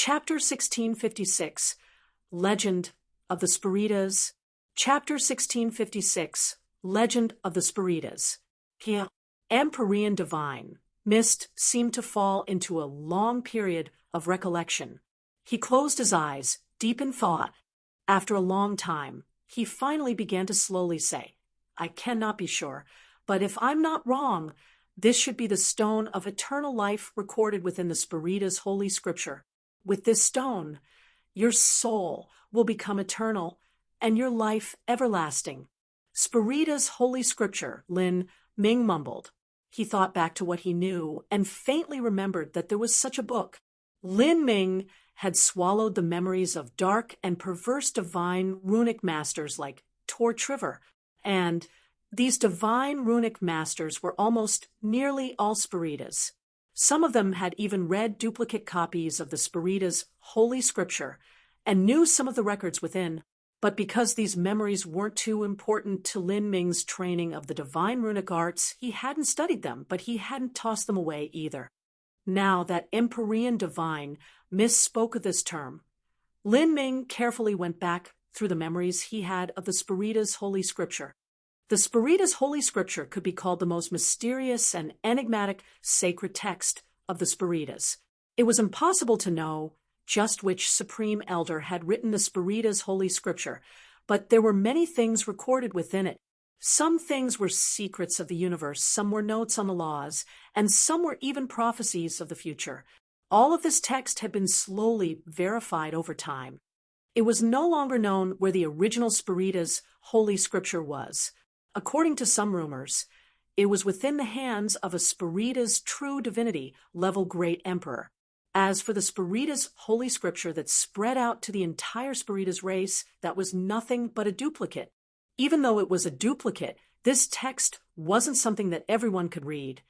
Chapter 1656, Legend of the Spiritas. Chapter 1656, Legend of the Spiritas. Here, Empyrean divine, mist seemed to fall into a long period of recollection. He closed his eyes, deep in thought. After a long time, he finally began to slowly say, "I cannot be sure, but if I'm not wrong, this should be the stone of eternal life recorded within the Spiritas' holy scripture. With this stone, your soul will become eternal and your life everlasting." Spiritas' holy scripture, Lin Ming mumbled. He thought back to what he knew and faintly remembered that there was such a book. Lin Ming had swallowed the memories of dark and perverse divine runic masters like Tor Triver, and these divine runic masters were almost nearly all Spiritas. Some of them had even read duplicate copies of the Spiritas' holy scripture and knew some of the records within, but because these memories weren't too important to Lin Ming's training of the divine runic arts, he hadn't studied them, but he hadn't tossed them away either. Now that Empyrean divine misspoke of this term, Lin Ming carefully went back through the memories he had of the Spiritas' holy scripture. The Spiritas' holy scripture could be called the most mysterious and enigmatic sacred text of the Spiritas. It was impossible to know just which supreme elder had written the Spiritas' holy scripture, but there were many things recorded within it. Some things were secrets of the universe, some were notes on the laws, and some were even prophecies of the future. All of this text had been slowly verified over time. It was no longer known where the original Spiritas' holy scripture was. According to some rumors, it was within the hands of a Spiritas' true divinity level great emperor. As for the Spiritas' holy scripture that spread out to the entire Spiritas race, that was nothing but a duplicate. Even though it was a duplicate, this text wasn't something that everyone could read,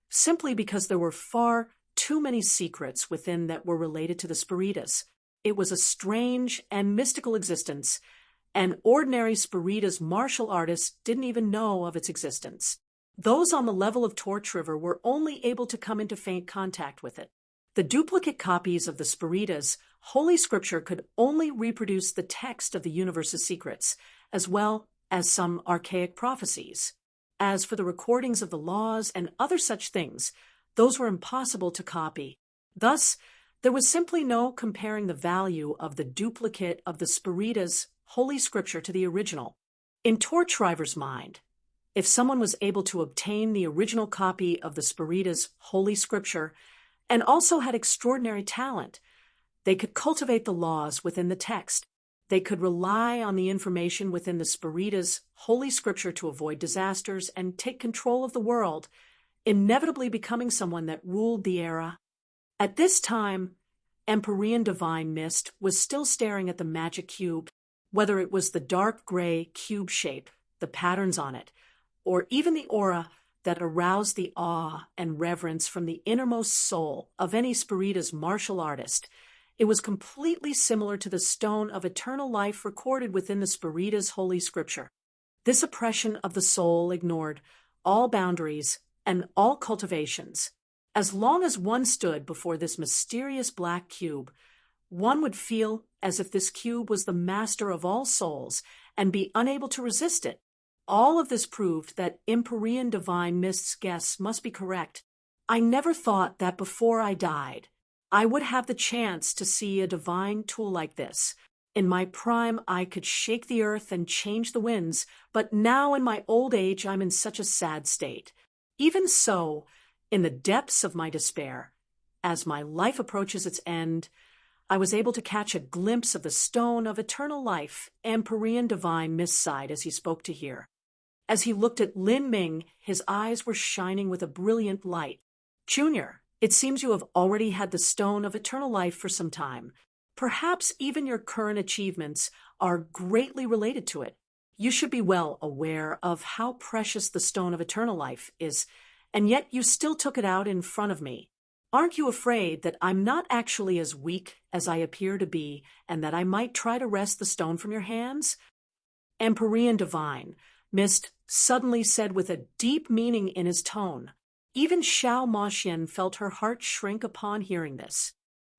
simply because there were far too many secrets within that were related to the Spiritas. It was a strange and mystical existence, and ordinary Spiritas martial artists didn't even know of its existence. Those on the level of Tor Triver were only able to come into faint contact with it. The duplicate copies of the Spiritas' holy scripture could only reproduce the text of the universe's secrets, as well as some archaic prophecies. As for the recordings of the laws and other such things, those were impossible to copy. Thus, there was simply no comparing the value of the duplicate of the Spiritas' holy scripture to the original. In Tor Triver's mind, if someone was able to obtain the original copy of the Spiritas' holy scripture and also had extraordinary talent, they could cultivate the laws within the text. They could rely on the information within the Spiritas' holy scripture to avoid disasters and take control of the world, inevitably becoming someone that ruled the era. At this time, Empyrean divine mist was still staring at the magic cube, whether it was the dark gray cube shape, the patterns on it, or even the aura that aroused the awe and reverence from the innermost soul of any Spiritas martial artist. It was completely similar to the stone of eternal life recorded within the Spiritas' holy scripture. This oppression of the soul ignored all boundaries and all cultivations. As long as one stood before this mysterious black cube, one would feel as if this cube was the master of all souls and be unable to resist it. All of this proved that Empyrean divine mist's guess must be correct. I never thought that before I died, I would have the chance to see a divine tool like this. In my prime, I could shake the earth and change the winds, but now in my old age, I'm in such a sad state. Even so, in the depths of my despair, as my life approaches its end, I was able to catch a glimpse of the stone of eternal life. Empyrean divine mist sighed as he spoke to hear. As he looked at Lin Ming, his eyes were shining with a brilliant light. "Junior, it seems you have already had the stone of eternal life for some time. Perhaps even your current achievements are greatly related to it. You should be well aware of how precious the stone of eternal life is, and yet you still took it out in front of me. Aren't you afraid that I'm not actually as weak as I appear to be, and that I might try to wrest the stone from your hands?" Empyrean divine mist suddenly said with a deep meaning in his tone. Even Xiao Moxian felt her heart shrink upon hearing this.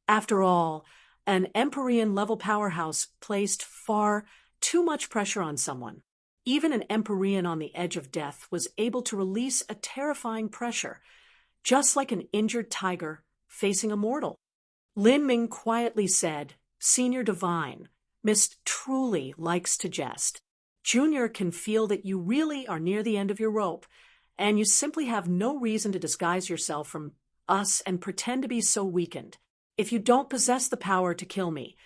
After all, An Empyrean-level powerhouse placed far too much pressure on someone. Even an Empyrean on the edge of death was able to release a terrifying pressure, just like an injured tiger facing a mortal. Lin Ming quietly said, "Senior Divine, Miss truly likes to jest. Junior can feel that you really are near the end of your rope, and you simply have no reason to disguise yourself from us and pretend to be so weakened. If you don't possess the power to kill me,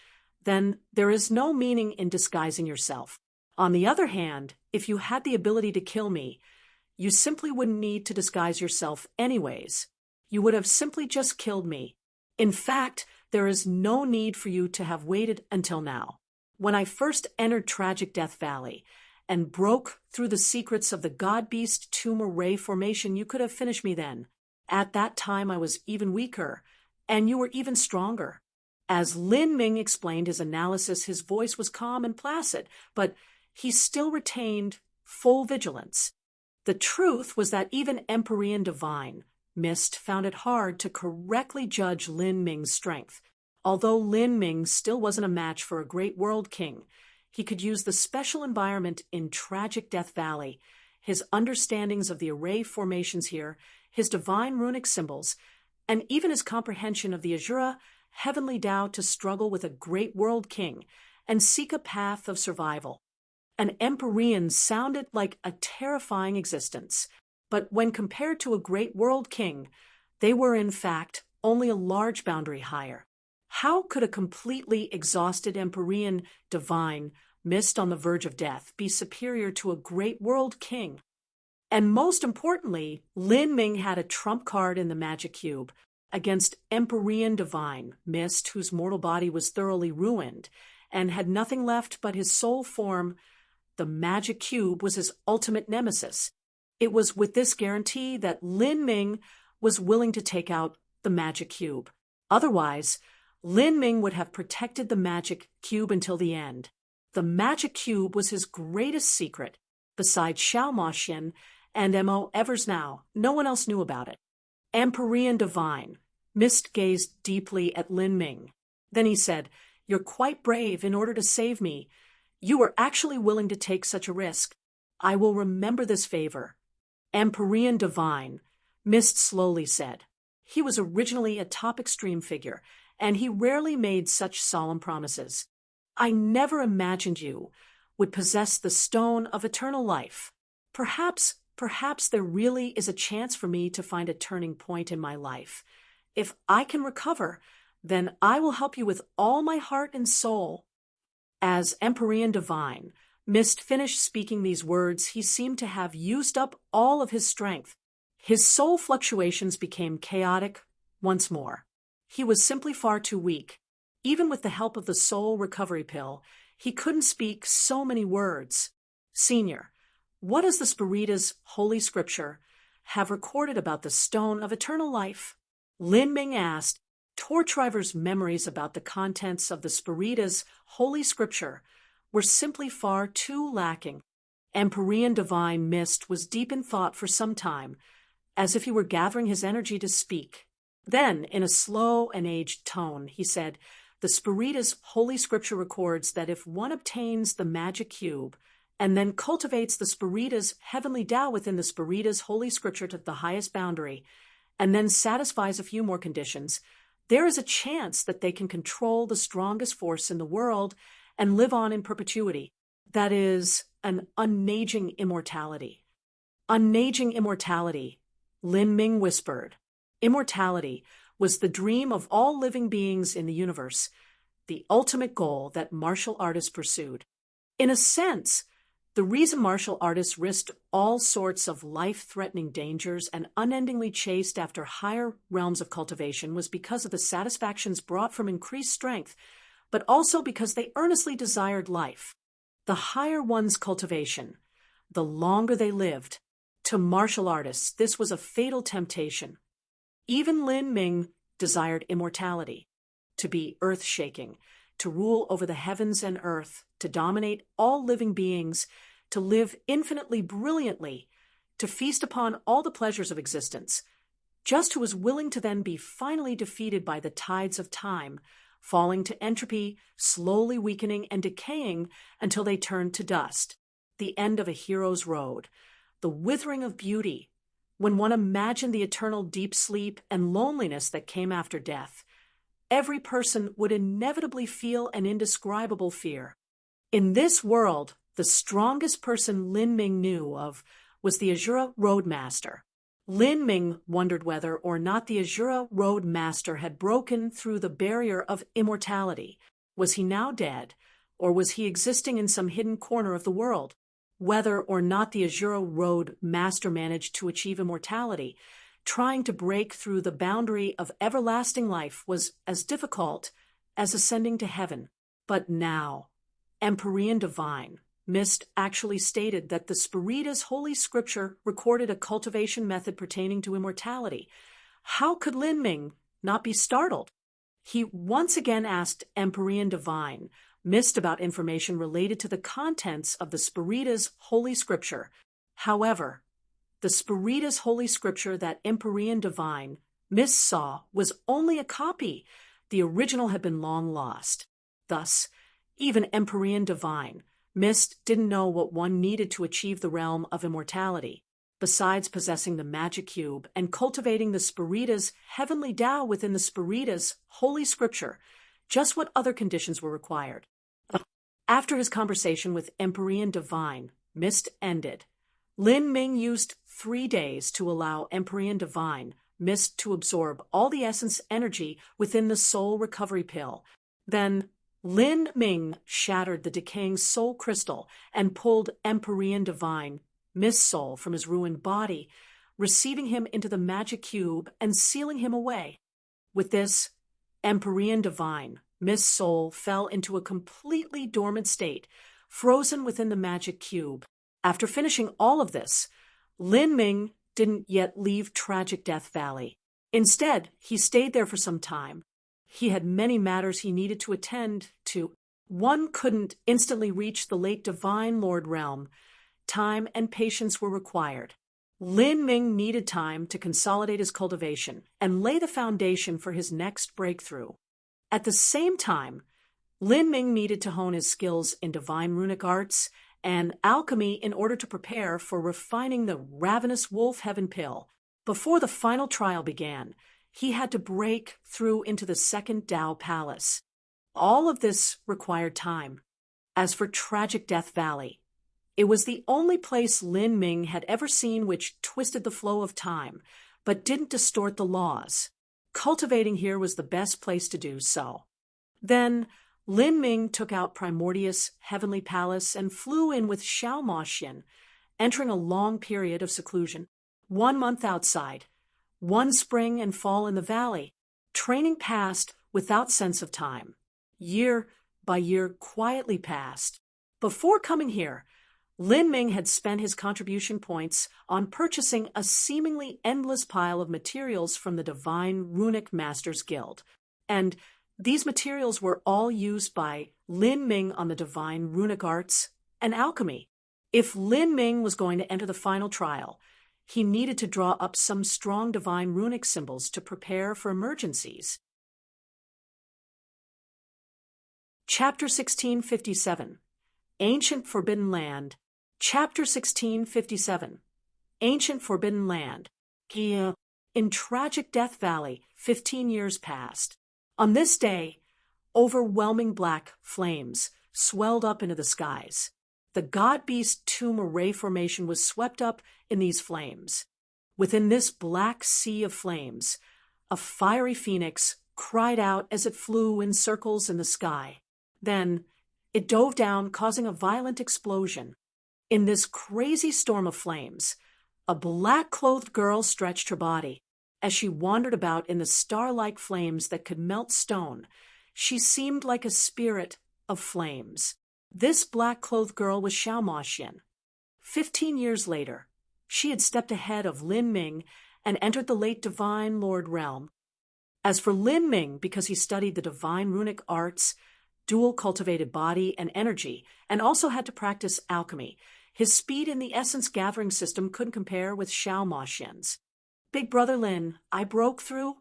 then there is no meaning in disguising yourself. On the other hand, if you had the ability to kill me, you simply wouldn't need to disguise yourself anyways. You would have simply just killed me. In fact, there is no need for you to have waited until now. When I first entered Tragic Death Valley and broke through the secrets of the God-Beast Tomb Array formation, you could have finished me then. At that time, I was even weaker, and you were even stronger." As Lin Ming explained his analysis, his voice was calm and placid, but he still retained full vigilance. The truth was that even Empyrean Divine, Mist, found it hard to correctly judge Lin Ming's strength. Although Lin Ming still wasn't a match for a great world king, he could use the special environment in Tragic Death Valley, his understandings of the array formations here, his divine runic symbols, and even his comprehension of the Azura heavenly Tao to struggle with a great world king and seek a path of survival. An Empyrean sounded like a terrifying existence, but when compared to a great world king, they were in fact only a large boundary higher. How could a completely exhausted Empyrean divine, Mist on the verge of death, be superior to a great world king? And most importantly, Lin Ming had a trump card in the magic cube against Empyrean divine, Mist, whose mortal body was thoroughly ruined and had nothing left but his soul form. The magic cube was his ultimate nemesis. It was with this guarantee that Lin Ming was willing to take out the magic cube. Otherwise, Lin Ming would have protected the magic cube until the end. The magic cube was his greatest secret. Besides Xiao Moxian and Mo Eversnow, no one else knew about it. Empyrean divine, Mist gazed deeply at Lin Ming. Then he said, "You're quite brave in order to save me. You were actually willing to take such a risk. I will remember this favor." Empyrean divine, Mist slowly said. He was originally a top extreme figure, and he rarely made such solemn promises. "I never imagined you would possess the stone of eternal life. Perhaps there really is a chance for me to find a turning point in my life. If I can recover, then I will help you with all my heart and soul." As Empyrean divine, Mist finished speaking these words, he seemed to have used up all of his strength. His soul fluctuations became chaotic once more. He was simply far too weak. Even with the help of the soul recovery pill, he couldn't speak so many words. "Senior, what does the Spirita's Holy Scripture have recorded about the Stone of Eternal Life?" Lin Ming asked. Torchriver's memories about the contents of the Spirita's Holy Scripture were simply far too lacking. Empyrean divine Mist was deep in thought for some time, as if he were gathering his energy to speak. Then, in a slow and aged tone, he said, "The Spirita's Holy Scripture records that if one obtains the magic cube and then cultivates the Spirita's heavenly Tao within the Spirita's Holy Scripture to the highest boundary, and then satisfies a few more conditions, there is a chance that they can control the strongest force in the world and live on in perpetuity. That is, an unaging immortality." "Unaging immortality," Lin Ming whispered. Immortality was the dream of all living beings in the universe, the ultimate goal that martial artists pursued. In a sense, the reason martial artists risked all sorts of life-threatening dangers and unendingly chased after higher realms of cultivation was because of the satisfactions brought from increased strength, but also because they earnestly desired life. The higher one's cultivation, the longer they lived. To martial artists, this was a fatal temptation. Even Lin Ming desired immortality, to be earth-shaking, to rule over the heavens and earth, to dominate all living beings, to live infinitely brilliantly, to feast upon all the pleasures of existence. Just who was willing to then be finally defeated by the tides of time, falling to entropy, slowly weakening and decaying until they turned to dust. The end of a hero's road. The withering of beauty. When one imagined the eternal deep sleep and loneliness that came after death, every person would inevitably feel an indescribable fear. In this world, the strongest person Lin Ming knew of was the Azura Roadmaster. Lin Ming wondered whether or not the Azura Roadmaster had broken through the barrier of immortality. Was he now dead, or was he existing in some hidden corner of the world? Whether or not the Azura Roadmaster managed to achieve immortality, trying to break through the boundary of everlasting life was as difficult as ascending to heaven. But now, Empyrean Divine, Mist actually stated that the Spirida's Holy Scripture recorded a cultivation method pertaining to immortality. How could Lin Ming not be startled? He once again asked Empyrean Divine, Mist, about information related to the contents of the Spirida's Holy Scripture. However, the Spirida's Holy Scripture that Empyrean Divine, Mist, saw was only a copy. The original had been long lost. Thus, even Empyrean Divine, Mist, didn't know what one needed to achieve the realm of immortality. Besides possessing the magic cube and cultivating the Spirida's heavenly Tao within the Spirida's Holy Scripture, just what other conditions were required? After his conversation with Empyrean Divine, Mist ended. Lin Ming used 3 days to allow Empyrean Divine, Mist, to absorb all the essence energy within the soul recovery pill. Then Lin Ming shattered the decaying soul crystal and pulled Empyrean Divine, Mist's soul, from his ruined body, receiving him into the magic cube and sealing him away. With this, Empyrean Divine, Mist's soul, fell into a completely dormant state, frozen within the magic cube. After finishing all of this, Lin Ming didn't yet leave Tragic Death Valley. Instead, he stayed there for some time. He had many matters he needed to attend to. One couldn't instantly reach the late Divine Lord realm. Time and patience were required. Lin Ming needed time to consolidate his cultivation and lay the foundation for his next breakthrough. At the same time, Lin Ming needed to hone his skills in divine runic arts and alchemy in order to prepare for refining the ravenous wolf heaven pill. Before the final trial began, he had to break through into the second Tao Palace. All of this required time. As for Tragic Death Valley, it was the only place Lin Ming had ever seen which twisted the flow of time, but didn't distort the laws. Cultivating here was the best place to do so. Then Lin Ming took out Primordius Heavenly Palace and flew in with Xiao Moxian, entering a long period of seclusion. 1 month outside, 1 spring and fall in the valley. Training passed without sense of time. Year by year quietly passed. Before coming here, Lin Ming had spent his contribution points on purchasing a seemingly endless pile of materials from the Divine Runic Masters Guild, and these materials were all used by Lin Ming on the divine runic arts and alchemy. If Lin Ming was going to enter the final trial, he needed to draw up some strong divine runic symbols to prepare for emergencies. Chapter 1657, Ancient Forbidden Land. Chapter 1657, Ancient Forbidden Land. In Tragic Death Valley, 15 years passed. On this day, overwhelming black flames swelled up into the skies. The God-Beast Tomb Array formation was swept up in these flames. Within this black sea of flames, a fiery phoenix cried out as it flew in circles in the sky. Then, it dove down, causing a violent explosion. In this crazy storm of flames, a black-clothed girl stretched her body. As she wandered about in the star-like flames that could melt stone, she seemed like a spirit of flames. This black-clothed girl was Xiao Moxian. 15 years later, she had stepped ahead of Lin Ming and entered the late Divine Lord realm. As for Lin Ming, because he studied the divine runic arts, dual cultivated body and energy, and also had to practice alchemy, his speed in the essence gathering system couldn't compare with Xiao Moxian's. Big Brother Lin, I broke through?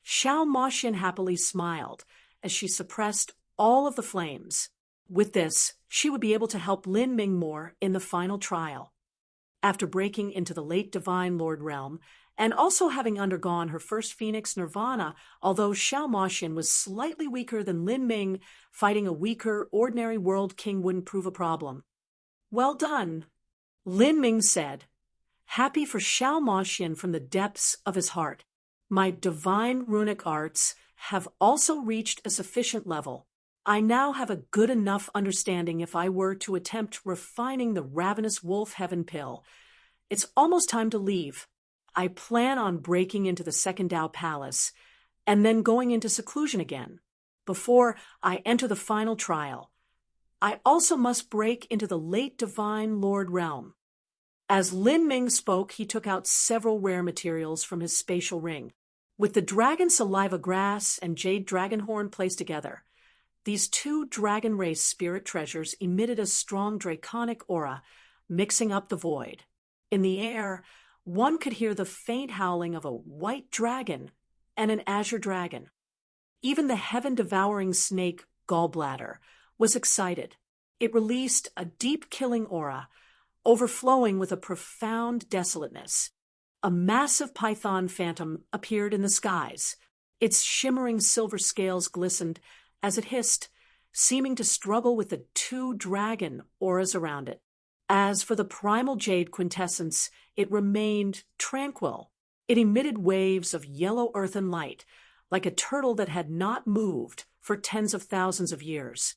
Xiao Moxian happily smiled as she suppressed all of the flames. With this, she would be able to help Lin Ming more in the final trial. After breaking into the late Divine Lord realm, and also having undergone her first Phoenix Nirvana, although Xiao Moxian was slightly weaker than Lin Ming, fighting a weaker, ordinary world king wouldn't prove a problem. "Well done," Lin Ming said, happy for Xiao Moxian from the depths of his heart. "My divine runic arts have also reached a sufficient level. I now have a good enough understanding if I were to attempt refining the ravenous wolf heaven pill. It's almost time to leave. I plan on breaking into the second Tao Palace and then going into seclusion again before I enter the final trial. I also must break into the late Divine Lord realm." As Lin Ming spoke, he took out several rare materials from his spatial ring. With the dragon saliva grass and jade dragon horn placed together, these two dragon race spirit treasures emitted a strong draconic aura, mixing up the void. In the air, one could hear the faint howling of a white dragon and an azure dragon. Even the heaven-devouring snake Gallbladder was excited. It released a deep killing aura, overflowing with a profound desolateness. A massive python phantom appeared in the skies. Its shimmering silver scales glistened as it hissed, seeming to struggle with the two dragon auras around it. As for the primal jade quintessence, it remained tranquil. It emitted waves of yellow earthen light, like a turtle that had not moved for tens of thousands of years.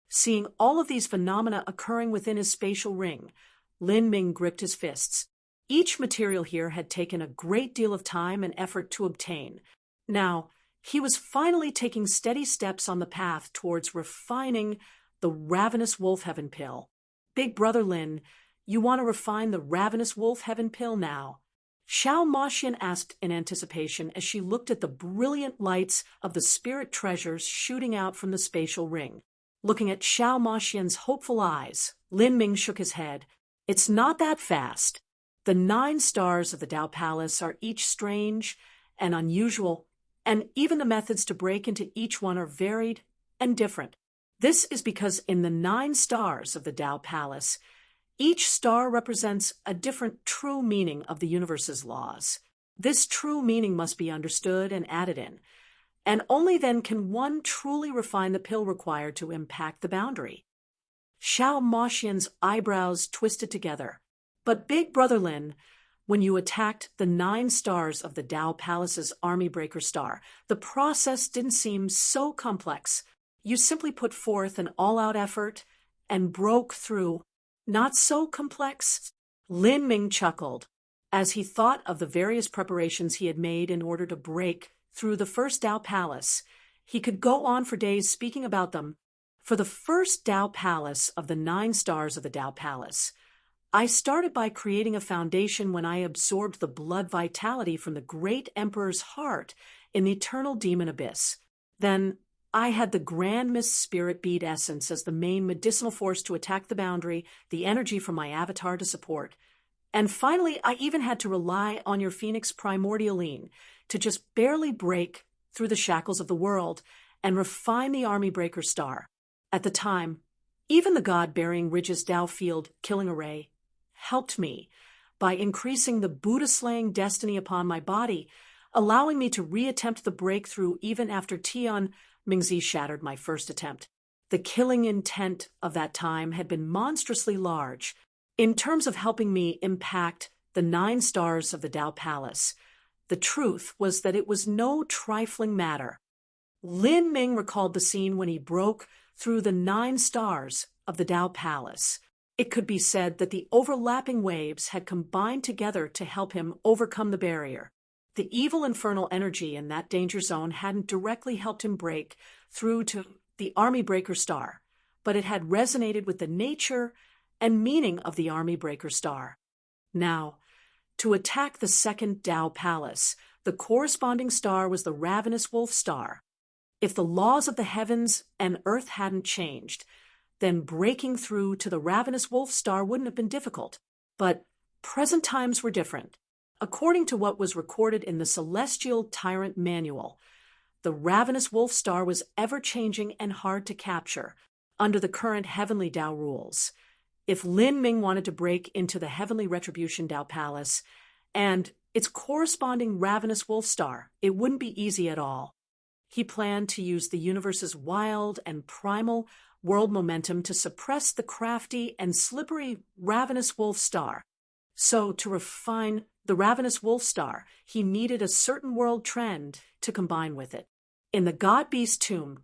Seeing all of these phenomena occurring within his spatial ring, Lin Ming gripped his fists. Each material here had taken a great deal of time and effort to obtain. Now, he was finally taking steady steps on the path towards refining the ravenous wolf heaven pill. "Big brother Lin, you want to refine the ravenous wolf heaven pill now?" Xiao Moxian asked in anticipation as she looked at the brilliant lights of the spirit treasures shooting out from the spatial ring. Looking at Xiao Moxian's hopeful eyes, Lin Ming shook his head. "It's not that fast. The 9 stars of the Tao Palace are each strange and unusual, and even the methods to break into each one are varied and different. This is because in the 9 stars of the Tao Palace, each star represents a different true meaning of the universe's laws. This true meaning must be understood and added in, and only then can one truly refine the pill required to impact the boundary." Xiao Moxian's eyebrows twisted together. "But Big Brother Lin, when you attacked the 9 stars of the Tao Palace's Army Breaker star, the process didn't seem so complex. You simply put forth an all-out effort and broke through." "Not so complex?" Lin Ming chuckled as he thought of the various preparations he had made in order to break through the first Tao Palace. He could go on for days speaking about them. "For the first Tao Palace of the 9 stars of the Tao Palace, I started by creating a foundation when I absorbed the blood vitality from the great emperor's heart in the eternal demon abyss. Then I had the Grand Mist Spirit Bead essence as the main medicinal force to attack the boundary, the energy from my avatar to support. And finally, I even had to rely on your Phoenix Primordialine to just barely break through the shackles of the world and refine the Army Breaker star. At the time, even the God-bearing Ridge's Tao Field killing array helped me by increasing the Buddha-slaying destiny upon my body, allowing me to reattempt the breakthrough even after Tian Mingzi shattered my first attempt. The killing intent of that time had been monstrously large. In terms of helping me impact the 9 stars of the Tao Palace, the truth was that it was no trifling matter. Lin Ming recalled the scene when he broke through the 9 stars of the Tao Palace. It could be said that the overlapping waves had combined together to help him overcome the barrier. The evil infernal energy in that danger zone hadn't directly helped him break through to the Army Breaker star, but it had resonated with the nature and meaning of the Army Breaker star. Now, to attack the second Tao Palace, the corresponding star was the Ravenous Wolf star. If the laws of the heavens and earth hadn't changed, then breaking through to the Ravenous Wolf star wouldn't have been difficult. But present times were different. According to what was recorded in the Celestial Tyrant Manual, The ravenous wolf star was ever-changing and hard to capture under the current heavenly Tao rules. If Lin Ming wanted to break into the heavenly retribution Tao Palace and its corresponding ravenous wolf star, it wouldn't be easy at all. He planned to use the universe's wild and primal world momentum to suppress the crafty and slippery ravenous wolf star. So, to refine the ravenous wolf star, he needed a certain world trend to combine with it. In the god-beast tomb,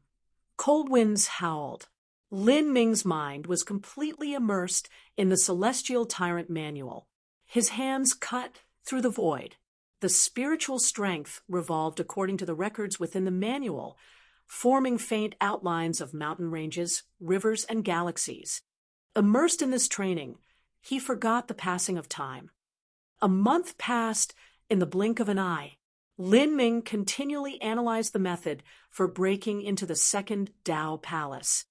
cold winds howled. Lin Ming's mind was completely immersed in the celestial tyrant manual. His hands cut through the void. The spiritual strength revolved according to the records within the manual, forming faint outlines of mountain ranges, rivers, and galaxies. Immersed in this training, he forgot the passing of time. A month passed in the blink of an eye. Lin Ming continually analyzed the method for breaking into the second Tao Palace.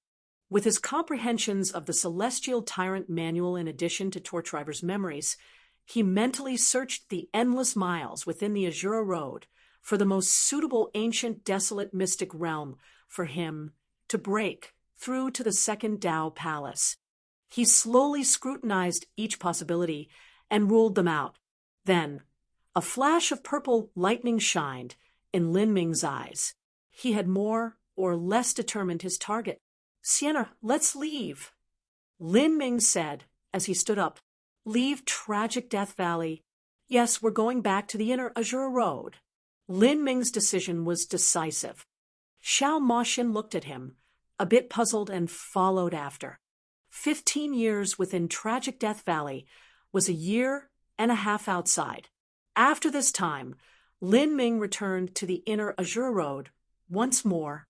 With his comprehensions of the celestial tyrant manual in addition to Torchriver's memories, he mentally searched the endless miles within the Azura Road for the most suitable ancient desolate mystic realm for him to break through to the second Tao Palace. He slowly scrutinized each possibility and ruled them out. Then, a flash of purple lightning shined in Lin Ming's eyes. He had more or less determined his target. "Sienna, let's leave," Lin Ming said as he stood up. "Leave tragic Death Valley. Yes, we're going back to the inner Azura Road." Lin Ming's decision was decisive. Xiao Moxin looked at him, a bit puzzled, and followed after. 15 years within tragic Death Valley was a year and a half outside. After this time, Lin Ming returned to the inner Azura Road once more.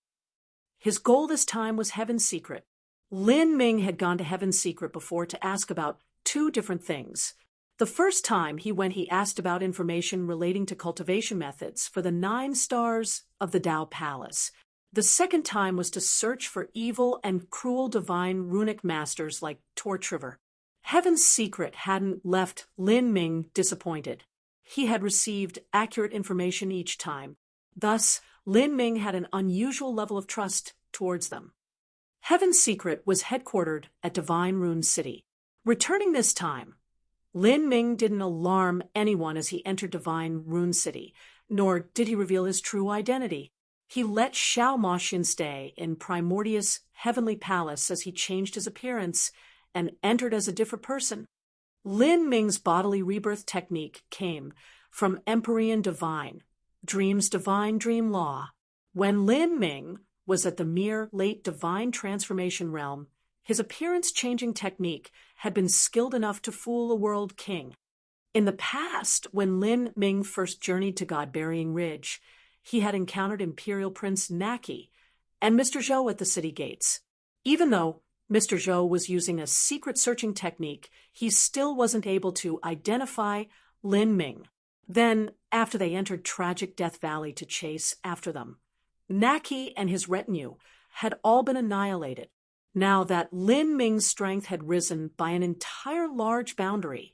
His goal this time was Heaven's Secret. Lin Ming had gone to Heaven's Secret before to ask about two different things. The first time he asked about information relating to cultivation methods for the 9 stars of the Tao Palace. The second time was to search for evil and cruel divine runic masters like Torchriver. Heaven's Secret hadn't left Lin Ming disappointed. He had received accurate information each time. Thus, Lin Ming had an unusual level of trust towards them. Heaven's Secret was headquartered at Divine Rune City. Returning this time, Lin Ming didn't alarm anyone as he entered Divine Rune City, nor did he reveal his true identity. He let Xiao Moxin stay in Primordius' heavenly palace as he changed his appearance and entered as a different person. Lin Ming's bodily rebirth technique came from Empyrean Divine, Dream's divine dream law. When Lin Ming was at the mere late divine transformation realm, his appearance-changing technique had been skilled enough to fool a world king. In the past, when Lin Ming first journeyed to God-Burying Ridge, he had encountered Imperial Prince Naki and Mr. Zhou at the city gates. Even though Mr. Zhou was using a secret searching technique, he still wasn't able to identify Lin Ming. Then, after they entered tragic Death Valley to chase after them, Naki and his retinue had all been annihilated. Now that Lin Ming's strength had risen by an entire large boundary,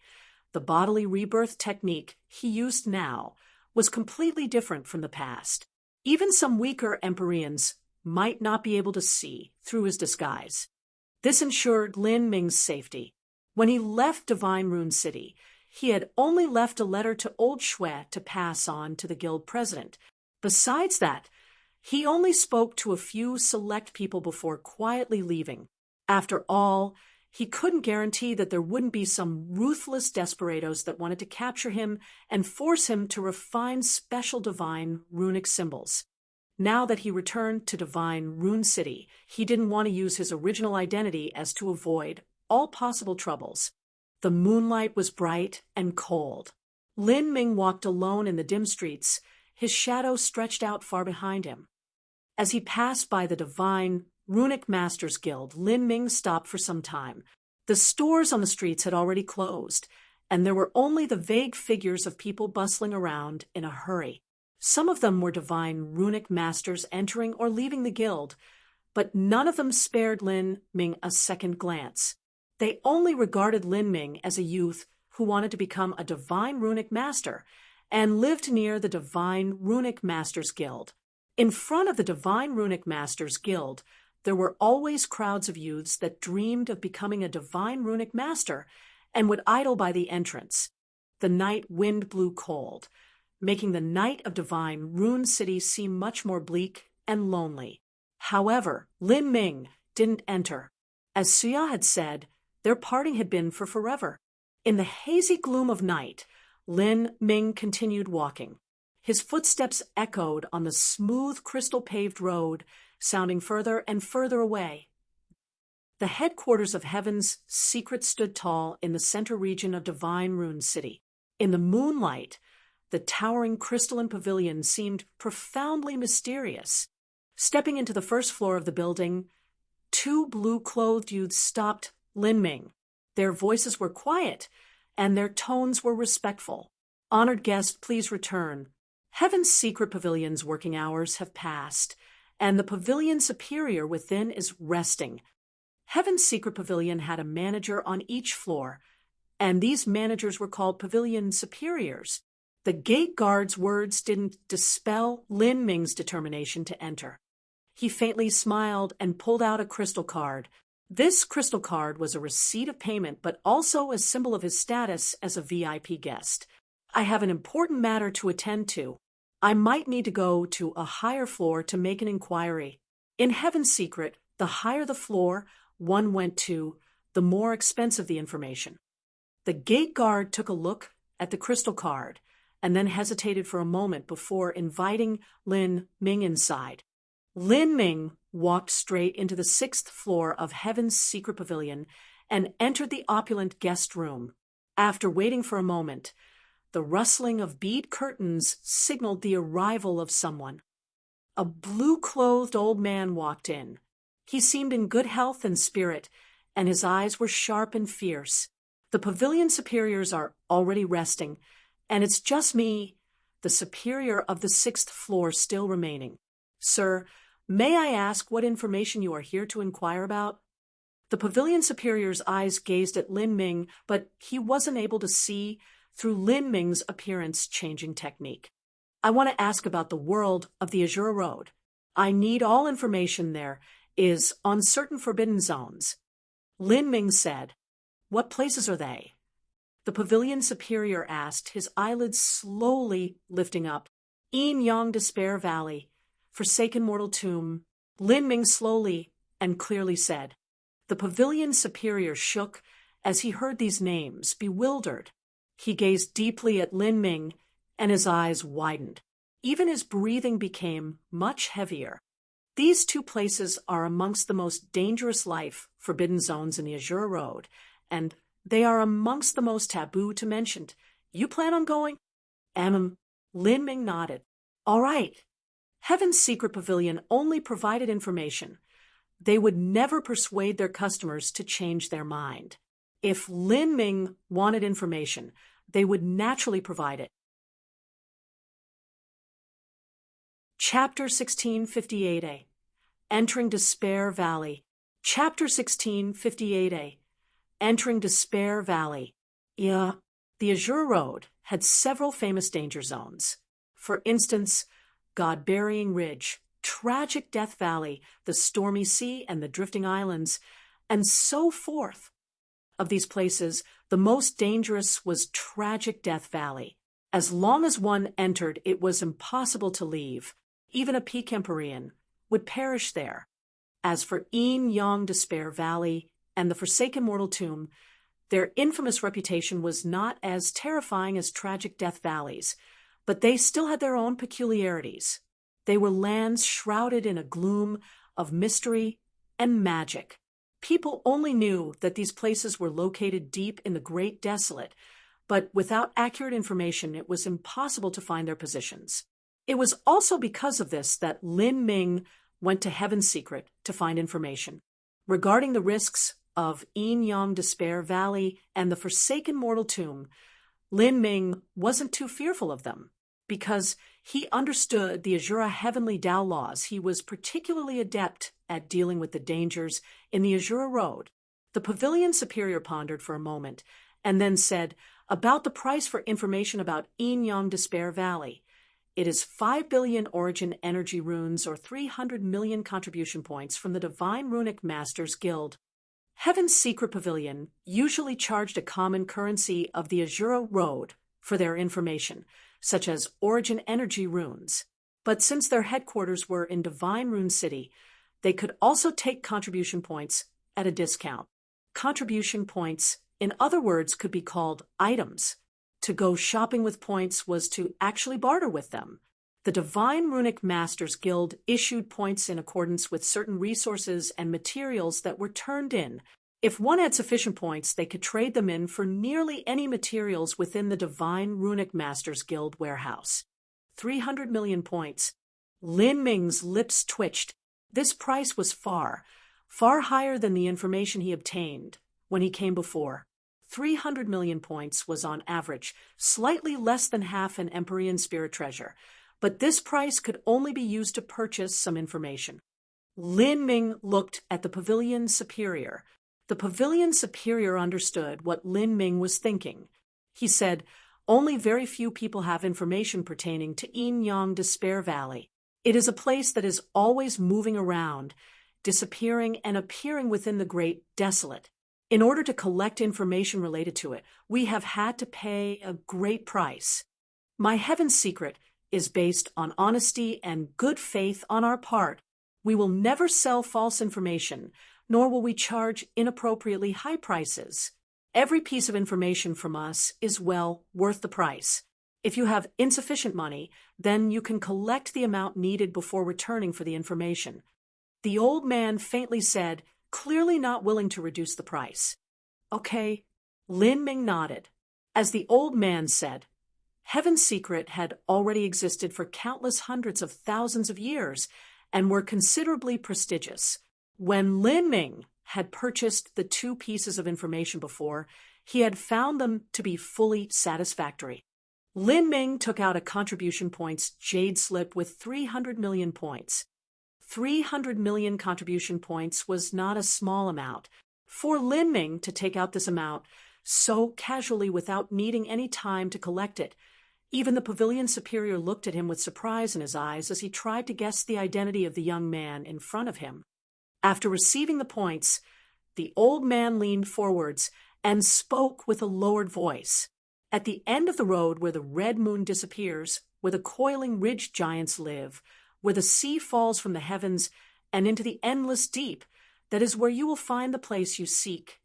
the bodily rebirth technique he used now was completely different from the past. Even some weaker Empyreans might not be able to see through his disguise. This ensured Lin Ming's safety. When he left Divine Rune City, he had only left a letter to Old Shui to pass on to the guild president. Besides that, he only spoke to a few select people before quietly leaving. After all, he couldn't guarantee that there wouldn't be some ruthless desperados that wanted to capture him and force him to refine special divine runic symbols. Now that he returned to Divine Rune City, he didn't want to use his original identity as to avoid all possible troubles. The moonlight was bright and cold. Lin Ming walked alone in the dim streets, his shadow stretched out far behind him. As he passed by the Divine Runic Masters Guild, Lin Ming stopped for some time. The stores on the streets had already closed, and there were only the vague figures of people bustling around in a hurry. Some of them were Divine Runic Masters entering or leaving the guild, but none of them spared Lin Ming a second glance. They only regarded Lin Ming as a youth who wanted to become a Divine Runic Master and lived near the Divine Runic Masters Guild. In front of the Divine Runic Masters Guild, there were always crowds of youths that dreamed of becoming a Divine Runic Master and would idle by the entrance. The night wind blew cold, making the night of Divine Rune City seem much more bleak and lonely. However, Lin Ming didn't enter. As Suya had said, their parting had been for forever. In the hazy gloom of night, Lin Ming continued walking. His footsteps echoed on the smooth crystal-paved road, sounding further and further away. The headquarters of Heaven's Secret stood tall in the center region of Divine Rune City. In the moonlight, the towering crystalline pavilion seemed profoundly mysterious. Stepping into the first floor of the building, two blue-clothed youths stopped Lin Ming. Their voices were quiet, and their tones were respectful. "Honored guest, please return. Heaven's Secret Pavilion's working hours have passed, and the pavilion superior within is resting." Heaven's Secret Pavilion had a manager on each floor, and these managers were called pavilion superiors. The gate guard's words didn't dispel Lin Ming's determination to enter. He faintly smiled and pulled out a crystal card. This crystal card was a receipt of payment, but also a symbol of his status as a VIP guest. "I have an important matter to attend to. I might need to go to a higher floor to make an inquiry." In Heaven's Secret, the higher the floor one went to, the more expensive the information. The gate guard took a look at the crystal card and then hesitated for a moment before inviting Lin Ming inside. Lin Ming walked straight into the 6th floor of Heaven's Secret Pavilion and entered the opulent guest room. After waiting for a moment, the rustling of bead curtains signaled the arrival of someone. A blue-clothed old man walked in. He seemed in good health and spirit, and his eyes were sharp and fierce. "The pavilion superiors are already resting, and it's just me, the superior of the 6th floor, still remaining. Sir, may I ask what information you are here to inquire about?" The pavilion superior's eyes gazed at Lin Ming, but he wasn't able to see through Lin Ming's appearance-changing technique. "I want to ask about the world of the Azure Road. I need all information there is on certain forbidden zones." Lin Ming said, "What places are they?" The pavilion superior asked, his eyelids slowly lifting up. "Yin Yang Despair Valley, Forsaken Mortal Tomb." Lin Ming slowly and clearly said. The pavilion superior shook as he heard these names, bewildered. He gazed deeply at Lin Ming, and his eyes widened. Even his breathing became much heavier. "These two places are amongst the most dangerous life forbidden zones in the Azure Road, and they are amongst the most taboo to mention. You plan on going?" Lin Ming nodded. "All right." Heaven's Secret Pavilion only provided information. They would never persuade their customers to change their mind. If Lin Ming wanted information, they would naturally provide it. Chapter 1658A. Entering Despair Valley. Chapter 1658A. Entering Despair Valley. The Azure Road had several famous danger zones. For instance, God-Burying Ridge, Tragic Death Valley, the Stormy Sea and the Drifting Islands, and so forth. Of these places, the most dangerous was Tragic Death Valley. As long as one entered, it was impossible to leave. Even a peak Empyrean would perish there. As for Yin Yang Despair Valley and the Forsaken Mortal Tomb, their infamous reputation was not as terrifying as Tragic Death Valleys, but they still had their own peculiarities. They were lands shrouded in a gloom of mystery and magic. People only knew that these places were located deep in the Great Desolate, but without accurate information, it was impossible to find their positions. It was also because of this that Lin Ming went to Heaven's Secret to find information. Regarding the risks of Yin Yang Despair Valley and the Forsaken Mortal Tomb, Lin Ming wasn't too fearful of them. Because he understood the Azura Heavenly Tao laws, he was particularly adept at dealing with the dangers in the Azura Road. The pavilion superior pondered for a moment, and then said, "About the price for information about Yin Yang Despair Valley. It is 5 billion origin energy runes or 300 million contribution points from the Divine Runic Masters Guild. Heaven's Secret Pavilion usually charged a common currency of the Azura Road for their information, such as origin energy runes. But since their headquarters were in Divine Rune City, they could also take contribution points at a discount. Contribution points, in other words, could be called items. To go shopping with points was to actually barter with them. The Divine Runic Masters Guild issued points in accordance with certain resources and materials that were turned in. If one had sufficient points, they could trade them in for nearly any materials within the Divine Runic Masters Guild warehouse. 300 million points. Lin Ming's lips twitched. This price was far higher than the information he obtained when he came before. 300 million points was on average slightly less than half an Empyrean spirit treasure, but this price could only be used to purchase some information. Lin Ming looked at the Pavilion Superior. The Pavilion Superior understood what Lin Ming was thinking. He said, "Only very few people have information pertaining to Yin Yang Despair Valley. It is a place that is always moving around, disappearing and appearing within the Great Desolate. In order to collect information related to it, we have had to pay a great price. My Heaven's Secret is based on honesty and good faith on our part. We will never sell false information, nor will we charge inappropriately high prices. Every piece of information from us is well worth the price. If you have insufficient money, then you can collect the amount needed before returning for the information." The old man faintly said, clearly not willing to reduce the price. "Okay." Lin Ming nodded. As the old man said, Heaven's Secret had already existed for countless hundreds of thousands of years and were considerably prestigious. When Lin Ming had purchased the 2 pieces of information before, he had found them to be fully satisfactory. Lin Ming took out a contribution points jade slip with 300 million points. 300 million contribution points was not a small amount. For Lin Ming to take out this amount so casually without needing any time to collect it, even the Pavilion Superior looked at him with surprise in his eyes as he tried to guess the identity of the young man in front of him. After receiving the points, the old man leaned forwards and spoke with a lowered voice. "At the end of the road where the red moon disappears, where the coiling ridge giants live, where the sea falls from the heavens and into the endless deep, that is where you will find the place you seek."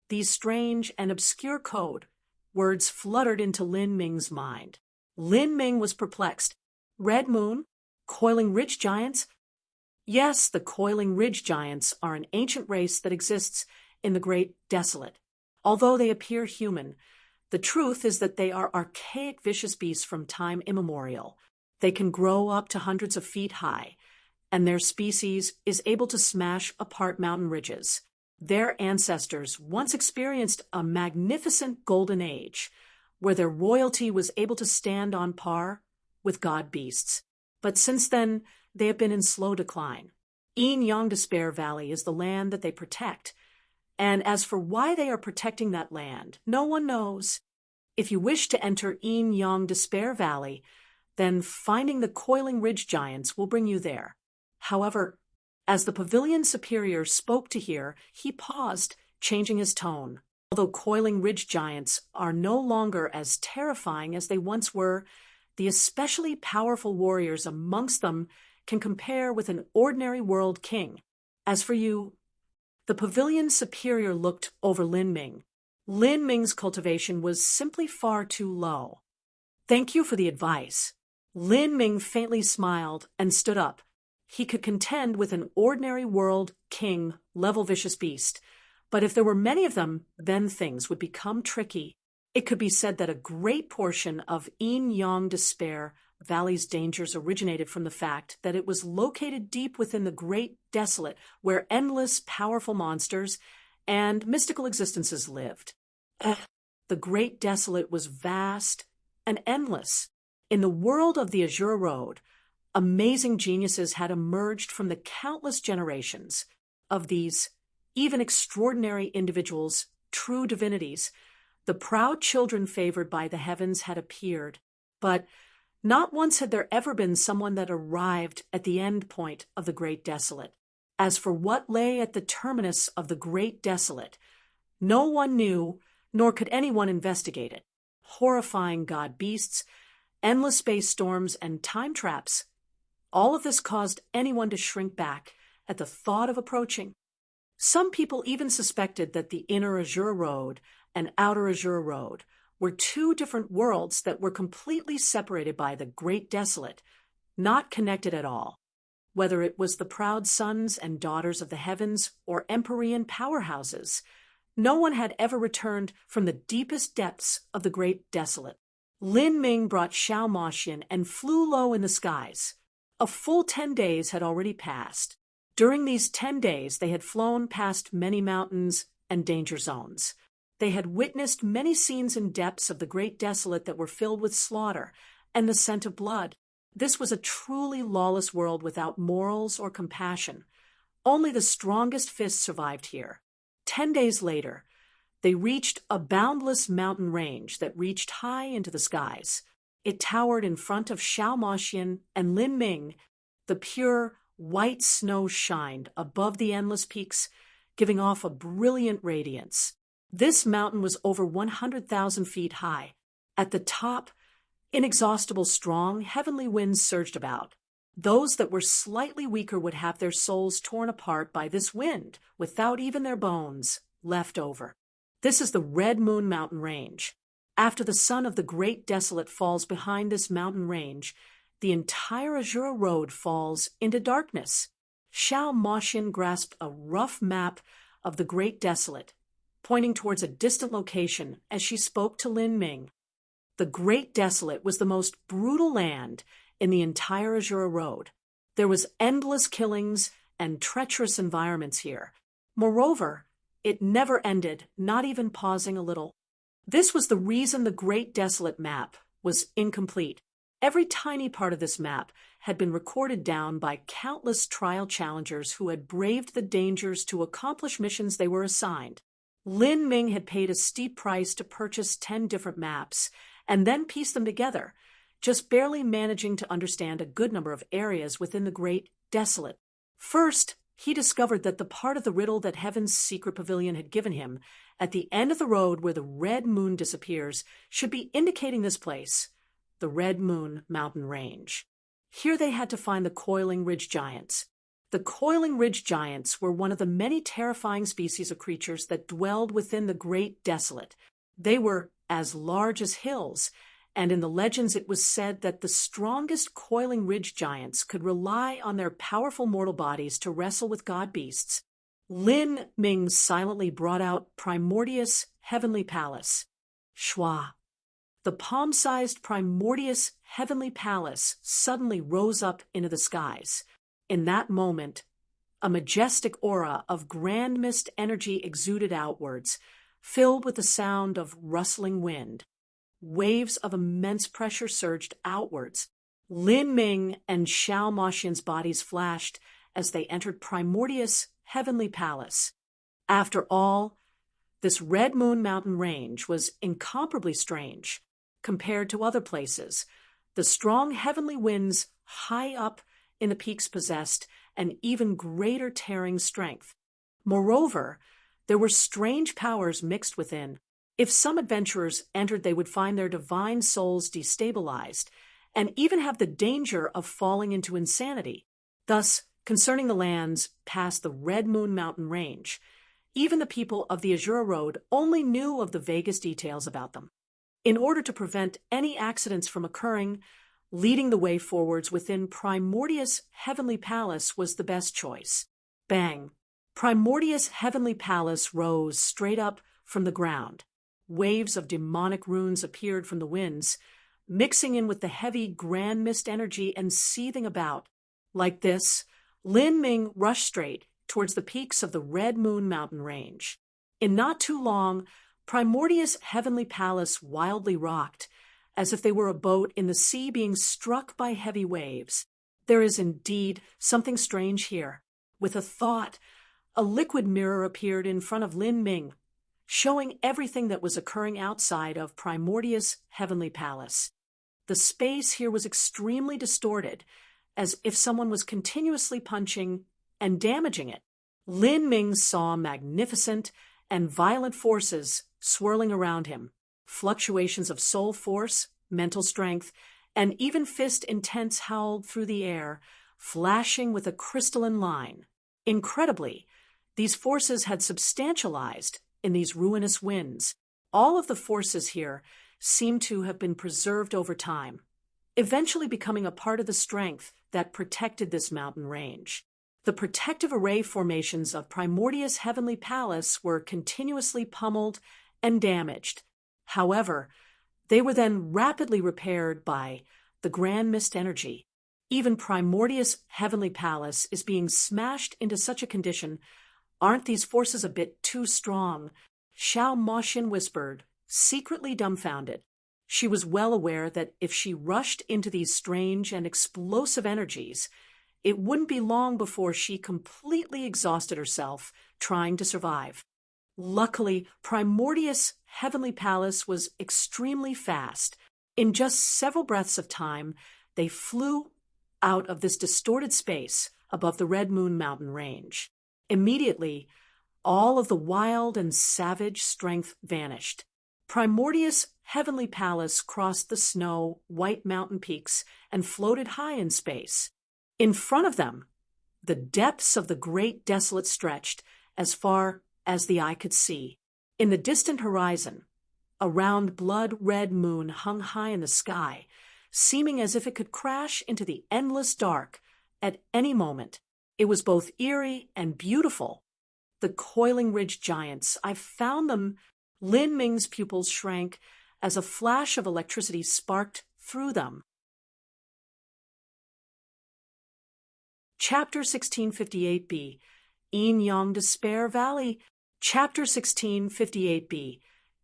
These strange and obscure code words fluttered into Lin Ming's mind. Lin Ming was perplexed. Red moon? Coiling ridge giants? Yes, the coiling ridge giants are an ancient race that exists in the Great Desolate. Although they appear human, the truth is that they are archaic vicious beasts from time immemorial. They can grow up to hundreds of feet high, and their species is able to smash apart mountain ridges. Their ancestors once experienced a magnificent golden age, where their royalty was able to stand on par with god beasts. But since then, they have been in slow decline. Yin Yang Despair Valley is the land that they protect, and as for why they are protecting that land, no one knows. If you wish to enter Yin Yang Despair Valley, then finding the coiling ridge giants will bring you there. However, as the Pavilion Superior spoke to hear, he paused, changing his tone. Although coiling ridge giants are no longer as terrifying as they once were, the especially powerful warriors amongst them can compare with an ordinary world king. As for you, the Pavilion Superior looked over Lin Ming. Lin Ming's cultivation was simply far too low. "Thank you for the advice." Lin Ming faintly smiled and stood up. He could contend with an ordinary world king level vicious beast, but if there were many of them, then things would become tricky. It could be said that a great portion of Yin Yang Despair Valley's dangers originated from the fact that it was located deep within the Great Desolate, where endless, powerful monsters and mystical existences lived. The Great Desolate was vast and endless. In the world of the Azura Road, amazing geniuses had emerged from the countless generations of these even extraordinary individuals, true divinities. The proud children favored by the heavens had appeared, but Not once had there ever been someone that arrived at the end point of the Great Desolate. As for what lay at the terminus of the Great Desolate, no one knew, nor could anyone investigate it. Horrifying god beasts, endless space storms, and time traps. All of this caused anyone to shrink back at the thought of approaching. Some people even suspected that the inner Azure Road and outer Azure Road were two different worlds that were completely separated by the Great Desolate, not connected at all. Whether it was the proud sons and daughters of the heavens or Empyrean powerhouses, no one had ever returned from the deepest depths of the Great Desolate. Lin Ming brought Xiao Moxian and flew low in the skies. A full 10 days had already passed. During these 10 days, they had flown past many mountains and danger zones. They had witnessed many scenes and depths of the Great Desolate that were filled with slaughter and the scent of blood. This was a truly lawless world without morals or compassion. Only the strongest fists survived here. 10 days later, they reached a boundless mountain range that reached high into the skies. It towered in front of Xiao Moxian and Lin Ming. The pure, white snow shined above the endless peaks, giving off a brilliant radiance. This mountain was over 100,000 feet high. At the top, inexhaustible, strong, heavenly winds surged about. Those that were slightly weaker would have their souls torn apart by this wind, without even their bones left over. This is the Red Moon Mountain Range. After the sun of the Great Desolate falls behind this mountain range, the entire Azure Road falls into darkness. Xiao Moxian grasped a rough map of the Great Desolate, pointing towards a distant location as she spoke to Lin Ming. The Great Desolate was the most brutal land in the entire Azure Road. There was endless killings and treacherous environments here. Moreover, it never ended, not even pausing a little. This was the reason the Great Desolate map was incomplete. Every tiny part of this map had been recorded down by countless trial challengers who had braved the dangers to accomplish missions they were assigned. Lin Ming had paid a steep price to purchase 10 different maps and then piece them together, just barely managing to understand a good number of areas within the Great Desolate. First, he discovered that the part of the riddle that Heaven's secret pavilion had given him, at the end of the road where the red moon disappears, should be indicating this place, the Red Moon Mountain Range. Here they had to find the coiling ridge giants. The coiling ridge giants were one of the many terrifying species of creatures that dwelled within the Great Desolate. They were as large as hills, and in the legends it was said that the strongest coiling ridge giants could rely on their powerful mortal bodies to wrestle with god beasts. Lin Ming silently brought out Primordius Heavenly Palace. Shwa. The palm-sized Primordius Heavenly Palace suddenly rose up into the skies. In that moment, a majestic aura of grand mist energy exuded outwards, filled with the sound of rustling wind. Waves of immense pressure surged outwards. Lin Ming and Xiao Moxian's bodies flashed as they entered Primordius Heavenly Palace. After all, this Red Moon Mountain Range was incomparably strange compared to other places. The strong heavenly winds high up in the peaks possessed an even greater tearing strength. Moreover, there were strange powers mixed within. If some adventurers entered, they would find their divine souls destabilized and even have the danger of falling into insanity. Thus, concerning the lands past the Red Moon Mountain Range, even the people of the Azure Road only knew of the vaguest details about them. In order to prevent any accidents from occurring, leading the way forwards within Primordius Heavenly Palace was the best choice. Bang! Primordius Heavenly Palace rose straight up from the ground. Waves of demonic runes appeared from the winds, mixing in with the heavy grand mist energy and seething about. Like this, Lin Ming rushed straight towards the peaks of the Red Moon Mountain Range. In not too long, Primordius Heavenly Palace wildly rocked, as if they were a boat in the sea being struck by heavy waves. There is indeed something strange here. With a thought, a liquid mirror appeared in front of Lin Ming, showing everything that was occurring outside of Primordius Heavenly Palace. The space here was extremely distorted, as if someone was continuously punching and damaging it. Lin Ming saw magnificent and violent forces swirling around him, fluctuations of soul force, mental strength, and even fist intense howled through the air, flashing with a crystalline line. Incredibly, these forces had substantialized in these ruinous winds. All of the forces here seemed to have been preserved over time, eventually becoming a part of the strength that protected this mountain range. The protective array formations of Primordius' heavenly palace were continuously pummeled and damaged. However, they were then rapidly repaired by the grand mist energy. Even Primordius' heavenly palace is being smashed into such a condition. Aren't these forces a bit too strong? Xiao Moxin whispered, secretly dumbfounded. She was well aware that if she rushed into these strange and explosive energies, it wouldn't be long before she completely exhausted herself trying to survive. Luckily, Primordius' heavenly palace was extremely fast. In just several breaths of time, they flew out of this distorted space above the Red Moon Mountain range. Immediately, all of the wild and savage strength vanished. Primordius' heavenly palace crossed the snow-white mountain peaks and floated high in space. In front of them, the depths of the great desolate stretched as far as the eye could see. In the distant horizon, a round blood-red moon hung high in the sky, seeming as if it could crash into the endless dark at any moment. It was both eerie and beautiful. The coiling ridge giants, I found them. Lin Ming's pupils shrank as a flash of electricity sparked through them. Chapter 1658b, Yin Yang Despair Valley. Chapter 1658b,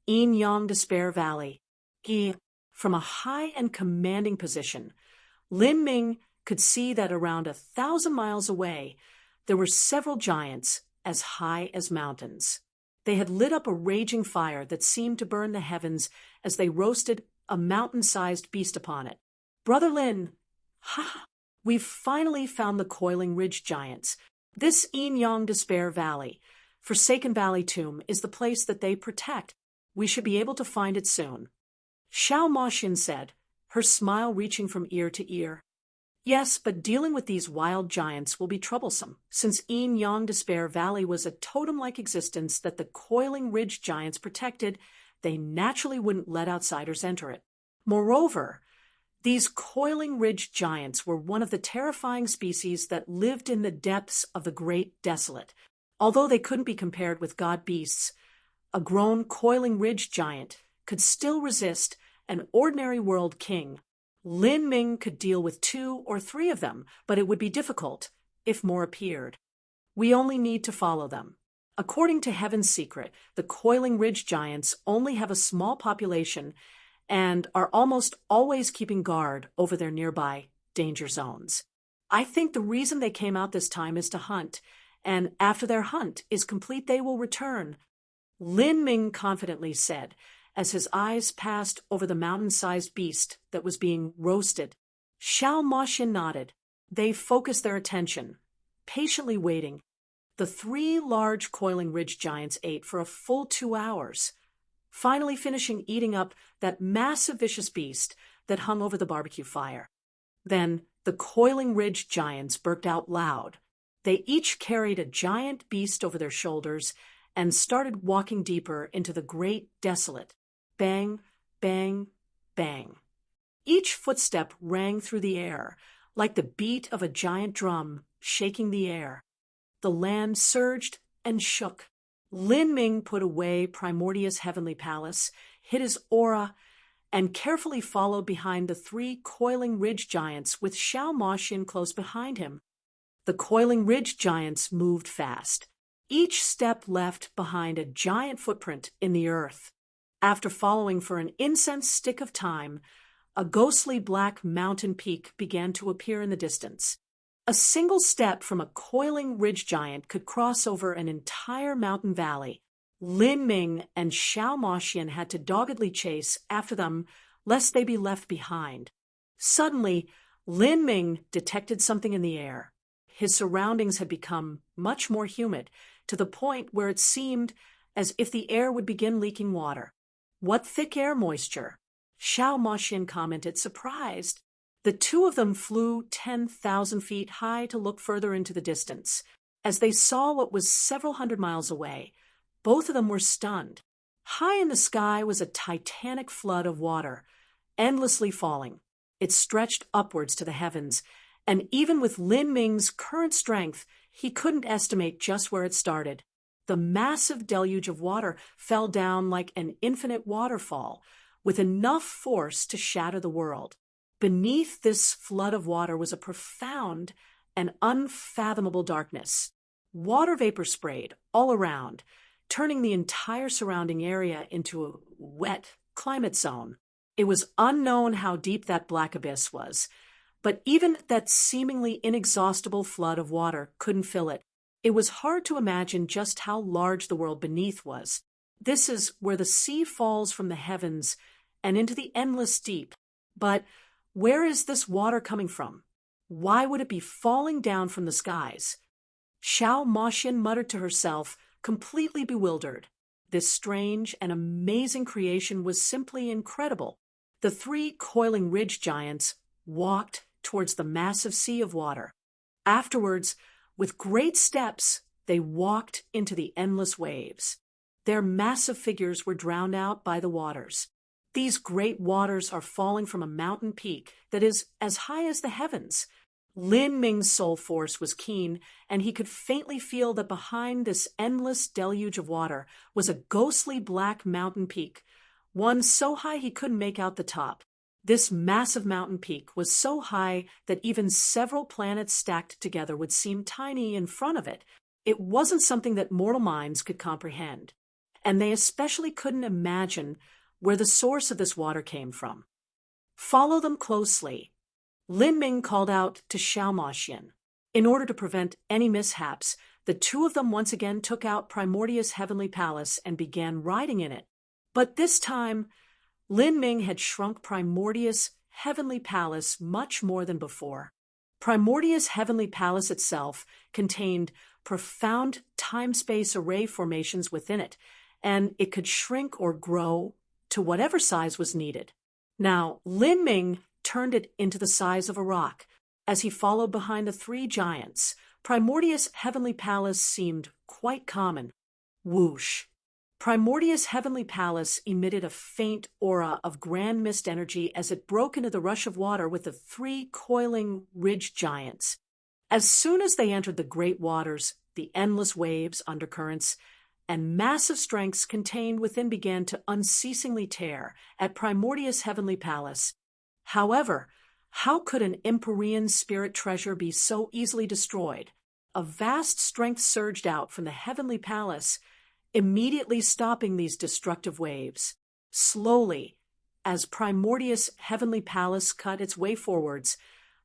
Yin Yang Despair Valley. From a high and commanding position, Lin Ming could see that around 1,000 miles away, there were several giants as high as mountains. They had lit up a raging fire that seemed to burn the heavens as they roasted a mountain-sized beast upon it. Brother Lin, we've finally found the coiling ridge giants. This Yin Yang Despair Valley, Forsaken Valley Tomb, is the place that they protect. We should be able to find it soon. Xiao Moxin said, her smile reaching from ear to ear. Yes, but dealing with these wild giants will be troublesome. Since Yin Yang Despair Valley was a totem-like existence that the coiling ridge giants protected, they naturally wouldn't let outsiders enter it. Moreover, these coiling ridge giants were one of the terrifying species that lived in the depths of the Great Desolate. Although they couldn't be compared with god beasts, a grown coiling ridge giant could still resist an ordinary world king. Lin Ming could deal with 2 or 3 of them, but it would be difficult if more appeared. We only need to follow them. According to Heaven's Secret, the coiling ridge giants only have a small population and are almost always keeping guard over their nearby danger zones. I think the reason they came out this time is to hunt, and after their hunt is complete they will return, Lin Ming confidently said, as his eyes passed over the mountain-sized beast that was being roasted. Xiao Moxin nodded. They focused their attention, patiently waiting. The 3 large coiling ridge giants ate for a full 2 hours, finally finishing eating up that massive vicious beast that hung over the barbecue fire. Then the coiling ridge giants burped out loud. They each carried a giant beast over their shoulders and started walking deeper into the Great Desolate. Bang, bang, bang. Each footstep rang through the air, like the beat of a giant drum shaking the air. The land surged and shook. Lin Ming put away Primordius' heavenly palace, hid his aura, and carefully followed behind the 3 coiling ridge giants with Xiao Moxin close behind him. The coiling ridge giants moved fast. Each step left behind a giant footprint in the earth. After following for an incense stick of time, a ghostly black mountain peak began to appear in the distance. A single step from a coiling ridge giant could cross over an entire mountain valley. Lin Ming and Xiao Moxin had to doggedly chase after them lest they be left behind. Suddenly, Lin Ming detected something in the air. His surroundings had become much more humid, to the point where it seemed as if the air would begin leaking water. "What thick air moisture?" Xiao Moxian commented, surprised. The two of them flew 10,000 feet high to look further into the distance. As they saw what was several hundred miles away, both of them were stunned. High in the sky was a titanic flood of water, endlessly falling. It stretched upwards to the heavens, and even with Lin Ming's current strength, he couldn't estimate just where it started. The massive deluge of water fell down like an infinite waterfall, with enough force to shatter the world. Beneath this flood of water was a profound and unfathomable darkness. Water vapor sprayed all around, turning the entire surrounding area into a wet climate zone. It was unknown how deep that black abyss was, but even that seemingly inexhaustible flood of water couldn't fill it. It was hard to imagine just how large the world beneath was. This is where the sea falls from the heavens and into the endless deep. But where is this water coming from? Why would it be falling down from the skies? Xiao Moxian muttered to herself, completely bewildered. This strange and amazing creation was simply incredible. The three coiling ridge giants walked towards the massive sea of water. Afterwards, with great steps, they walked into the endless waves. Their massive figures were drowned out by the waters. These great waters are falling from a mountain peak that is as high as the heavens. Lin Ming's soul force was keen, and he could faintly feel that behind this endless deluge of water was a ghostly black mountain peak, one so high he couldn't make out the top. This massive mountain peak was so high that even several planets stacked together would seem tiny in front of it. It wasn't something that mortal minds could comprehend, and they especially couldn't imagine where the source of this water came from. "Follow them closely," Lin Ming called out to Xiao Moxian. In order to prevent any mishaps, the two of them once again took out Primordius' heavenly palace and began riding in it. But this time, Lin Ming had shrunk Primordius' heavenly palace much more than before. Primordius' heavenly palace itself contained profound time-space array formations within it, and it could shrink or grow to whatever size was needed. Now, Lin Ming turned it into the size of a rock. As he followed behind the three giants, Primordius' heavenly palace seemed quite common. Whoosh! Primordius' heavenly palace emitted a faint aura of grand mist energy as it broke into the rush of water with the three coiling ridge giants. As soon as they entered the great waters, the endless waves, undercurrents, and massive strengths contained within began to unceasingly tear at Primordius' heavenly palace. However, how could an Empyrean spirit treasure be so easily destroyed? A vast strength surged out from the heavenly palace, immediately stopping these destructive waves. Slowly, as Primordius' heavenly palace cut its way forwards,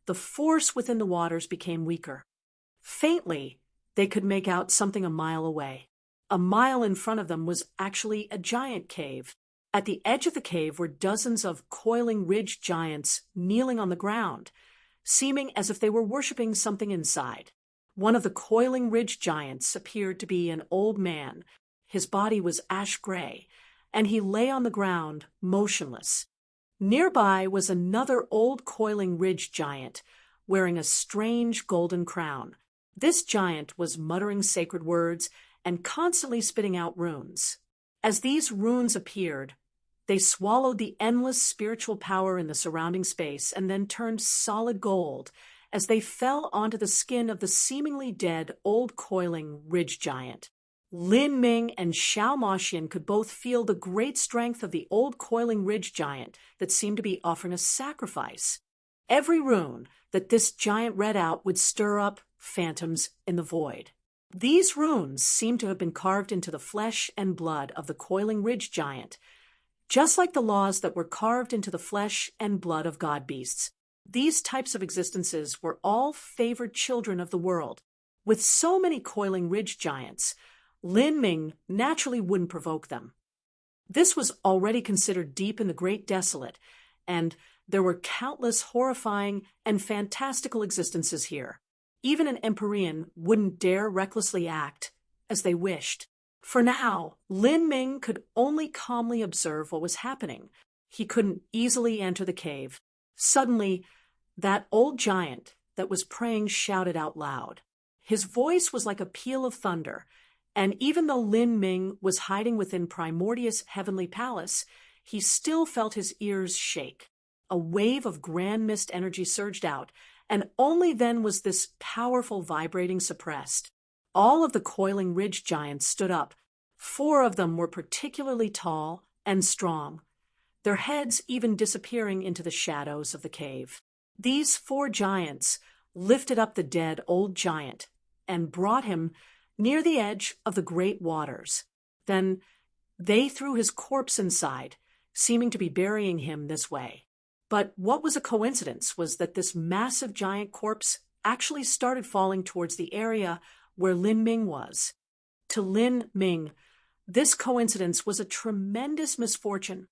the force within the waters became weaker. Faintly, they could make out something a mile away. A mile in front of them was actually a giant cave. At the edge of the cave were dozens of coiling ridge giants kneeling on the ground, seeming as if they were worshipping something inside. One of the coiling ridge giants appeared to be an old man. His body was ash gray, and he lay on the ground, motionless. Nearby was another old coiling ridge giant, wearing a strange golden crown. This giant was muttering sacred words and constantly spitting out runes. As these runes appeared, they swallowed the endless spiritual power in the surrounding space and then turned solid gold as they fell onto the skin of the seemingly dead old coiling ridge giant. Lin Ming and Xiao Moxian could both feel the great strength of the old coiling ridge giant that seemed to be offering a sacrifice. Every rune that this giant read out would stir up phantoms in the void. These runes seemed to have been carved into the flesh and blood of the coiling ridge giant, just like the laws that were carved into the flesh and blood of god beasts. These types of existences were all favored children of the world. With so many coiling ridge giants, Lin Ming naturally wouldn't provoke them. This was already considered deep in the Great Desolate, and There were countless horrifying and fantastical existences here. Even an Empyrean wouldn't dare recklessly act as they wished. For now, Lin Ming could only calmly observe what was happening. He couldn't easily enter the cave. Suddenly, that old giant that was praying shouted out loud. His voice was like a peal of thunder, and even though Lin Ming was hiding within Primordius' heavenly palace, he still felt his ears shake. A wave of grand mist energy surged out, and only then was this powerful vibrating suppressed. All of the coiling ridge giants stood up. 4 of them were particularly tall and strong, their heads even disappearing into the shadows of the cave. These 4 giants lifted up the dead old giant and brought him near the edge of the great waters. Then they threw his corpse inside, seeming to be burying him this way. But what was a coincidence was that this massive giant corpse actually started falling towards the area where Lin Ming was. To Lin Ming, this coincidence was a tremendous misfortune.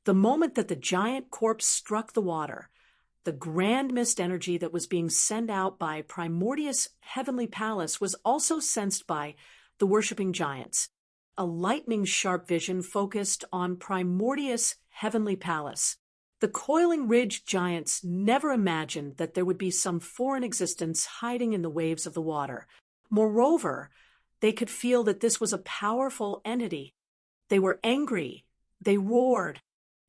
The moment that the giant corpse struck the water, the grand mist energy that was being sent out by Primordius' heavenly palace was also sensed by the worshipping giants. A lightning-sharp vision focused on Primordius' heavenly palace. The coiling ridge giants never imagined that there would be some foreign existence hiding in the waves of the water. Moreover, they could feel that this was a powerful entity. They were angry. They roared.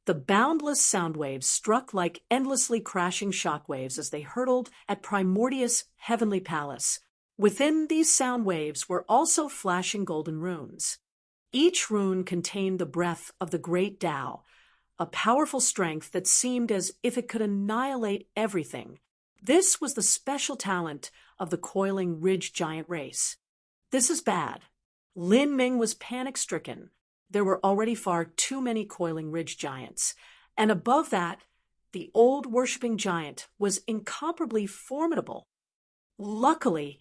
The boundless sound waves struck like endlessly crashing shockwaves as they hurtled at Primordius' heavenly palace. Within these sound waves were also flashing golden runes. Each rune contained the breath of the great Tao, a powerful strength that seemed as if it could annihilate everything. This was the special talent of the coiling ridge giant race. This is bad. Lin Ming was panic-stricken. There were already far too many coiling ridge giants, and above that, the old worshipping giant was incomparably formidable. Luckily,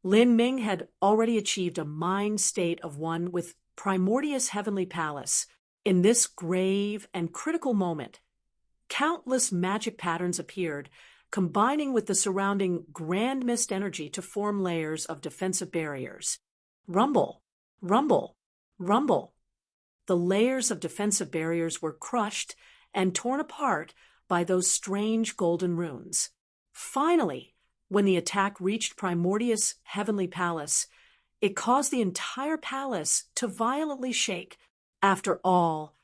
Lin Ming had already achieved a mind state of one with Primordius' heavenly palace. In this grave and critical moment, countless magic patterns appeared, combining with the surrounding grand mist energy to form layers of defensive barriers. Rumble, rumble, rumble. The layers of defensive barriers were crushed and torn apart by those strange golden runes. Finally, when the attack reached Primordius' heavenly palace, it caused the entire palace to violently shake. After all,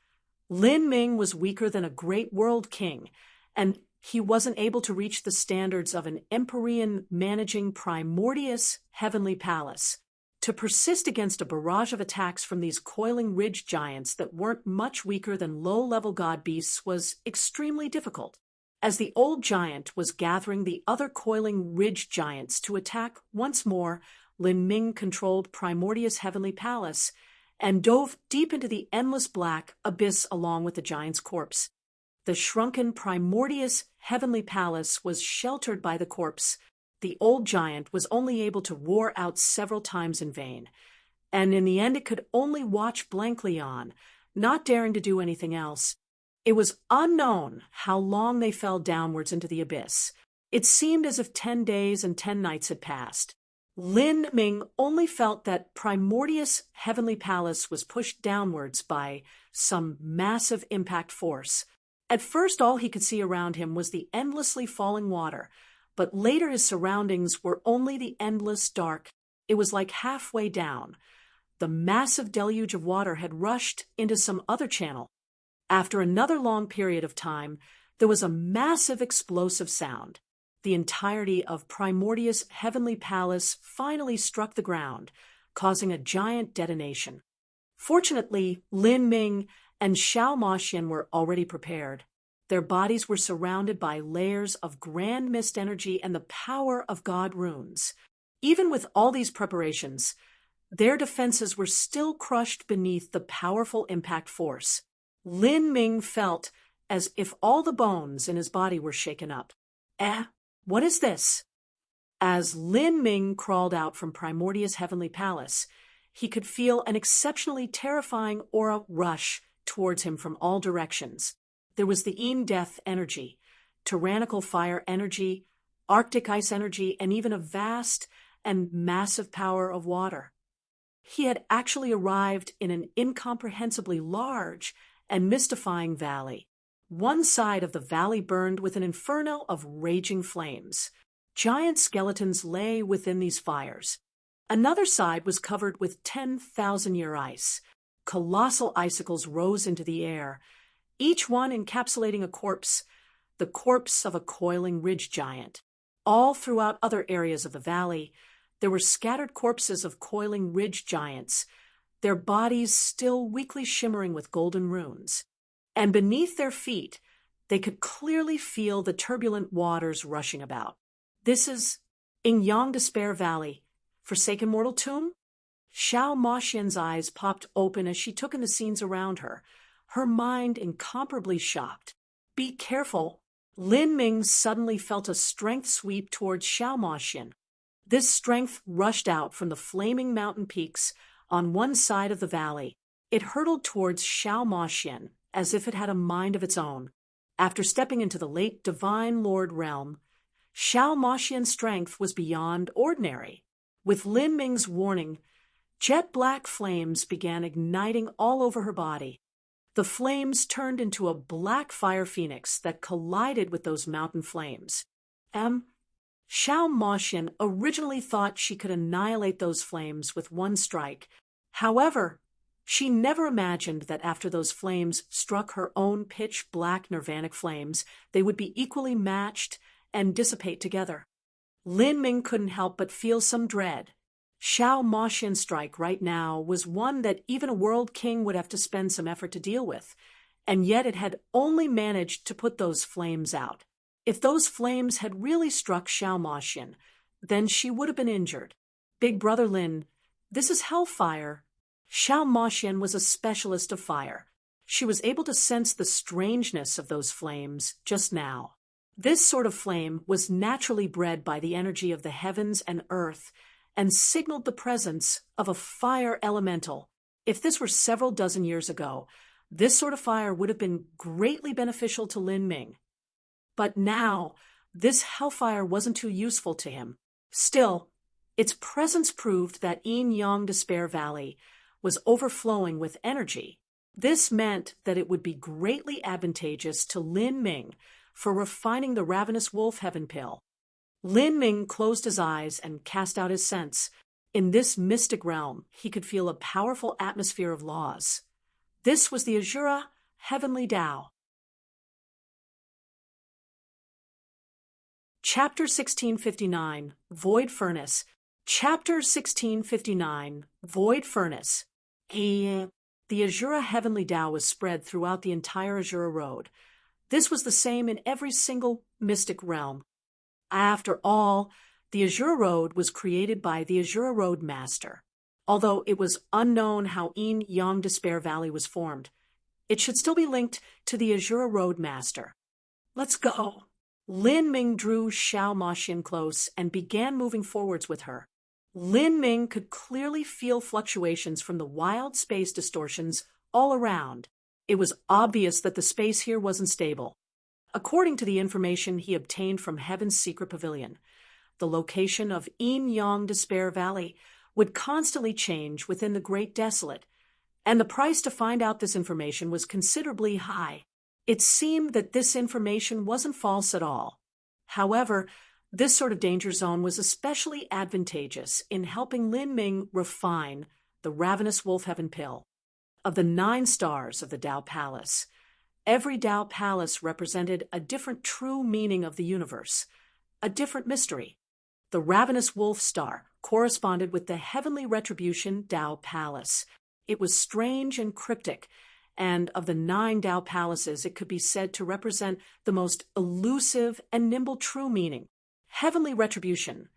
Lin Ming was weaker than a great world king, and he wasn't able to reach the standards of an Empyrean managing Primordius' heavenly palace. To persist against a barrage of attacks from these coiling ridge giants that weren't much weaker than low-level god beasts was extremely difficult. As the old giant was gathering the other coiling ridge giants to attack once more, Lin Ming controlled Primordius' heavenly palace and dove deep into the endless black abyss along with the giant's corpse. The shrunken Primordius' heavenly palace was sheltered by the corpse. The old giant was only able to roar out several times in vain, and in the end it could only watch blankly on, not daring to do anything else. It was unknown how long they fell downwards into the abyss. It seemed as if 10 days and 10 nights had passed. Lin Ming only felt that Primordius' heavenly palace was pushed downwards by some massive impact force. At first all he could see around him was the endlessly falling water, but later his surroundings were only the endless dark. It was like halfway down. The massive deluge of water had rushed into some other channel. After another long period of time, there was a massive explosive sound. The entirety of Primordius' heavenly palace finally struck the ground, causing a giant detonation. Fortunately, Lin Ming and Xiao Maxian were already prepared. Their bodies were surrounded by layers of grand mist energy and the power of god runes. Even with all these preparations, their defenses were still crushed beneath the powerful impact force. Lin Ming felt as if all the bones in his body were shaken up. What is this? As Lin Ming crawled out from Primordius' heavenly palace, he could feel an exceptionally terrifying aura rush towards him from all directions. There was the death energy, tyrannical fire energy, Arctic ice energy, and even a vast and massive power of water. He had actually arrived in an incomprehensibly large and mystifying valley. One side of the valley burned with an inferno of raging flames. Giant skeletons lay within these fires. Another side was covered with 10,000-year ice. Colossal icicles rose into the air, each one encapsulating a corpse, the corpse of a coiling ridge giant. All throughout other areas of the valley, there were scattered corpses of coiling ridge giants, their bodies still weakly shimmering with golden runes. And beneath their feet, they could clearly feel the turbulent waters rushing about. This is Yang Despair Valley, forsaken mortal tomb? Xiao Moxian's eyes popped open as she took in the scenes around her, her mind incomparably shocked. Be careful. Lin Ming suddenly felt a strength sweep towards Xiao Moxian. This strength rushed out from the flaming mountain peaks on one side of the valley. It hurtled towards Xiao Moxian as if it had a mind of its own. After stepping into the late Divine Lord realm, Xiao Moxian's strength was beyond ordinary. With Lin Ming's warning, jet-black flames began igniting all over her body. The flames turned into a black fire phoenix that collided with those mountain flames. Xiao Moxian originally thought she could annihilate those flames with one strike. However, she never imagined that after those flames struck her own pitch-black nirvanic flames, they would be equally matched and dissipate together. Lin Ming couldn't help but feel some dread. Xiao Moxian's strike right now was one that even a world king would have to spend some effort to deal with, and yet it had only managed to put those flames out. If those flames had really struck Xiao Moxian, then she would have been injured. Big Brother Lin, this is hellfire. Xiao Moxian was a specialist of fire. She was able to sense the strangeness of those flames just now. This sort of flame was naturally bred by the energy of the heavens and earth, and signaled the presence of a fire elemental. If this were several dozen years ago, this sort of fire would have been greatly beneficial to Lin Ming. But now, this hellfire wasn't too useful to him. Still, its presence proved that Yang Despair Valley was overflowing with energy. This meant that it would be greatly advantageous to Lin Ming for refining the ravenous wolf heaven pill. Lin Ming closed his eyes and cast out his sense. In this mystic realm, he could feel a powerful atmosphere of laws. This was the Azura Heavenly Tao. Chapter 1659, Void Furnace. Chapter 1659, Void Furnace. The Azura Heavenly Tao was spread throughout the entire Azura Road. This was the same in every single mystic realm. After all, the Azura Road was created by the Azura Road Master. Although it was unknown how Yang Despair Valley was formed, it should still be linked to the Azura Road Master. Let's go. Lin Ming drew Xiao Moxian close and began moving forwards with her. Lin Ming could clearly feel fluctuations from the wild space distortions all around. It was obvious that the space here wasn't stable. According to the information he obtained from Heaven's Secret Pavilion, the location of Yang Despair Valley would constantly change within the Great Desolate, and the price to find out this information was considerably high. It seemed that this information wasn't false at all. However, this sort of danger zone was especially advantageous in helping Lin Ming refine the ravenous wolf heaven pill. Of the 9 stars of the Tao Palace, every Tao Palace represented a different true meaning of the universe, a different mystery. The ravenous wolf star corresponded with the heavenly retribution Tao Palace. It was strange and cryptic, and of the 9 Tao Palaces, it could be said to represent the most elusive and nimble true meaning. Heavenly retribution.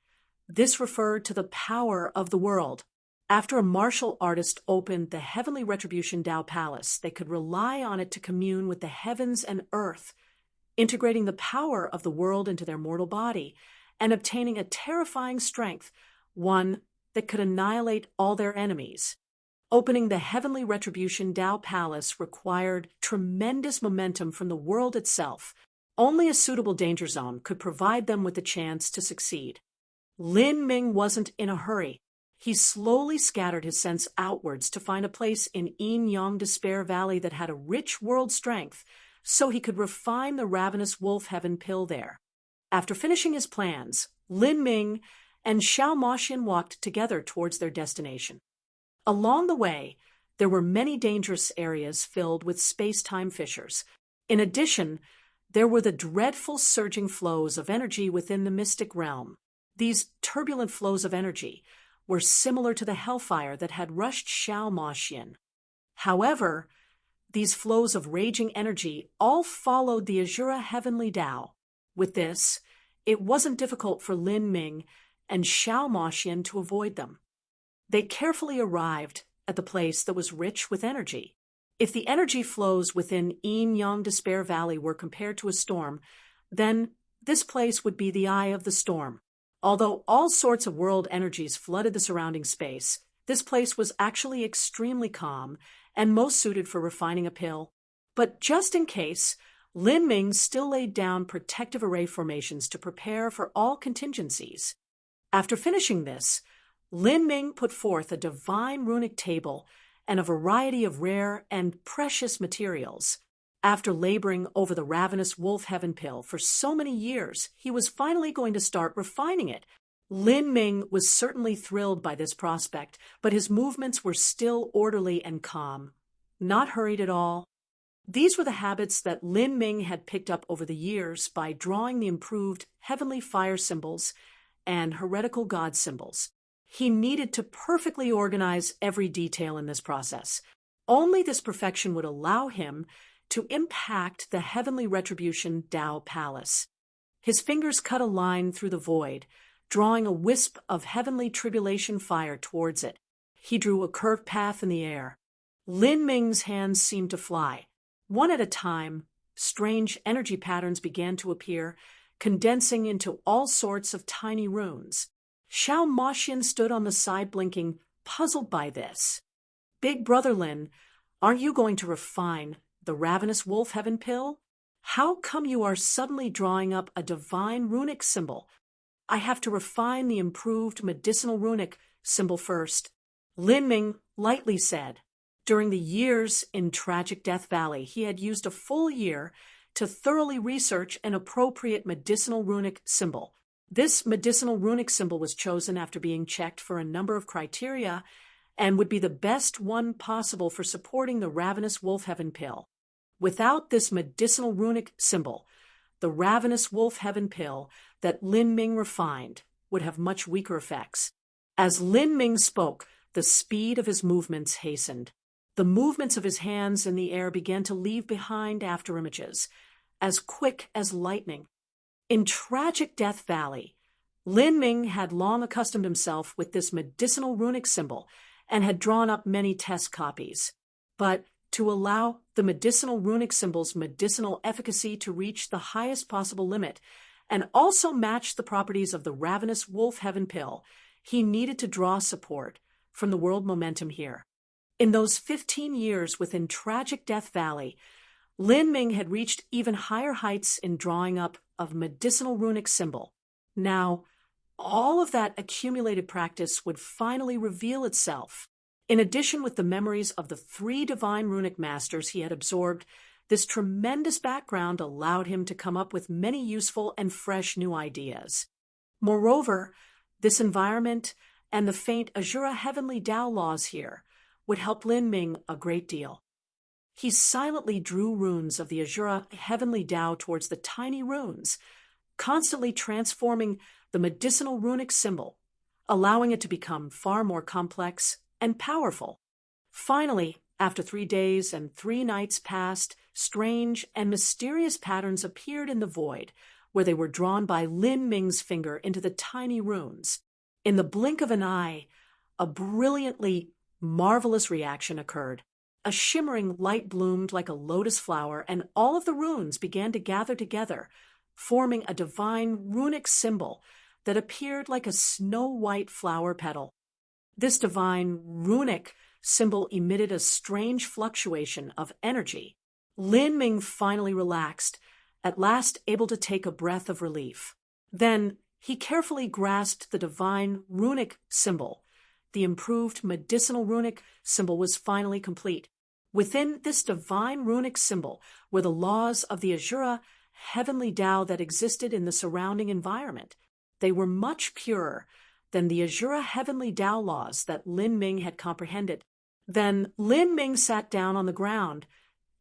This referred to the power of the world. After a martial artist opened the Heavenly Retribution Tao Palace, they could rely on it to commune with the heavens and earth, integrating the power of the world into their mortal body and obtaining a terrifying strength, one that could annihilate all their enemies. Opening the Heavenly Retribution Tao Palace required tremendous momentum from the world itself, Only a suitable danger zone could provide them with the chance to succeed. Lin Ming wasn't in a hurry. He slowly scattered his sense outwards to find a place in Yin Yang Despair Valley that had a rich world strength, so he could refine the ravenous wolf heaven pill there. After finishing his plans, Lin Ming and Xiao Moxian walked together towards their destination. Along the way, there were many dangerous areas filled with space-time fissures. In addition, there were the dreadful surging flows of energy within the mystic realm. These turbulent flows of energy were similar to the hellfire that had rushed Xiao Moxian. However, these flows of raging energy all followed the Azura Heavenly Tao. With this, it wasn't difficult for Lin Ming and Xiao Moxian to avoid them. They carefully arrived at the place that was rich with energy. If the energy flows within Yin Yang Despair Valley were compared to a storm, then this place would be the eye of the storm. Although all sorts of world energies flooded the surrounding space, this place was actually extremely calm and most suited for refining a pill. But just in case, Lin Ming still laid down protective array formations to prepare for all contingencies. After finishing this, Lin Ming put forth a divine runic table and a variety of rare and precious materials. After laboring over the ravenous wolf heaven pill for so many years, he was finally going to start refining it. Lin Ming was certainly thrilled by this prospect, but his movements were still orderly and calm, not hurried at all. These were the habits that Lin Ming had picked up over the years by drawing the improved heavenly fire symbols and heretical god symbols. He needed to perfectly organize every detail in this process. Only this perfection would allow him to impact the heavenly retribution Tao Palace. His fingers cut a line through the void, drawing a wisp of heavenly tribulation fire towards it. He drew a curved path in the air. Lin Ming's hands seemed to fly. One at a time, strange energy patterns began to appear, condensing into all sorts of tiny runes. Xiao Moxian stood on the side blinking, puzzled by this. Big Brother Lin, aren't you going to refine the ravenous wolf heaven pill? How come you are suddenly drawing up a divine runic symbol? I have to refine the improved medicinal runic symbol first. Lin Ming lightly said. During the years in Tragic Death Valley, he had used a full year to thoroughly research an appropriate medicinal runic symbol. This medicinal runic symbol was chosen after being checked for a number of criteria and would be the best one possible for supporting the ravenous wolf heaven pill. Without this medicinal runic symbol, the ravenous wolf heaven pill that Lin Ming refined would have much weaker effects. As Lin Ming spoke, the speed of his movements hastened. The movements of his hands in the air began to leave behind afterimages, as quick as lightning. In Tragic Death Valley, Lin Ming had long accustomed himself with this medicinal runic symbol and had drawn up many test copies. But to allow the medicinal runic symbol's medicinal efficacy to reach the highest possible limit and also match the properties of the ravenous wolf heaven pill, he needed to draw support from the world momentum here. In those 15 years within Tragic Death Valley, Lin Ming had reached even higher heights in drawing up a medicinal runic symbol. Now, all of that accumulated practice would finally reveal itself. In addition, with the memories of the 3 divine runic masters he had absorbed, this tremendous background allowed him to come up with many useful and fresh new ideas. Moreover, this environment and the faint Azura Heavenly Tao laws here would help Lin Ming a great deal. He silently drew runes of the Azura Heavenly Tao towards the tiny runes, constantly transforming the medicinal runic symbol, allowing it to become far more complex and powerful. Finally, after 3 days and 3 nights passed, strange and mysterious patterns appeared in the void, where they were drawn by Lin Ming's finger into the tiny runes. In the blink of an eye, a brilliantly marvelous reaction occurred. A shimmering light bloomed like a lotus flower, and all of the runes began to gather together, forming a divine runic symbol that appeared like a snow-white flower petal. This divine runic symbol emitted a strange fluctuation of energy. Lin Ming finally relaxed at last able to take a breath of relief. Then he carefully grasped the divine runic symbol. The improved medicinal runic symbol was finally complete. Within this divine runic symbol were the laws of the Azura heavenly Tao that existed in the surrounding environment. They were much purer than the Azura heavenly Tao laws that Lin Ming had comprehended. Then Lin Ming sat down on the ground,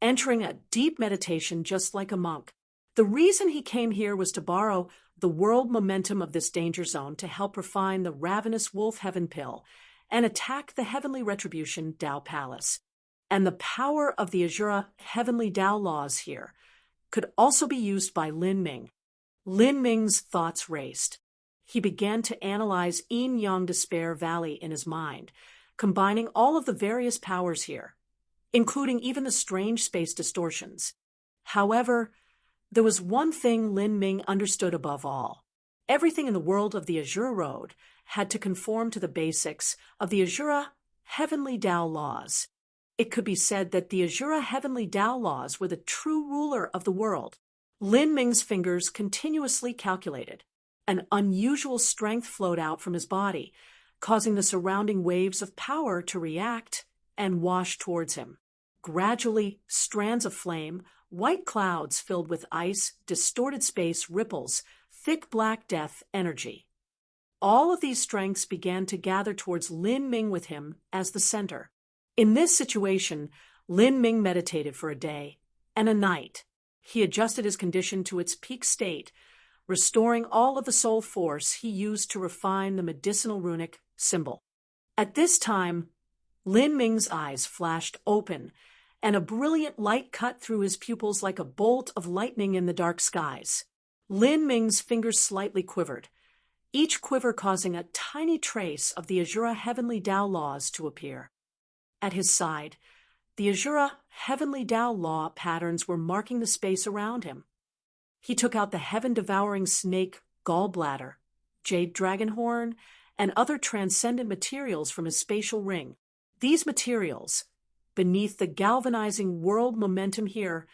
entering a deep meditation just like a monk. The reason he came here was to borrow the world momentum of this danger zone to help refine the ravenous wolf heaven pill and attack the heavenly retribution Tao Palace. And the power of the Azura heavenly Tao laws here could also be used by Lin Ming. Lin Ming's thoughts raced. He began to analyze Yin-Yang Despair Valley in his mind, combining all of the various powers here, including even the strange space distortions. However, there was one thing Lin Ming understood above all. Everything in the world of the Azura Road had to conform to the basics of the Azura heavenly Tao laws. It could be said that the Azura heavenly Tao laws were the true ruler of the world. Lin Ming's fingers continuously calculated. An unusual strength flowed out from his body, causing the surrounding waves of power to react and wash towards him. Gradually, strands of flame, white clouds filled with ice, distorted space, ripples, thick black death energy. All of these strengths began to gather towards Lin Ming with him as the center. In this situation, Lin Ming meditated for a day and a night. He adjusted his condition to its peak state, restoring all of the soul force he used to refine the medicinal runic symbol. At this time, Lin Ming's eyes flashed open, and a brilliant light cut through his pupils like a bolt of lightning in the dark skies. Lin Ming's fingers slightly quivered, each quiver causing a tiny trace of the Azura heavenly Tao laws to appear. At his side, the Azura heavenly Tao law patterns were marking the space around him. He took out the heaven-devouring snake gallbladder, jade dragon horn, and other transcendent materials from his spatial ring. These materials, beneath the galvanizing world momentum here,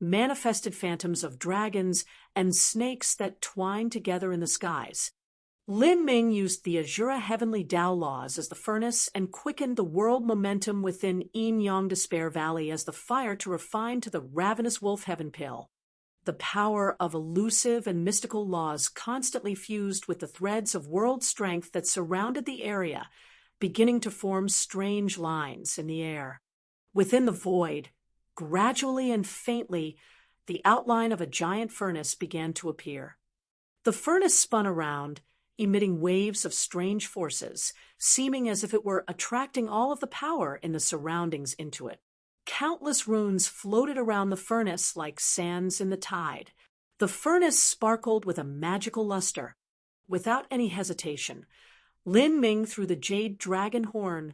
manifested phantoms of dragons and snakes that twined together in the skies. Lin Ming used the Azura heavenly Tao laws as the furnace and quickened the world momentum within Yin-Yang Despair Valley as the fire to refine to the ravenous wolf heaven pill. The power of elusive and mystical laws constantly fused with the threads of world strength that surrounded the area, beginning to form strange lines in the air. Within the void, gradually and faintly, the outline of a giant furnace began to appear. The furnace spun around, emitting waves of strange forces, seeming as if it were attracting all of the power in the surroundings into it. Countless runes floated around the furnace like sands in the tide. The furnace sparkled with a magical luster. Without any hesitation, Lin Ming threw the jade dragon horn,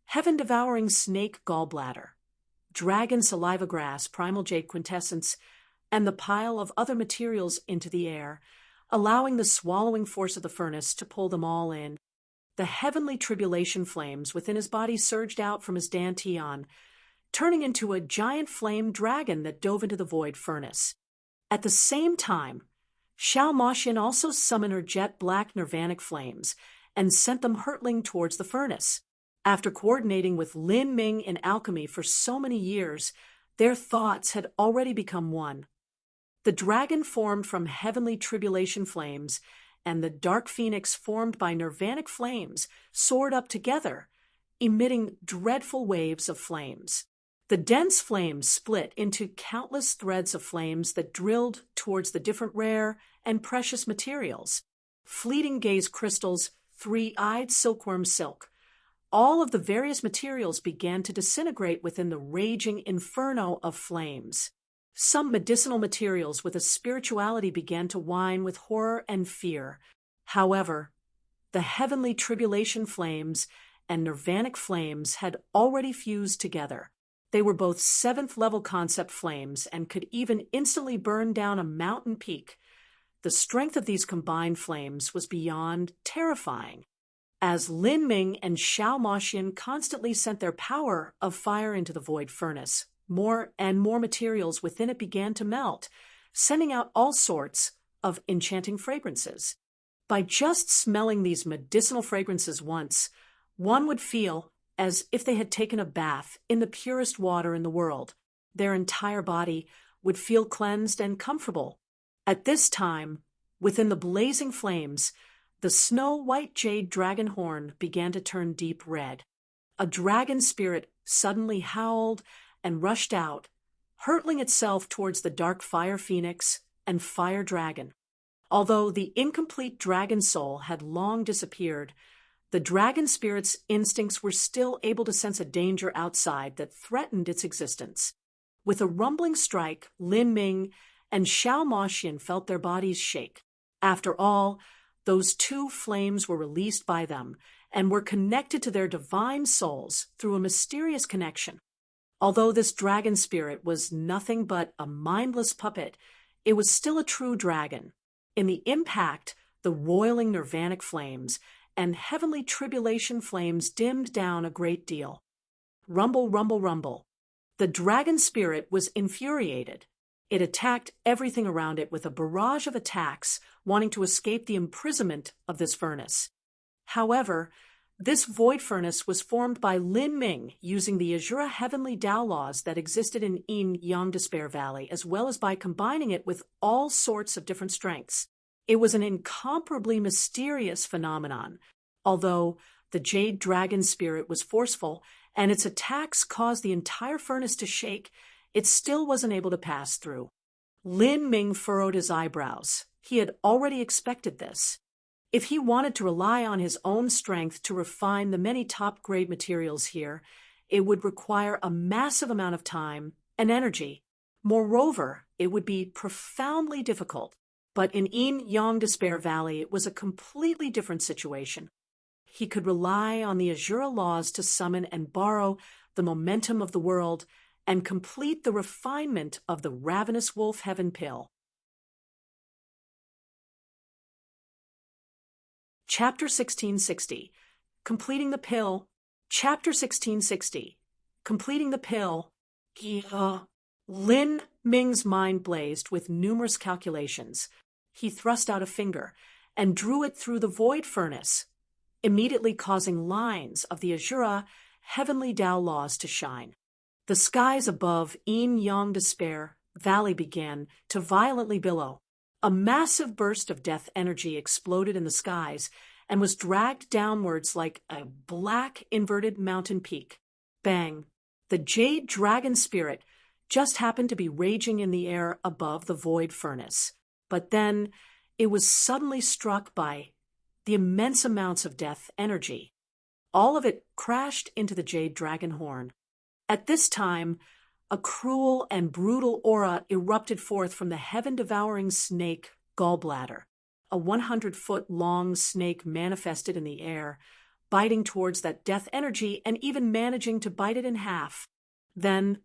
heaven-devouring snake gallbladder, dragon saliva grass, primal jade quintessence, and the pile of other materials into the air, allowing the swallowing force of the furnace to pull them all in. The heavenly tribulation flames within his body surged out from his dantian, turning into a giant flame dragon that dove into the void furnace. At the same time, Xiao Moshin also summoned her jet black nirvanic flames and sent them hurtling towards the furnace. After coordinating with Lin Ming in alchemy for so many years, their thoughts had already become one. The dragon formed from heavenly tribulation flames, and the dark phoenix formed by nirvanic flames soared up together, emitting dreadful waves of flames. The dense flames split into countless threads of flames that drilled towards the different rare and precious materials. Fleeting gaze crystals, three-eyed silkworm silk. All of the various materials began to disintegrate within the raging inferno of flames. Some medicinal materials with a spirituality began to whine with horror and fear. However, the heavenly tribulation flames and nirvanic flames had already fused together. They were both 7th-level concept flames and could even instantly burn down a mountain peak. The strength of these combined flames was beyond terrifying. As Lin Ming and Xiao Moshin constantly sent their power of fire into the void furnace, more and more materials within it began to melt, sending out all sorts of enchanting fragrances. By just smelling these medicinal fragrances once, one would feel as if they had taken a bath in the purest water in the world. Their entire body would feel cleansed and comfortable. At this time, within the blazing flames, the snow-white jade dragon horn began to turn deep red. A dragon spirit suddenly howled and rushed out, hurtling itself towards the dark fire phoenix and fire dragon. Although the incomplete dragon soul had long disappeared, the dragon spirit's instincts were still able to sense a danger outside that threatened its existence. With a rumbling strike, Lin Ming and Xiao Moxian felt their bodies shake. After all, those two flames were released by them and were connected to their divine souls through a mysterious connection. Although this dragon spirit was nothing but a mindless puppet, it was still a true dragon. In the impact, the roiling nirvanic flames and heavenly tribulation flames dimmed down a great deal. Rumble, rumble, rumble. The dragon spirit was infuriated. It attacked everything around it with a barrage of attacks, wanting to escape the imprisonment of this furnace. However, this void furnace was formed by Lin Ming using the Azura heavenly Tao laws that existed in Yin Yang Despair Valley, as well as by combining it with all sorts of different strengths. It was an incomparably mysterious phenomenon. Although the jade dragon spirit was forceful and its attacks caused the entire furnace to shake, it still wasn't able to pass through. Lin Ming furrowed his eyebrows. He had already expected this. If he wanted to rely on his own strength to refine the many top-grade materials here, it would require a massive amount of time and energy. Moreover, it would be profoundly difficult. But in Yin Yang Despair Valley, it was a completely different situation. He could rely on the Azura laws to summon and borrow the momentum of the world and complete the refinement of the ravenous wolf heaven pill. Chapter 1660. Completing the pill. Chapter 1660. Completing the pill. Lin Ming's mind blazed with numerous calculations. He thrust out a finger and drew it through the void furnace, immediately causing lines of the Azura heavenly Tao laws to shine. The skies above Yin Yang Despair Valley began to violently billow. A massive burst of death energy exploded in the skies and was dragged downwards like a black inverted mountain peak. Bang! The jade dragon spirit just happened to be raging in the air above the void furnace. But then it was suddenly struck by the immense amounts of death energy. All of it crashed into the jade dragon horn. At this time, a cruel and brutal aura erupted forth from the heaven-devouring snake gallbladder. A 100-foot-long snake manifested in the air, biting towards that death energy and even managing to bite it in half. Then,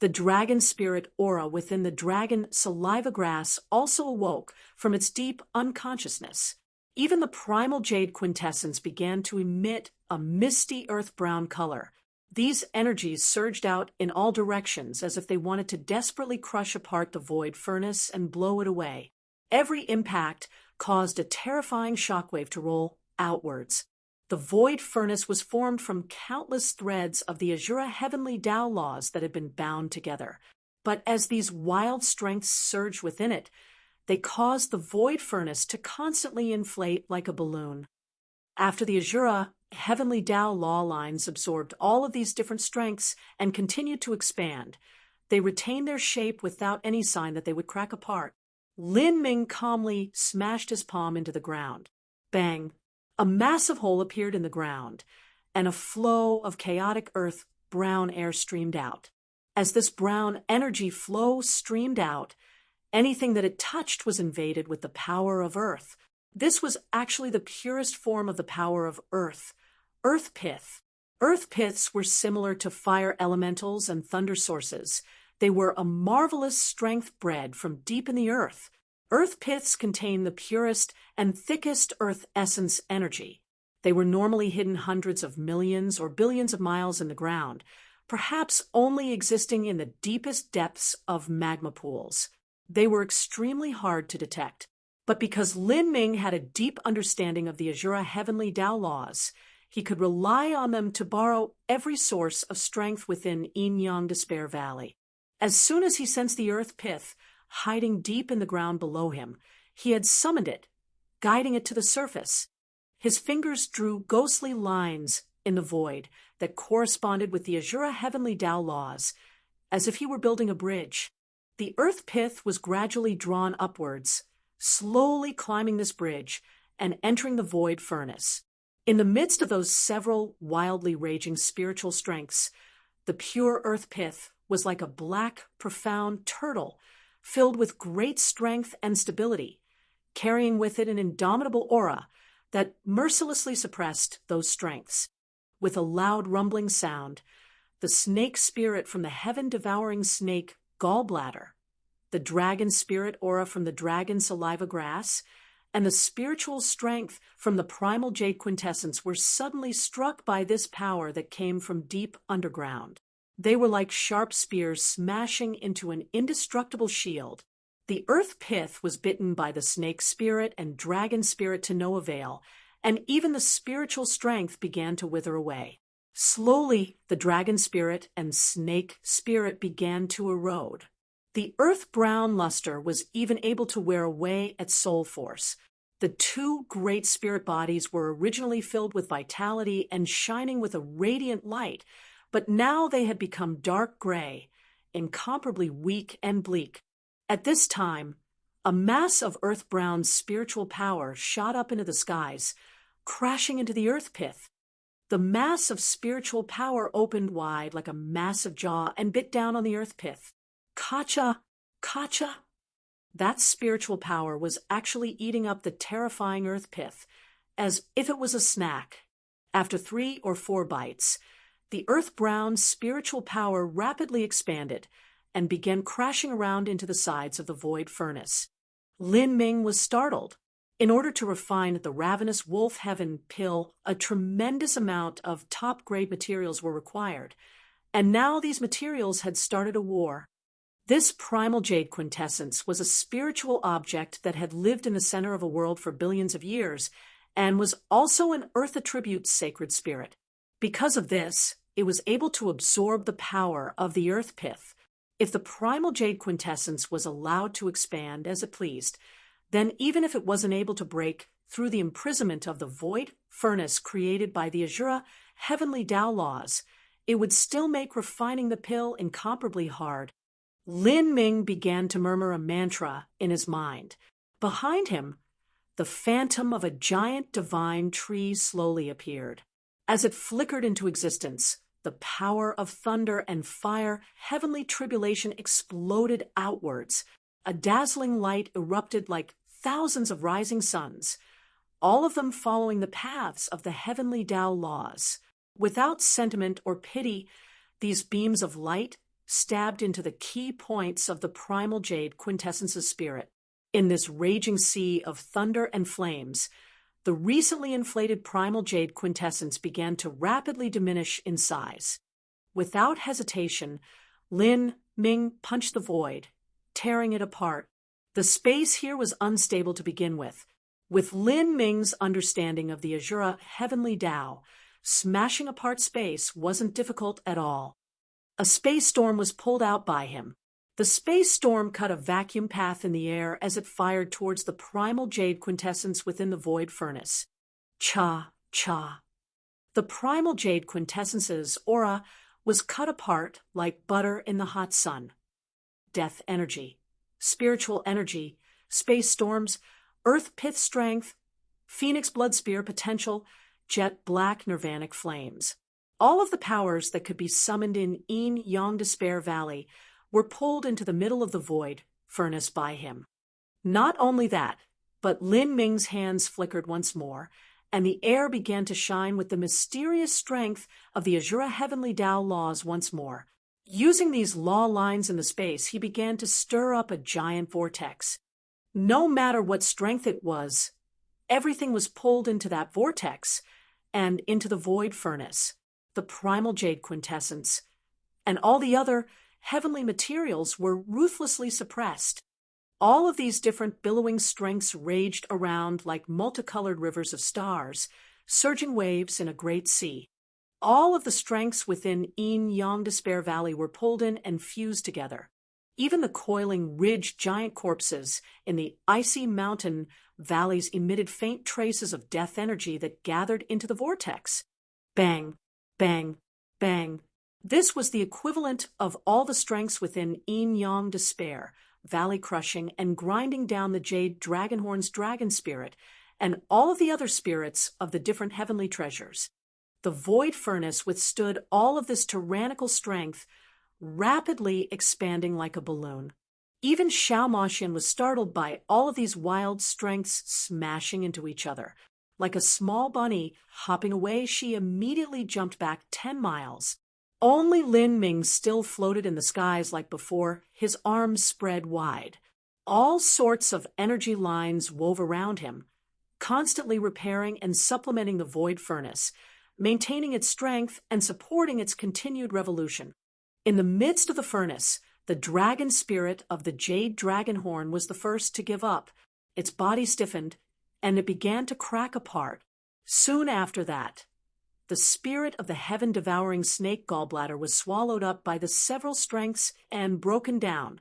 the dragon spirit aura within the dragon saliva grass also awoke from its deep unconsciousness. Even the primal jade quintessence began to emit a misty earth-brown color. These energies surged out in all directions as if they wanted to desperately crush apart the void furnace and blow it away. Every impact caused a terrifying shockwave to roll outwards. The void furnace was formed from countless threads of the Azura heavenly Tao laws that had been bound together. But as these wild strengths surged within it, they caused the void furnace to constantly inflate like a balloon. After the Azura heavenly Tao law lines absorbed all of these different strengths and continued to expand, they retained their shape without any sign that they would crack apart. Lin Ming calmly smashed his palm into the ground. Bang! A massive hole appeared in the ground, and a flow of chaotic earth brown air streamed out. As this brown energy flow streamed out, anything that it touched was invaded with the power of earth. This was actually the purest form of the power of earth, earth pith. Earth piths were similar to fire elementals and thunder sources. They were a marvelous strength bred from deep in the earth. Earth piths contain the purest and thickest earth essence energy. They were normally hidden hundreds of millions or billions of miles in the ground, perhaps only existing in the deepest depths of magma pools. They were extremely hard to detect. But because Lin Ming had a deep understanding of the Azura heavenly Tao laws, he could rely on them to borrow every source of strength within Yin-Yang Despair Valley. As soon as he sensed the earth pith hiding deep in the ground below him, he had summoned it, guiding it to the surface. His fingers drew ghostly lines in the void that corresponded with the Azura heavenly Tao laws, as if he were building a bridge. The earth pith was gradually drawn upwards, slowly climbing this bridge and entering the void furnace. In the midst of those several wildly raging spiritual strengths, the pure earth pith was like a black, profound turtle filled with great strength and stability, carrying with it an indomitable aura that mercilessly suppressed those strengths. With a loud rumbling sound, the snake spirit from the heaven-devouring snake gallbladder, the dragon spirit aura from the dragon saliva grass, and the spiritual strength from the primal jade quintessence were suddenly struck by this power that came from deep underground. They were like sharp spears smashing into an indestructible shield. The earth pith was bitten by the snake spirit and dragon spirit to no avail, and even the spiritual strength began to wither away. Slowly, the dragon spirit and snake spirit began to erode. The earth-brown luster was even able to wear away at soul force. The two great spirit bodies were originally filled with vitality and shining with a radiant light, but now they had become dark gray, incomparably weak and bleak. At this time, a mass of earth-brown spiritual power shot up into the skies, crashing into the earth pith. The mass of spiritual power opened wide like a massive jaw and bit down on the earth pith. Kacha! Kacha! That spiritual power was actually eating up the terrifying earth pith, as if it was a snack. After 3 or 4 bites, the earth-brown spiritual power rapidly expanded and began crashing around into the sides of the void furnace. Lin Ming was startled. In order to refine the ravenous wolf heaven pill, a tremendous amount of top-grade materials were required, and now these materials had started a war. This primal jade quintessence was a spiritual object that had lived in the center of a world for billions of years and was also an earth attribute sacred spirit. Because of this, it was able to absorb the power of the earth pith. If the primal jade quintessence was allowed to expand as it pleased, then even if it wasn't able to break through the imprisonment of the void furnace created by the Azura heavenly Tao laws, it would still make refining the pill incomparably hard. Lin Ming began to murmur a mantra in his mind. Behind him, the phantom of a giant divine tree slowly appeared. As it flickered into existence, the power of thunder and fire, heavenly tribulation exploded outwards. A dazzling light erupted like thousands of rising suns, all of them following the paths of the heavenly Tao laws. Without sentiment or pity, these beams of light stabbed into the key points of the primal jade quintessence's spirit. In this raging sea of thunder and flames, the recently inflated primal jade quintessence began to rapidly diminish in size. Without hesitation, Lin Ming punched the void, tearing it apart. The space here was unstable to begin with. With Lin Ming's understanding of the Azura heavenly Tao, smashing apart space wasn't difficult at all. A space storm was pulled out by him. The space storm cut a vacuum path in the air as it fired towards the primal jade quintessence within the void furnace. Cha, cha. The primal jade quintessence's aura was cut apart like butter in the hot sun. Death energy, spiritual energy, space storms, earth pith strength, phoenix blood spear potential, jet black nirvanic flames. All of the powers that could be summoned in Yin-Yang Despair Valley were pulled into the middle of the void furnace by him. Not only that, but Lin Ming's hands flickered once more, and the air began to shine with the mysterious strength of the Azura heavenly Tao laws once more. Using these law lines in the space, he began to stir up a giant vortex. No matter what strength it was, everything was pulled into that vortex and into the void furnace. The primal jade quintessence, and all the other heavenly materials were ruthlessly suppressed. All of these different billowing strengths raged around like multicolored rivers of stars, surging waves in a great sea. All of the strengths within Yin-Yang Despair Valley were pulled in and fused together. Even the coiling, ridged giant corpses in the icy mountain valleys emitted faint traces of death energy that gathered into the vortex. Bang, bang, bang. This was the equivalent of all the strengths within Yin-Yang Despair, valley crushing and grinding down the jade dragonhorn's dragon spirit and all of the other spirits of the different heavenly treasures. The void furnace withstood all of this tyrannical strength, rapidly expanding like a balloon. Even Xiao Maxian was startled by all of these wild strengths smashing into each other. Like a small bunny hopping away, she immediately jumped back 10 miles. Only Lin Ming still floated in the skies like before, his arms spread wide. All sorts of energy lines wove around him, constantly repairing and supplementing the void furnace, maintaining its strength and supporting its continued revolution. In the midst of the furnace, the dragon spirit of the jade dragonhorn was the first to give up. Its body stiffened, and it began to crack apart. Soon after that, the spirit of the heaven-devouring snake gallbladder was swallowed up by the several strengths and broken down,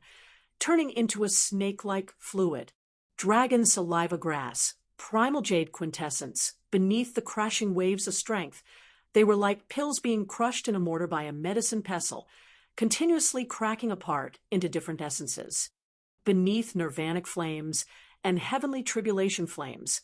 turning into a snake-like fluid. Dragon saliva grass, primal jade quintessence, beneath the crashing waves of strength. They were like pills being crushed in a mortar by a medicine pestle, continuously cracking apart into different essences. Beneath nirvanic flames and heavenly tribulation flames,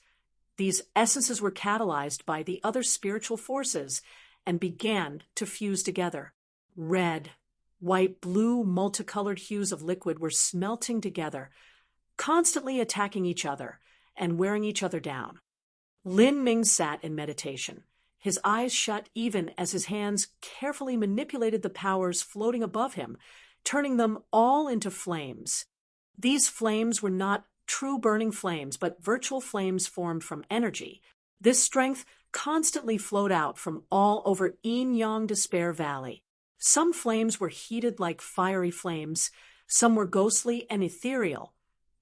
these essences were catalyzed by the other spiritual forces and began to fuse together. Red, white, blue, multicolored hues of liquid were smelting together, constantly attacking each other and wearing each other down. Lin Ming sat in meditation, his eyes shut even as his hands carefully manipulated the powers floating above him, turning them all into flames. These flames were not true burning flames, but virtual flames formed from energy. This strength constantly flowed out from all over Yin-Yang Despair Valley. Some flames were heated like fiery flames, some were ghostly and ethereal,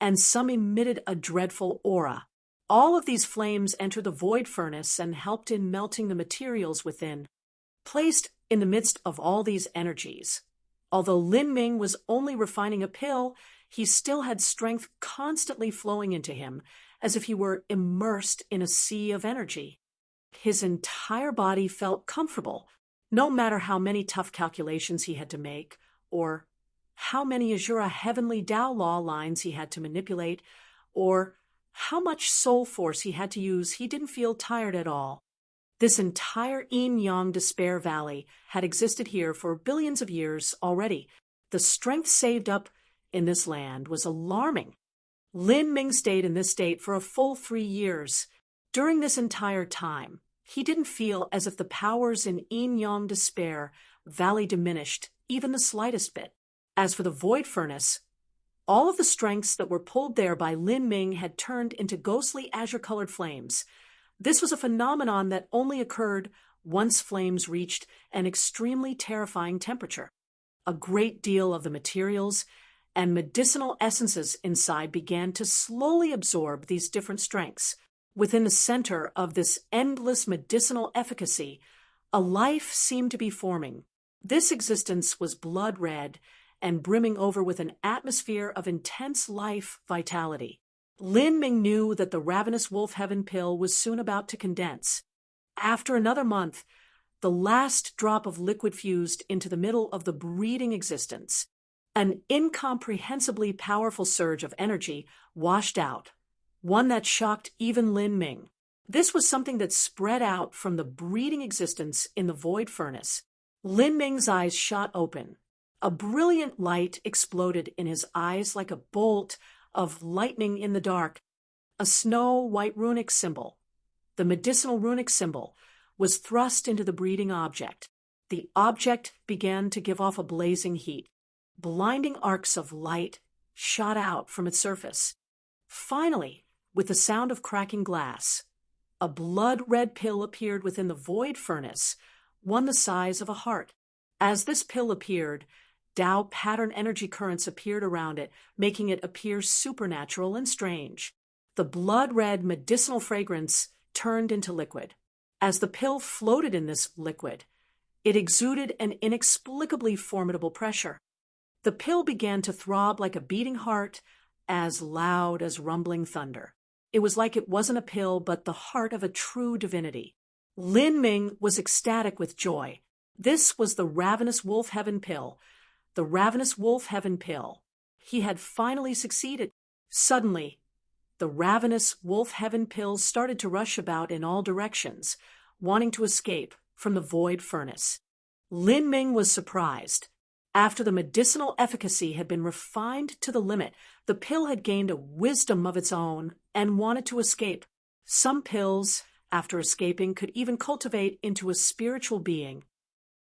and some emitted a dreadful aura. All of these flames entered the void furnace and helped in melting the materials within. Placed in the midst of all these energies, although Lin Ming was only refining a pill, he still had strength constantly flowing into him, as if he were immersed in a sea of energy. His entire body felt comfortable, no matter how many tough calculations he had to make, or how many Azura heavenly Tao law lines he had to manipulate, or how much soul force he had to use. He didn't feel tired at all. This entire Yin-Yang Despair Valley had existed here for billions of years already. The strength saved up in this land was alarming. Lin Ming stayed in this state for a full 3 years. During this entire time, he didn't feel as if the powers in Yin-Yang Despair Valley diminished even the slightest bit. As for the void furnace, all of the strengths that were pulled there by Lin Ming had turned into ghostly azure-colored flames. This was a phenomenon that only occurred once flames reached an extremely terrifying temperature. A great deal of the materials and medicinal essences inside began to slowly absorb these different strengths. Within the center of this endless medicinal efficacy, a life seemed to be forming. This existence was blood red and brimming over with an atmosphere of intense life vitality. Lin Ming knew that the ravenous wolf heaven pill was soon about to condense. After another month, the last drop of liquid fused into the middle of the breeding existence. An incomprehensibly powerful surge of energy washed out, one that shocked even Lin Ming. This was something that spread out from the breeding existence in the void furnace. Lin Ming's eyes shot open. A brilliant light exploded in his eyes like a bolt of lightning in the dark. A snow-white runic symbol, the medicinal runic symbol, was thrust into the breeding object. The object began to give off a blazing heat. Blinding arcs of light shot out from its surface. Finally, with the sound of cracking glass, a blood-red pill appeared within the void furnace, one the size of a heart. As this pill appeared, Tao pattern energy currents appeared around it, making it appear supernatural and strange. The blood-red medicinal fragrance turned into liquid. As the pill floated in this liquid, it exuded an inexplicably formidable pressure. The pill began to throb like a beating heart, as loud as rumbling thunder. It was like it wasn't a pill, but the heart of a true divinity. Lin Ming was ecstatic with joy. This was the Ravenous Wolf Heaven Pill. The Ravenous Wolf Heaven Pill. He had finally succeeded. Suddenly, the Ravenous Wolf Heaven Pill started to rush about in all directions, wanting to escape from the void furnace. Lin Ming was surprised. After the medicinal efficacy had been refined to the limit, the pill had gained a wisdom of its own and wanted to escape. Some pills, after escaping, could even cultivate into a spiritual being.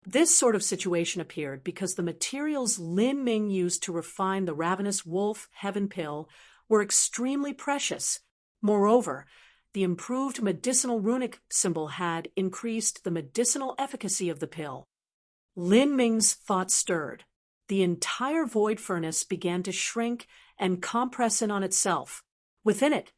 This sort of situation appeared because the materials Lin Ming used to refine the Ravenous Wolf Heaven Pill were extremely precious. Moreover, the improved medicinal runic symbol had increased the medicinal efficacy of the pill. Lin Ming's thoughts stirred. The entire void furnace began to shrink and compress in on itself. Within it,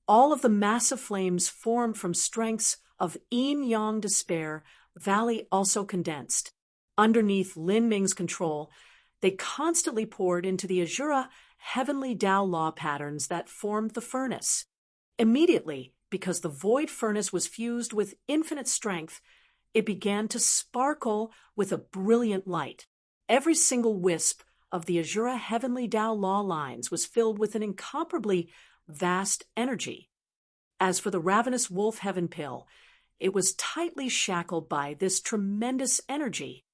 all of the massive flames formed from strengths of yin-yang despair valley also condensed. Underneath Lin Ming's control, they constantly poured into the Azura heavenly Tao law patterns that formed the furnace. Immediately, because the void furnace was fused with infinite strength, it began to sparkle with a brilliant light. Every single wisp of the Azura heavenly Tao law lines was filled with an incomparably vast energy. As for the Ravenous Wolf Heaven Pill, it was tightly shackled by this tremendous energy.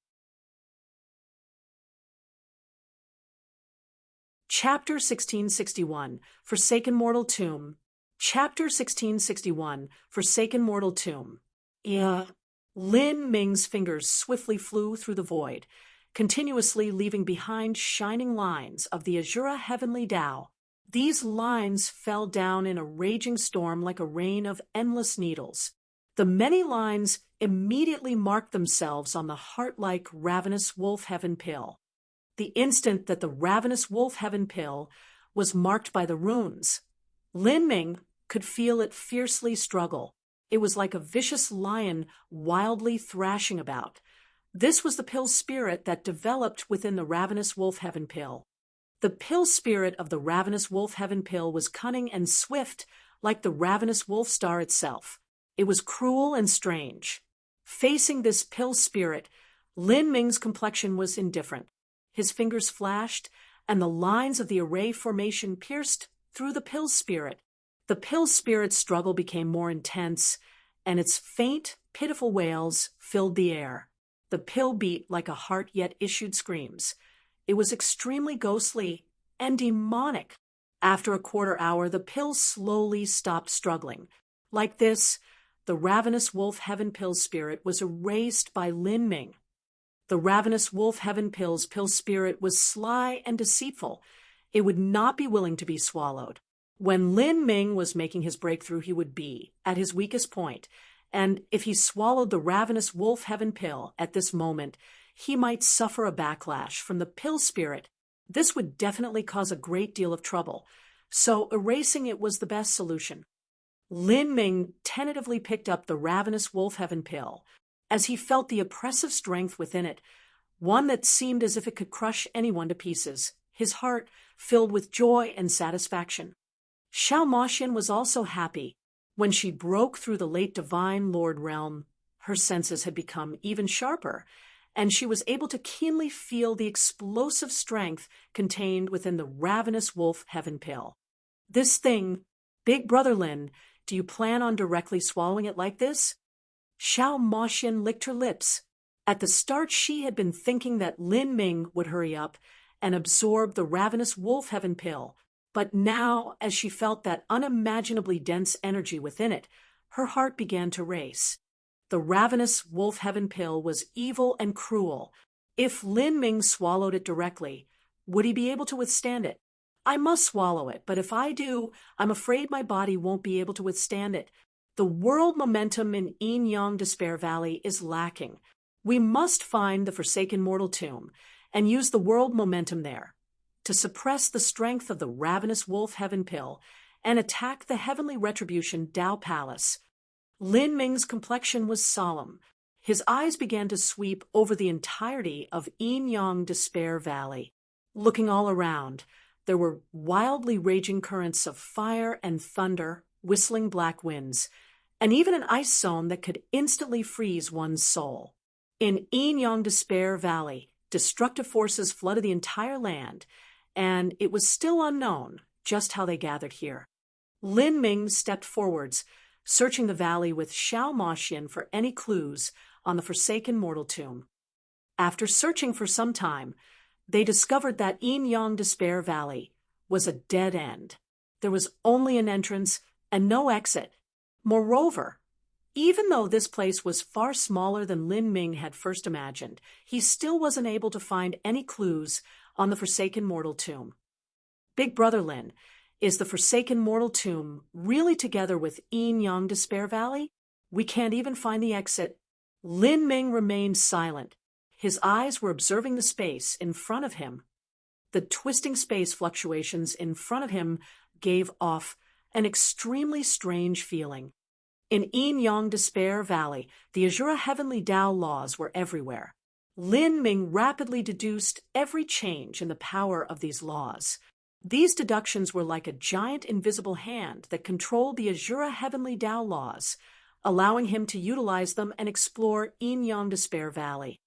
Chapter 1661, Forsaken Mortal Tomb. Chapter 1661, Forsaken Mortal Tomb. Lin Ming's fingers swiftly flew through the void, continuously leaving behind shining lines of the Azura heavenly Tao. These lines fell down in a raging storm like a rain of endless needles. The many lines immediately marked themselves on the heart-like Ravenous Wolf Heaven Pill. The instant that the Ravenous Wolf Heaven Pill was marked by the runes, Lin Ming could feel it fiercely struggle. It was like a vicious lion wildly thrashing about. This was the pill spirit that developed within the Ravenous Wolf Heaven Pill. The pill spirit of the Ravenous Wolf Heaven Pill was cunning and swift like the Ravenous Wolf Star itself. It was cruel and strange. Facing this pill spirit, Lin Ming's complexion was indifferent. His fingers flashed, and the lines of the array formation pierced through the pill spirit. The pill spirit's struggle became more intense, and its faint, pitiful wails filled the air. The pill beat like a heart yet issued screams. It was extremely ghostly and demonic. After a quarter hour, the pill slowly stopped struggling. Like this, the Ravenous Wolf Heaven Pill spirit was erased by Lin Ming. The Ravenous Wolf Heaven Pill's pill spirit was sly and deceitful. It would not be willing to be swallowed. When Lin Ming was making his breakthrough, he would be at his weakest point, and if he swallowed the Ravenous Wolf Heaven Pill at this moment, he might suffer a backlash from the pill spirit. This would definitely cause a great deal of trouble, so erasing it was the best solution. Lin Ming tentatively picked up the Ravenous Wolf Heaven Pill, as he felt the oppressive strength within it, one that seemed as if it could crush anyone to pieces, his heart filled with joy and satisfaction. Xiao Moxian was also happy. When she broke through the late Divine Lord realm, her senses had become even sharper, and she was able to keenly feel the explosive strength contained within the Ravenous Wolf Heaven Pill. This thing, Big Brother Lin, do you plan on directly swallowing it like this? Xiao Moxian licked her lips. At the start, she had been thinking that Lin Ming would hurry up and absorb the Ravenous Wolf Heaven Pill, but now, as she felt that unimaginably dense energy within it, her heart began to race. The Ravenous Wolf Heaven Pill was evil and cruel. If Lin Ming swallowed it directly, would he be able to withstand it? I must swallow it, but if I do, I'm afraid my body won't be able to withstand it. The world momentum in Yin-Yang Despair Valley is lacking. We must find the Forsaken Mortal Tomb, and used the world momentum there to suppress the strength of the ravenous wolf Heaven Pill and attack the heavenly retribution Tao Palace. Lin Ming's complexion was solemn. His eyes began to sweep over the entirety of Yin Yang Despair Valley. Looking all around, there were wildly raging currents of fire and thunder, whistling black winds, and even an ice zone that could instantly freeze one's soul. In Yin Yang Despair Valley, destructive forces flooded the entire land, and it was still unknown just how they gathered here. Lin Ming stepped forwards, searching the valley with Xiao Maxian for any clues on the forsaken mortal tomb. After searching for some time, they discovered that Yin Yang Despair Valley was a dead end. There was only an entrance and no exit. Moreover, even though this place was far smaller than Lin Ming had first imagined, he still wasn't able to find any clues on the forsaken mortal tomb. Big Brother Lin, is the forsaken mortal tomb really together with Yin Yang Despair Valley? We can't even find the exit. Lin Ming remained silent. His eyes were observing the space in front of him. The twisting space fluctuations in front of him gave off an extremely strange feeling. In Yin Yang Despair Valley, the Azura Heavenly Tao laws were everywhere. Lin Ming rapidly deduced every change in the power of these laws. These deductions were like a giant invisible hand that controlled the Azura Heavenly Tao laws, allowing him to utilize them and explore Yin Yang Despair Valley.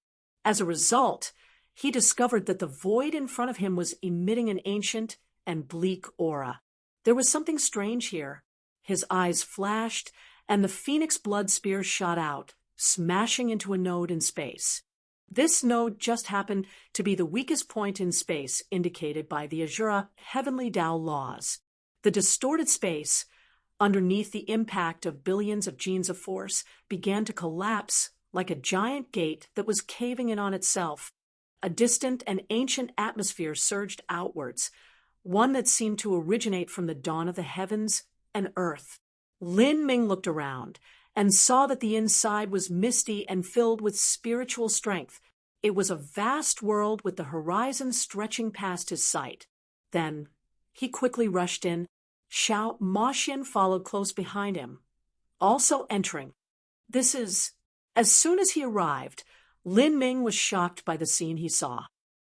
As a result, he discovered that the void in front of him was emitting an ancient and bleak aura. There was something strange here. His eyes flashed, and the Phoenix Blood Spear shot out, smashing into a node in space. This node just happened to be the weakest point in space indicated by the Azura Heavenly Tao laws. The distorted space, underneath the impact of billions of genes of force, began to collapse like a giant gate that was caving in on itself. A distant and ancient atmosphere surged outwards, one that seemed to originate from the dawn of the heavens and earth. Lin Ming looked around and saw that the inside was misty and filled with spiritual strength. It was a vast world with the horizon stretching past his sight. Then he quickly rushed in. Xiao Maxian followed close behind him, also entering. As soon as he arrived, Lin Ming was shocked by the scene he saw.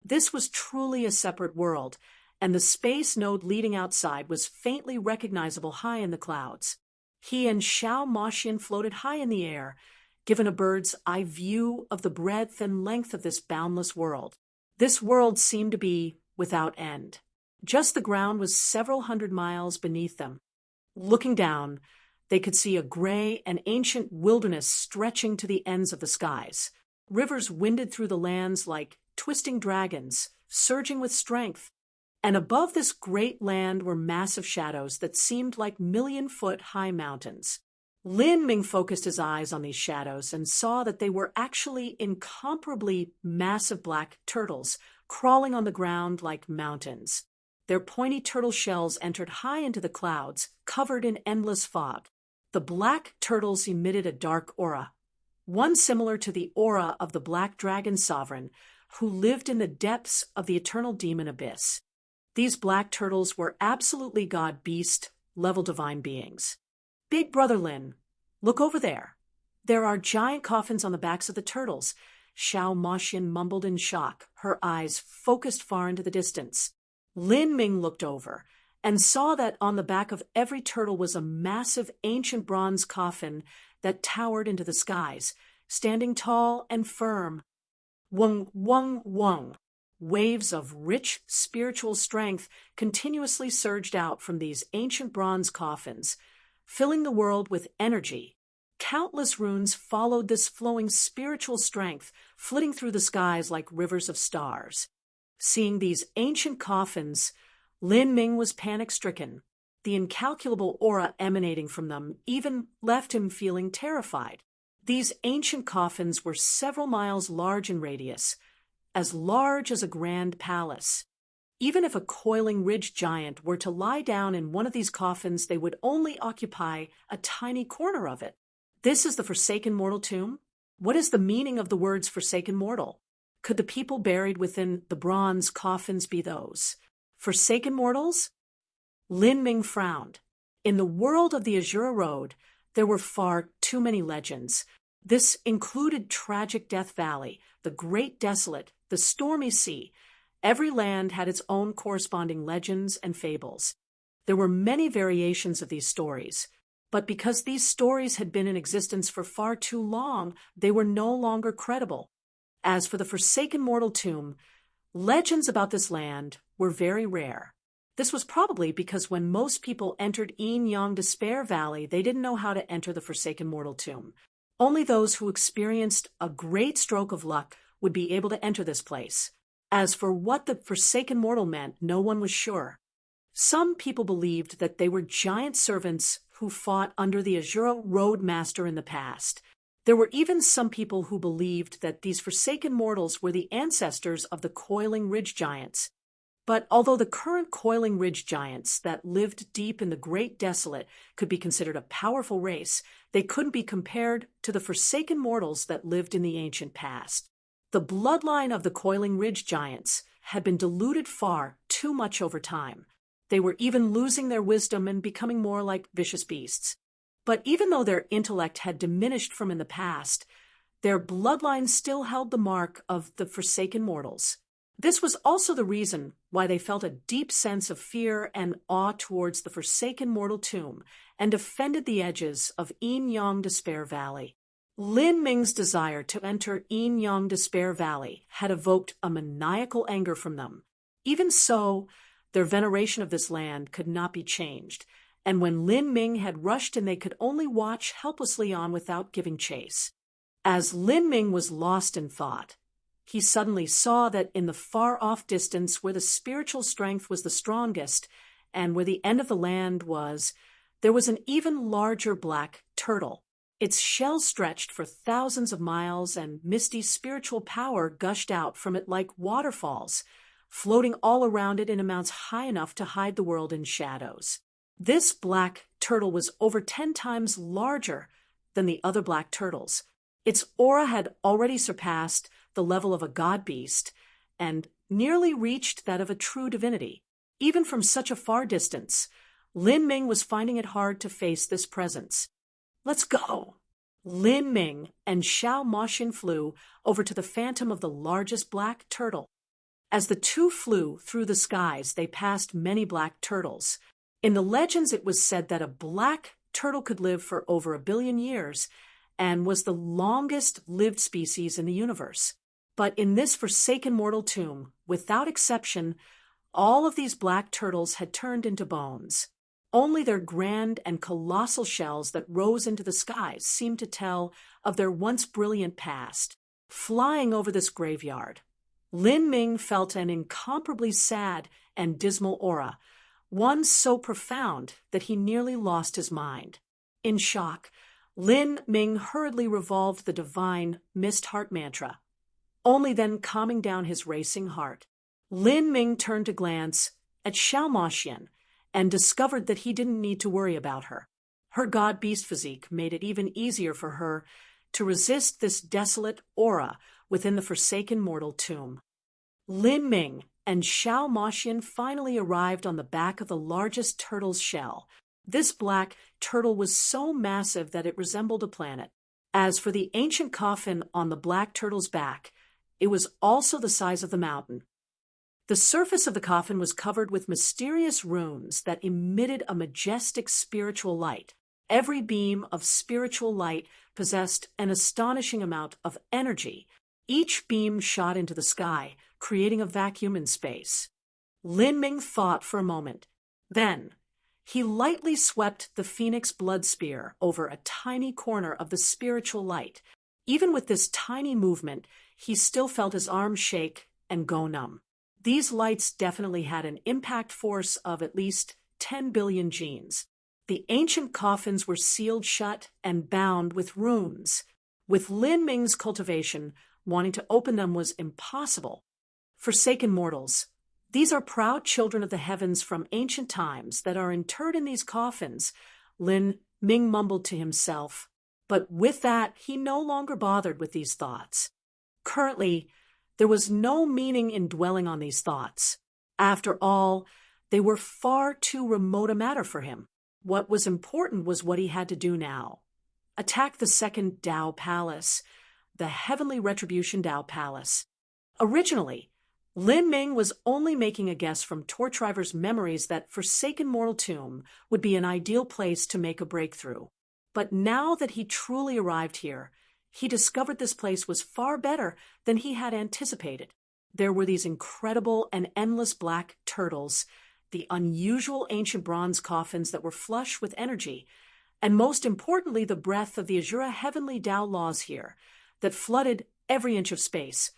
This was truly a separate world, and the space node leading outside was faintly recognizable high in the clouds. He and Xiao Maxian floated high in the air, given a bird's eye view of the breadth and length of this boundless world. This world seemed to be without end. Just the ground was several hundred miles beneath them. Looking down, they could see a gray and ancient wilderness stretching to the ends of the skies. Rivers winded through the lands like twisting dragons, surging with strength. And above this great land were massive shadows that seemed like million-foot-high mountains. Lin Ming focused his eyes on these shadows and saw that they were actually incomparably massive black turtles crawling on the ground like mountains. Their pointy turtle shells entered high into the clouds, covered in endless fog. The black turtles emitted a dark aura, one similar to the aura of the Black Dragon Sovereign, who lived in the depths of the eternal demon abyss. These black turtles were absolutely god-beast, level divine beings. Big Brother Lin, look over there. There are giant coffins on the backs of the turtles. Xiao Maxian mumbled in shock, her eyes focused far into the distance. Lin Ming looked over and saw that on the back of every turtle was a massive ancient bronze coffin that towered into the skies, standing tall and firm. Wung, wung, wung. Waves of rich spiritual strength continuously surged out from these ancient bronze coffins, filling the world with energy. Countless runes followed this flowing spiritual strength, flitting through the skies like rivers of stars. Seeing these ancient coffins, Lin Ming was panic-stricken. The incalculable aura emanating from them even left him feeling terrified. These ancient coffins were several miles large in radius, as large as a grand palace. Even if a coiling ridge giant were to lie down in one of these coffins, they would only occupy a tiny corner of it. This is the forsaken mortal tomb? What is the meaning of the words forsaken mortal? Could the people buried within the bronze coffins be those forsaken mortals? Lin Ming frowned. In the world of the Azura Road, there were far too many legends. This included tragic Death Valley, the Great Desolate, the Stormy Sea. Every land had its own corresponding legends and fables. There were many variations of these stories, but because these stories had been in existence for far too long, they were no longer credible. As for the forsaken mortal tomb, legends about this land were very rare. This was probably because when most people entered Yin Yang Despair Valley, they didn't know how to enter the forsaken mortal tomb. Only those who experienced a great stroke of luck would be able to enter this place. As for what the forsaken mortal meant, no one was sure. Some people believed that they were giant servants who fought under the Azura Road Master in the past. There were even some people who believed that these forsaken mortals were the ancestors of the Coiling Ridge Giants. But although the current Coiling Ridge Giants that lived deep in the Great Desolate could be considered a powerful race, they couldn't be compared to the forsaken mortals that lived in the ancient past. The bloodline of the Coiling Ridge Giants had been diluted far too much over time. They were even losing their wisdom and becoming more like vicious beasts. But even though their intellect had diminished from in the past, their bloodline still held the mark of the forsaken mortals. This was also the reason why they felt a deep sense of fear and awe towards the forsaken mortal tomb and defended the edges of Yin Yang Despair Valley. Lin Ming's desire to enter Yin Yang Despair Valley had evoked a maniacal anger from them. Even so, their veneration of this land could not be changed, and when Lin Ming had rushed in, they could only watch helplessly on without giving chase. As Lin Ming was lost in thought, he suddenly saw that in the far-off distance where the spiritual strength was the strongest and where the end of the land was, there was an even larger black turtle. Its shell stretched for thousands of miles and misty spiritual power gushed out from it like waterfalls, floating all around it in amounts high enough to hide the world in shadows. This black turtle was over 10 times larger than the other black turtles. Its aura had already surpassed the level of a god beast and nearly reached that of a true divinity. Even from such a far distance, Lin Ming was finding it hard to face this presence. "Let's go!" Lin Ming and Xiao Moxin flew over to the phantom of the largest black turtle. As the two flew through the skies, they passed many black turtles. In the legends, it was said that a black turtle could live for over 1 billion years and was the longest-lived species in the universe. But in this forsaken mortal tomb, without exception, all of these black turtles had turned into bones. Only their grand and colossal shells that rose into the skies seemed to tell of their once brilliant past. Flying over this graveyard, Lin Ming felt an incomparably sad and dismal aura, one so profound that he nearly lost his mind. In shock, Lin Ming hurriedly revolved the divine Mist Heart mantra, only then calming down his racing heart. Lin Ming turned to glance at Xiao Moxian and discovered that he didn't need to worry about her. Her god-beast physique made it even easier for her to resist this desolate aura within the forsaken mortal tomb. Lin Ming and Xiao Moxian finally arrived on the back of the largest turtle's shell. This black turtle was so massive that it resembled a planet. As for the ancient coffin on the black turtle's back, it was also the size of the mountain. The surface of the coffin was covered with mysterious runes that emitted a majestic spiritual light. Every beam of spiritual light possessed an astonishing amount of energy. Each beam shot into the sky, creating a vacuum in space. Lin Ming thought for a moment. Then, he lightly swept the phoenix blood spear over a tiny corner of the spiritual light. Even with this tiny movement, he still felt his arms shake and go numb. These lights definitely had an impact force of at least 10 billion genes. The ancient coffins were sealed shut and bound with runes. With Lin Ming's cultivation, wanting to open them was impossible. Forsaken mortals. These are proud children of the heavens from ancient times that are interred in these coffins, Lin Ming mumbled to himself. But with that, he no longer bothered with these thoughts. Currently, There was no meaning in dwelling on these thoughts. After all, they were far too remote a matter for him. What was important was what he had to do now. Attack the second Tao Palace, the Heavenly Retribution Tao Palace. Originally, Lin Ming was only making a guess from Torchriver's memories that Forsaken Mortal Tomb would be an ideal place to make a breakthrough. But now that he truly arrived here, he discovered this place was far better than he had anticipated. There were these incredible and endless black turtles, the unusual ancient bronze coffins that were flush with energy, and most importantly, the breath of the Azura Heavenly Tao laws here that flooded every inch of space,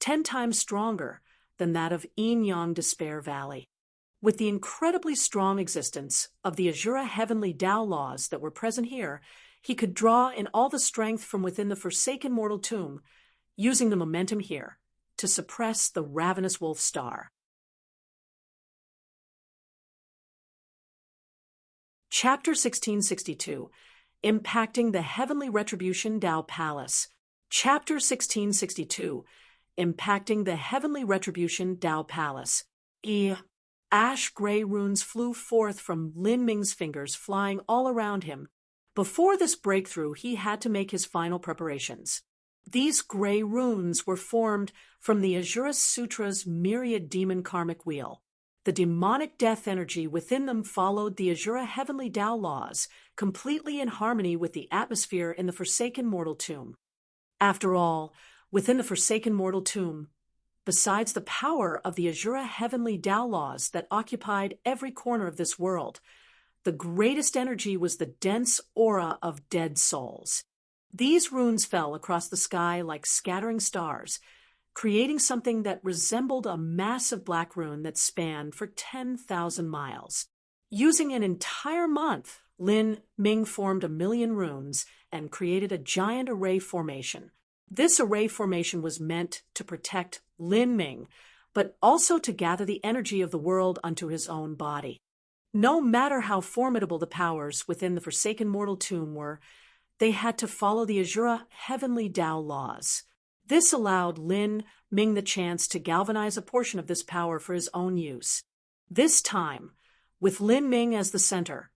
10 times stronger than that of Yin Yang Despair Valley. With the incredibly strong existence of the Azura Heavenly Tao laws that were present here, he could draw in all the strength from within the Forsaken Mortal Tomb, using the momentum here to suppress the ravenous wolf star. Chapter 1662, Impacting the Heavenly Retribution Tao Palace. Chapter 1662, Impacting the Heavenly Retribution Tao Palace. Ash-gray runes flew forth from Lin Ming's fingers, flying all around him. Before this breakthrough, he had to make his final preparations. These gray runes were formed from the Azura Sutra's myriad demon karmic wheel. The demonic death energy within them followed the Azura Heavenly Tao laws, completely in harmony with the atmosphere in the Forsaken Mortal Tomb. After all, within the Forsaken Mortal Tomb, besides the power of the Azura Heavenly Tao laws that occupied every corner of this world, the greatest energy was the dense aura of dead souls. These runes fell across the sky like scattering stars, creating something that resembled a massive black rune that spanned for 10,000 miles. Using an entire month, Lin Ming formed 1,000,000 runes and created a giant array formation. This array formation was meant to protect Lin Ming, but also to gather the energy of the world unto his own body. No matter how formidable the powers within the Forsaken Mortal Tomb were, they had to follow the Azura Heavenly Tao laws. This allowed Lin Ming the chance to galvanize a portion of this power for his own use. This time, with Lin Ming as the center,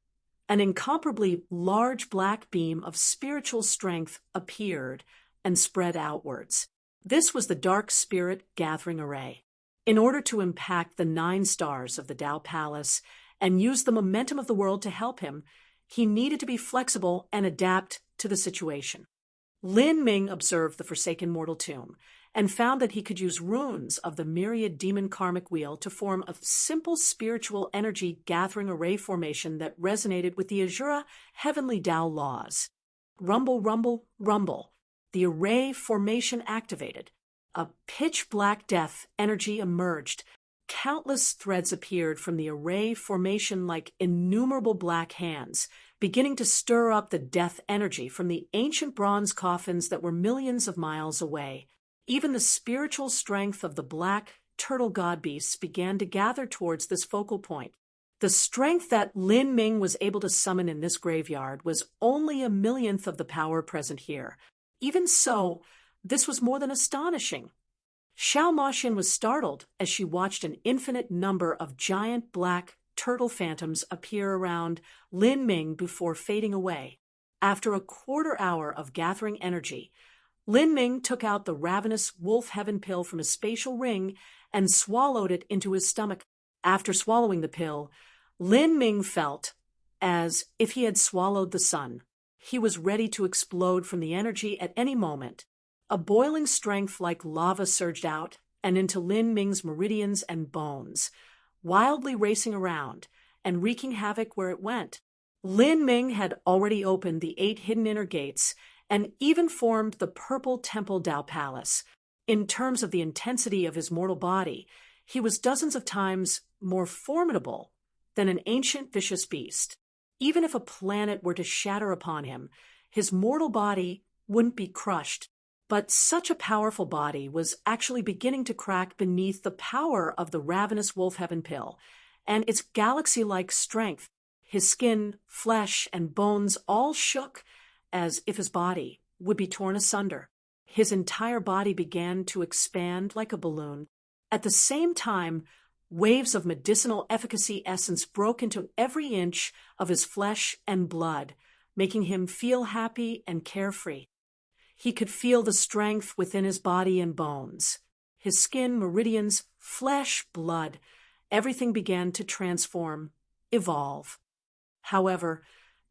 an incomparably large black beam of spiritual strength appeared and spread outwards. This was the Dark Spirit Gathering Array. In order to impact the 9 stars of the Tao Palace and use the momentum of the world to help him, he needed to be flexible and adapt to the situation. Lin Ming observed the Forsaken Mortal Tomb and found that he could use runes of the myriad demon karmic wheel to form a simple spiritual energy gathering array formation that resonated with the Azura Heavenly Tao laws. Rumble, rumble, rumble. The array formation activated. A pitch-black death energy emerged. Countless threads appeared from the array formation like innumerable black hands, beginning to stir up the death energy from the ancient bronze coffins that were millions of miles away. Even the spiritual strength of the black turtle god beasts began to gather towards this focal point. The strength that Lin Ming was able to summon in this graveyard was only 1,000,000th of the power present here. Even so, this was more than astonishing. Xiao Maxian was startled as she watched an infinite number of giant black turtle phantoms appear around Lin Ming before fading away. After a quarter hour of gathering energy, Lin Ming took out the ravenous wolf heaven pill from his spatial ring and swallowed it into his stomach. After swallowing the pill, Lin Ming felt as if he had swallowed the sun. He was ready to explode from the energy at any moment. A boiling strength like lava surged out and into Lin Ming's meridians and bones, wildly racing around and wreaking havoc where it went. Lin Ming had already opened the 8 hidden inner gates and even formed the Purple Temple Tao Palace. In terms of the intensity of his mortal body, he was dozens of times more formidable than an ancient vicious beast. Even if a planet were to shatter upon him, his mortal body wouldn't be crushed. But such a powerful body was actually beginning to crack beneath the power of the ravenous wolf heaven pill and its galaxy-like strength. His skin, flesh, and bones all shook as if his body would be torn asunder. His entire body began to expand like a balloon. At the same time, waves of medicinal efficacy essence broke into every inch of his flesh and blood, making him feel happy and carefree. He could feel the strength within his body and bones. His skin, meridians, flesh, blood, everything began to transform, evolve. However,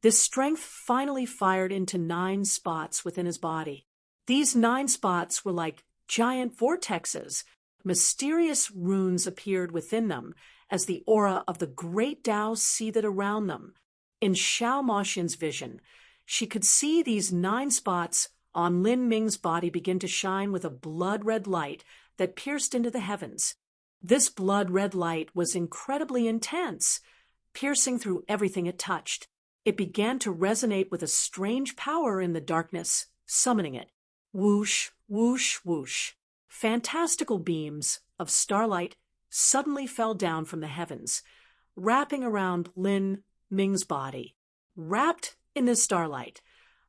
this strength finally fired into 9 spots within his body. These 9 spots were like giant vortexes. Mysterious runes appeared within them as the aura of the great Tao seethed around them. In Xiao Moxian's vision, she could see these 9 spots on Lin Ming's body begin to shine with a blood-red light that pierced into the heavens. This blood-red light was incredibly intense, piercing through everything it touched. It began to resonate with a strange power in the darkness, summoning it. Whoosh, whoosh, whoosh. Fantastical beams of starlight suddenly fell down from the heavens, wrapping around Lin Ming's body. Wrapped in this starlight,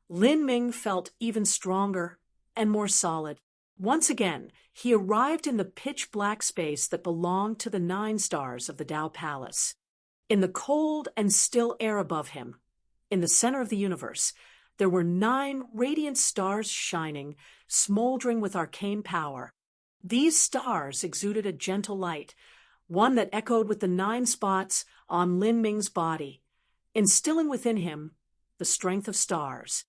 Lin Ming felt even stronger and more solid. Once again, he arrived in the pitch-black space that belonged to the 9 stars of the Tao Palace. In the cold and still air above him, in the center of the universe, there were 9 radiant stars shining, smoldering with arcane power. These stars exuded a gentle light, one that echoed with the 9 spots on Lin Ming's body, instilling within him the strength of stars.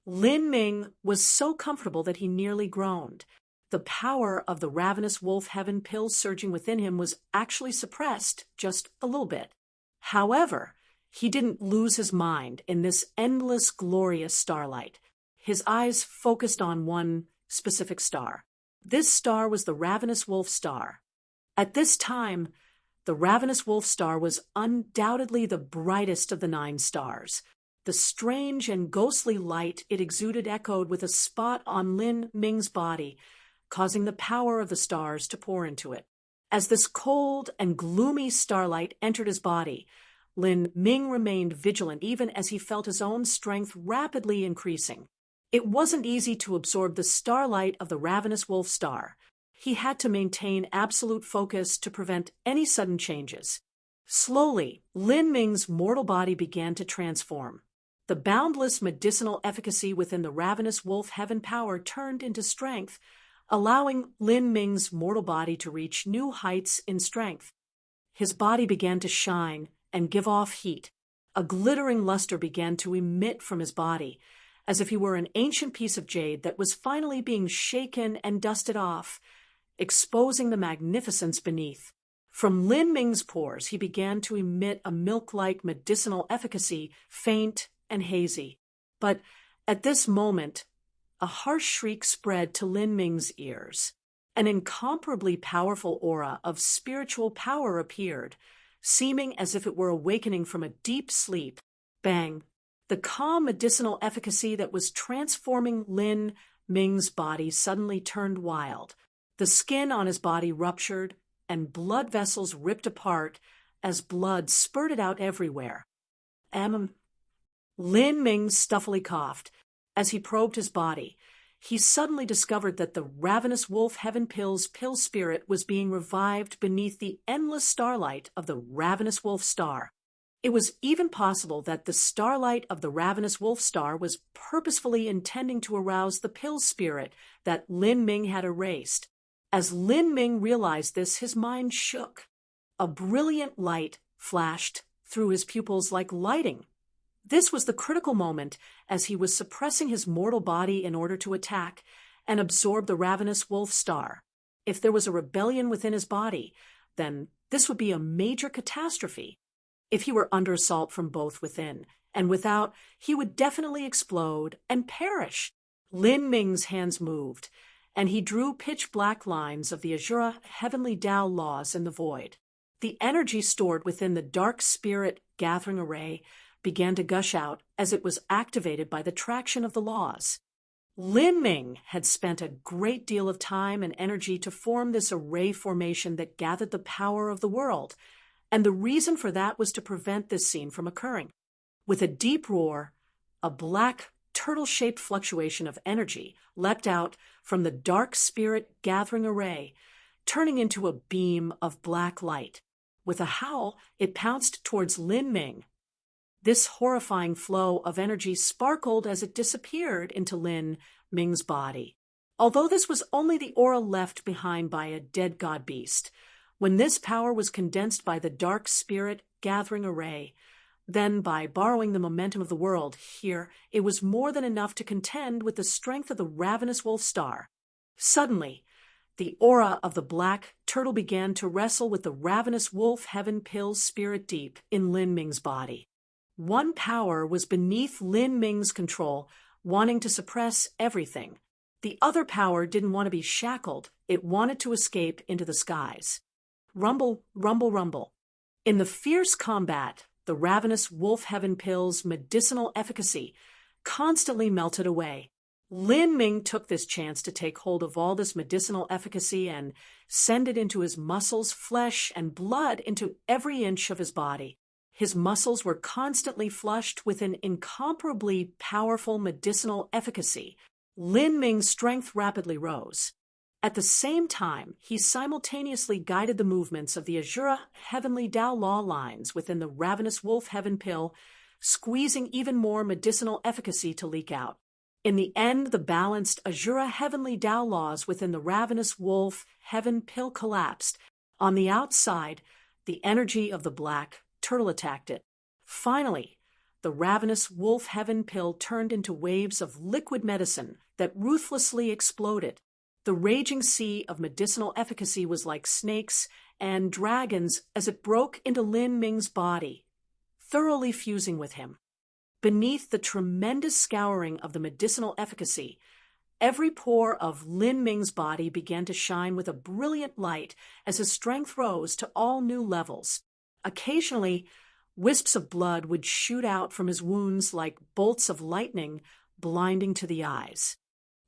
Lin Ming was so comfortable that he nearly groaned. The power of the ravenous wolf heaven pill surging within him was actually suppressed just a little bit. However, he didn't lose his mind in this endless, glorious starlight. His eyes focused on one specific star. This star was the ravenous wolf star. At this time, the ravenous wolf star was undoubtedly the brightest of the 9 stars. The strange and ghostly light it exuded echoed with a spot on Lin Ming's body, causing the power of the stars to pour into it. As this cold and gloomy starlight entered his body, Lin Ming remained vigilant even as he felt his own strength rapidly increasing. It wasn't easy to absorb the starlight of the ravenous wolf star. He had to maintain absolute focus to prevent any sudden changes. Slowly, Lin Ming's mortal body began to transform. The boundless medicinal efficacy within the ravenous wolf heaven power turned into strength, allowing Lin Ming's mortal body to reach new heights in strength. His body began to shine and give off heat. A glittering luster began to emit from his body, as if he were an ancient piece of jade that was finally being shaken and dusted off, exposing the magnificence beneath. From Lin Ming's pores, he began to emit a milk-like medicinal efficacy, faint and hazy. But at this moment, a harsh shriek spread to Lin Ming's ears. An incomparably powerful aura of spiritual power appeared, seeming as if it were awakening from a deep sleep. Bang! The calm medicinal efficacy that was transforming Lin Ming's body suddenly turned wild. The skin on his body ruptured, and blood vessels ripped apart as blood spurted out everywhere. Lin Ming stuffily coughed. As he probed his body, he suddenly discovered that the ravenous wolf heaven pill's pill spirit was being revived beneath the endless starlight of the ravenous wolf star. It was even possible that the starlight of the ravenous wolf star was purposefully intending to arouse the pill spirit that Lin Ming had erased. As Lin Ming realized this, his mind shook. A brilliant light flashed through his pupils like lightning. This was the critical moment as he was suppressing his mortal body in order to attack and absorb the ravenous wolf star. If there was a rebellion within his body, then this would be a major catastrophe. If he were under assault from both within and without, he would definitely explode and perish. Lin Ming's hands moved, and he drew pitch-black lines of the Azura heavenly Tao laws in the void. The energy stored within the dark spirit gathering array began to gush out as it was activated by the traction of the laws. Lin Ming had spent a great deal of time and energy to form this array formation that gathered the power of the world, and the reason for that was to prevent this scene from occurring. With a deep roar, a black turtle-shaped fluctuation of energy leapt out from the dark spirit gathering array, turning into a beam of black light. With a howl, it pounced towards Lin Ming. This horrifying flow of energy sparkled as it disappeared into Lin Ming's body. Although this was only the aura left behind by a dead god beast, when this power was condensed by the dark spirit gathering array, then by borrowing the momentum of the world here, it was more than enough to contend with the strength of the ravenous wolf star. Suddenly, the aura of the black turtle began to wrestle with the ravenous wolf heaven pill's spirit deep in Lin Ming's body. One power was beneath Lin Ming's control, wanting to suppress everything. The other power didn't want to be shackled. It wanted to escape into the skies. Rumble, rumble, rumble. In the fierce combat, the ravenous wolf heaven pill's medicinal efficacy constantly melted away. Lin Ming took this chance to take hold of all this medicinal efficacy and send it into his muscles, flesh, and blood, into every inch of his body. His muscles were constantly flushed with an incomparably powerful medicinal efficacy. Lin Ming's strength rapidly rose. At the same time, he simultaneously guided the movements of the Azura Heavenly Tao Law lines within the ravenous wolf heaven pill, squeezing even more medicinal efficacy to leak out. In the end, the balanced Azura Heavenly Tao laws within the ravenous wolf heaven pill collapsed. On the outside, the energy of the black turtle attacked it. Finally, the ravenous wolf heaven pill turned into waves of liquid medicine that ruthlessly exploded. The raging sea of medicinal efficacy was like snakes and dragons as it broke into Lin Ming's body, thoroughly fusing with him. Beneath the tremendous scouring of the medicinal efficacy, every pore of Lin Ming's body began to shine with a brilliant light as his strength rose to all new levels. Occasionally, wisps of blood would shoot out from his wounds like bolts of lightning, blinding to the eyes.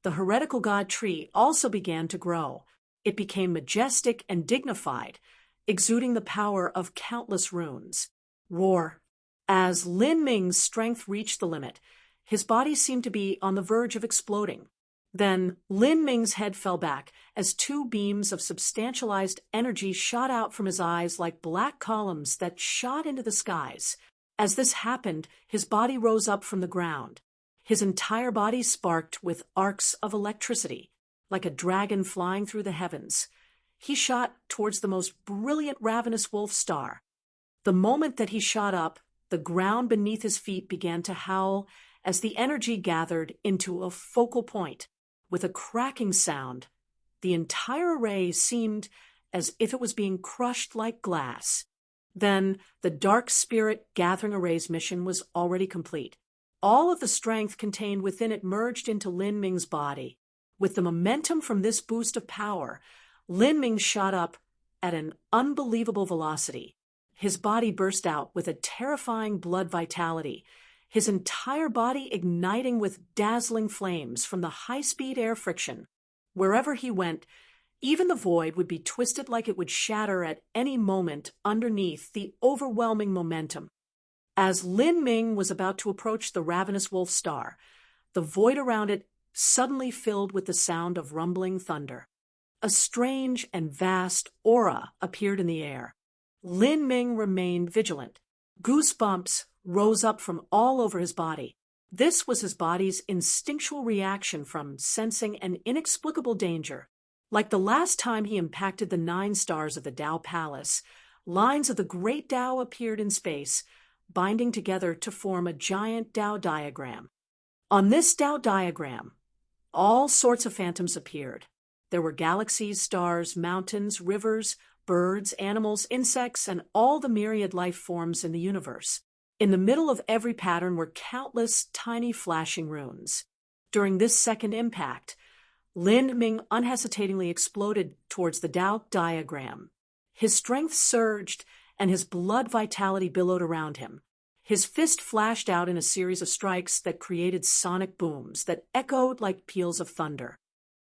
The heretical god tree also began to grow. It became majestic and dignified, exuding the power of countless runes. Roar. As Lin Ming's strength reached the limit, his body seemed to be on the verge of exploding. Then Lin Ming's head fell back as two beams of substantialized energy shot out from his eyes like black columns that shot into the skies. As this happened, his body rose up from the ground. His entire body sparked with arcs of electricity, like a dragon flying through the heavens. He shot towards the most brilliant ravenous wolf star. The moment that he shot up, the ground beneath his feet began to howl as the energy gathered into a focal point. With a cracking sound, the entire array seemed as if it was being crushed like glass. Then the dark spirit gathering array's mission was already complete. All of the strength contained within it merged into Lin Ming's body. With the momentum from this boost of power, Lin Ming shot up at an unbelievable velocity. His body burst out with a terrifying blood vitality, his entire body igniting with dazzling flames from the high-speed air friction. Wherever he went, even the void would be twisted like it would shatter at any moment underneath the overwhelming momentum. As Lin Ming was about to approach the ravenous wolf star, the void around it suddenly filled with the sound of rumbling thunder. A strange and vast aura appeared in the air. Lin Ming remained vigilant. Goosebumps rose up from all over his body. This was his body's instinctual reaction from sensing an inexplicable danger. Like the last time he impacted the 9 stars of the Tao Palace, lines of the great Tao appeared in space, binding together to form a giant Tao diagram. On this Tao diagram, all sorts of phantoms appeared. There were galaxies, stars, mountains, rivers, birds, animals, insects, and all the myriad life forms in the universe. In the middle of every pattern were countless tiny flashing runes. During this second impact, Lin Ming unhesitatingly exploded towards the Tao diagram. His strength surged, and his blood vitality billowed around him. His fist flashed out in a series of strikes that created sonic booms that echoed like peals of thunder.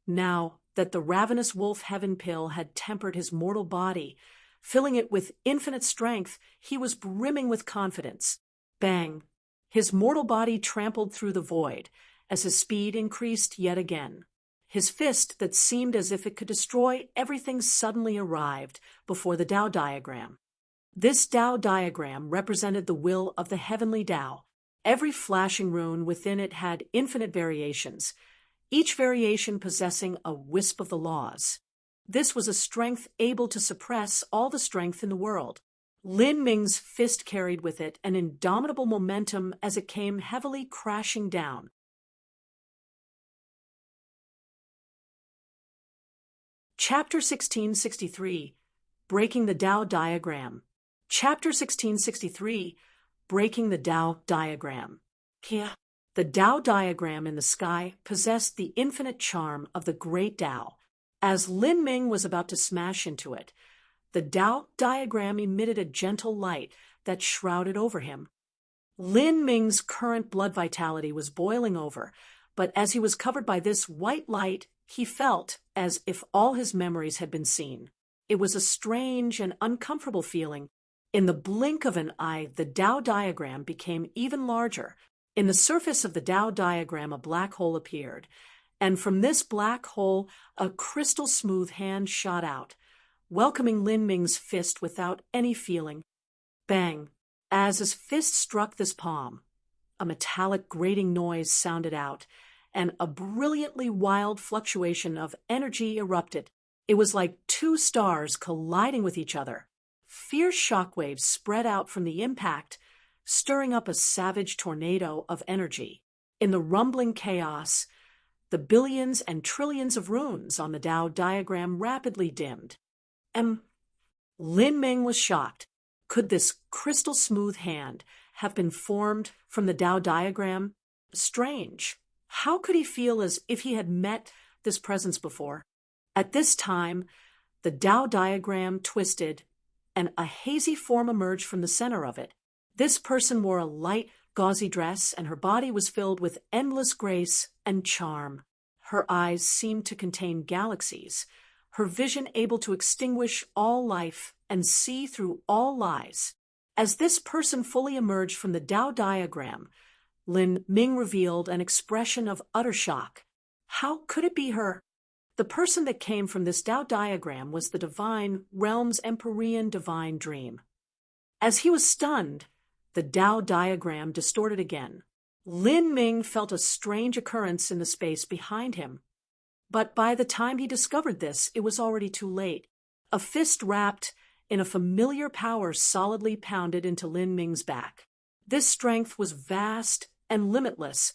Now that the ravenous wolf heaven pill had tempered his mortal body, filling it with infinite strength, he was brimming with confidence. Bang! His mortal body trampled through the void, as his speed increased yet again. His fist that seemed as if it could destroy everything suddenly arrived before the Tao diagram. This Tao diagram represented the will of the heavenly Tao. Every flashing rune within it had infinite variations, each variation possessing a wisp of the laws. This was a strength able to suppress all the strength in the world. Lin Ming's fist carried with it an indomitable momentum as it came heavily crashing down. Chapter 1663, Breaking the Tao Diagram. Chapter 1663, Breaking the Tao Diagram. Here, the Tao diagram in the sky possessed the infinite charm of the great Tao. As Lin Ming was about to smash into it, the Tao diagram emitted a gentle light that shrouded over him. Lin Ming's current blood vitality was boiling over, but as he was covered by this white light, he felt as if all his memories had been seen. It was a strange and uncomfortable feeling. In the blink of an eye, the Tao diagram became even larger. In the surface of the Tao diagram, a black hole appeared, and from this black hole, a crystal-smooth hand shot out, welcoming Lin Ming's fist without any feeling. Bang! As his fist struck this palm, a metallic grating noise sounded out, and a brilliantly wild fluctuation of energy erupted. It was like two stars colliding with each other. Fierce shockwaves spread out from the impact, stirring up a savage tornado of energy. In the rumbling chaos, the billions and trillions of runes on the Tao diagram rapidly dimmed. Lin Ming was shocked. Could this crystal-smooth hand have been formed from the Tao diagram? Strange. How could he feel as if he had met this presence before? At this time, the Tao diagram twisted, and a hazy form emerged from the center of it. This person wore a light, gauzy dress, and her body was filled with endless grace and charm. Her eyes seemed to contain galaxies, her vision able to extinguish all life and see through all lies. As this person fully emerged from the Tao diagram, Lin Ming revealed an expression of utter shock. How could it be her? The person that came from this Tao diagram was the divine realm's Empyrean divine dream. As he was stunned, the Tao diagram distorted again. Lin Ming felt a strange occurrence in the space behind him. But by the time he discovered this, it was already too late. A fist wrapped in a familiar power solidly pounded into Lin Ming's back. This strength was vast and limitless,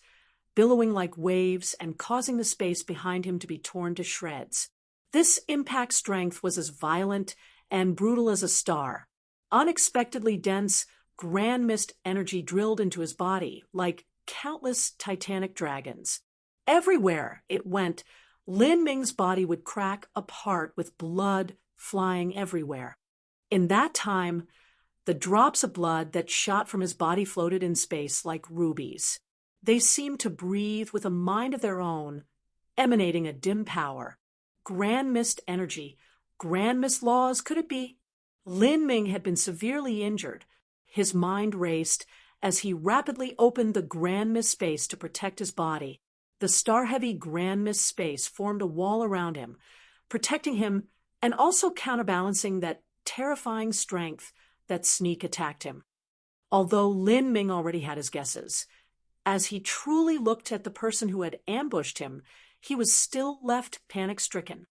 billowing like waves and causing the space behind him to be torn to shreds. This impact strength was as violent and brutal as a star. Unexpectedly dense, grand mist energy drilled into his body like countless titanic dragons. Everywhere it went, Lin Ming's body would crack apart with blood flying everywhere. In that time, the drops of blood that shot from his body floated in space like rubies. They seemed to breathe with a mind of their own, emanating a dim power. Grand mist energy, grand mist laws, could it be? Lin Ming had been severely injured. His mind raced as he rapidly opened the grand mist space to protect his body. The star-heavy grand mist space formed a wall around him, protecting him and also counterbalancing that terrifying strength that sneak attacked him. Although Lin Ming already had his guesses, as he truly looked at the person who had ambushed him, he was still left panic-stricken.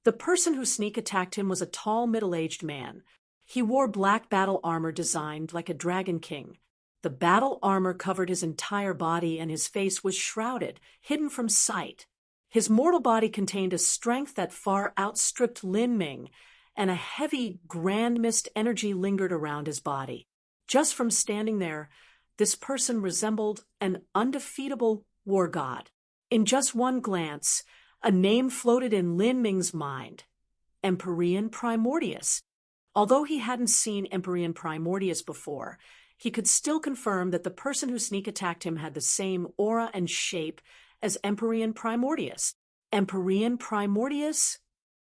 The person who sneak attacked him was a tall, middle-aged man. He wore black battle armor designed like a dragon king. The battle armor covered his entire body, and his face was shrouded, hidden from sight. His mortal body contained a strength that far outstripped Lin Ming, and a heavy, grand mist energy lingered around his body. Just from standing there, this person resembled an undefeatable war god. In just one glance, a name floated in Lin Ming's mind: Empyrean Primordius. Although he hadn't seen Empyrean Primordius before, he could still confirm that the person who sneak attacked him had the same aura and shape as Empyrean Primordius. Empyrean Primordius?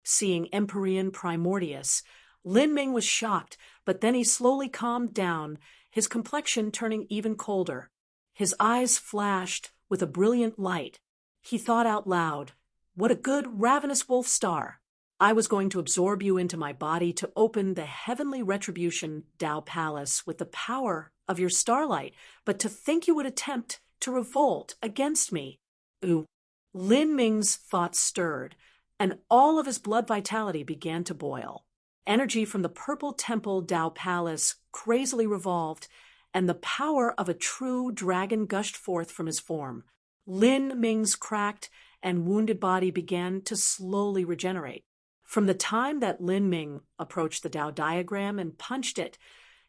Seeing Empyrean Primordius, Lin Ming was shocked, but then he slowly calmed down, his complexion turning even colder. His eyes flashed with a brilliant light. He thought out loud, "What a good ravenous wolf star! I was going to absorb you into my body to open the heavenly retribution Tao Palace with the power of your starlight, but to think you would attempt to revolt against me." Ooh. Lin Ming's thoughts stirred, and all of his blood vitality began to boil. Energy from the purple temple Tao Palace crazily revolved, and the power of a true dragon gushed forth from his form. Lin Ming's cracked and wounded body began to slowly regenerate. From the time that Lin Ming approached the Tao diagram and punched it,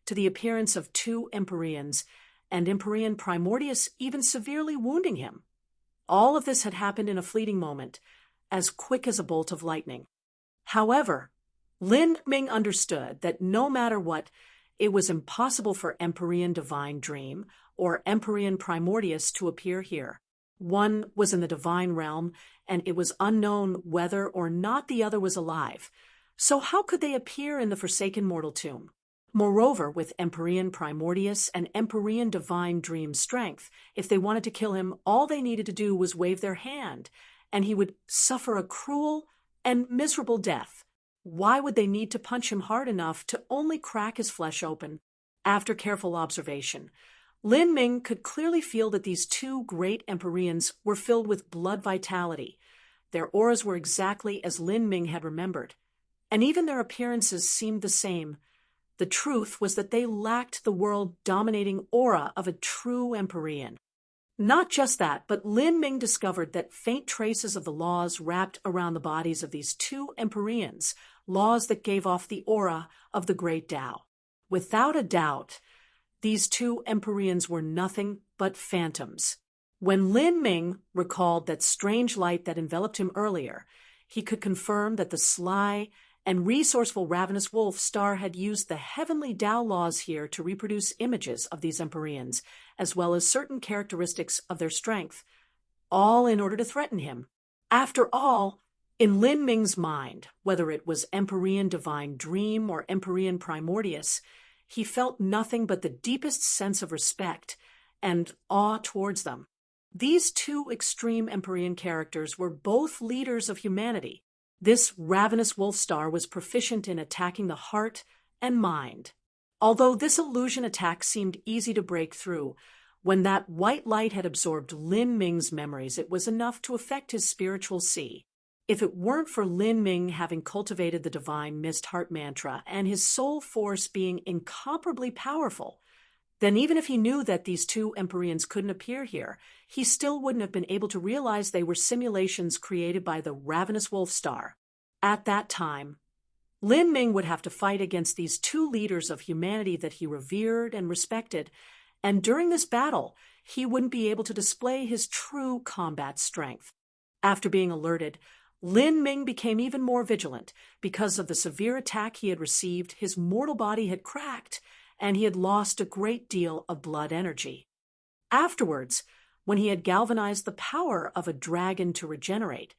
to the appearance of two Empyreans, and Empyrean Primordius even severely wounding him. All of this had happened in a fleeting moment, as quick as a bolt of lightning. However, Lin Ming understood that no matter what, it was impossible for Empyrean Divine Dream or Empyrean Primordius to appear here. One was in the divine realm, and it was unknown whether or not the other was alive. So how could they appear in the forsaken mortal tomb? Moreover, with Empyrean Primordius and Empyrean Divine Dream strength, if they wanted to kill him, all they needed to do was wave their hand, and he would suffer a cruel and miserable death. Why would they need to punch him hard enough to only crack his flesh open? After careful observation, Lin Ming could clearly feel that these two great Empyreans were filled with blood vitality. Their auras were exactly as Lin Ming had remembered, and even their appearances seemed the same. The truth was that they lacked the world-dominating aura of a true Empyrean. Not just that, but Lin Ming discovered that faint traces of the laws wrapped around the bodies of these two Empyreans, laws that gave off the aura of the great Tao. Without a doubt, these two Empyreans were nothing but phantoms. When Lin Ming recalled that strange light that enveloped him earlier, he could confirm that the sly and resourceful ravenous wolf star had used the heavenly Tao laws here to reproduce images of these Empyreans, as well as certain characteristics of their strength, all in order to threaten him. After all, in Lin Ming's mind, whether it was Empyrean Divine Dream or Empyrean Primordius, he felt nothing but the deepest sense of respect and awe towards them. These two extreme Empyrean characters were both leaders of humanity. This ravenous wolf star was proficient in attacking the heart and mind. Although this illusion attack seemed easy to break through, when that white light had absorbed Lin Ming's memories, it was enough to affect his spiritual sea. If it weren't for Lin Ming having cultivated the divine mist heart mantra and his soul force being incomparably powerful, then even if he knew that these two Empyreans couldn't appear here, he still wouldn't have been able to realize they were simulations created by the ravenous wolf star. At that time, Lin Ming would have to fight against these two leaders of humanity that he revered and respected, and during this battle, he wouldn't be able to display his true combat strength. After being alerted, Lin Ming became even more vigilant. Because of the severe attack he had received, his mortal body had cracked, and he had lost a great deal of blood energy. Afterwards, when he had galvanized the power of a dragon to regenerate,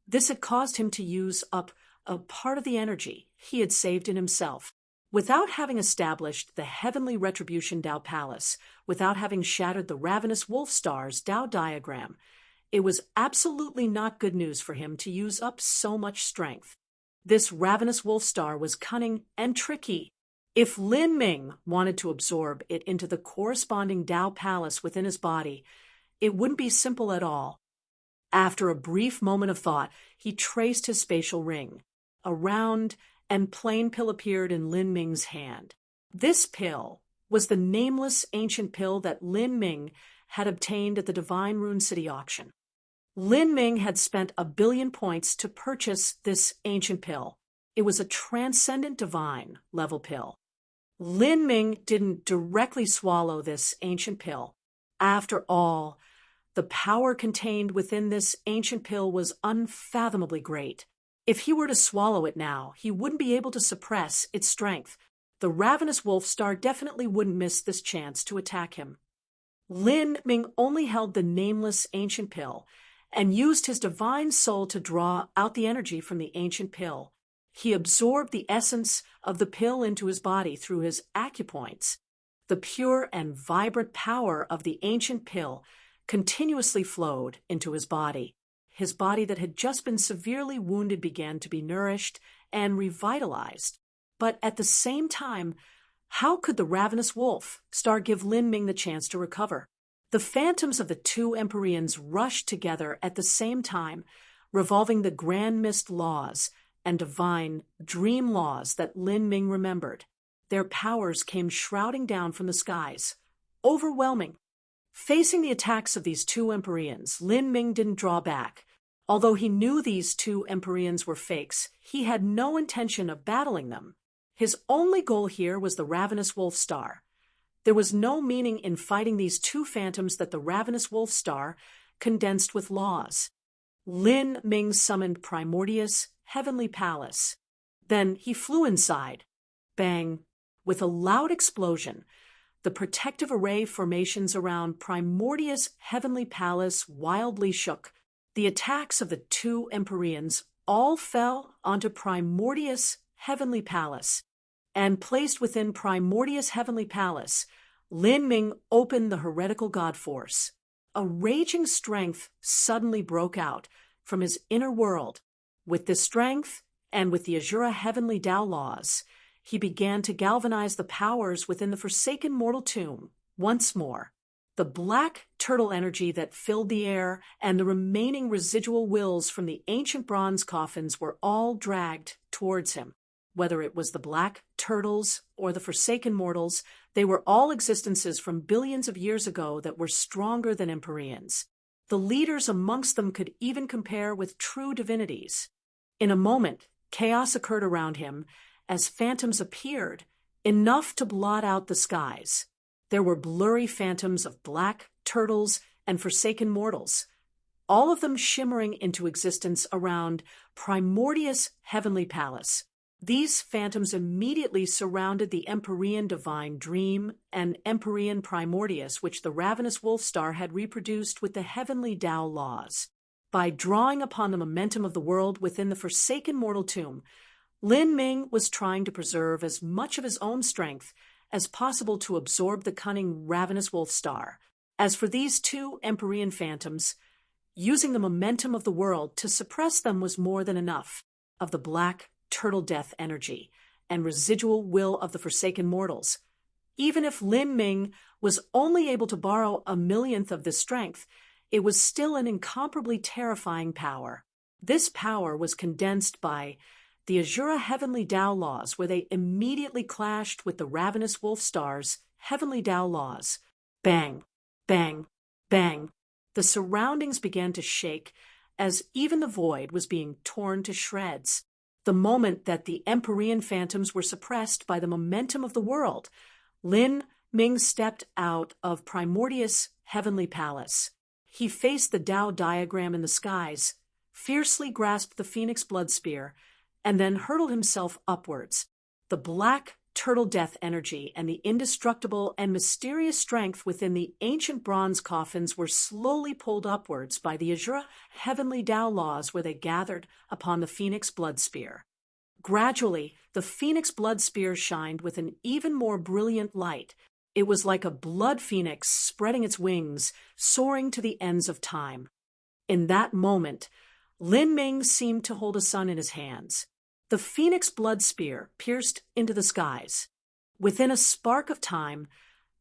this had caused him to use up a part of the energy he had saved in himself. Without having established the heavenly retribution Tao Palace, without having shattered the ravenous wolf star's Tao diagram, it was absolutely not good news for him to use up so much strength. This ravenous wolf star was cunning and tricky. If Lin Ming wanted to absorb it into the corresponding Tao Palace within his body, it wouldn't be simple at all. After a brief moment of thought, he traced his spatial ring. A round and plain pill appeared in Lin Ming's hand. This pill was the nameless ancient pill that Lin Ming had obtained at the Divine Rune City auction. Lin Ming had spent 1 billion points to purchase this ancient pill. It was a transcendent divine level pill. Lin Ming didn't directly swallow this ancient pill. After all, the power contained within this ancient pill was unfathomably great. If he were to swallow it now, he wouldn't be able to suppress its strength. The ravenous wolf star definitely wouldn't miss this chance to attack him. Lin Ming only held the nameless ancient pill and used his divine soul to draw out the energy from the ancient pill. He absorbed the essence of the pill into his body through his acupoints. The pure and vibrant power of the ancient pill continuously flowed into his body. His body that had just been severely wounded began to be nourished and revitalized. But at the same time, how could the ravenous wolf star give Lin Ming the chance to recover? The phantoms of the two Empyreans rushed together at the same time, revolving the grand mist laws and divine dream laws that Lin Ming remembered. Their powers came shrouding down from the skies, overwhelming. Facing the attacks of these two Empyreans, Lin Ming didn't draw back. Although he knew these two Empyreans were fakes, he had no intention of battling them. His only goal here was the ravenous wolf star. There was no meaning in fighting these two phantoms that the ravenous wolf star condensed with laws. Lin Ming summoned Primordius' heavenly palace. Then he flew inside. Bang! With a loud explosion, the protective array formations around Primordius' heavenly palace wildly shook. The attacks of the two Empyreans all fell onto Primordius' heavenly palace. And placed within Primordius' heavenly palace, Lin Ming opened the heretical god force. A raging strength suddenly broke out from his inner world. With this strength, and with the Azura heavenly Tao laws, he began to galvanize the powers within the forsaken mortal tomb once more. The black turtle energy that filled the air and the remaining residual wills from the ancient bronze coffins were all dragged towards him. Whether it was the black turtles or the forsaken mortals, they were all existences from billions of years ago that were stronger than Empyreans. The leaders amongst them could even compare with true divinities. In a moment, chaos occurred around him as phantoms appeared, enough to blot out the skies. There were blurry phantoms of black turtles and forsaken mortals, all of them shimmering into existence around Primordius' heavenly palace. These phantoms immediately surrounded the Empyrean divine dream and Empyrean Primordius, which the ravenous wolf star had reproduced with the heavenly Tao laws. By drawing upon the momentum of the world within the forsaken mortal tomb, Lin Ming was trying to preserve as much of his own strength as possible to absorb the cunning ravenous wolf star. As for these two Empyrean phantoms, using the momentum of the world to suppress them was more than enough of the black turtle death energy and residual will of the forsaken mortals. Even if Lin Ming was only able to borrow a millionth of this strength, it was still an incomparably terrifying power. This power was condensed by the Azura heavenly Tao laws, where they immediately clashed with the ravenous wolf star's heavenly Tao laws. Bang, bang, bang. The surroundings began to shake as even the void was being torn to shreds. The moment that the Empyrean phantoms were suppressed by the momentum of the world, Lin Ming stepped out of Primordius' heavenly palace. He faced the Tao diagram in the skies, fiercely grasped the phoenix blood spear, and then hurled himself upwards. The black turtle death energy and the indestructible and mysterious strength within the ancient bronze coffins were slowly pulled upwards by the Azura heavenly Tao laws, where they gathered upon the phoenix blood spear. Gradually, the phoenix blood spear shined with an even more brilliant light. It was like a blood phoenix spreading its wings, soaring to the ends of time. In that moment, Lin Ming seemed to hold a sun in his hands. The phoenix blood spear pierced into the skies. Within a spark of time,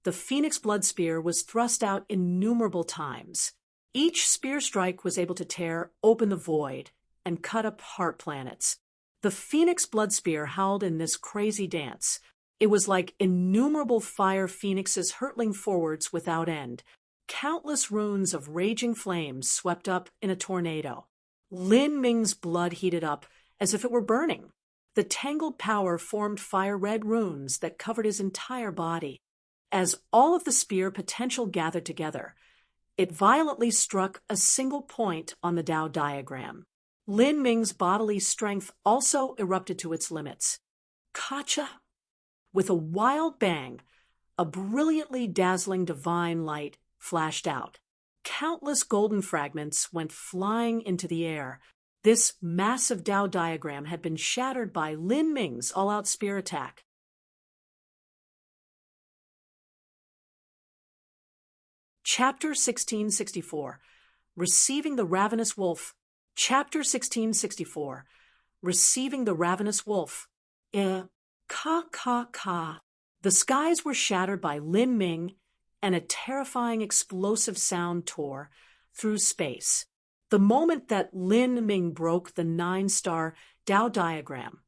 the phoenix blood spear was thrust out innumerable times. Each spear strike was able to tear open the void and cut apart planets. The phoenix blood spear howled in this crazy dance. It was like innumerable fire phoenixes hurtling forwards without end. Countless runes of raging flames swept up in a tornado. Lin Ming's blood heated up as if it were burning. The tangled power formed fire-red runes that covered his entire body. As all of the spear potential gathered together, it violently struck a single point on the Tao diagram. Lin Ming's bodily strength also erupted to its limits. Kacha! With a wild bang, a brilliantly dazzling divine light flashed out. Countless golden fragments went flying into the air. This massive Tao diagram had been shattered by Lin Ming's all-out spear attack. Chapter 1664. Receiving the Ravenous Wolf. Chapter 1664. Receiving the Ravenous Wolf. Ka. The skies were shattered by Lin Ming, and a terrifying explosive sound tore through space. The moment that Lin Ming broke the 9-star Tao diagram,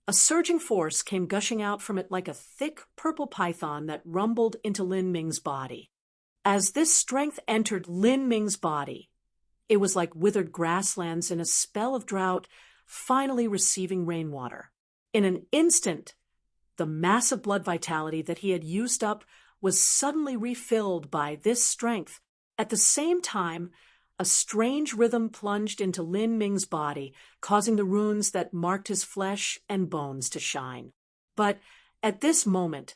a surging force came gushing out from it like a thick purple python that rumbled into Lin Ming's body. As this strength entered Lin Ming's body, it was like withered grasslands in a spell of drought finally receiving rainwater. In an instant, the massive blood vitality that he had used up was suddenly refilled by this strength. At the same time, a strange rhythm plunged into Lin Ming's body, causing the runes that marked his flesh and bones to shine. But at this moment,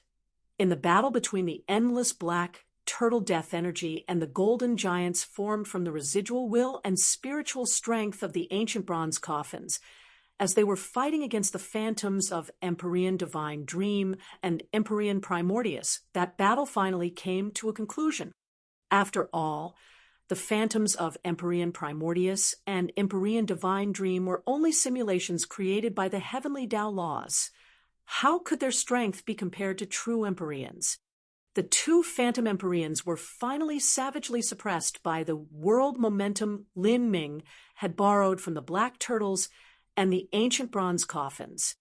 in the battle between the endless black turtle death energy and the golden giants formed from the residual will and spiritual strength of the ancient bronze coffins, as they were fighting against the phantoms of Empyrean Divine Dream and Empyrean Primordius, that battle finally came to a conclusion. After all, the phantoms of Empyrean Primordius and Empyrean Divine Dream were only simulations created by the heavenly Tao laws. How could their strength be compared to true Empyreans? The two phantom Empyreans were finally savagely suppressed by the world momentum Lin Ming had borrowed from the black turtles and the ancient bronze coffins.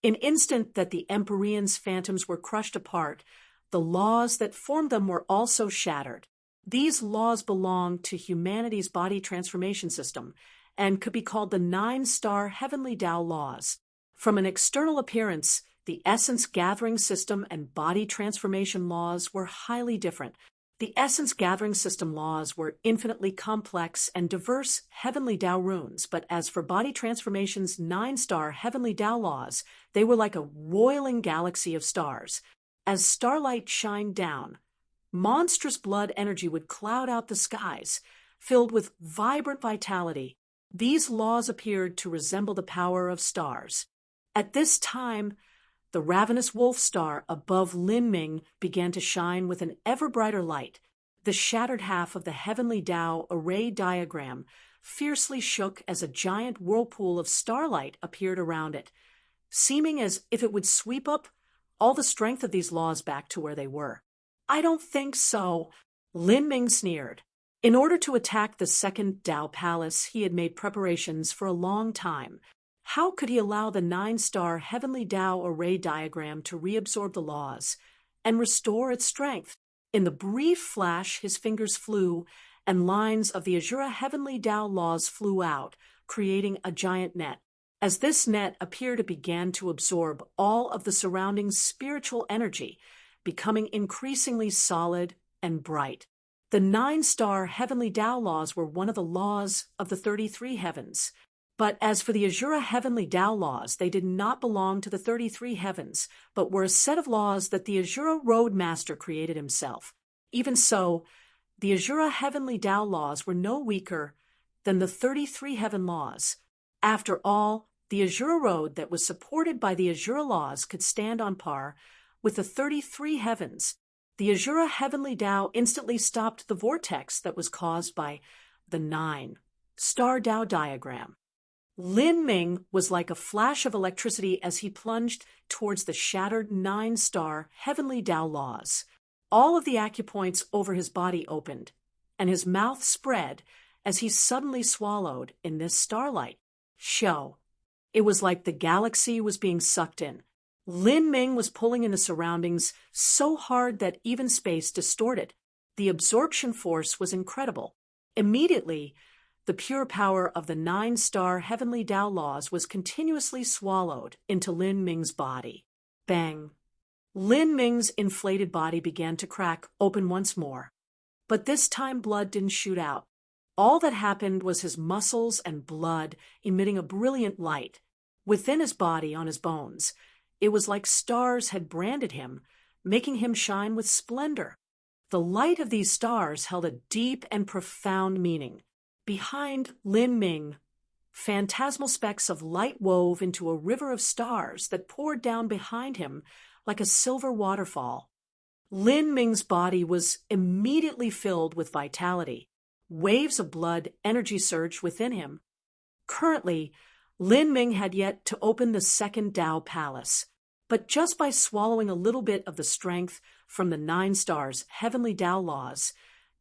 In an instant that the Empyreans' phantoms were crushed apart, the laws that formed them were also shattered. These laws belonged to humanity's body transformation system and could be called the 9-star heavenly Tao laws. From an external appearance, the essence gathering system and body transformation laws were highly different. The essence gathering system laws were infinitely complex and diverse heavenly Tao runes, but as for body transformation's 9-star heavenly Tao laws, they were like a roiling galaxy of stars. As starlight shined down, monstrous blood energy would cloud out the skies, filled with vibrant vitality. These laws appeared to resemble the power of stars. At this time, the ravenous wolf star above Lin Ming began to shine with an ever brighter light. The shattered half of the heavenly Tao array diagram fiercely shook as a giant whirlpool of starlight appeared around it, seeming as if it would sweep up all the strength of these laws back to where they were. I don't think so, Lin Ming sneered. In order to attack the second Tao palace, he had made preparations for a long time. How could he allow the 9-star heavenly Tao array diagram to reabsorb the laws and restore its strength? In the brief flash, his fingers flew, and lines of the Azura heavenly Tao laws flew out, creating a giant net. As this net appeared, it began to absorb all of the surrounding spiritual energy, becoming increasingly solid and bright. The 9-star heavenly Tao laws were one of the laws of the 33 heavens. But as for the Azura heavenly Tao laws, they did not belong to the 33 heavens, but were a set of laws that the Azura Road Master created himself. Even so, the Azura heavenly Tao laws were no weaker than the 33 heaven laws. After all, the Azura Road that was supported by the Azura laws could stand on par with the 33 heavens. The Azura heavenly Tao instantly stopped the vortex that was caused by the 9-star Tao diagram. Lin Ming was like a flash of electricity as he plunged towards the shattered 9-star heavenly Tao laws. All of the acupoints over his body opened, and his mouth spread as he suddenly swallowed in this starlight show. It was like the galaxy was being sucked in. Lin Ming was pulling in the surroundings so hard that even space distorted. The absorption force was incredible. Immediately, the pure power of the 9-star heavenly Tao laws was continuously swallowed into Lin Ming's body. Bang! Lin Ming's inflated body began to crack open once more. But this time blood didn't shoot out. All that happened was his muscles and blood emitting a brilliant light. Within his body, on his bones, it was like stars had branded him, making him shine with splendor. The light of these stars held a deep and profound meaning. Behind Lin Ming, phantasmal specks of light wove into a river of stars that poured down behind him like a silver waterfall. Lin Ming's body was immediately filled with vitality. Waves of blood energy surged within him. Currently, Lin Ming had yet to open the second Tao Palace, but just by swallowing a little bit of the strength from the 9 stars' heavenly Tao laws,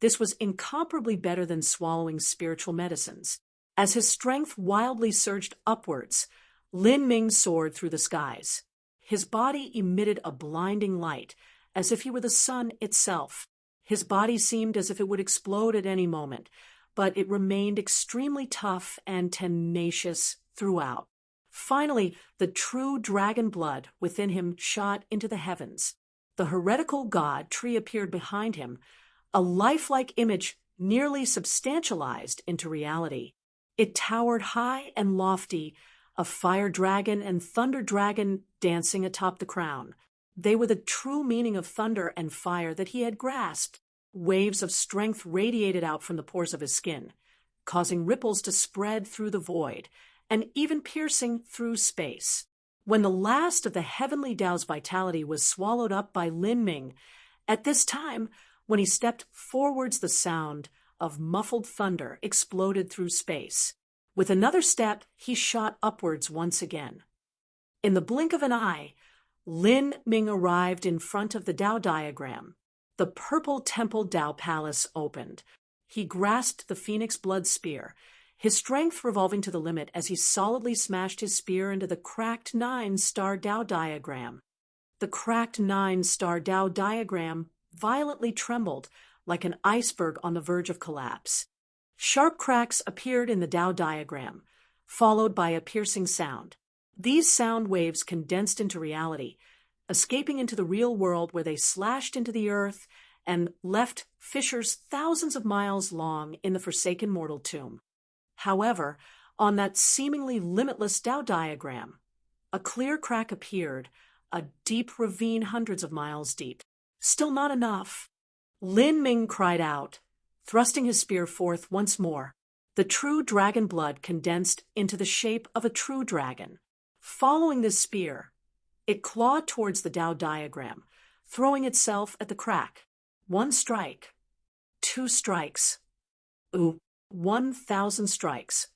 this was incomparably better than swallowing spiritual medicines. As his strength wildly surged upwards, Lin Ming soared through the skies. His body emitted a blinding light, as if he were the sun itself. His body seemed as if it would explode at any moment, but it remained extremely tough and tenacious throughout. Finally, the true dragon blood within him shot into the heavens. The heretical god tree appeared behind him, a lifelike image nearly substantialized into reality. It towered high and lofty, a fire dragon and thunder dragon dancing atop the crown. They were the true meaning of thunder and fire that he had grasped. Waves of strength radiated out from the pores of his skin, causing ripples to spread through the void, and even piercing through space. When the last of the heavenly Tao's vitality was swallowed up by Lin Ming, at this time, when he stepped forwards, the sound of muffled thunder exploded through space. With another step, he shot upwards once again. In the blink of an eye, Lin Ming arrived in front of the Tao diagram. The purple temple Tao Palace opened. He grasped the phoenix blood spear, his strength revolving to the limit as he solidly smashed his spear into the cracked 9-star Tao diagram. The cracked 9-star Tao diagram violently trembled like an iceberg on the verge of collapse. Sharp cracks appeared in the Tao diagram, followed by a piercing sound. These sound waves condensed into reality, escaping into the real world where they slashed into the earth and left fissures thousands of miles long in the forsaken mortal tomb. However, on that seemingly limitless Tao diagram, a clear crack appeared, a deep ravine hundreds of miles deep. Still not enough. Lin Ming cried out, thrusting his spear forth once more. The true dragon blood condensed into the shape of a true dragon. Following this spear, it clawed towards the Tao diagram, throwing itself at the crack. 1 strike, 2 strikes, 1,000 strikes.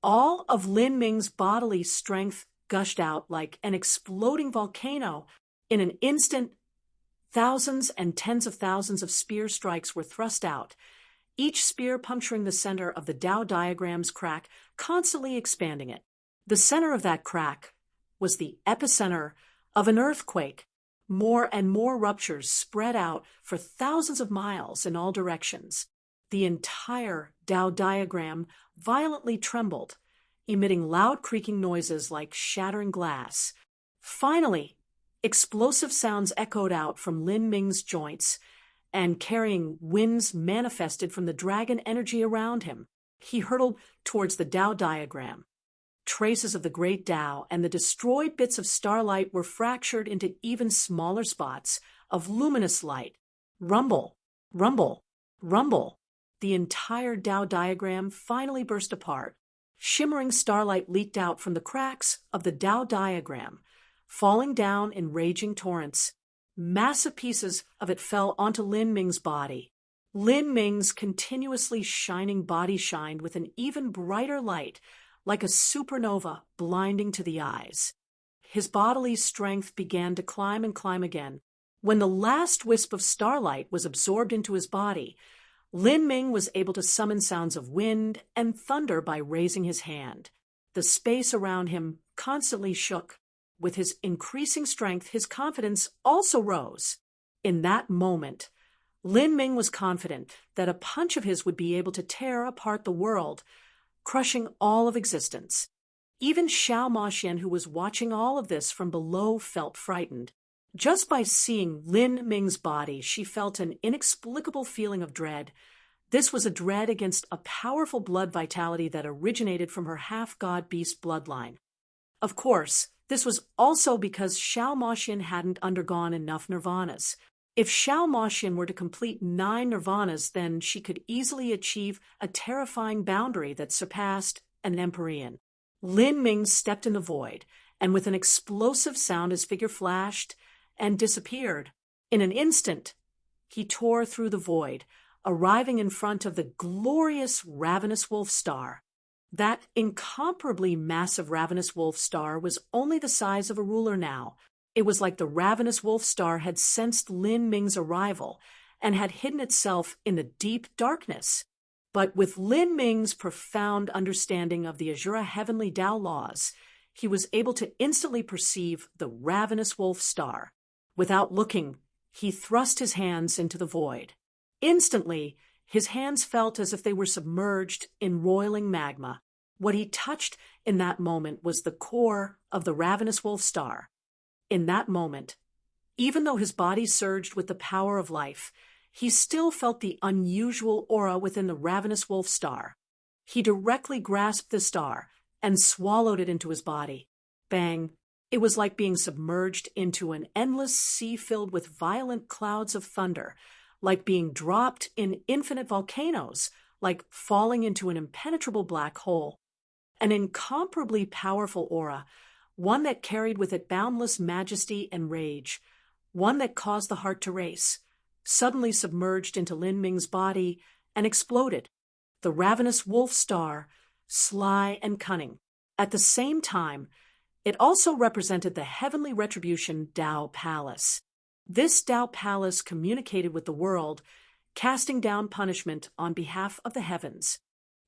All of Lin Ming's bodily strength gushed out like an exploding volcano. In an instant, thousands and tens of thousands of spear strikes were thrust out, each spear puncturing the center of the Tao diagram's crack, constantly expanding it. The center of that crack was the epicenter of an earthquake. More and more ruptures spread out for thousands of miles in all directions. The entire Tao diagram violently trembled, emitting loud creaking noises like shattering glass. Finally, explosive sounds echoed out from Lin Ming's joints, and carrying winds manifested from the dragon energy around him. He hurtled towards the Tao diagram. Traces of the great Tao and the destroyed bits of starlight were fractured into even smaller spots of luminous light. Rumble, rumble, rumble. The entire Tao diagram finally burst apart. Shimmering starlight leaked out from the cracks of the Tao diagram, falling down in raging torrents. Massive pieces of it fell onto Lin Ming's body. Lin Ming's continuously shining body shined with an even brighter light, like a supernova blinding to the eyes. His bodily strength began to climb and climb again. When the last wisp of starlight was absorbed into his body, Lin Ming was able to summon sounds of wind and thunder by raising his hand. The space around him constantly shook. With his increasing strength, his confidence also rose. In that moment, Lin Ming was confident that a punch of his would be able to tear apart the world, crushing all of existence. Even Xiao Maxian, who was watching all of this from below, felt frightened. Just by seeing Lin Ming's body, she felt an inexplicable feeling of dread. This was a dread against a powerful blood vitality that originated from her half-god beast bloodline. Of course, this was also because Xiao Maxian hadn't undergone enough nirvanas. If Xiao Maxian were to complete 9 nirvanas, then she could easily achieve a terrifying boundary that surpassed an Empyrean. Lin Ming stepped in the void, and with an explosive sound his figure flashed and disappeared. In an instant, he tore through the void, arriving in front of the glorious ravenous wolf star. That incomparably massive ravenous wolf star was only the size of a ruler now. It was like the ravenous wolf star had sensed Lin Ming's arrival and had hidden itself in the deep darkness. But with Lin Ming's profound understanding of the Azura heavenly Tao laws, he was able to instantly perceive the ravenous wolf star. Without looking, he thrust his hands into the void. Instantly, his hands felt as if they were submerged in roiling magma. What he touched in that moment was the core of the ravenous wolf star. In that moment, even though his body surged with the power of life, he still felt the unusual aura within the ravenous wolf star. He directly grasped the star and swallowed it into his body. Bang! It was like being submerged into an endless sea filled with violent clouds of thunder, like being dropped in infinite volcanoes, like falling into an impenetrable black hole. An incomparably powerful aura, one that carried with it boundless majesty and rage, one that caused the heart to race, suddenly submerged into Lin Ming's body and exploded. The ravenous wolf star, sly and cunning. At the same time, it also represented the heavenly retribution Tao Palace. This Tao Palace communicated with the world, casting down punishment on behalf of the heavens.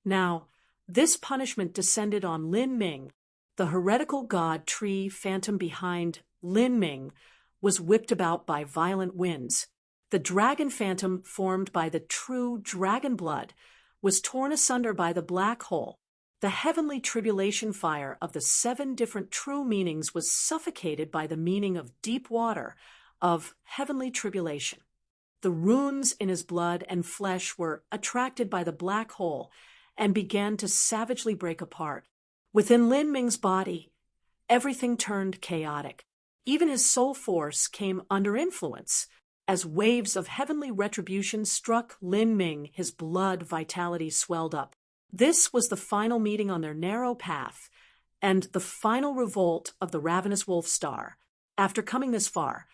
Now, this punishment descended on Lin Ming. The heretical god tree phantom behind Lin Ming was whipped about by violent winds. The dragon phantom formed by the true dragon blood was torn asunder by the black hole. The heavenly tribulation fire of the 7 different true meanings was suffocated by the meaning of deep water, of heavenly tribulation. The runes in his blood and flesh were attracted by the black hole and began to savagely break apart. Within Lin Ming's body, everything turned chaotic. Even his soul force came under influence. As waves of heavenly retribution struck Lin Ming, his blood vitality swelled up. This was the final meeting on their narrow path, and the final revolt of the ravenous wolf star. After coming this far,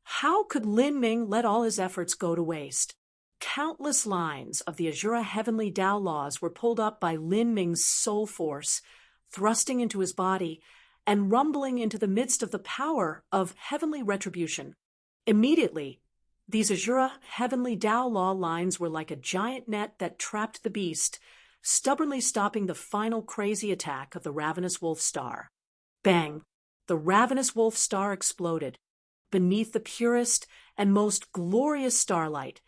how could Lin Ming let all his efforts go to waste? Countless lines of the Azura heavenly Tao laws were pulled up by Lin Ming's soul force, thrusting into his body and rumbling into the midst of the power of heavenly retribution. Immediately, these Azura heavenly Tao law lines were like a giant net that trapped the beast, stubbornly stopping the final crazy attack of the ravenous wolf star. Bang! The ravenous wolf star exploded. Beneath the purest and most glorious starlight,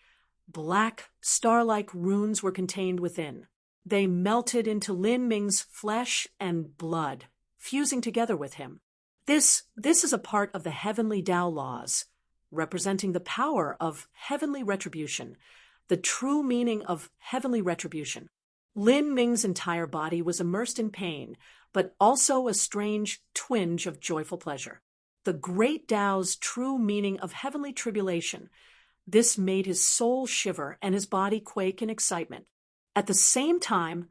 black, star-like runes were contained within. They melted into Lin Ming's flesh and blood, fusing together with him. This is a part of the heavenly Tao laws, representing the power of heavenly retribution, the true meaning of heavenly retribution. Lin Ming's entire body was immersed in pain, but also a strange twinge of joyful pleasure. The great Tao's true meaning of heavenly tribulation. This made his soul shiver and his body quake in excitement. At the same time,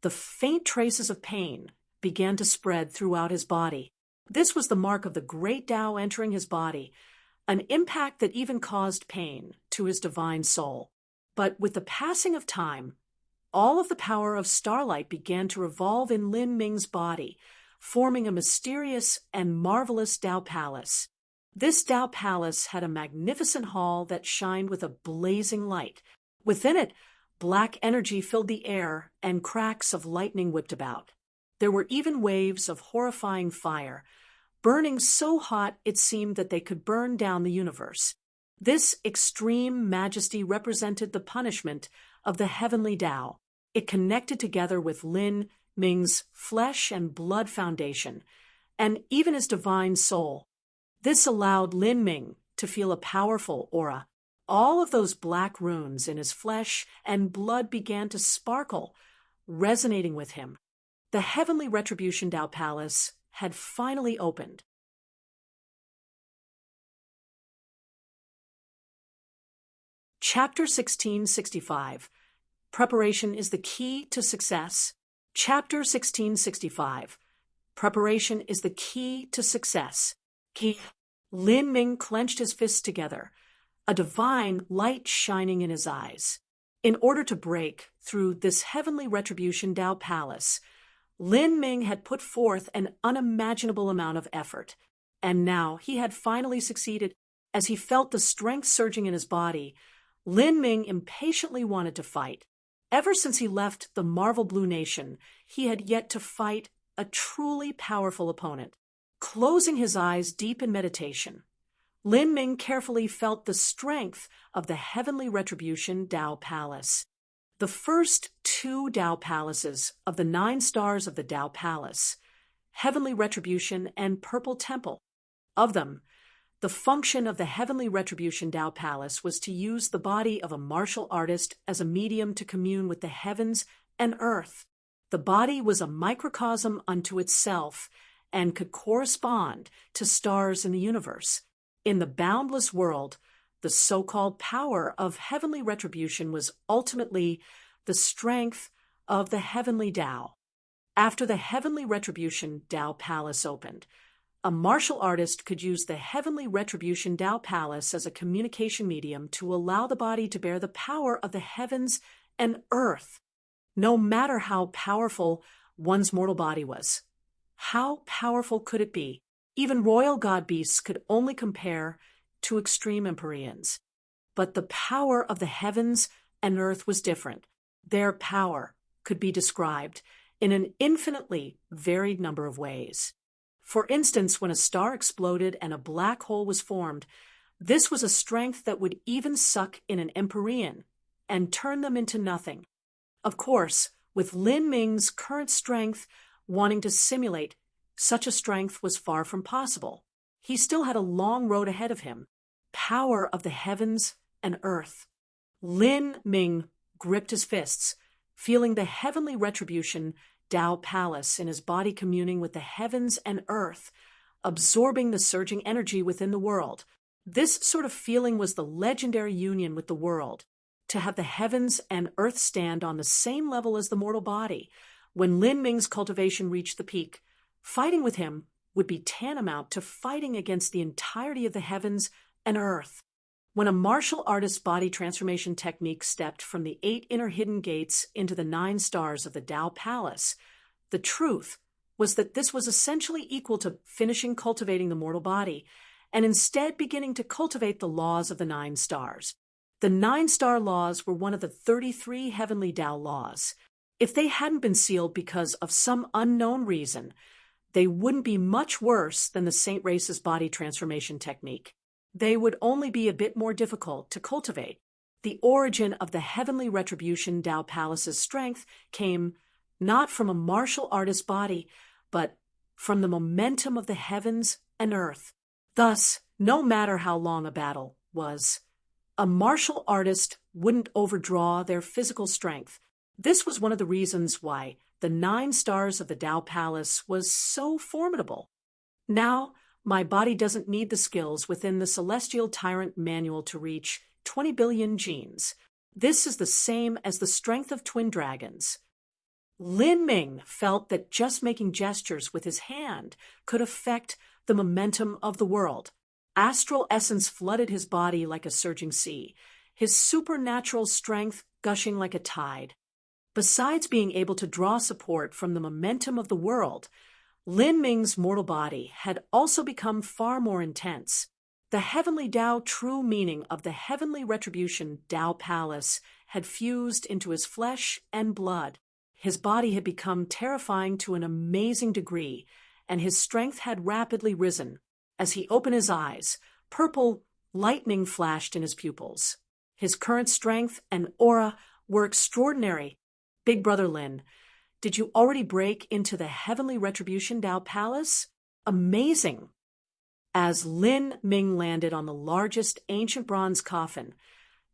the faint traces of pain began to spread throughout his body. This was the mark of the great Tao entering his body, an impact that even caused pain to his divine soul. But with the passing of time, all of the power of starlight began to revolve in Lin Ming's body, forming a mysterious and marvelous Tao Palace. This Tao Palace had a magnificent hall that shined with a blazing light. Within it, black energy filled the air and cracks of lightning whipped about. There were even waves of horrifying fire, burning so hot it seemed that they could burn down the universe. This extreme majesty represented the punishment of the heavenly Tao. It connected together with Lin Ming's flesh and blood foundation, and even his divine soul. This allowed Lin Ming to feel a powerful aura. All of those black runes in his flesh and blood began to sparkle, resonating with him. The heavenly retribution Tao Palace had finally opened. Chapter 1665. Preparation is the key to success. Chapter 1665. Preparation is the key to success. Lin Ming clenched his fists together, a divine light shining in his eyes. In order to break through this heavenly retribution Tao palace, Lin Ming had put forth an unimaginable amount of effort, and now he had finally succeeded. As he felt the strength surging in his body, Lin Ming impatiently wanted to fight. Ever since he left the Marvel Blue Nation, he had yet to fight a truly powerful opponent. Closing his eyes deep in meditation, Lin Ming carefully felt the strength of the heavenly retribution Tao Palace. The first two Tao Palaces of the 9 stars of the Tao Palace, Heavenly Retribution and Purple Temple. Of them, the function of the Heavenly Retribution Tao Palace was to use the body of a martial artist as a medium to commune with the heavens and earth. The body was a microcosm unto itself and could correspond to stars in the universe. In the boundless world, the so-called power of heavenly retribution was ultimately the strength of the heavenly Tao. After the heavenly retribution Tao Palace opened, a martial artist could use the heavenly retribution Tao Palace as a communication medium to allow the body to bear the power of the heavens and earth, no matter how powerful one's mortal body was. How powerful could it be? Even royal god beasts could only compare to extreme Empyreans. But the power of the heavens and earth was different. Their power could be described in an infinitely varied number of ways. For instance, when a star exploded and a black hole was formed, this was a strength that would even suck in an Empyrean and turn them into nothing. Of course, with Lin Ming's current strength, wanting to simulate such a strength was far from possible. He still had a long road ahead of him. Power of the heavens and earth. Lin Ming gripped his fists, feeling the heavenly retribution Tao Palace in his body communing with the heavens and earth, absorbing the surging energy within the world. This sort of feeling was the legendary union with the world, to have the heavens and earth stand on the same level as the mortal body. When Lin Ming's cultivation reached the peak, fighting with him would be tantamount to fighting against the entirety of the heavens and earth. When a martial artist's body transformation technique stepped from the 8 inner hidden gates into the 9 stars of the Tao Palace, the truth was that this was essentially equal to finishing cultivating the mortal body, and instead beginning to cultivate the laws of the 9 stars. The 9-star laws were one of the 33 heavenly Tao laws. If they hadn't been sealed because of some unknown reason, they wouldn't be much worse than the Saint Race's body transformation technique. They would only be a bit more difficult to cultivate. The origin of the heavenly retribution Tao Palace's strength came not from a martial artist's body, but from the momentum of the heavens and earth. Thus, no matter how long a battle was, a martial artist wouldn't overdraw their physical strength. This was one of the reasons why the 9 stars of the Tao Palace was so formidable. Now, my body doesn't need the skills within the Celestial Tyrant Manual to reach 20 billion genes. This is the same as the strength of twin dragons. Lin Ming felt that just making gestures with his hand could affect the momentum of the world. Astral essence flooded his body like a surging sea, his supernatural strength gushing like a tide. Besides being able to draw support from the momentum of the world, Lin Ming's mortal body had also become far more intense. The heavenly Tao true meaning of the heavenly retribution Tao Palace had fused into his flesh and blood. His body had become terrifying to an amazing degree, and his strength had rapidly risen. As he opened his eyes, purple lightning flashed in his pupils. His current strength and aura were extraordinary. Big Brother Lin, did you already break into the heavenly retribution Tao Palace? Amazing! As Lin Ming landed on the largest ancient bronze coffin,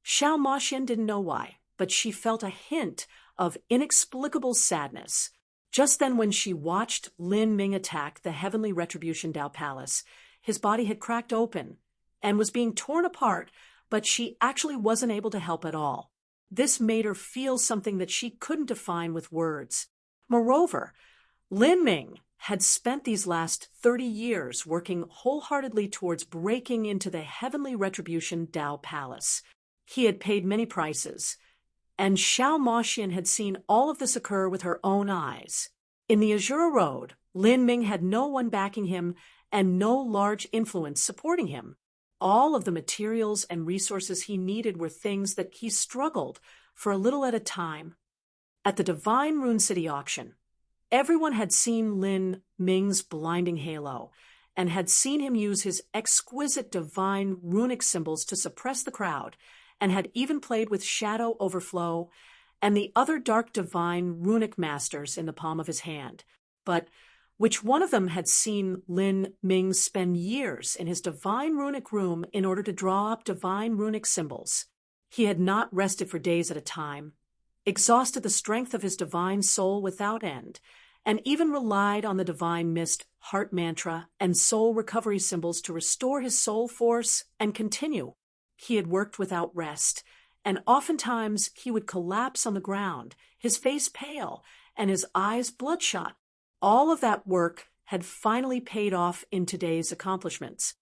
Xiao Maxian didn't know why, but she felt a hint of inexplicable sadness. Just then, when she watched Lin Ming attack the heavenly retribution Tao Palace, his body had cracked open and was being torn apart, but she actually wasn't able to help at all. This made her feel something that she couldn't define with words. Moreover, Lin Ming had spent these last 30 years working wholeheartedly towards breaking into the heavenly retribution Tao Palace. He had paid many prices, and Xiao Moxian had seen all of this occur with her own eyes. In the Azura Road, Lin Ming had no one backing him and no large influence supporting him. All of the materials and resources he needed were things that he struggled for a little at a time. At the Divine Rune City auction, everyone had seen Lin Ming's blinding halo and had seen him use his exquisite divine runic symbols to suppress the crowd, and had even played with Shadow Overflow and the other dark divine runic masters in the palm of his hand. But which one of them had seen Lin Ming spend years in his divine runic room in order to draw up divine runic symbols? He had not rested for days at a time, exhausted the strength of his divine soul without end, and even relied on the divine mist, heart mantra, and soul recovery symbols to restore his soul force and continue. He had worked without rest, and oftentimes he would collapse on the ground, his face pale and his eyes bloodshot. All of that work had finally paid off in today's accomplishments.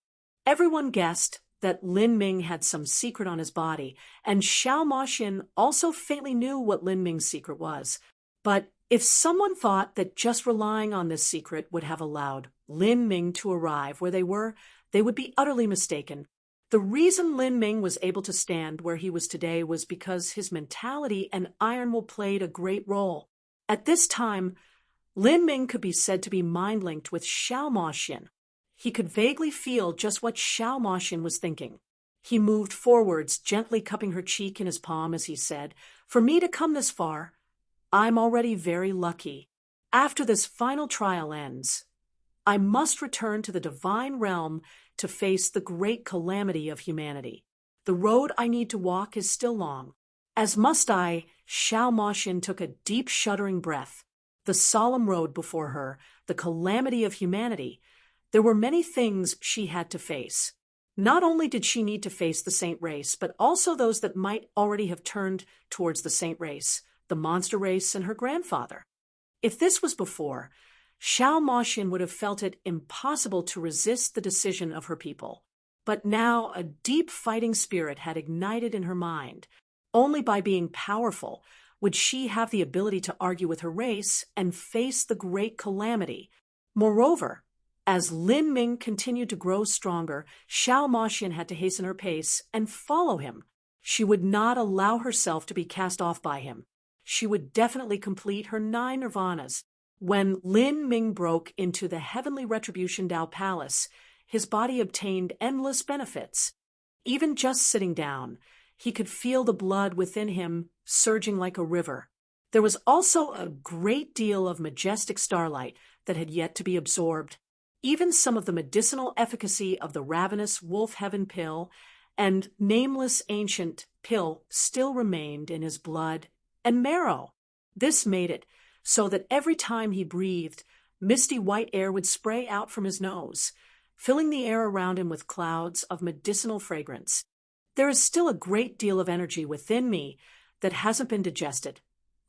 Everyone guessed that Lin Ming had some secret on his body, and Xiao Moxian also faintly knew what Lin Ming's secret was. But if someone thought that just relying on this secret would have allowed Lin Ming to arrive where they were, they would be utterly mistaken. The reason Lin Ming was able to stand where he was today was because his mentality and iron will played a great role. At this time, Lin Ming could be said to be mind-linked with Xiao Moxian. He could vaguely feel just what Xiao Moxian was thinking. He moved forwards, gently cupping her cheek in his palm as he said, "For me to come this far, I'm already very lucky. After this final trial ends, I must return to the divine realm to face the great calamity of humanity. The road I need to walk is still long, as must I." Xiao Moxian took a deep shuddering breath. The solemn road before her, the calamity of humanity. There were many things she had to face. Not only did she need to face the saint race, but also those that might already have turned towards the saint race, the monster race, and her grandfather. If this was before, Xiao Moxian would have felt it impossible to resist the decision of her people. But now a deep fighting spirit had ignited in her mind. Only by being powerful would she have the ability to argue with her race and face the great calamity. Moreover, as Lin Ming continued to grow stronger, Xiao Moxian had to hasten her pace and follow him. She would not allow herself to be cast off by him. She would definitely complete her 9 nirvanas. When Lin Ming broke into the heavenly retribution Tao Palace, his body obtained endless benefits. Even just sitting down, he could feel the blood within him surging like a river. There was also a great deal of majestic starlight that had yet to be absorbed. Even some of the medicinal efficacy of the ravenous wolf heaven pill and nameless ancient pill still remained in his blood and marrow. This made it so that every time he breathed, misty white air would spray out from his nose, filling the air around him with clouds of medicinal fragrance. There is still a great deal of energy within me that hasn't been digested.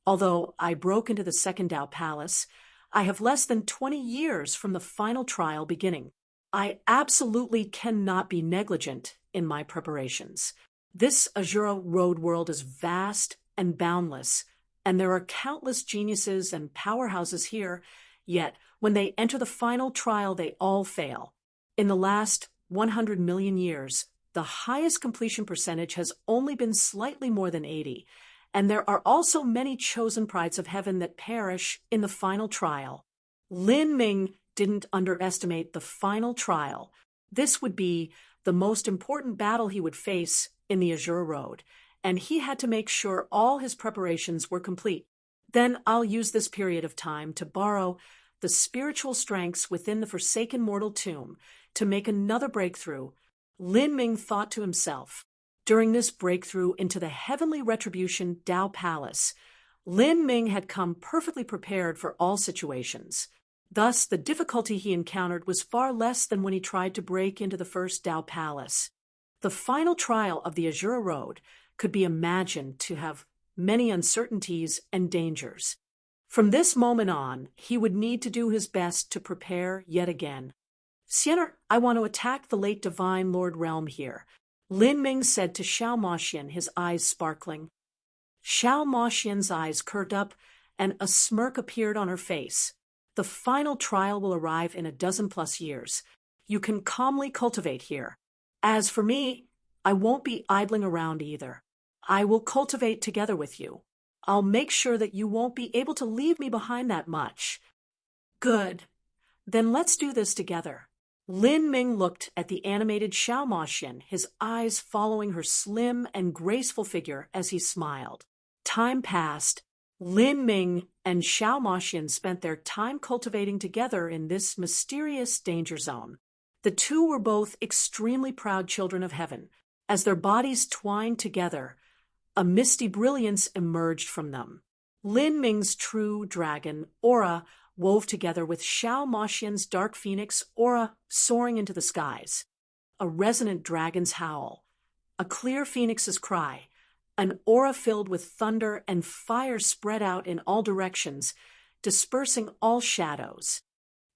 Although I broke into the second Tao Palace, I have less than 20 years from the final trial beginning. I absolutely cannot be negligent in my preparations. This Azura Road world is vast and boundless, and there are countless geniuses and powerhouses here, yet when they enter the final trial they all fail. In the last 100 million years, the highest completion percentage has only been slightly more than 80, and there are also many chosen prides of heaven that perish in the final trial. Lin Ming didn't underestimate the final trial. This would be the most important battle he would face in the Azura Road, and he had to make sure all his preparations were complete. Then I'll use this period of time to borrow the spiritual strengths within the forsaken mortal tomb to make another breakthrough. Lin Ming thought to himself. During this breakthrough into the heavenly retribution Tao Palace, Lin Ming had come perfectly prepared for all situations. Thus, the difficulty he encountered was far less than when he tried to break into the first Tao Palace. The final trial of the Azura Road could be imagined to have many uncertainties and dangers. From this moment on, he would need to do his best to prepare yet again. Sienna, I want to attack the late divine Lord Realm here, Lin Ming said to Xiao Moxian, his eyes sparkling. Xiao Moxian's eyes curved up, and a smirk appeared on her face. The final trial will arrive in 12+ years. You can calmly cultivate here. As for me, I won't be idling around either. I will cultivate together with you. I'll make sure that you won't be able to leave me behind that much. Good. Then let's do this together. Lin Ming looked at the animated Xiao Moxian, his eyes following her slim and graceful figure as he smiled. Time passed. Lin Ming and Xiao Moxian spent their time cultivating together in this mysterious danger zone. The two were both extremely proud children of heaven. As their bodies twined together, a misty brilliance emerged from them. Lin Ming's true dragon aura wove together with Xiao Moxian's dark phoenix aura soaring into the skies. A resonant dragon's howl, a clear phoenix's cry, an aura filled with thunder and fire spread out in all directions, dispersing all shadows.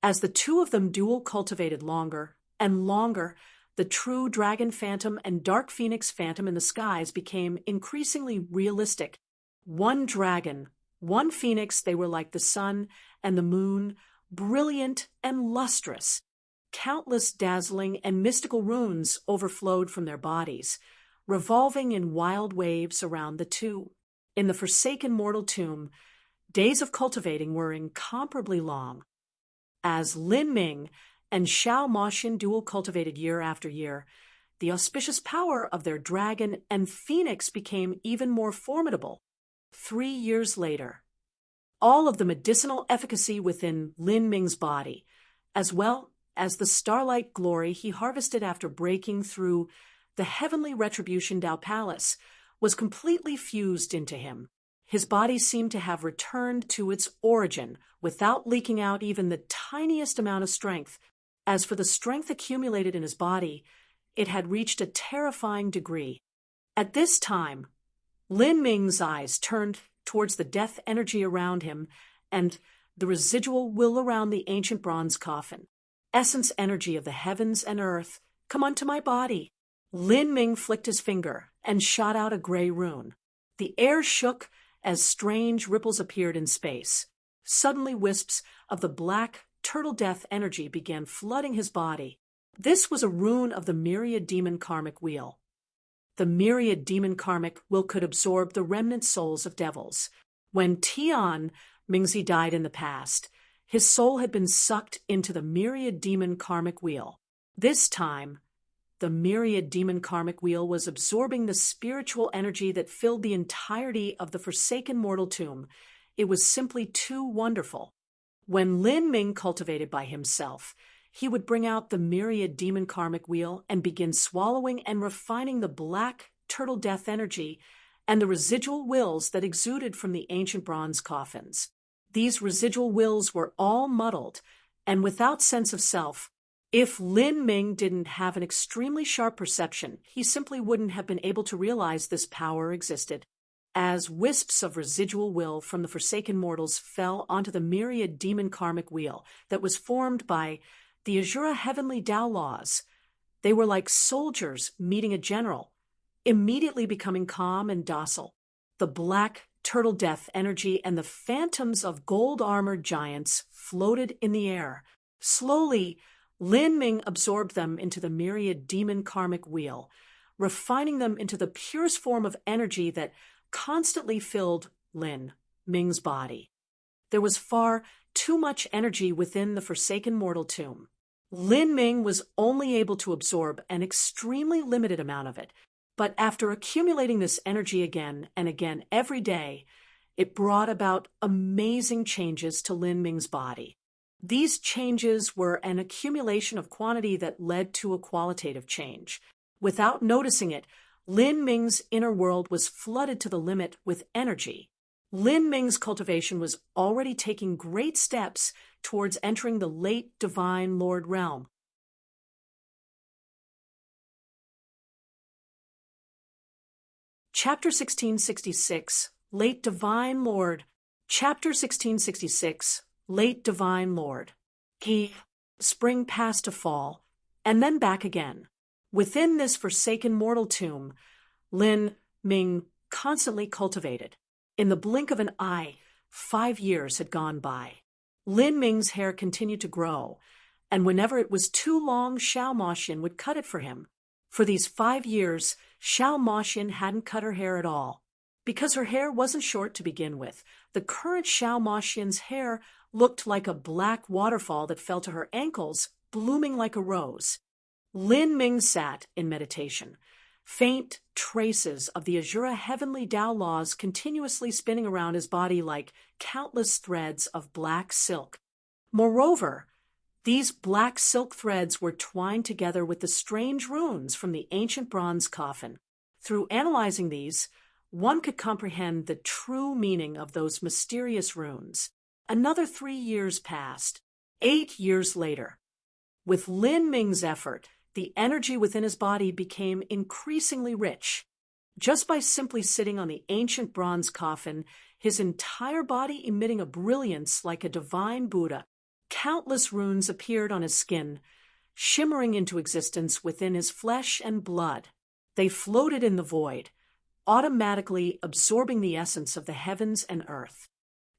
As the two of them dual cultivated longer and longer, the true dragon phantom and dark phoenix phantom in the skies became increasingly realistic. One dragon, one phoenix, they were like the sun and the moon, brilliant and lustrous. Countless dazzling and mystical runes overflowed from their bodies, revolving in wild waves around the two. In the forsaken mortal tomb, days of cultivating were incomparably long. As Lin Ming and Xiao Moxian dual cultivated year after year, the auspicious power of their dragon and phoenix became even more formidable. 3 years later, all of the medicinal efficacy within Lin Ming's body, as well as the starlight glory he harvested after breaking through the heavenly retribution Dao Palace, was completely fused into him. His body seemed to have returned to its origin without leaking out even the tiniest amount of strength. As for the strength accumulated in his body, it had reached a terrifying degree. At this time, Lin Ming's eyes turned towards the death energy around him and the residual will around the ancient bronze coffin. Essence energy of the heavens and earth, come unto my body. Lin Ming flicked his finger and shot out a gray rune. The air shook as strange ripples appeared in space. Suddenly wisps of the black turtle death energy began flooding his body. This was a rune of the myriad demon karmic wheel. The myriad demon karmic wheel could absorb the remnant souls of devils. When Tian Mingzi died in the past, his soul had been sucked into the myriad demon karmic wheel. This time, the myriad demon karmic wheel was absorbing the spiritual energy that filled the entirety of the forsaken mortal tomb. It was simply too wonderful. When Lin Ming cultivated by himself, he would bring out the myriad demon karmic wheel and begin swallowing and refining the black turtle death energy and the residual wills that exuded from the ancient bronze coffins. These residual wills were all muddled and without sense of self. If Lin Ming didn't have an extremely sharp perception, he simply wouldn't have been able to realize this power existed. As wisps of residual will from the forsaken mortals fell onto the myriad demon karmic wheel that was formed by the Azura heavenly Tao laws, they were like soldiers meeting a general, immediately becoming calm and docile. The black turtle death energy and the phantoms of gold-armored giants floated in the air. Slowly, Lin Ming absorbed them into the myriad demon karmic wheel, refining them into the purest form of energy that constantly filled Lin Ming's body. There was far too much energy within the forsaken mortal tomb. Lin Ming was only able to absorb an extremely limited amount of it, but after accumulating this energy again and again every day, it brought about amazing changes to Lin Ming's body. These changes were an accumulation of quantity that led to a qualitative change. Without noticing it, Lin Ming's inner world was flooded to the limit with energy. Lin Ming's cultivation was already taking great steps towards entering the late divine Lord realm. Chapter 1666, Late Divine Lord. Chapter 1666, Late Divine Lord. Spring past to fall, and then back again. Within this forsaken mortal tomb, Lin Ming constantly cultivated. In the blink of an eye, 5 years had gone by. Lin Ming's hair continued to grow, and whenever it was too long, Xiao Moxian would cut it for him. For these 5 years, Xiao Moxian hadn't cut her hair at all. Because her hair wasn't short to begin with, the current Xiao Moxian's hair looked like a black waterfall that fell to her ankles, blooming like a rose. Lin Ming sat in meditation, faint traces of the Azura heavenly Tao laws continuously spinning around his body like countless threads of black silk. Moreover, these black silk threads were twined together with the strange runes from the ancient bronze coffin. Through analyzing these, one could comprehend the true meaning of those mysterious runes. Another 3 years passed. 8 years later, with Lin Ming's effort, the energy within his body became increasingly rich. Just by simply sitting on the ancient bronze coffin, his entire body emitting a brilliance like a divine Buddha, countless runes appeared on his skin, shimmering into existence within his flesh and blood. They floated in the void, automatically absorbing the essence of the heavens and earth.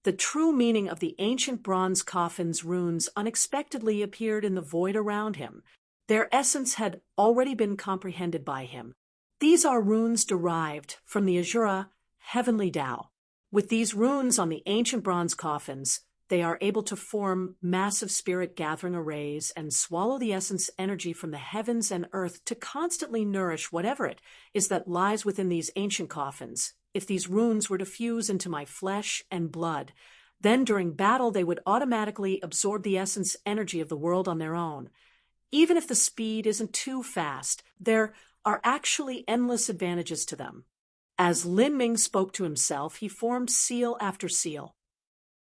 The true meaning of the ancient bronze coffin's runes unexpectedly appeared in the void around him. Their essence had already been comprehended by him. These are runes derived from the Azura heavenly Tao. With these runes on the ancient bronze coffins, they are able to form massive spirit gathering arrays and swallow the essence energy from the heavens and earth to constantly nourish whatever it is that lies within these ancient coffins. If these runes were to fuse into my flesh and blood, then during battle they would automatically absorb the essence energy of the world on their own. Even if the speed isn't too fast, there are actually endless advantages to them. As Lin Ming spoke to himself, he formed seal after seal.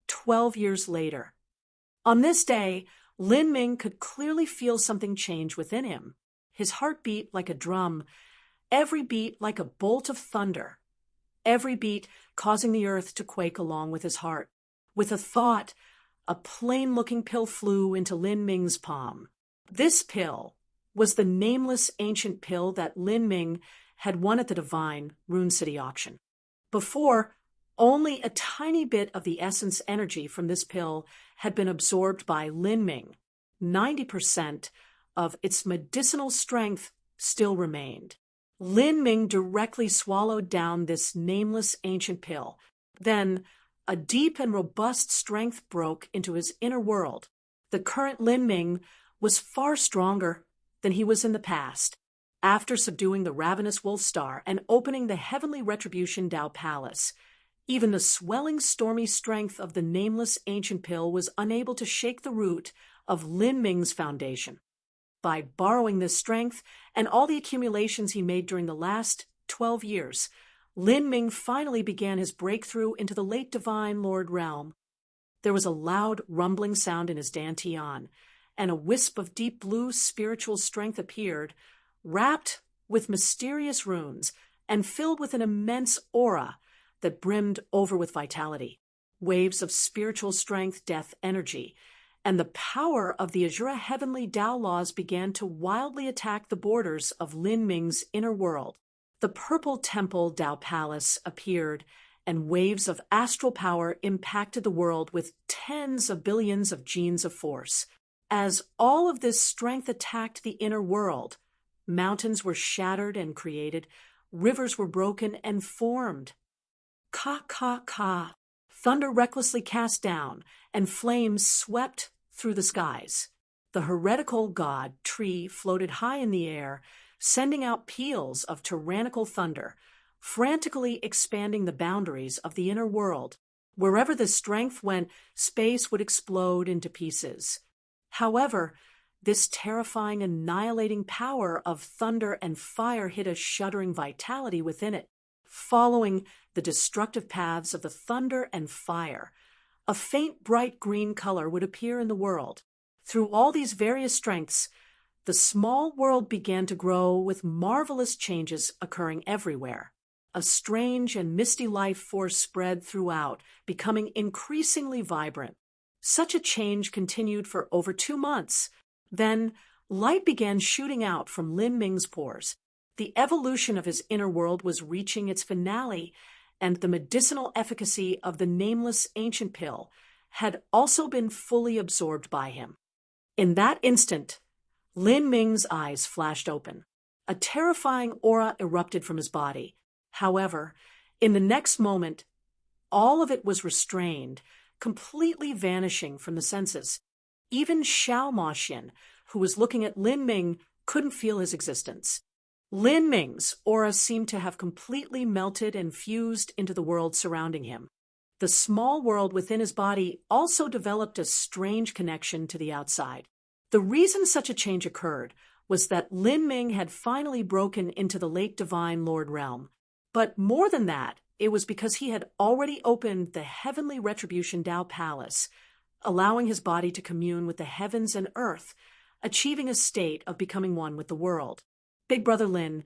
12 years later. On this day, Lin Ming could clearly feel something change within him. His heart beat like a drum, every beat like a bolt of thunder, every beat causing the earth to quake along with his heart. With a thought, a plain-looking pill flew into Lin Ming's palm. This pill was the nameless ancient pill that Lin Ming had won at the Divine Rune City auction. Before, only a tiny bit of the essence energy from this pill had been absorbed by Lin Ming. 90% of its medicinal strength still remained. Lin Ming directly swallowed down this nameless ancient pill. Then, a deep and robust strength broke into his inner world. The current Lin Ming was far stronger than he was in the past. After subduing the ravenous wolf star and opening the heavenly retribution Tao Palace, even the swelling stormy strength of the nameless ancient pill was unable to shake the root of Lin Ming's foundation. By borrowing this strength and all the accumulations he made during the last 12 years, Lin Ming finally began his breakthrough into the late Divine Lord realm. There was a loud rumbling sound in his dantian, and a wisp of deep blue spiritual strength appeared, wrapped with mysterious runes and filled with an immense aura that brimmed over with vitality. Waves of spiritual strength, death energy, and the power of the Azura heavenly Tao laws began to wildly attack the borders of Lin Ming's inner world. The purple temple Tao Palace appeared, and waves of astral power impacted the world with tens of billions of genes of force. As all of this strength attacked the inner world, mountains were shattered and created, rivers were broken and formed. Ka, ka, ka. Thunder recklessly cast down, and flames swept through the skies. The heretical god tree floated high in the air, sending out peals of tyrannical thunder, frantically expanding the boundaries of the inner world. Wherever the strength went, space would explode into pieces. However, this terrifying, annihilating power of thunder and fire hid a shuddering vitality within it. Following the destructive paths of the thunder and fire, a faint bright green color would appear in the world. Through all these various strengths, the small world began to grow with marvelous changes occurring everywhere. a strange and misty life force spread throughout, becoming increasingly vibrant. Such a change continued for over 2 months. Then, light began shooting out from Lin Ming's pores. The evolution of his inner world was reaching its finale, and the medicinal efficacy of the nameless ancient pill had also been fully absorbed by him. In that instant, Lin Ming's eyes flashed open. A terrifying aura erupted from his body. However, in the next moment, all of it was restrained, completely vanishing from the senses. Even Xiao Moxian, who was looking at Lin Ming, couldn't feel his existence. Lin Ming's aura seemed to have completely melted and fused into the world surrounding him. The small world within his body also developed a strange connection to the outside. The reason such a change occurred was that Lin Ming had finally broken into the late Divine Lord realm. But more than that, it was because he had already opened the Heavenly Retribution Dao Palace, allowing his body to commune with the heavens and earth, achieving a state of becoming one with the world. Big Brother Lin,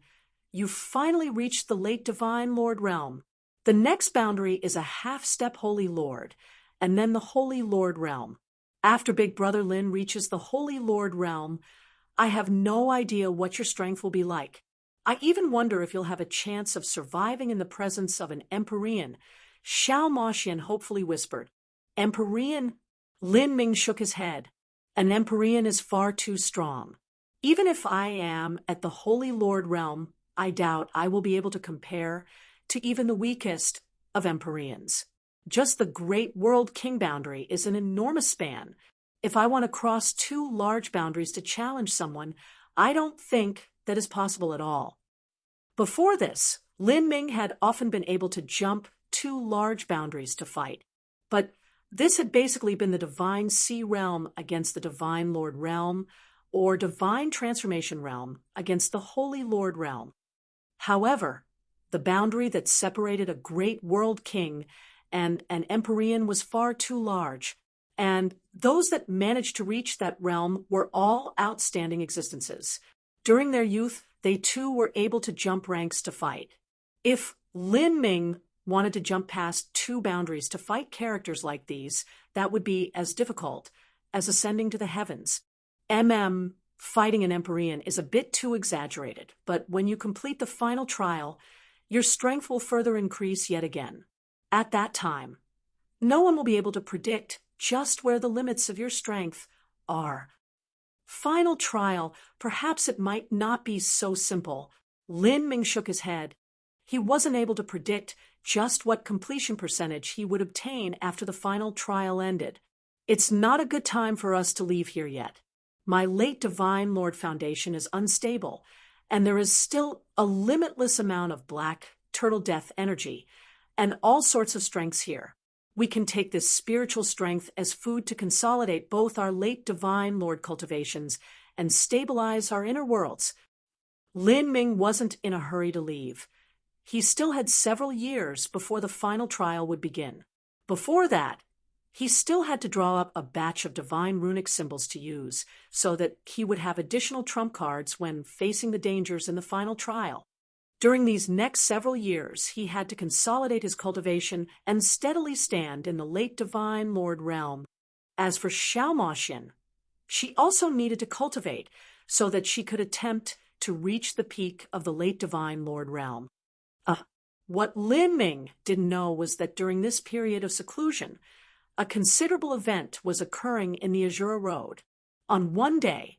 you finally reached the late Divine Lord realm. The next boundary is a half-step Holy Lord, and then the Holy Lord realm. After Big Brother Lin reaches the Holy Lord realm, I have no idea what your strength will be like. I even wonder if you'll have a chance of surviving in the presence of an Empyrean. Xiao Moxian hopefully whispered. Empyrean? Lin Ming shook his head. An Empyrean is far too strong. Even if I am at the Holy Lord realm, I doubt I will be able to compare to even the weakest of Empyreans. Just the Great World King boundary is an enormous span. If I want to cross 2 large boundaries to challenge someone, I don't think that is possible at all. Before this, Lin Ming had often been able to jump 2 large boundaries to fight. But this had basically been the Divine Sea realm against the Divine Lord realm, or Divine Transformation realm against the Holy Lord realm. However, the boundary that separated a great world king and an Empyrean was far too large, and those that managed to reach that realm were all outstanding existences. During their youth, they too were able to jump ranks to fight. If Lin Ming wanted to jump past 2 boundaries to fight characters like these, that would be as difficult as ascending to the heavens. Fighting an Empyrean is a bit too exaggerated, but when you complete the final trial, your strength will further increase yet again. At that time, no one will be able to predict just where the limits of your strength are. Final trial, perhaps it might not be so simple. Lin Ming shook his head. He wasn't able to predict just what completion percentage he would obtain after the final trial ended. It's not a good time for us to leave here yet. My late Divine Lord Foundation is unstable, and there is still a limitless amount of black turtle death energy and all sorts of strengths here. We can take this spiritual strength as food to consolidate both our late Divine Lord cultivations and stabilize our inner worlds. Lin Ming wasn't in a hurry to leave. He still had several years before the final trial would begin. Before that, he still had to draw up a batch of divine runic symbols to use, so that he would have additional trump cards when facing the dangers in the final trial. During these next several years, he had to consolidate his cultivation and steadily stand in the late Divine Lord realm. As for Xiao Moxian, she also needed to cultivate so that she could attempt to reach the peak of the late Divine Lord realm. What Lin Ming didn't know was that during this period of seclusion, a considerable event was occurring in the Azura Road. On one day,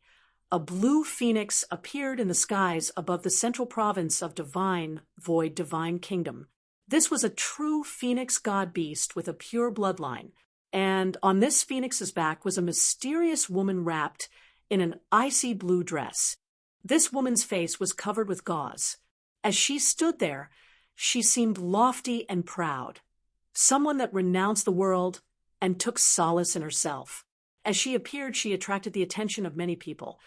a blue phoenix appeared in the skies above the central province of Divine Void Divine Kingdom. This was a true phoenix god beast with a pure bloodline, and on this phoenix's back was a mysterious woman wrapped in an icy blue dress. This woman's face was covered with gauze. As she stood there, she seemed lofty and proud, someone that renounced the world and took solace in herself. As she appeared, she attracted the attention of many people.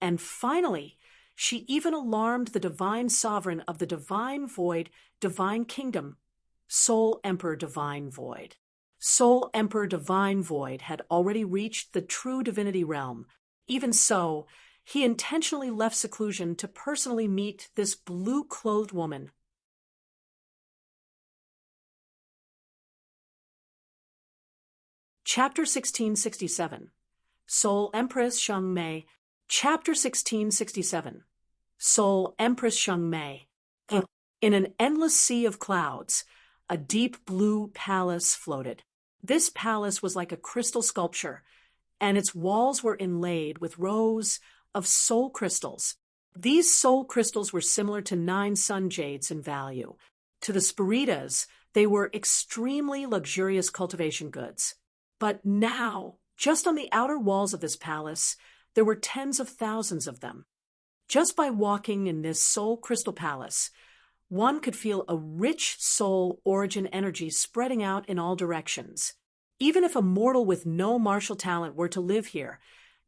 And finally, she even alarmed the divine sovereign of the Divine Void, Divine Kingdom, Soul Emperor Divine Void. Soul Emperor Divine Void had already reached the true divinity realm. Even so, he intentionally left seclusion to personally meet this blue-clothed woman. Chapter 1667. Soul Empress Sheng Mei. Chapter 1667. Soul Empress Sheng Mei. In an endless sea of clouds, a deep blue palace floated. This palace was like a crystal sculpture, and its walls were inlaid with rows of soul crystals. These soul crystals were similar to 9 sun jades in value. To the Spiritas, they were extremely luxurious cultivation goods. But now, just on the outer walls of this palace, there were tens of thousands of them. Just by walking in this soul crystal palace, one could feel a rich soul origin energy spreading out in all directions. Even if a mortal with no martial talent were to live here,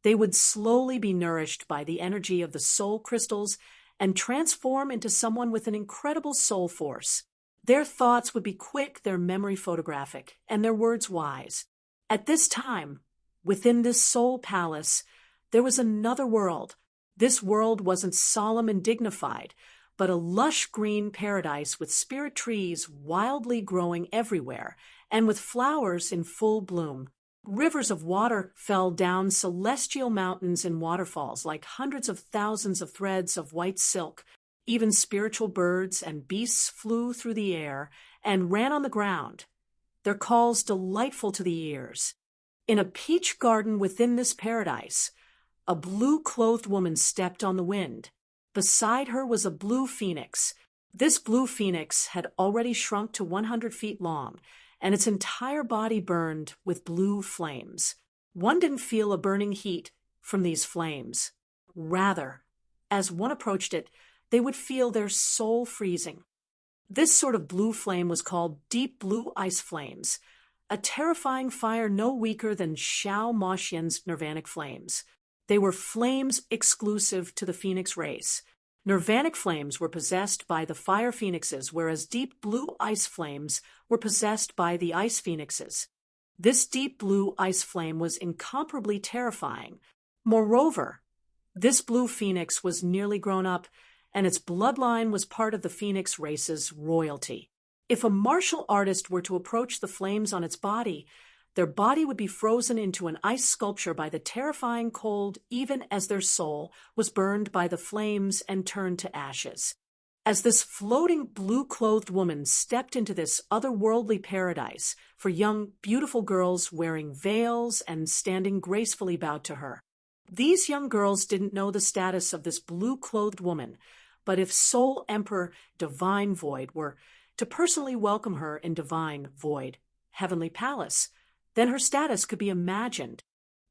they would slowly be nourished by the energy of the soul crystals and transform into someone with an incredible soul force. Their thoughts would be quick, their memory photographic, and their words wise. At this time, within this soul palace, there was another world. This world wasn't solemn and dignified, but a lush green paradise with spirit trees wildly growing everywhere and with flowers in full bloom. Rivers of water fell down celestial mountains and waterfalls like hundreds of thousands of threads of white silk. Even spiritual birds and beasts flew through the air and ran on the ground, their calls delightful to the ears. In a peach garden within this paradise, a blue-clothed woman stepped on the wind. Beside her was a blue phoenix. This blue phoenix had already shrunk to 100 feet long, and its entire body burned with blue flames. One didn't feel a burning heat from these flames. Rather, as one approached it, they would feel their soul freezing. This sort of blue flame was called deep blue ice flames, a terrifying fire no weaker than Xiao Moxian's nirvanic flames. They were flames exclusive to the phoenix race. Nirvanic flames were possessed by the fire phoenixes, whereas deep blue ice flames were possessed by the ice phoenixes. This deep blue ice flame was incomparably terrifying. Moreover, this blue phoenix was nearly grown up, and its bloodline was part of the phoenix race's royalty. If a martial artist were to approach the flames on its body, their body would be frozen into an ice sculpture by the terrifying cold, even as their soul was burned by the flames and turned to ashes. As this floating blue-clothed woman stepped into this otherworldly paradise for young, beautiful girls wearing veils and standing gracefully bowed to her, these young girls didn't know the status of this blue-clothed woman, but if Soul Emperor Divine Void were to personally welcome her in Divine Void, Heavenly Palace, then her status could be imagined.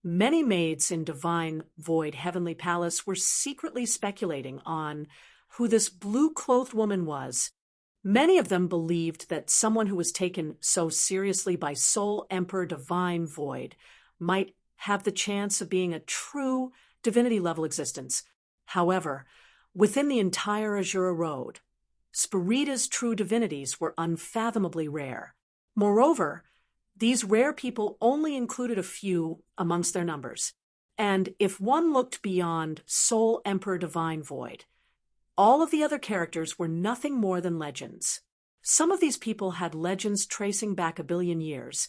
Many maids in Divine Void Heavenly Palace were secretly speculating on who this blue-clothed woman was. Many of them believed that someone who was taken so seriously by Soul Emperor Divine Void might have the chance of being a true divinity-level existence. However, within the entire Azura Road, Spirita's true divinities were unfathomably rare. Moreover, these rare people only included a few amongst their numbers, and if one looked beyond Soul Emperor Divine Void, all of the other characters were nothing more than legends. Some of these people had legends tracing back 1 billion years,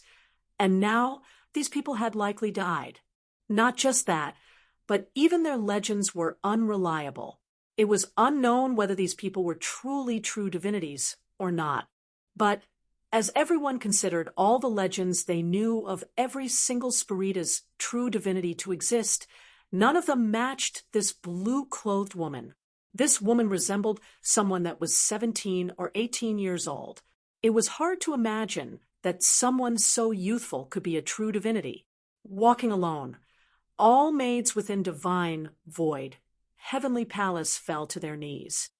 and now these people had likely died. Not just that, but even their legends were unreliable. It was unknown whether these people were truly true divinities or not. But as everyone considered all the legends they knew of every single Spirita's true divinity to exist, none of them matched this blue-clothed woman. This woman resembled someone that was 17 or 18 years old. It was hard to imagine that someone so youthful could be a true divinity. Walking alone, all maids within Divine Void Heavenly Palace fell to their knees.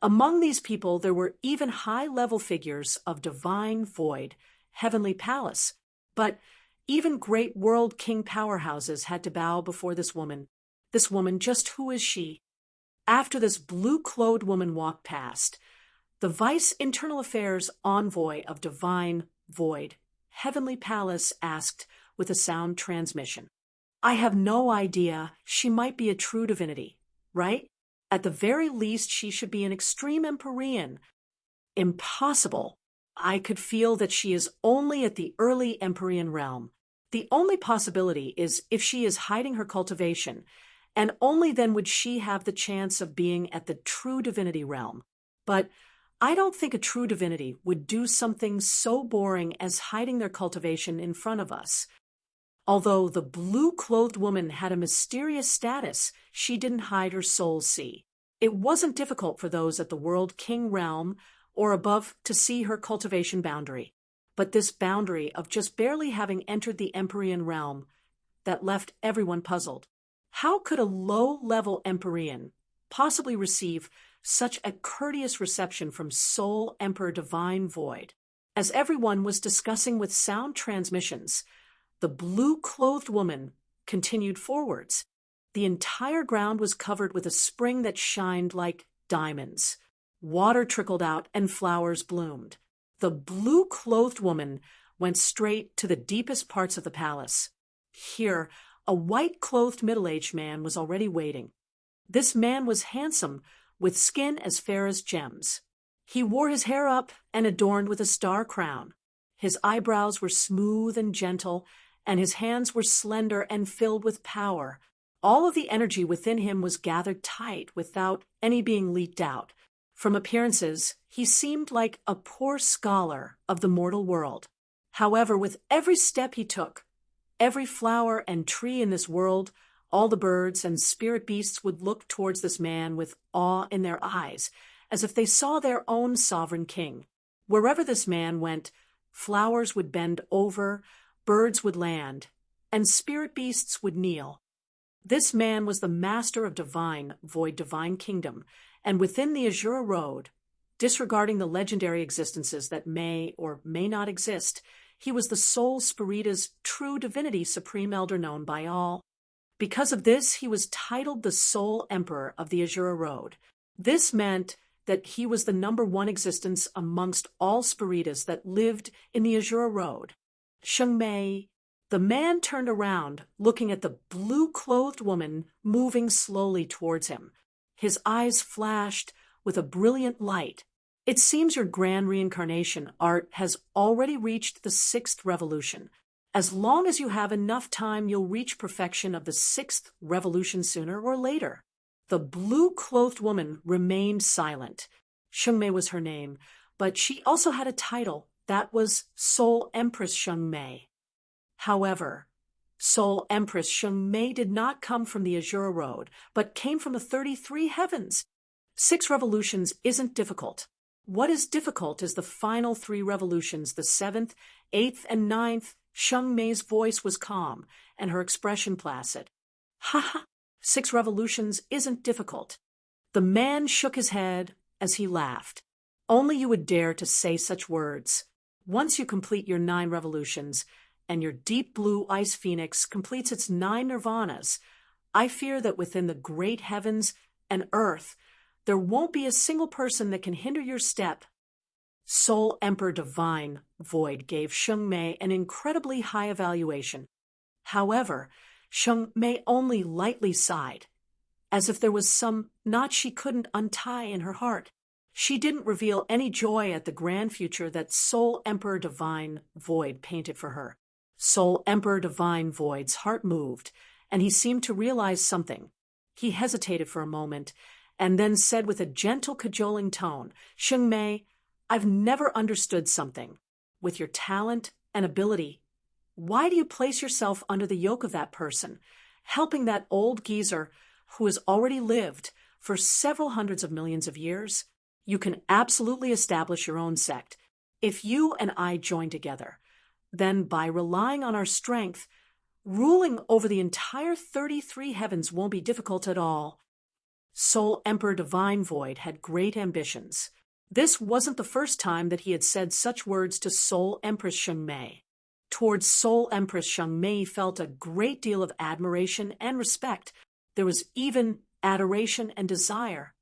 Among these people, there were even high-level figures of Divine Void Heavenly Palace, but even great world king powerhouses had to bow before this woman. This woman, just who is she? After this blue-clothed woman walked past, the Vice Internal Affairs Envoy of Divine Void Heavenly Palace asked with a sound transmission, "I have no idea. She might be a true divinity, right? At the very least, she should be an extreme Empyrean." "Impossible. I could feel that she is only at the early Empyrean realm. The only possibility is if she is hiding her cultivation, and only then would she have the chance of being at the true divinity realm. But I don't think a true divinity would do something so boring as hiding their cultivation in front of us. Although the blue-clothed woman had a mysterious status, she didn't hide her soul see. It wasn't difficult for those at the World King realm or above to see her cultivation boundary. But this boundary of just barely having entered the Empyrean realm, that left everyone puzzled. How could a low-level Empyrean possibly receive such a courteous reception from Soul Emperor Divine Void? As everyone was discussing with sound transmissions, the blue-clothed woman continued forwards. The entire ground was covered with a spring that shined like diamonds. Water trickled out and flowers bloomed. The blue-clothed woman went straight to the deepest parts of the palace. Here, a white-clothed middle-aged man was already waiting. This man was handsome, with skin as fair as gems. He wore his hair up and adorned with a star crown. His eyebrows were smooth and gentle, and his hands were slender and filled with power. All of the energy within him was gathered tight without any being leaked out. From appearances, he seemed like a poor scholar of the mortal world. However, with every step he took, every flower and tree in this world, all the birds and spirit beasts would look towards this man with awe in their eyes, as if they saw their own sovereign king. Wherever this man went, flowers would bend over, birds would land, and spirit beasts would kneel. This man was the master of Divine Void Divine Kingdom, and within the Azura Road, disregarding the legendary existences that may or may not exist, he was the Soul Spirita's true divinity supreme elder known by all. Because of this, he was titled the Soul Emperor of the Azura Road. This meant that he was the #1 existence amongst all Spiritas that lived in the Azura Road. Shengmei. The man turned around, looking at the blue-clothed woman moving slowly towards him. His eyes flashed with a brilliant light. It seems your grand reincarnation art has already reached the 6th revolution. As long as you have enough time, you'll reach perfection of the 6th revolution sooner or later. The blue-clothed woman remained silent. Shengmei was her name, but she also had a title. That was Soul Empress Shengmei. However, Soul Empress Shengmei did not come from the Azura Road, but came from the 33 heavens. 6 revolutions isn't difficult. What is difficult is the final 3 revolutions, the 7th, 8th, and 9th. Shengmei's voice was calm, and her expression placid. Ha ha! 6 revolutions isn't difficult. The man shook his head as he laughed. Only you would dare to say such words. Once you complete your 9 revolutions, and your deep blue ice phoenix completes its 9 nirvanas, I fear that within the great heavens and earth, there won't be a single person that can hinder your step. Soul Emperor Divine Void gave Shengmei an incredibly high evaluation. However, Shengmei only lightly sighed, as if there was some knot she couldn't untie in her heart. She didn't reveal any joy at the grand future that Soul Emperor Divine Void painted for her. Soul Emperor Divine Void's heart moved, and he seemed to realize something. He hesitated for a moment, and then said with a gentle, cajoling tone, "Shengmei, I've never understood something. With your talent and ability, why do you place yourself under the yoke of that person, helping that old geezer who has already lived for several hundreds of millions of years? You can absolutely establish your own sect. If you and I join together, then by relying on our strength, ruling over the entire 33 heavens won't be difficult at all." Soul Emperor Divine Void had great ambitions. This wasn't the first time that he had said such words to Soul Empress Shengmei. Towards Soul Empress Shengmei felt a great deal of admiration and respect. There was even adoration and desire.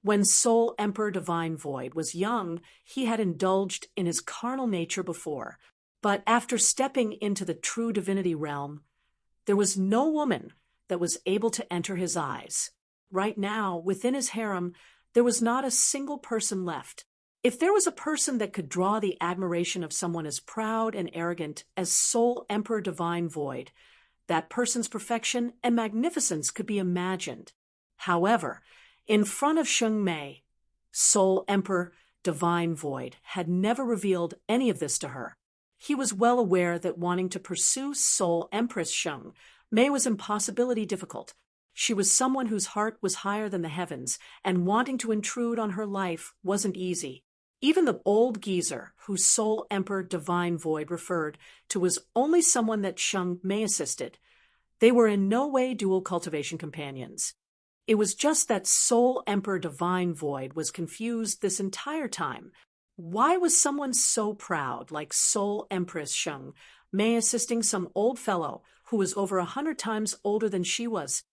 When Soul Emperor Divine Void was young, he had indulged in his carnal nature before. But after stepping into the true divinity realm, there was no woman that was able to enter his eyes. Right now, within his harem, there was not a single person left. If there was a person that could draw the admiration of someone as proud and arrogant as Soul Emperor Divine Void, that person's perfection and magnificence could be imagined. However, in front of Sheng Mei, Soul Emperor Divine Void had never revealed any of this to her. He was well aware that wanting to pursue Soul Empress Sheng Mei was impossibility difficult. She was someone whose heart was higher than the heavens, and wanting to intrude on her life wasn't easy. Even the old geezer, whose Soul Emperor Divine Void referred to, was only someone that Sheng Mei assisted. They were in no way dual cultivation companions. It was just that Soul Emperor Divine Void was confused this entire time. Why was someone so proud, like Soul Empress Sheng Mei, assisting some old fellow who was over 100 times older than she was?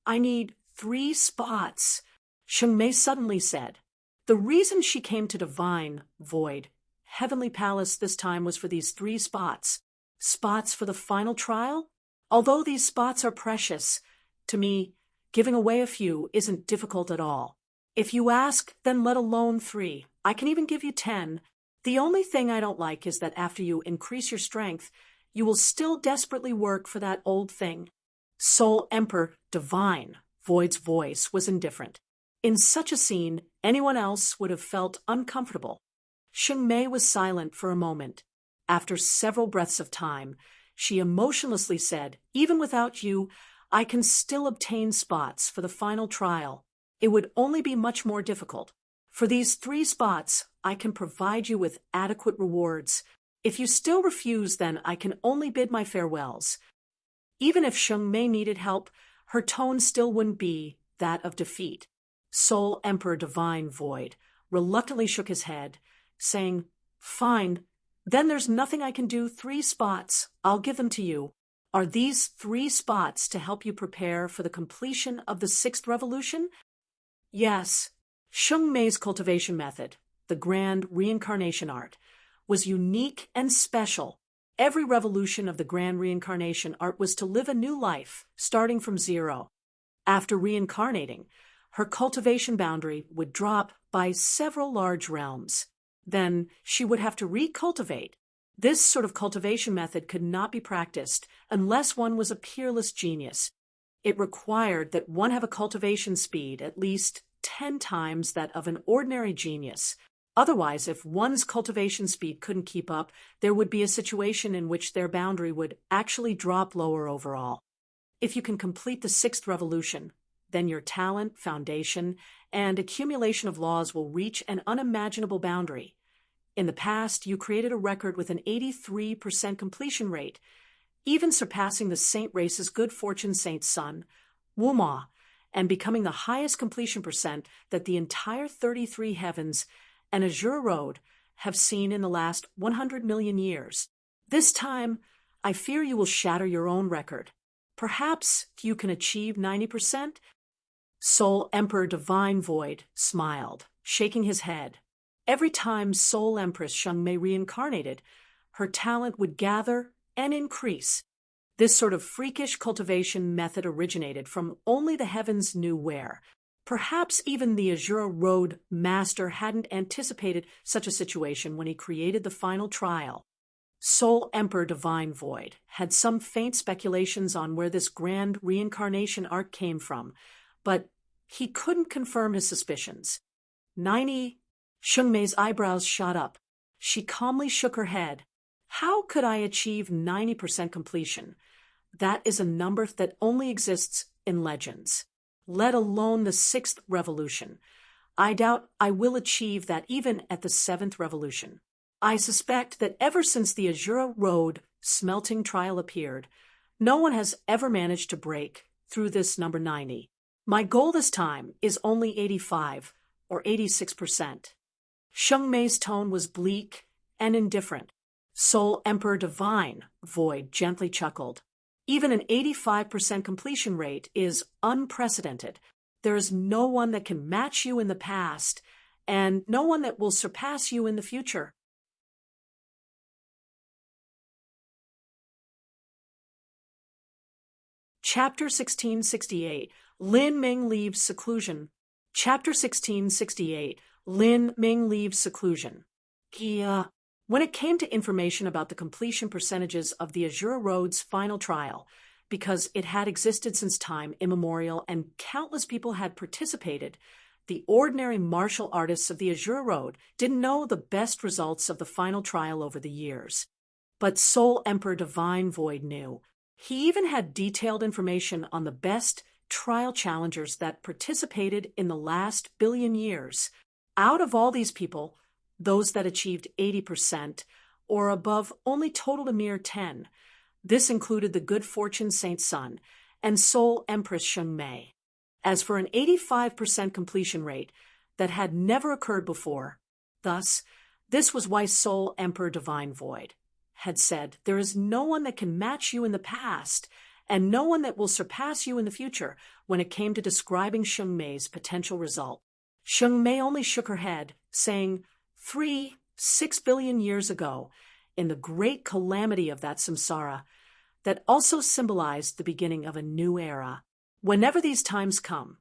"I need 3 spots," Sheng Mei suddenly said. The reason she came to Divine Void Heavenly Palace this time was for these 3 spots. Spots for the final trial? Although these spots are precious, to me, giving away a few isn't difficult at all. If you ask, then let alone 3. I can even give you 10. The only thing I don't like is that after you increase your strength, you will still desperately work for that old thing. Soul Emperor Divine Void's voice was indifferent. In such a scene, anyone else would have felt uncomfortable. Sheng Mei was silent for a moment. After several breaths of time, she emotionlessly said, "Even without you, I can still obtain spots for the final trial. It would only be much more difficult. For these 3 spots, I can provide you with adequate rewards. If you still refuse, then I can only bid my farewells." Even if Sheng Mei needed help, her tone still wouldn't be that of defeat. Soul Emperor Divine Void reluctantly shook his head, saying, "Fine, then there's nothing I can do. 3 spots, I'll give them to you. Are these 3 spots to help you prepare for the completion of the 6th revolution?" Yes. Sheng Mei's cultivation method, the grand reincarnation art, was unique and special. Every revolution of the grand reincarnation art was to live a new life, starting from 0. After reincarnating, her cultivation boundary would drop by several large realms. Then she would have to recultivate. This sort of cultivation method could not be practiced unless one was a peerless genius. It required that one have a cultivation speed at least 10 times that of an ordinary genius. Otherwise, if one's cultivation speed couldn't keep up, there would be a situation in which their boundary would actually drop lower overall. If you can complete the 6th revolution, then your talent, foundation, and accumulation of laws will reach an unimaginable boundary. In the past, you created a record with an 83% completion rate, even surpassing the saint race's good fortune saint's son, Wuma, and becoming the highest completion percent that the entire 33 heavens and Azure Road have seen in the last 100 million years. This time, I fear you will shatter your own record. Perhaps you can achieve 90%? Soul Emperor Divine Void smiled, shaking his head. Every time Soul Empress Sheng Mei reincarnated, her talent would gather and increase. This sort of freakish cultivation method originated from only the heavens knew where. Perhaps even the Azure Road Master hadn't anticipated such a situation when he created the final trial. Soul Emperor Divine Void had some faint speculations on where this grand reincarnation art came from, but he couldn't confirm his suspicions. 90. Sheng Mei's eyebrows shot up. She calmly shook her head. How could I achieve 90% completion? That is a number that only exists in legends, let alone the 6th revolution. I doubt I will achieve that even at the 7th revolution. I suspect that ever since the Azure Road smelting trial appeared, no one has ever managed to break through this number 90. My goal this time is only 85 or 86%. Sheng Mei's tone was bleak and indifferent. Soul Emperor Divine Void gently chuckled. Even an 85% completion rate is unprecedented. There is no one that can match you in the past, and no one that will surpass you in the future. Chapter 1668, Lin Ming Leaves Seclusion. Chapter 1668, Lin Ming leaves seclusion. When it came to information about the completion percentages of the Azura Road's final trial, because it had existed since time immemorial and countless people had participated, the ordinary martial artists of the Azura Road didn't know the best results of the final trial over the years. But Soul Emperor Divine Void knew. He even had detailed information on the best trial challengers that participated in the last billion years. Out of all these people, those that achieved 80% or above only totaled a mere 10. This included the Good Fortune Saint Sun and Soul Empress Sheng Mei. As for an 85% completion rate that had never occurred before, thus, this was why Soul Emperor Divine Void had said, "There is no one that can match you in the past, and no one that will surpass you in the future," when it came to describing Sheng Mei's potential result. Sheng Mei only shook her head, saying, 6 billion years ago, in the great calamity of that samsara, that also symbolized the beginning of a new era. Whenever these times come,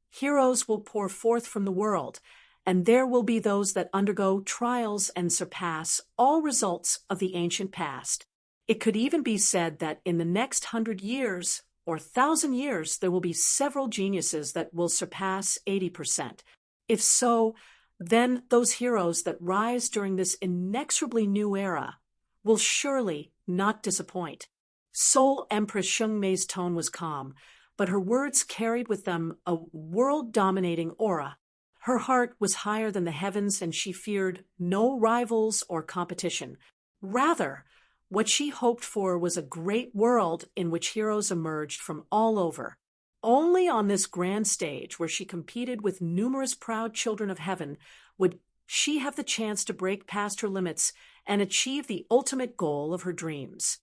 heroes will pour forth from the world, and there will be those that undergo trials and surpass all results of the ancient past. It could even be said that in the next 100 years or 1,000 years, there will be several geniuses that will surpass 80%. If so, then those heroes that rise during this inexorably new era will surely not disappoint. Soul Empress Sheng Mei's tone was calm, but her words carried with them a world-dominating aura. Her heart was higher than the heavens, and she feared no rivals or competition. Rather, what she hoped for was a great world in which heroes emerged from all over. Only on this grand stage, where she competed with numerous proud children of heaven, would she have the chance to break past her limits and achieve the ultimate goal of her dreams.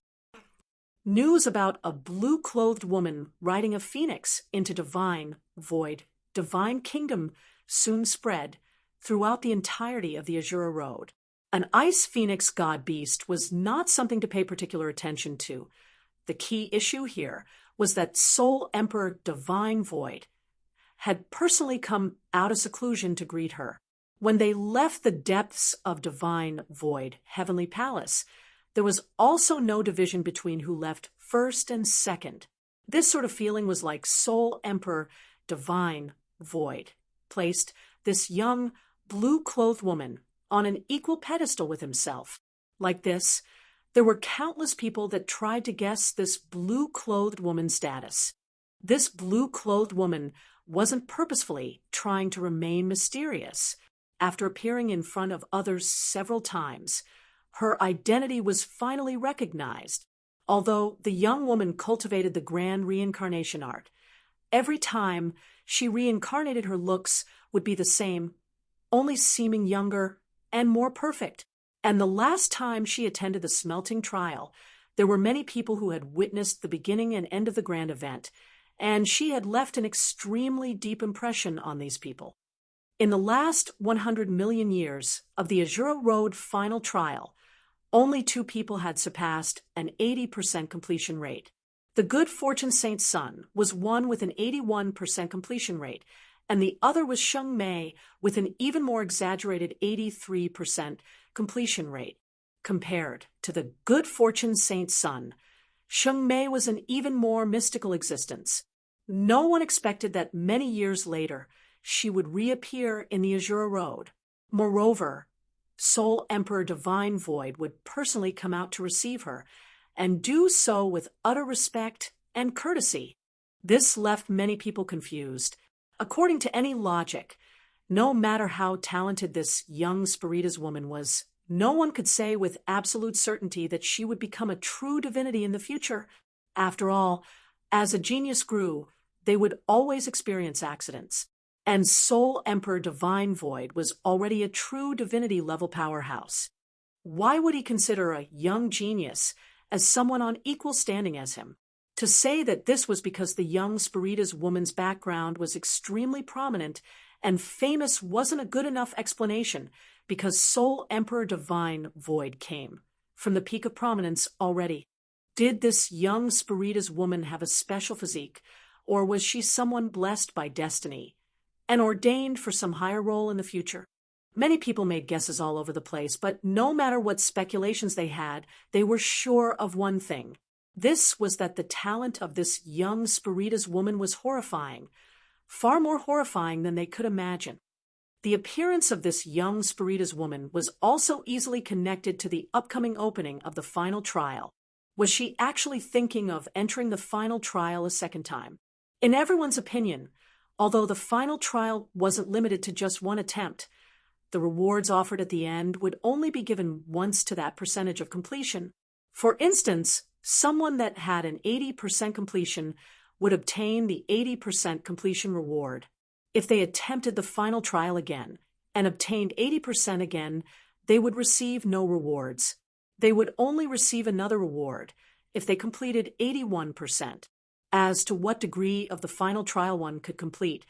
News about a blue-clothed woman riding a phoenix into Divine Void, Divine Kingdom, soon spread throughout the entirety of the Azura Road. An ice phoenix god beast was not something to pay particular attention to. The key issue here was that Soul Emperor Divine Void had personally come out of seclusion to greet her. When they left the depths of Divine Void, Heavenly Palace, there was also no division between who left first and second. This sort of feeling was like Soul Emperor Divine Void placed this young, blue-clothed woman on an equal pedestal with himself. Like this, there were countless people that tried to guess this blue-clothed woman's status. This blue-clothed woman wasn't purposefully trying to remain mysterious. After appearing in front of others several times, her identity was finally recognized. Although the young woman cultivated the grand reincarnation art, every time she reincarnated, her looks would be the same, only seeming younger and more perfect. And the last time she attended the smelting trial, there were many people who had witnessed the beginning and end of the grand event, and she had left an extremely deep impression on these people. In the last 100 million years of the Azura Road final trial, only 2 people had surpassed an 80% completion rate. The Good Fortune Saint Sun was one with an 81% completion rate, and the other was Sheng Mei with an even more exaggerated 83% completion rate. Compared to the Good Fortune Saint Sun, Sheng Mei was an even more mystical existence. No one expected that many years later she would reappear in the Azura Road. Moreover, Soul Emperor Divine Void would personally come out to receive her, and do so with utter respect and courtesy. This left many people confused. According to any logic, no matter how talented this young Spiritas woman was, no one could say with absolute certainty that she would become a true divinity in the future. After all, as a genius grew, they would always experience accidents. And Soul Emperor Divine Void was already a true divinity-level powerhouse. Why would he consider a young genius as someone on equal standing as him? To say that this was because the young Spiritas woman's background was extremely prominent and famous wasn't a good enough explanation, because Soul Emperor Divine Void came from the peak of prominence already. Did this young Spiritas woman have a special physique, or was she someone blessed by destiny and ordained for some higher role in the future? Many people made guesses all over the place, but no matter what speculations they had, they were sure of one thing. This was that the talent of this young Spiritas woman was horrifying, far more horrifying than they could imagine. The appearance of this young Spiritas woman was also easily connected to the upcoming opening of the final trial. Was she actually thinking of entering the final trial a second time? In everyone's opinion, although the final trial wasn't limited to just one attempt, the rewards offered at the end would only be given once to that percentage of completion. For instance, someone that had an 80% completion would obtain the 80% completion reward. If they attempted the final trial again and obtained 80% again, they would receive no rewards. They would only receive another reward if they completed 81%. As to what degree of the final trial one could complete,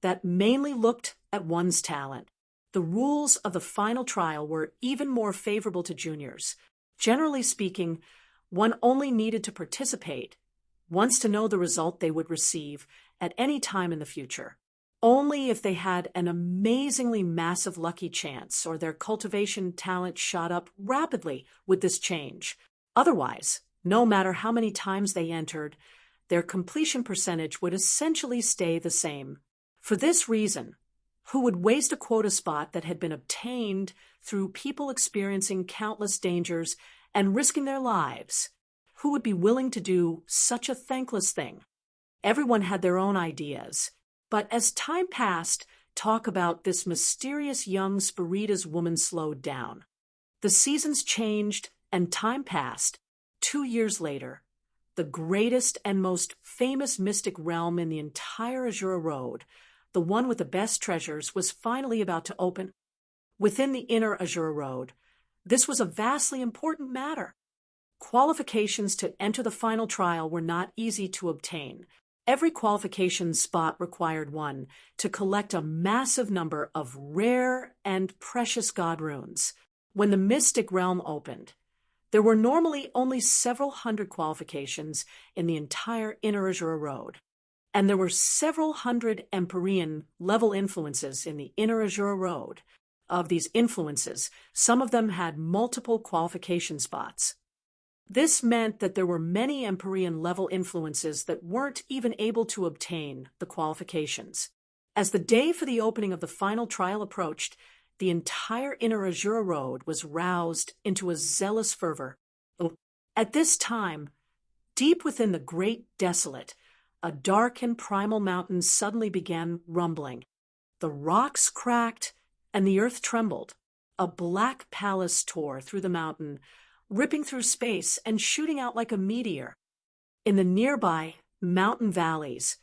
that mainly looked at one's talent. The rules of the final trial were even more favorable to juniors. Generally speaking, one only needed to participate once to know the result they would receive at any time in the future. Only if they had an amazingly massive lucky chance or their cultivation talent shot up rapidly would this change. Otherwise, no matter how many times they entered, their completion percentage would essentially stay the same. For this reason, who would waste a quota spot that had been obtained through people experiencing countless dangers and risking their lives? Who would be willing to do such a thankless thing? Everyone had their own ideas, but as time passed, talk about this mysterious young Spiritas woman slowed down. The seasons changed and time passed. 2 years later, the greatest and most famous mystic realm in the entire Azura Road, the one with the best treasures, was finally about to open. Within the inner Azura Road, this was a vastly important matter. Qualifications to enter the final trial were not easy to obtain. Every qualification spot required one to collect a massive number of rare and precious god runes. When the mystic realm opened, there were normally only several hundred qualifications in the entire inner Azura Road, and there were several hundred Empyrean level influences in the inner Azura Road. Of these influences, some of them had multiple qualification spots. This meant that there were many Empyrean level influences that weren't even able to obtain the qualifications. As the day for the opening of the final trial approached, the entire inner Azura Road was roused into a zealous fervor. At this time, deep within the Great Desolate, a dark and primal mountain suddenly began rumbling. The rocks cracked and the earth trembled. A black palace tore through the mountain, ripping through space and shooting out like a meteor. In the nearby mountain valleys,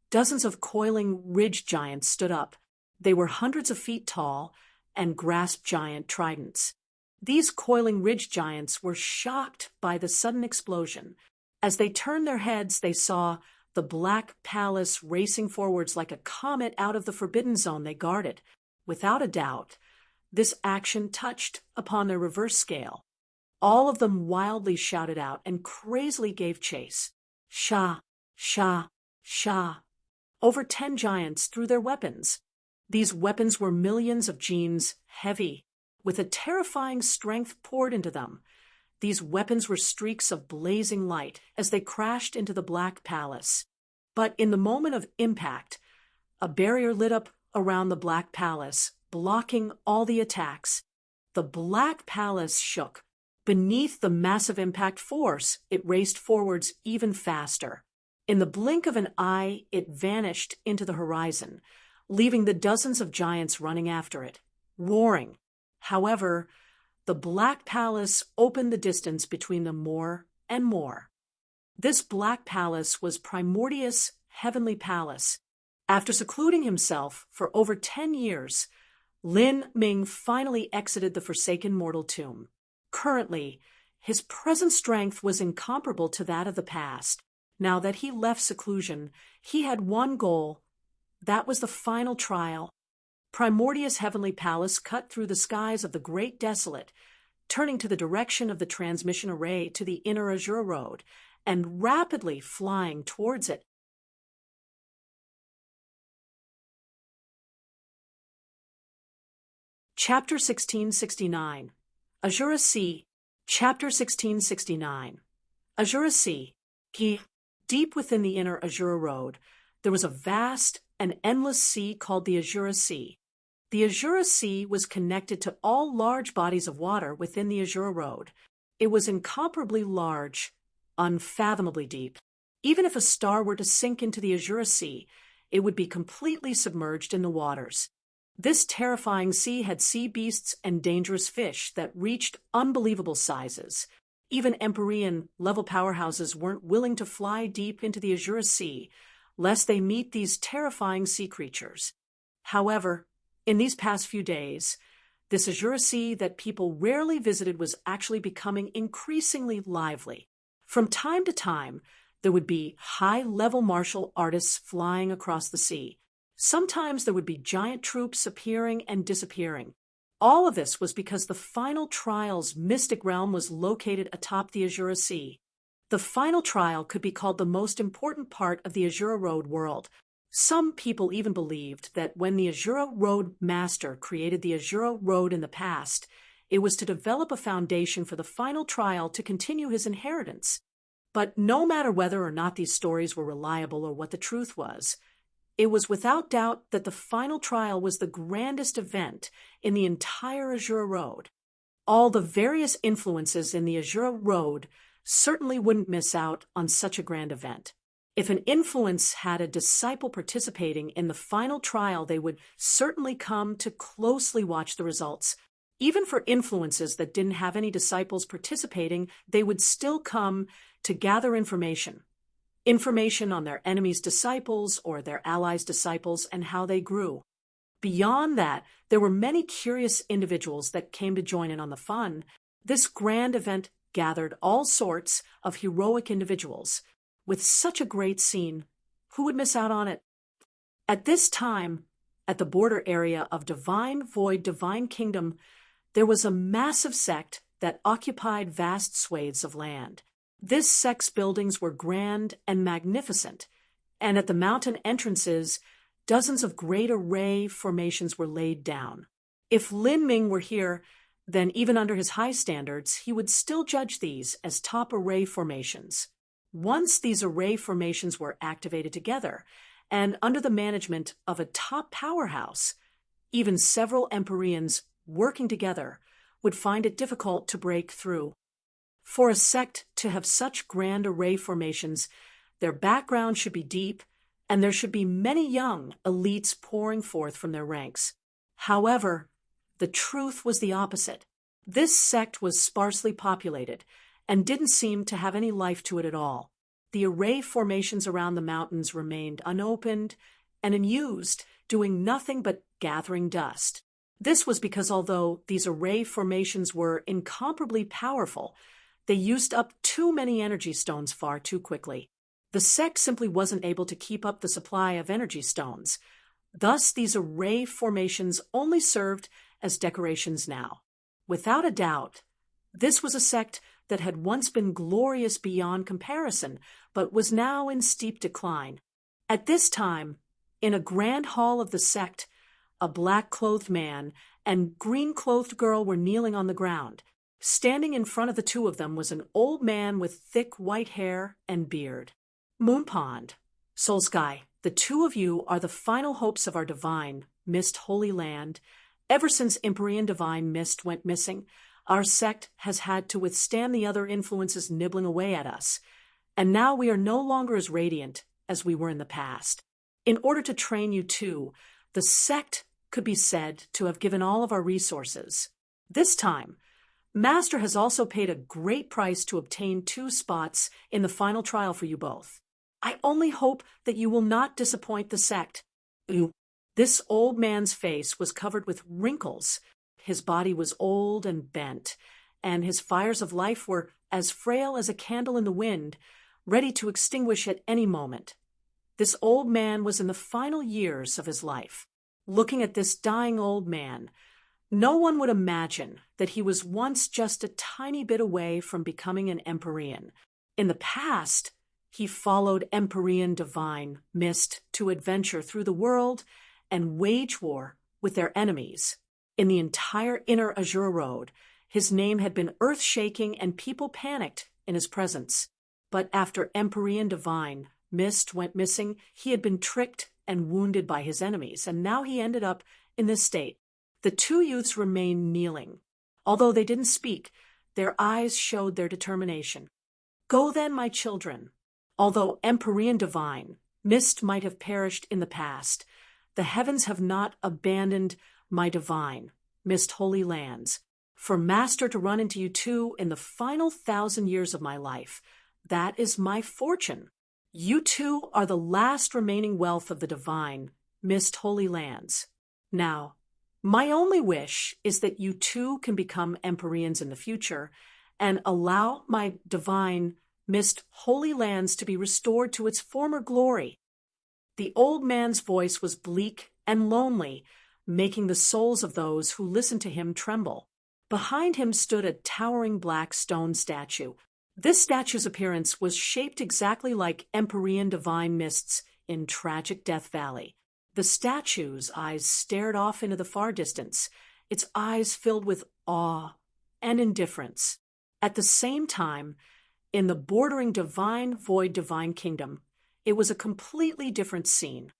dozens of coiling ridge giants stood up. They were hundreds of feet tall and grasped giant tridents. These coiling ridge giants were shocked by the sudden explosion. As they turned their heads, they saw the black palace racing forwards like a comet out of the forbidden zone they guarded. Without a doubt, this action touched upon their reverse scale. All of them wildly shouted out and crazily gave chase. Shah, Shah, Shah. Over 10 giants threw their weapons. These weapons were millions of genes, heavy, with a terrifying strength poured into them. These weapons were streaks of blazing light as they crashed into the Black Palace. But in the moment of impact, a barrier lit up around the Black Palace, blocking all the attacks. The Black Palace shook. Beneath the massive impact force, it raced forwards even faster. In the blink of an eye, it vanished into the horizon, leaving the dozens of giants running after it, roaring. However, the Black Palace opened the distance between them more and more. This Black Palace was Primordius' heavenly palace. After secluding himself for over 10 years, Lin Ming finally exited the Forsaken Mortal Tomb. Currently, his present strength was incomparable to that of the past. Now that he left seclusion, he had one goal. That was the final trial. Primordius' heavenly palace cut through the skies of the Great Desolate, turning to the direction of the transmission array to the inner Azura Road, and rapidly flying towards it. Chapter 1669. Azura Sea. Chapter 1669. Azura Sea. Deep within the inner Azura Road, there was a vast and endless sea called the Azura Sea. The Azura Sea was connected to all large bodies of water within the Azura Road. It was incomparably large, unfathomably deep. Even if a star were to sink into the Azura Sea, it would be completely submerged in the waters. This terrifying sea had sea beasts and dangerous fish that reached unbelievable sizes. Even Empyrean level powerhouses weren't willing to fly deep into the Azura Sea, lest they meet these terrifying sea creatures. However, in these past few days, this Azura Sea that people rarely visited was actually becoming increasingly lively. From time to time, there would be high-level martial artists flying across the sea. Sometimes there would be giant troops appearing and disappearing. All of this was because the final trial's mystic realm was located atop the Azura Sea. The final trial could be called the most important part of the Azura Road world. Some people even believed that when the Azura Road Master created the Azura Road in the past, it was to develop a foundation for the final trial to continue his inheritance. But no matter whether or not these stories were reliable or what the truth was, it was without doubt that the final trial was the grandest event in the entire Azura Road. All the various influences in the Azura Road certainly wouldn't miss out on such a grand event. If an influence had a disciple participating in the final trial, they would certainly come to closely watch the results. Even for influences that didn't have any disciples participating, they would still come to gather information on their enemies' disciples or their allies' disciples and how they grew. Beyond that, there were many curious individuals that came to join in on the fun. This grand event gathered all sorts of heroic individuals. With such a great scene, who would miss out on it? At this time, at the border area of Divine Void, Divine Kingdom, there was a massive sect that occupied vast swathes of land. This sect's buildings were grand and magnificent, and at the mountain entrances, dozens of great array formations were laid down. If Lin Ming were here, then even under his high standards, he would still judge these as top array formations. Once these array formations were activated together, and under the management of a top powerhouse, even several Empyreans working together would find it difficult to break through. For a sect to have such grand array formations, their background should be deep, and there should be many young elites pouring forth from their ranks. However, the truth was the opposite. This sect was sparsely populated and didn't seem to have any life to it at all. The array formations around the mountains remained unopened and unused, doing nothing but gathering dust. This was because although these array formations were incomparably powerful, they used up too many energy stones far too quickly. The sect simply wasn't able to keep up the supply of energy stones. Thus, these array formations only served as decorations now. Without a doubt, this was a sect that had once been glorious beyond comparison, but was now in steep decline. At this time, in a grand hall of the sect, a black-clothed man and green-clothed girl were kneeling on the ground. Standing in front of the two of them was an old man with thick white hair and beard. Moonpond, Soul Sky, the two of you are the final hopes of our divine, mist holy land. Ever since Empyrean divine mist went missing, our sect has had to withstand the other influences nibbling away at us, and now we are no longer as radiant as we were in the past. In order to train you too, the sect could be said to have given all of our resources. This time, Master has also paid a great price to obtain 2 spots in the final trial for you both. I only hope that you will not disappoint the sect. This old man's face was covered with wrinkles. His body was old and bent, and his fires of life were as frail as a candle in the wind, ready to extinguish at any moment. This old man was in the final years of his life. Looking at this dying old man, no one would imagine that he was once just a tiny bit away from becoming an Empyrean. In the past, he followed Empyrean divine mist to adventure through the world and wage war with their enemies. In the entire inner Azura Road, his name had been earth-shaking and people panicked in his presence. But after Empyrean Divine Mist went missing, he had been tricked and wounded by his enemies, and now he ended up in this state. The two youths remained kneeling. Although they didn't speak, their eyes showed their determination. Go then, my children. Although Empyrean Divine Mist might have perished in the past, the heavens have not abandoned my divine Mist holy lands. For Master to run into you two in the final 1,000 years of my life, that is my fortune. You two are the last remaining wealth of the divine Mist holy lands. Now, my only wish is that you two can become Empyreans in the future and allow my divine Mist holy lands to be restored to its former glory. The old man's voice was bleak and lonely, making the souls of those who listened to him tremble. Behind him stood a towering black stone statue. This statue's appearance was shaped exactly like Empyrean Divine Mist's in Tragic Death Valley. The statue's eyes stared off into the far distance, its eyes filled with awe and indifference. At the same time, in the bordering Divine Void Divine Kingdom, it was a completely different scene.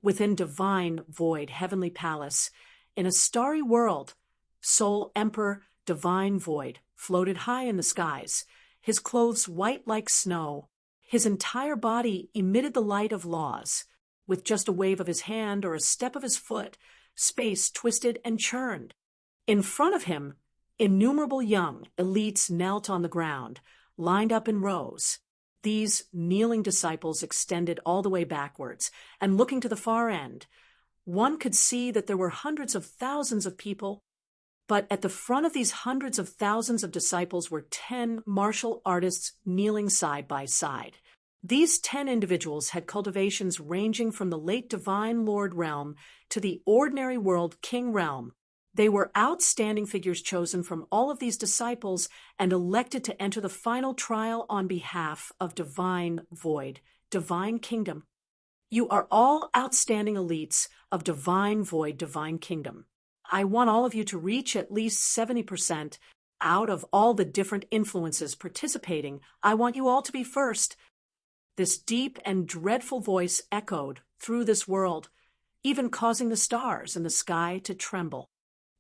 Within Divine Void Heavenly Palace, in a starry world, Soul Emperor Divine Void floated high in the skies, his clothes white like snow. His entire body emitted the light of laws. With just a wave of his hand or a step of his foot, space twisted and churned. In front of him, innumerable young elites knelt on the ground, lined up in rows. These kneeling disciples extended all the way backwards, and looking to the far end, one could see that there were hundreds of thousands of people. But at the front of these hundreds of thousands of disciples were 10 martial artists kneeling side by side. These 10 individuals had cultivations ranging from the late Divine Lord Realm to the ordinary world King Realm. They were outstanding figures chosen from all of these disciples and elected to enter the final trial on behalf of Divine Void, Divine Kingdom. You are all outstanding elites of Divine Void, Divine Kingdom. I want all of you to reach at least 70% out of all the different influences participating. I want you all to be first. This deep and dreadful voice echoed through this world, even causing the stars in the sky to tremble.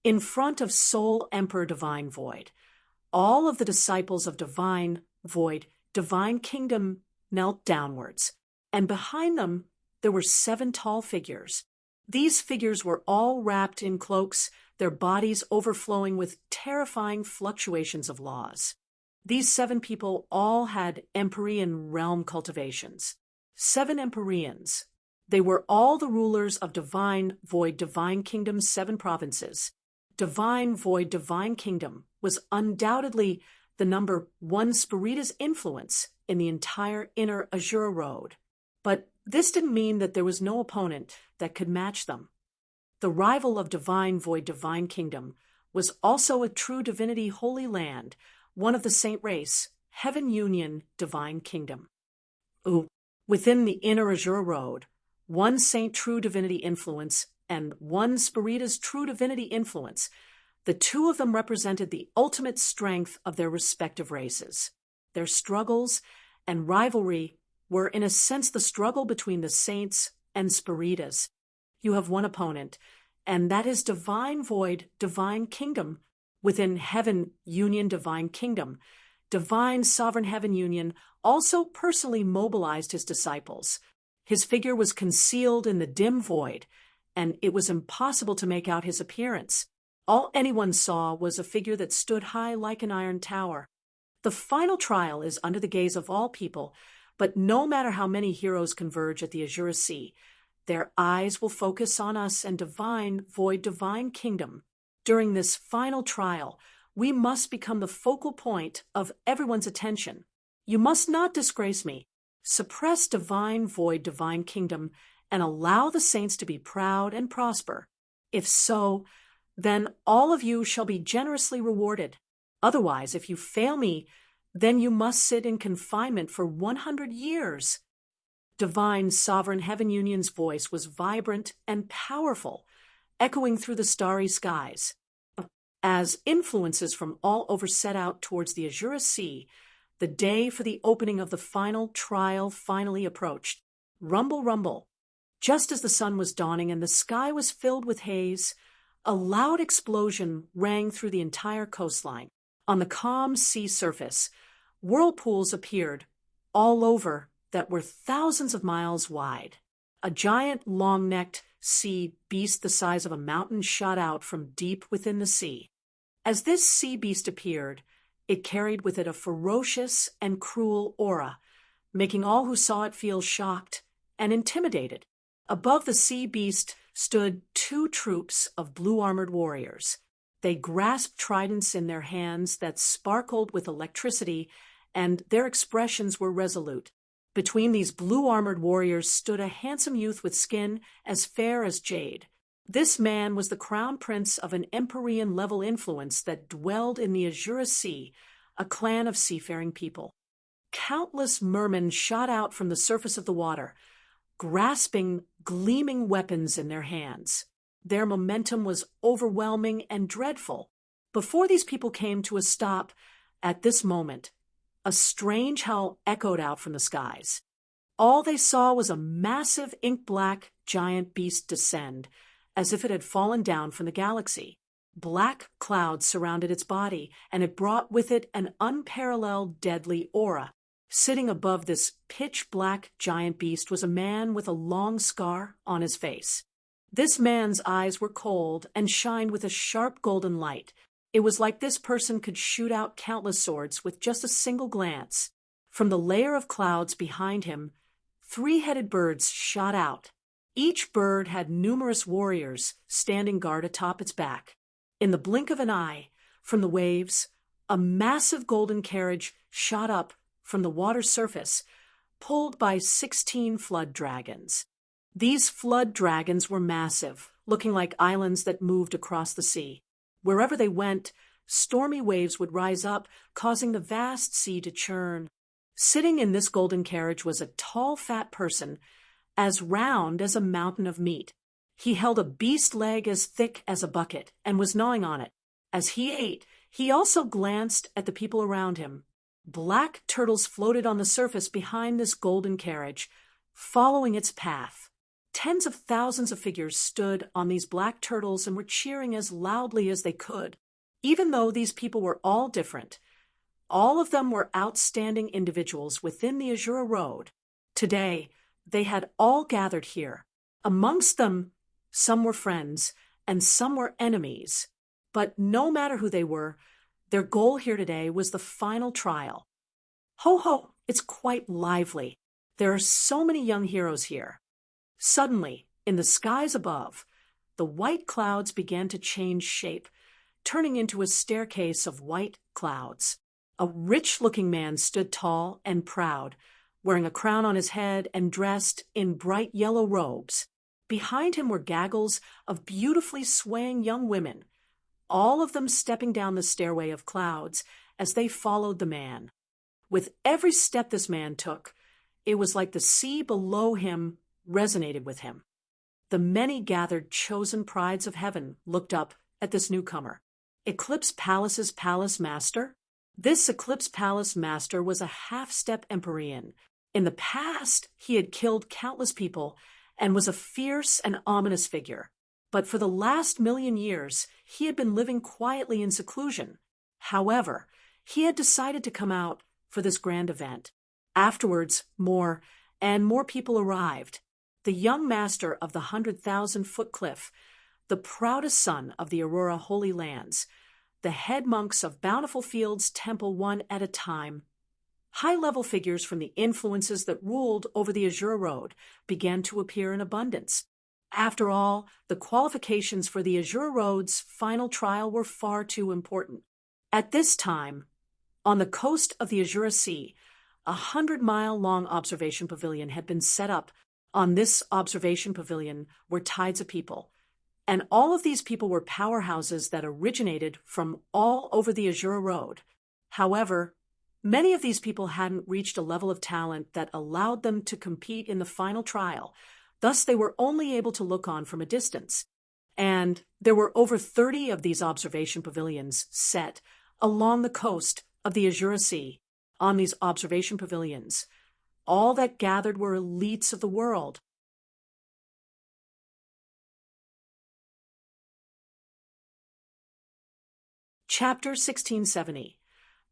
In front of Soul Emperor Divine Void, all of the disciples of Divine Void, Divine Kingdom knelt downwards, and behind them there were 7 tall figures. These figures were all wrapped in cloaks, their bodies overflowing with terrifying fluctuations of laws. These 7 people all had Empyrean realm cultivations. 7 Empyreans. They were all the rulers of Divine Void, Divine Kingdom's 7 provinces. Divine Void, Divine Kingdom was undoubtedly the number 1 Spirita's influence in the entire inner Azura Road. But this didn't mean that there was no opponent that could match them. The rival of Divine Void, Divine Kingdom was also a true divinity holy land, one of the saint race, Heaven Union, Divine Kingdom. Within the inner Azura Road, 1 saint true divinity influence and 1 Spirita's true divinity influence, the 2 of them represented the ultimate strength of their respective races. Their struggles and rivalry were in a sense the struggle between the saints and Spiritas. You have one opponent, and that is Divine Void, Divine Kingdom. Within Heaven Union, Divine Kingdom, Divine Sovereign Heaven Union also personally mobilized his disciples. His figure was concealed in the dim void, and it was impossible to make out his appearance. All anyone saw was a figure that stood high like an iron tower. The final trial is under the gaze of all people, but no matter how many heroes converge at the Azura Sea, their eyes will focus on us and Divine Void, Divine Kingdom. During this final trial, we must become the focal point of everyone's attention. You must not disgrace me. Suppress Divine Void, Divine Kingdom, and allow the saints to be proud and prosper. If so, then all of you shall be generously rewarded. Otherwise, if you fail me, then you must sit in confinement for 100 years. Divine Sovereign Heaven Union's voice was vibrant and powerful, echoing through the starry skies. As influences from all over set out towards the azure sea, the day for the opening of the final trial finally approached. Rumble, rumble. Just as the sun was dawning and the sky was filled with haze, a loud explosion rang through the entire coastline. On the calm sea surface, whirlpools appeared all over that were thousands of miles wide. A giant, long-necked sea beast the size of a mountain shot out from deep within the sea. As this sea beast appeared, it carried with it a ferocious and cruel aura, making all who saw it feel shocked and intimidated. Above the sea beast stood 2 troops of blue-armored warriors. They grasped tridents in their hands that sparkled with electricity, and their expressions were resolute. Between these blue-armored warriors stood a handsome youth with skin as fair as jade. This man was the crown prince of an Empyrean-level influence that dwelled in the Azure Sea, a clan of seafaring people. Countless mermen shot out from the surface of the water, grasping gleaming weapons in their hands. Their momentum was overwhelming and dreadful. Before these people came to a stop at this moment, a strange howl echoed out from the skies. All they saw was a massive ink-black giant beast descend, as if it had fallen down from the galaxy. Black clouds surrounded its body, and it brought with it an unparalleled deadly aura. Sitting above this pitch-black giant beast was a man with a long scar on his face. This man's eyes were cold and shined with a sharp golden light. It was like this person could shoot out countless swords with just a single glance. From the layer of clouds behind him, 3-headed birds shot out. Each bird had numerous warriors standing guard atop its back. In the blink of an eye, from the waves, a massive golden carriage shot up from the water's surface, pulled by 16 flood dragons. These flood dragons were massive, looking like islands that moved across the sea. Wherever they went, stormy waves would rise up, causing the vast sea to churn. Sitting in this golden carriage was a tall, fat person, as round as a mountain of meat. He held a beast leg as thick as a bucket and was gnawing on it. As he ate, he also glanced at the people around him. Black turtles floated on the surface behind this golden carriage, following its path. Tens of thousands of figures stood on these black turtles and were cheering as loudly as they could. Even though these people were all different, all of them were outstanding individuals within the Azure Road. Today, they had all gathered here. Amongst them, some were friends and some were enemies. But no matter who they were, their goal here today was the final trial. Ho ho, it's quite lively. There are so many young heroes here. Suddenly, in the skies above, the white clouds began to change shape, turning into a staircase of white clouds. A rich-looking man stood tall and proud, wearing a crown on his head and dressed in bright yellow robes. Behind him were gaggles of beautifully swaying young women, all of them stepping down the stairway of clouds as they followed the man. With every step this man took, it was like the sea below him resonated with him. The many gathered chosen prides of heaven looked up at this newcomer. Eclipse Palace's palace master? This Eclipse Palace master was a half-step Empyrean. In the past, he had killed countless people and was a fierce and ominous figure. But for the last 1,000,000 years, he had been living quietly in seclusion. However, he had decided to come out for this grand event. Afterwards, more and more people arrived. The young master of the 100,000-foot cliff, the proudest son of the Aurora Holy Lands, the head monks of Bountiful Fields Temple one at a time. High-level figures from the influences that ruled over the Azure Road began to appear in abundance. After all, the qualifications for the Azure Road's final trial were far too important. At this time, on the coast of the Azure Sea, a 100-mile-long observation pavilion had been set up. On this observation pavilion were tides of people, and all of these people were powerhouses that originated from all over the Azure Road. However, many of these people hadn't reached a level of talent that allowed them to compete in the final trial. Thus, they were only able to look on from a distance. and there were over 30 of these observation pavilions set along the coast of the Azure Sea. On these observation pavilions, all that gathered were elites of the world. Chapter 1670.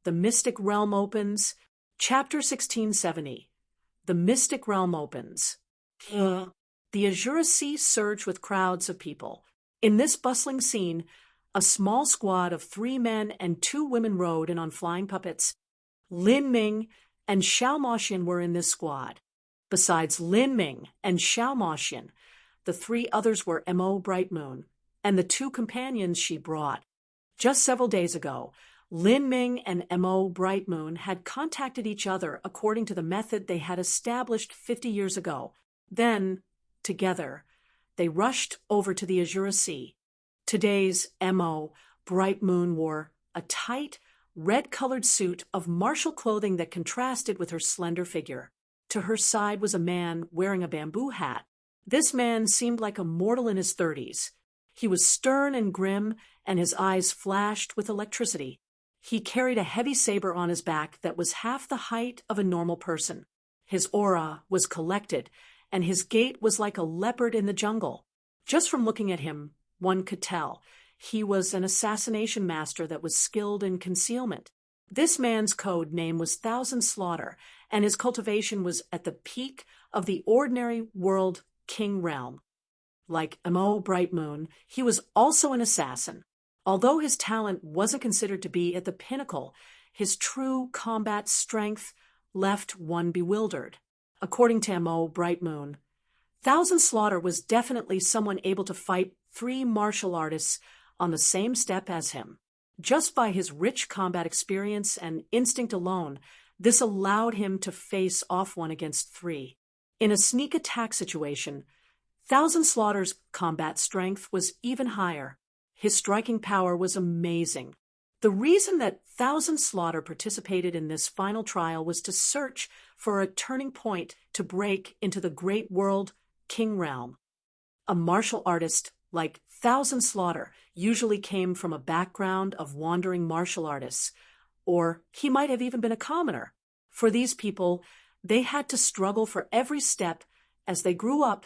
The Mystic Realm Opens. Chapter 1670. The Mystic Realm Opens. The Azure Sea surged with crowds of people. In this bustling scene, a small squad of 3 men and 2 women rode in on flying puppets. Lin Ming and Xiao Moxian were in this squad. Besides Lin Ming and Xiao Moxian, the 3 others were Mo Bright Moon and the 2 companions she brought. Just several days ago, Lin Ming and Mo Bright Moon had contacted each other according to the method they had established 50 years ago. Then, together, they rushed over to the Azure Sea. Today's Mo Bright Moon wore a tight, red-colored suit of martial clothing that contrasted with her slender figure. To her side was a man wearing a bamboo hat. This man seemed like a mortal in his 30s. He was stern and grim, and his eyes flashed with electricity. He carried a heavy saber on his back that was half the height of a normal person. His aura was collected, and his gait was like a leopard in the jungle. Just from looking at him, one could tell he was an assassination master that was skilled in concealment. This man's code name was Thousand Slaughter, and his cultivation was at the peak of the ordinary world king realm. Like Mo Bright Moon, he was also an assassin. Although his talent wasn't considered to be at the pinnacle, his true combat strength left one bewildered. According to Mo Bright Moon, Thousand Slaughter was definitely someone able to fight 3 martial artists on the same step as him. Just by his rich combat experience and instinct alone, this allowed him to face off one against 3. In a sneak attack situation, Thousand Slaughter's combat strength was even higher. His striking power was amazing. The reason that Thousand Slaughter participated in this final trial was to search for a turning point to break into the great world king realm. A martial artist like Thousand Slaughter usually came from a background of wandering martial artists, or he might have even been a commoner. For these people, they had to struggle for every step as they grew up,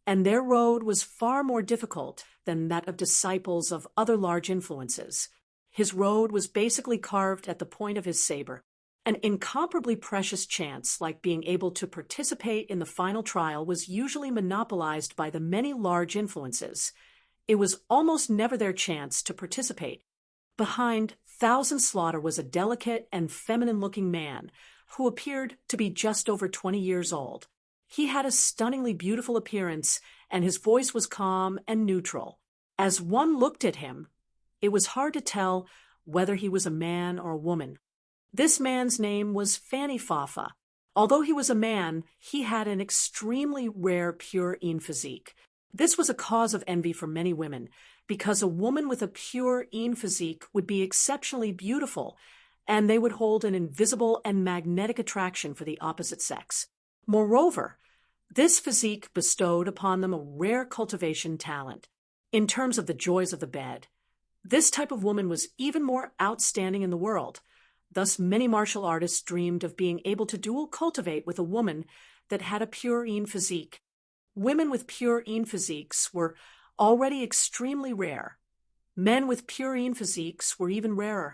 and their road was far more difficult than that of disciples of other large influences. His road was basically carved at the point of his saber. An incomparably precious chance, like being able to participate in the final trial, was usually monopolized by the many large influences. It was almost never their chance to participate. Behind Thousand Slaughter was a delicate and feminine-looking man who appeared to be just over 20 years old. He had a stunningly beautiful appearance, and his voice was calm and neutral. As one looked at him, it was hard to tell whether he was a man or a woman. This man's name was Fanny Fafa. Although he was a man, he had an extremely rare pure Een physique. This was a cause of envy for many women, because a woman with a pure Een physique would be exceptionally beautiful, and they would hold an invisible and magnetic attraction for the opposite sex. Moreover, this physique bestowed upon them a rare cultivation talent. In terms of the joys of the bed, this type of woman was even more outstanding in the world. Thus, many martial artists dreamed of being able to dual cultivate with a woman that had a pure Een physique. Women with pure Een physiques were already extremely rare. Men with pure Een physiques were even rarer.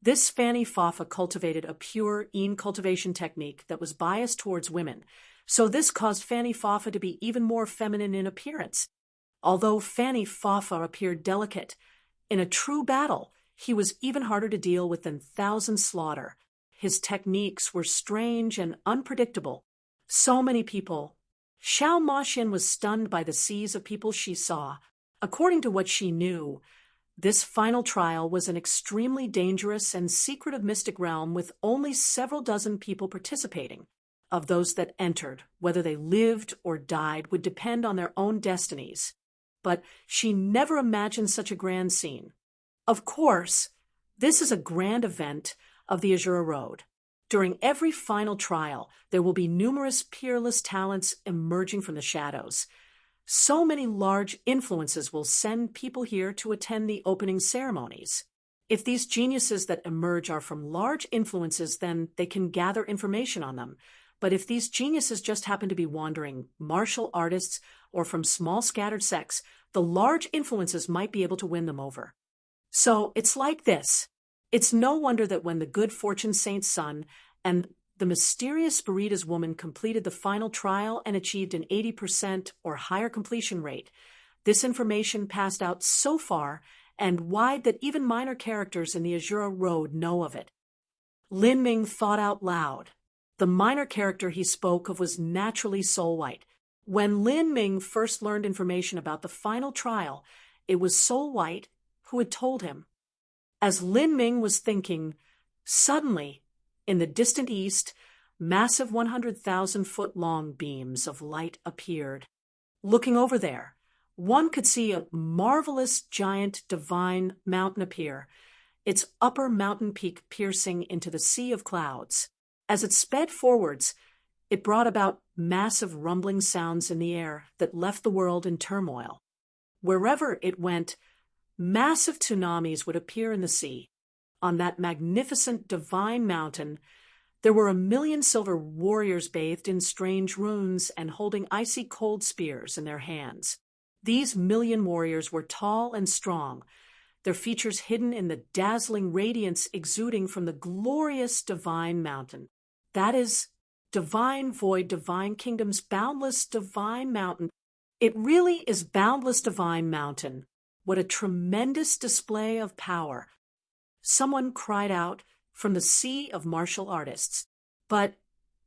This Fanny Fafa cultivated a pure Een cultivation technique that was biased towards women, so this caused Fanny Fafa to be even more feminine in appearance. Although Fanny Fafa appeared delicate, in a true battle, he was even harder to deal with than Thousand Slaughter. His techniques were strange and unpredictable. So many people. Xiao Moxian was stunned by the seas of people she saw. According to what she knew, this final trial was an extremely dangerous and secretive mystic realm with only several dozen people participating. Of those that entered, whether they lived or died would depend on their own destinies. But she never imagined such a grand scene. Of course, this is a grand event of the Azure Road. During every final trial, there will be numerous peerless talents emerging from the shadows. So many large influences will send people here to attend the opening ceremonies. If these geniuses that emerge are from large influences, then they can gather information on them. But if these geniuses just happen to be wandering martial artists or from small scattered sects, the large influences might be able to win them over. So it's like this. It's no wonder that when the good fortune saint's son and the mysterious Spiritas woman completed the final trial and achieved an 80% or higher completion rate, this information passed out so far and wide that even minor characters in the Azura Road know of it. Lin Ming thought out loud. The minor character he spoke of was naturally Soul White. When Lin Ming first learned information about the final trial, it was Soul White who had told him. As Lin Ming was thinking, suddenly, in the distant east, massive 100,000-foot-long beams of light appeared. Looking over there, one could see a marvelous giant divine mountain appear, its upper mountain peak piercing into the sea of clouds. As it sped forwards, it brought about massive rumbling sounds in the air that left the world in turmoil. Wherever it went, massive tsunamis would appear in the sea. On that magnificent divine mountain, there were 1,000,000 silver warriors bathed in strange runes and holding icy cold spears in their hands. These 1,000,000 warriors were tall and strong, their features hidden in the dazzling radiance exuding from the glorious divine mountain. That is, divine void, divine kingdom's boundless divine mountain. It really is boundless divine mountain. What a tremendous display of power. Someone cried out from the sea of martial artists. But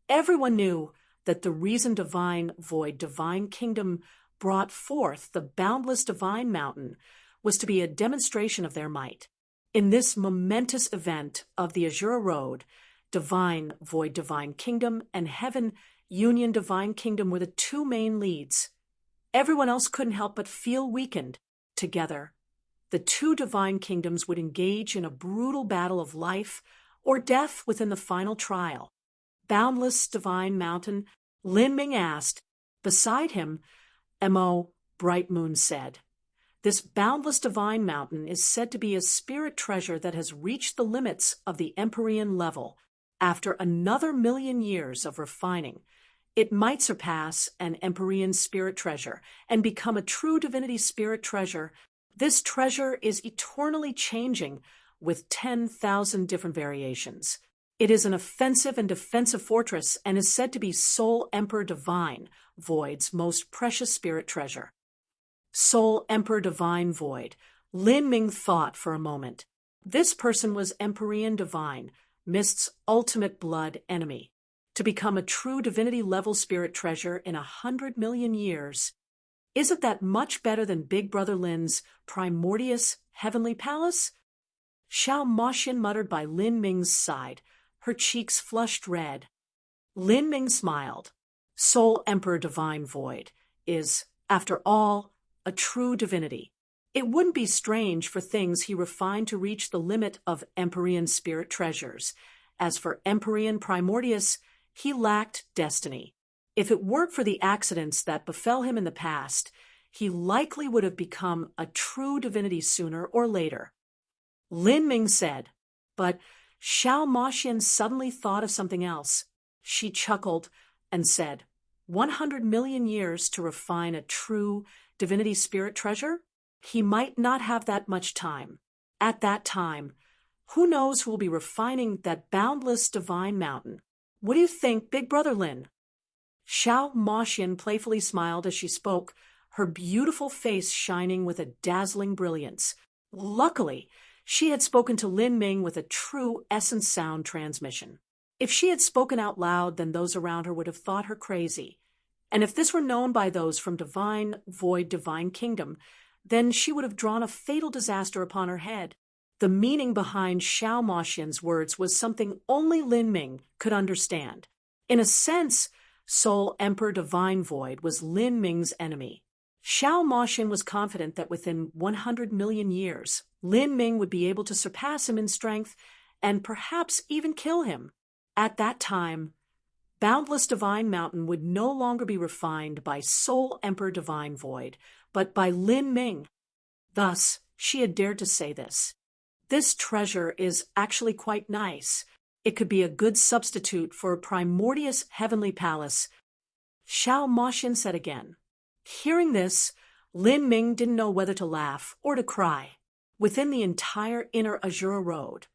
everyone knew that the reason divine void, divine kingdom brought forth the boundless divine mountain was to be a demonstration of their might. In this momentous event of the Azura Road, divine void, divine kingdom, and heaven union divine kingdom were the two main leads. Everyone else couldn't help but feel weakened. Together, the two divine kingdoms would engage in a brutal battle of life or death within the final trial. Boundless divine mountain, Lin Ming asked. Beside him, Mo Bright Moon said, "This boundless divine mountain is said to be a spirit treasure that has reached the limits of the Empyrean level. After another 1,000,000 years of refining, it might surpass an Empyrean spirit treasure and become a true divinity spirit treasure. This treasure is eternally changing with 10,000 different variations. It is an offensive and defensive fortress and is said to be Soul Emperor Divine Void's most precious spirit treasure." Soul Emperor Divine Void. Lin Ming thought for a moment. This person was Empyrean Divine, Mist's ultimate blood enemy. To become a true divinity-level spirit treasure in 100,000,000 years. Isn't that much better than Big Brother Lin's primordious heavenly palace? Xiao Moxian muttered by Lin Ming's side, her cheeks flushed red. Lin Ming smiled. Soul Emperor Divine Void is, after all, a true divinity. It wouldn't be strange for things he refined to reach the limit of Empyrean spirit treasures. As for Empyrean Primordius, he lacked destiny. If it weren't for the accidents that befell him in the past, he likely would have become a true divinity sooner or later. Lin Ming said, but Xiao Moxian suddenly thought of something else. She chuckled and said, 100,000,000 years to refine a true divinity spirit treasure? He might not have that much time. At that time, who knows who will be refining that boundless divine mountain? What do you think, Big Brother Lin? Xiao Moxian playfully smiled as she spoke, her beautiful face shining with a dazzling brilliance. Luckily, she had spoken to Lin Ming with a true essence sound transmission. If she had spoken out loud, then those around her would have thought her crazy. And if this were known by those from Divine Void, Divine Kingdom, then she would have drawn a fatal disaster upon her head. The meaning behind Xiao Moxian's words was something only Lin Ming could understand. In a sense, Soul Emperor Divine Void was Lin Ming's enemy. Xiao Moxian was confident that within 100,000,000 years, Lin Ming would be able to surpass him in strength and perhaps even kill him. At that time, Boundless Divine Mountain would no longer be refined by Soul Emperor Divine Void, but by Lin Ming. Thus, she had dared to say this. This treasure is actually quite nice. It could be a good substitute for a primordious heavenly palace. Xiao Moxin said again. Hearing this, Lin Ming didn't know whether to laugh or to cry. Within the entire inner Azura Road,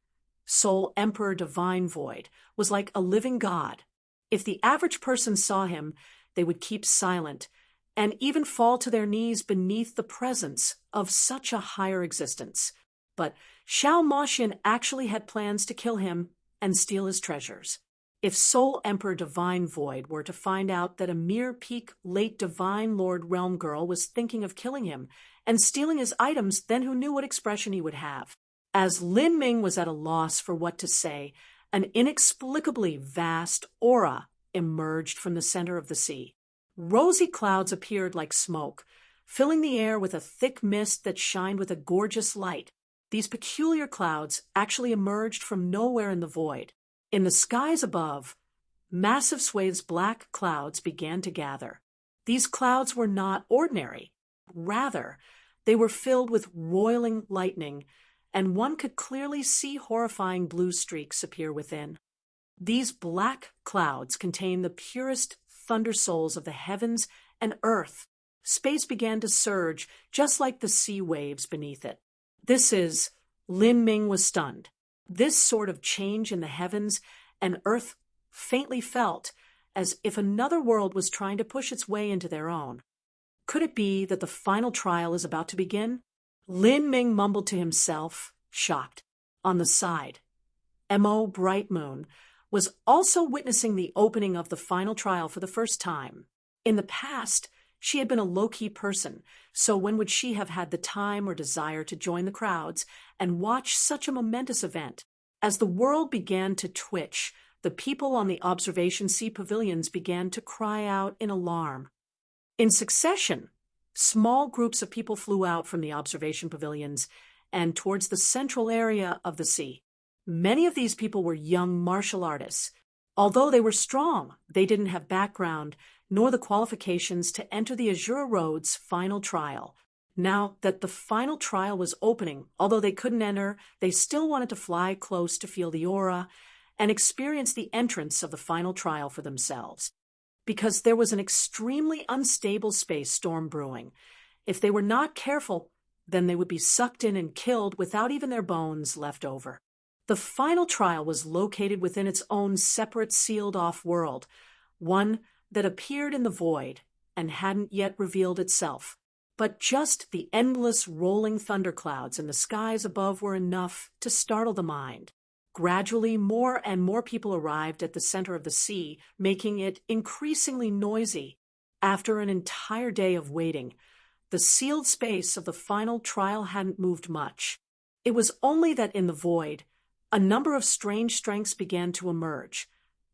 Soul Emperor Divine Void was like a living god. If the average person saw him, they would keep silent and even fall to their knees beneath the presence of such a higher existence. But Xiao Moxin actually had plans to kill him and steal his treasures. If Soul Emperor Divine Void were to find out that a mere peak late Divine Lord Realm Girl was thinking of killing him and stealing his items, then who knew what expression he would have? As Lin Ming was at a loss for what to say, an inexplicably vast aura emerged from the center of the sea. Rosy clouds appeared like smoke, filling the air with a thick mist that shined with a gorgeous light. These peculiar clouds actually emerged from nowhere in the void. In the skies above, massive swathes of black clouds began to gather. These clouds were not ordinary. Rather, they were filled with roiling lightning, and one could clearly see horrifying blue streaks appear within. These black clouds contained the purest thunder souls of the heavens and earth. Space began to surge, just like the sea waves beneath it. Lin Ming was stunned. This sort of change in the heavens and earth faintly felt as if another world was trying to push its way into their own. Could it be that the final trial is about to begin? Lin Ming mumbled to himself, shocked. On the side, Mo Bright Moon was also witnessing the opening of the final trial for the first time. In the past, she had been a low-key person, so when would she have had the time or desire to join the crowds and watch such a momentous event? As the world began to twitch, the people on the observation sea pavilions began to cry out in alarm. In succession, small groups of people flew out from the observation pavilions and towards the central area of the sea. Many of these people were young martial artists. Although they were strong, they didn't have background nor the qualifications to enter the Azura Road's final trial. Now that the final trial was opening, although they couldn't enter, they still wanted to fly close to feel the aura and experience the entrance of the final trial for themselves. Because there was an extremely unstable space storm brewing. If they were not careful, then they would be sucked in and killed without even their bones left over. The final trial was located within its own separate sealed-off world, one that appeared in the void and hadn't yet revealed itself. But just the endless rolling thunderclouds in the skies above were enough to startle the mind. Gradually, more and more people arrived at the center of the sea, making it increasingly noisy. After an entire day of waiting, the sealed space of the final trial hadn't moved much. It was only that in the void, a number of strange strengths began to emerge.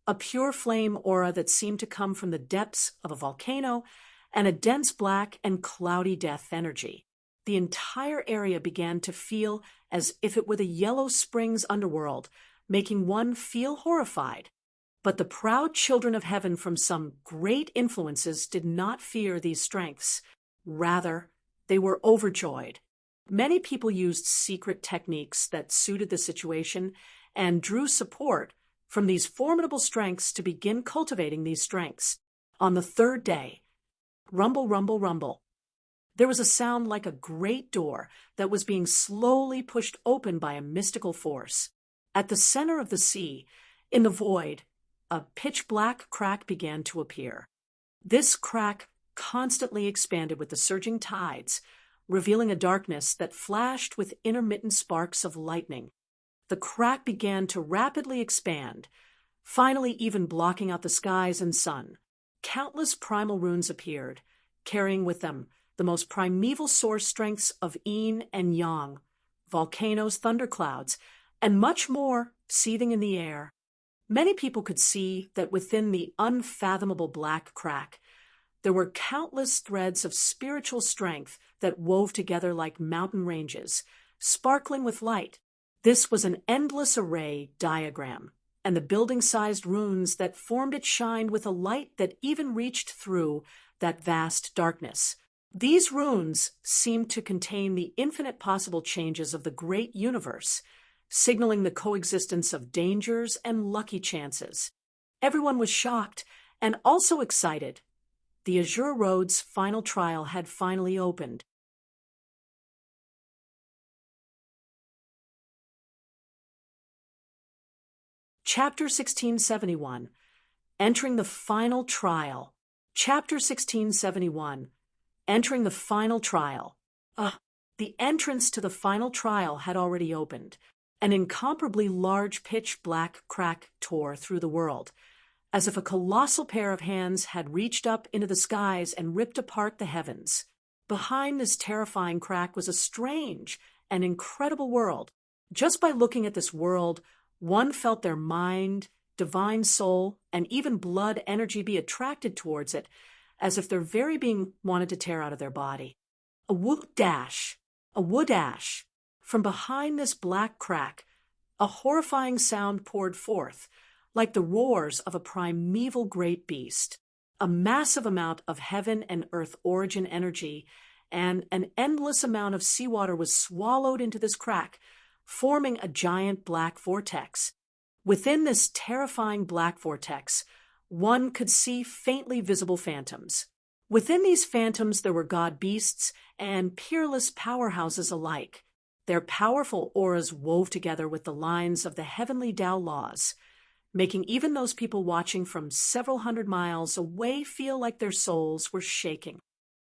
A pure flame aura that seemed to come from the depths of a volcano, and a dense black and cloudy death energy. The entire area began to feel as if it were the Yellow Springs underworld, making one feel horrified. But the proud children of heaven from some great influences did not fear these strengths. Rather, they were overjoyed. Many people used secret techniques that suited the situation and drew support from these formidable strengths to begin cultivating these strengths. On the third day, rumble, rumble, rumble, there was a sound like a great door that was being slowly pushed open by a mystical force. At the center of the sea, in the void, a pitch-black crack began to appear. This crack constantly expanded with the surging tides, revealing a darkness that flashed with intermittent sparks of lightning. The crack began to rapidly expand, finally even blocking out the skies and sun. Countless primal runes appeared, carrying with them the most primeval source strengths of yin and yang, volcanoes, thunderclouds, and much more seething in the air. Many people could see that within the unfathomable black crack, there were countless threads of spiritual strength that wove together like mountain ranges, sparkling with light. This was an endless array diagram, and the building-sized runes that formed it shined with a light that even reached through that vast darkness. These runes seemed to contain the infinite possible changes of the great universe, signaling the coexistence of dangers and lucky chances. Everyone was shocked and also excited. The Azure Road's final trial had finally opened. Chapter 1671. Entering the Final Trial. Chapter 1671. Entering the Final Trial. The entrance to the final trial had already opened. An incomparably large pitch-black crack tore through the world, as if a colossal pair of hands had reached up into the skies and ripped apart the heavens. Behind this terrifying crack was a strange and incredible world. Just by looking at this world, one felt their mind, divine soul, and even blood energy be attracted towards it, as if their very being wanted to tear out of their body. A wood dash. From behind this black crack, a horrifying sound poured forth, like the roars of a primeval great beast. A massive amount of heaven and earth origin energy and an endless amount of seawater was swallowed into this crack, forming a giant black vortex. Within this terrifying black vortex, one could see faintly visible phantoms. Within these phantoms there were god beasts and peerless powerhouses alike. Their powerful auras wove together with the lines of the heavenly Tao laws, making even those people watching from several hundred miles away feel like their souls were shaking.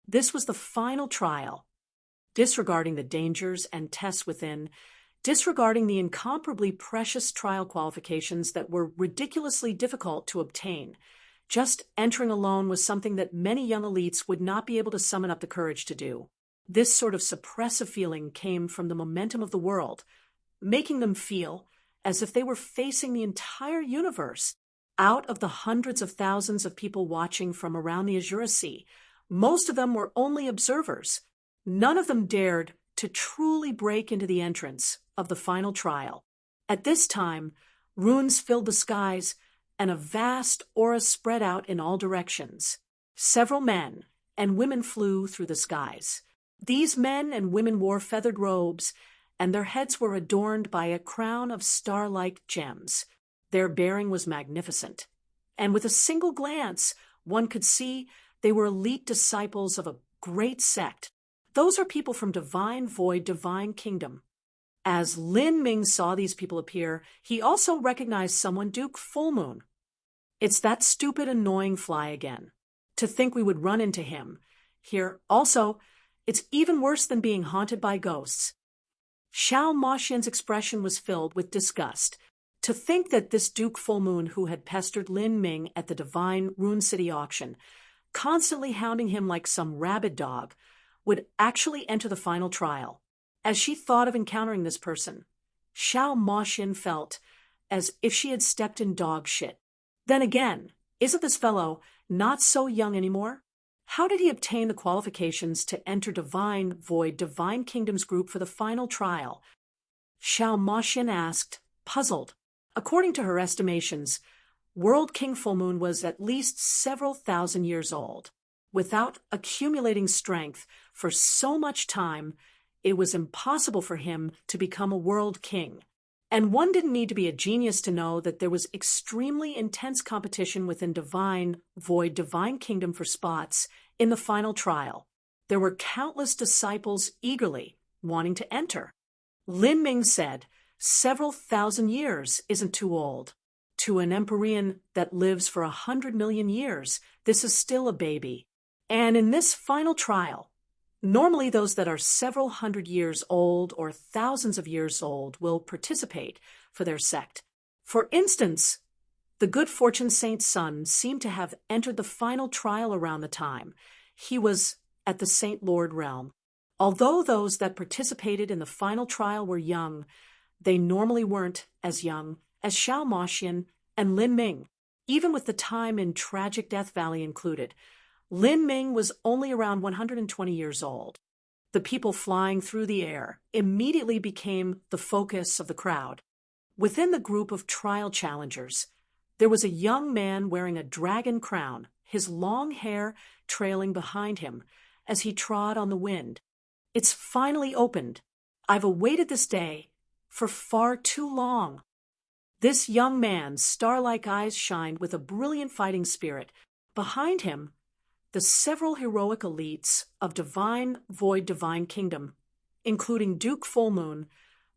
This was the final trial. Disregarding the dangers and tests within, disregarding the incomparably precious trial qualifications that were ridiculously difficult to obtain, just entering alone was something that many young elites would not be able to summon up the courage to do. This sort of suppressive feeling came from the momentum of the world, making them feel as if they were facing the entire universe. Out of the hundreds of thousands of people watching from around the Azure Sea, most of them were only observers. None of them dared to truly break into the entrance of the final trial. At this time, runes filled the skies, and a vast aura spread out in all directions. Several men and women flew through the skies. These men and women wore feathered robes, and their heads were adorned by a crown of star-like gems. Their bearing was magnificent, and with a single glance, one could see they were elite disciples of a great sect. Those are people from Divine Void, Divine Kingdom. As Lin Ming saw these people appear, he also recognized someone, Duke Fullmoon. It's that stupid, annoying fly again. To think we would run into him here. Also, it's even worse than being haunted by ghosts. Xiao Maxian's expression was filled with disgust. To think that this Duke Fullmoon, who had pestered Lin Ming at the Divine Rune City auction, constantly hounding him like some rabid dog, would actually enter the final trial. As she thought of encountering this person, Xiao Maxian felt as if she had stepped in dog shit. Then again, isn't this fellow not so young anymore? How did he obtain the qualifications to enter Divine Void, Divine Kingdom's group for the final trial? Xiao Maxian asked, puzzled. According to her estimations, World King Fullmoon was at least several thousand years old. Without accumulating strength for so much time, it was impossible for him to become a world king. And one didn't need to be a genius to know that there was extremely intense competition within Divine Void, Divine Kingdom for spots in the final trial. There were countless disciples eagerly wanting to enter. Lin Ming said, several thousand years isn't too old. To an Empyrean that lives for 100 million years, this is still a baby. And in this final trial, normally those that are several hundred years old or thousands of years old will participate for their sect. For instance, the good fortune saint's son seemed to have entered the final trial around the time he was at the Saint Lord realm. Although those that participated in the final trial were young, they normally weren't as young as Xiao Maxian and Lin Ming, even with the time in Tragic Death Valley included. Lin Ming was only around 120 years old. The people flying through the air immediately became the focus of the crowd. Within the group of trial challengers, there was a young man wearing a dragon crown, his long hair trailing behind him as he trod on the wind. It's finally opened. I've awaited this day for far too long. This young man's star-like eyes shined with a brilliant fighting spirit. Behind him, the several heroic elites of Divine Void Divine Kingdom, including Duke Fullmoon,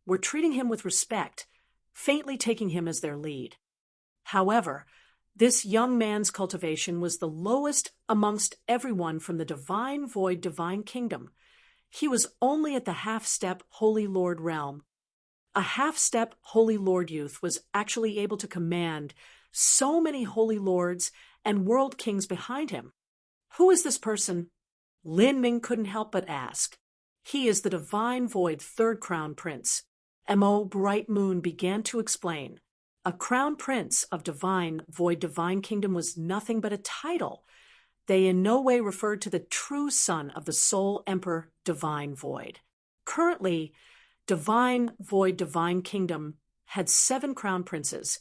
were treating him with respect, faintly taking him as their lead. However, this young man's cultivation was the lowest amongst everyone from the Divine Void Divine Kingdom. He was only at the half-step Holy Lord realm. A half-step Holy Lord youth was actually able to command so many Holy Lords and World Kings behind him. Who is this person? Lin Ming couldn't help but ask. He is the Divine Void Third Crown Prince. Mo Bright Moon began to explain. A Crown Prince of Divine Void Divine Kingdom was nothing but a title. They in no way referred to the true son of the Soul Emperor Divine Void. Currently, Divine Void Divine Kingdom had 7 crown princes,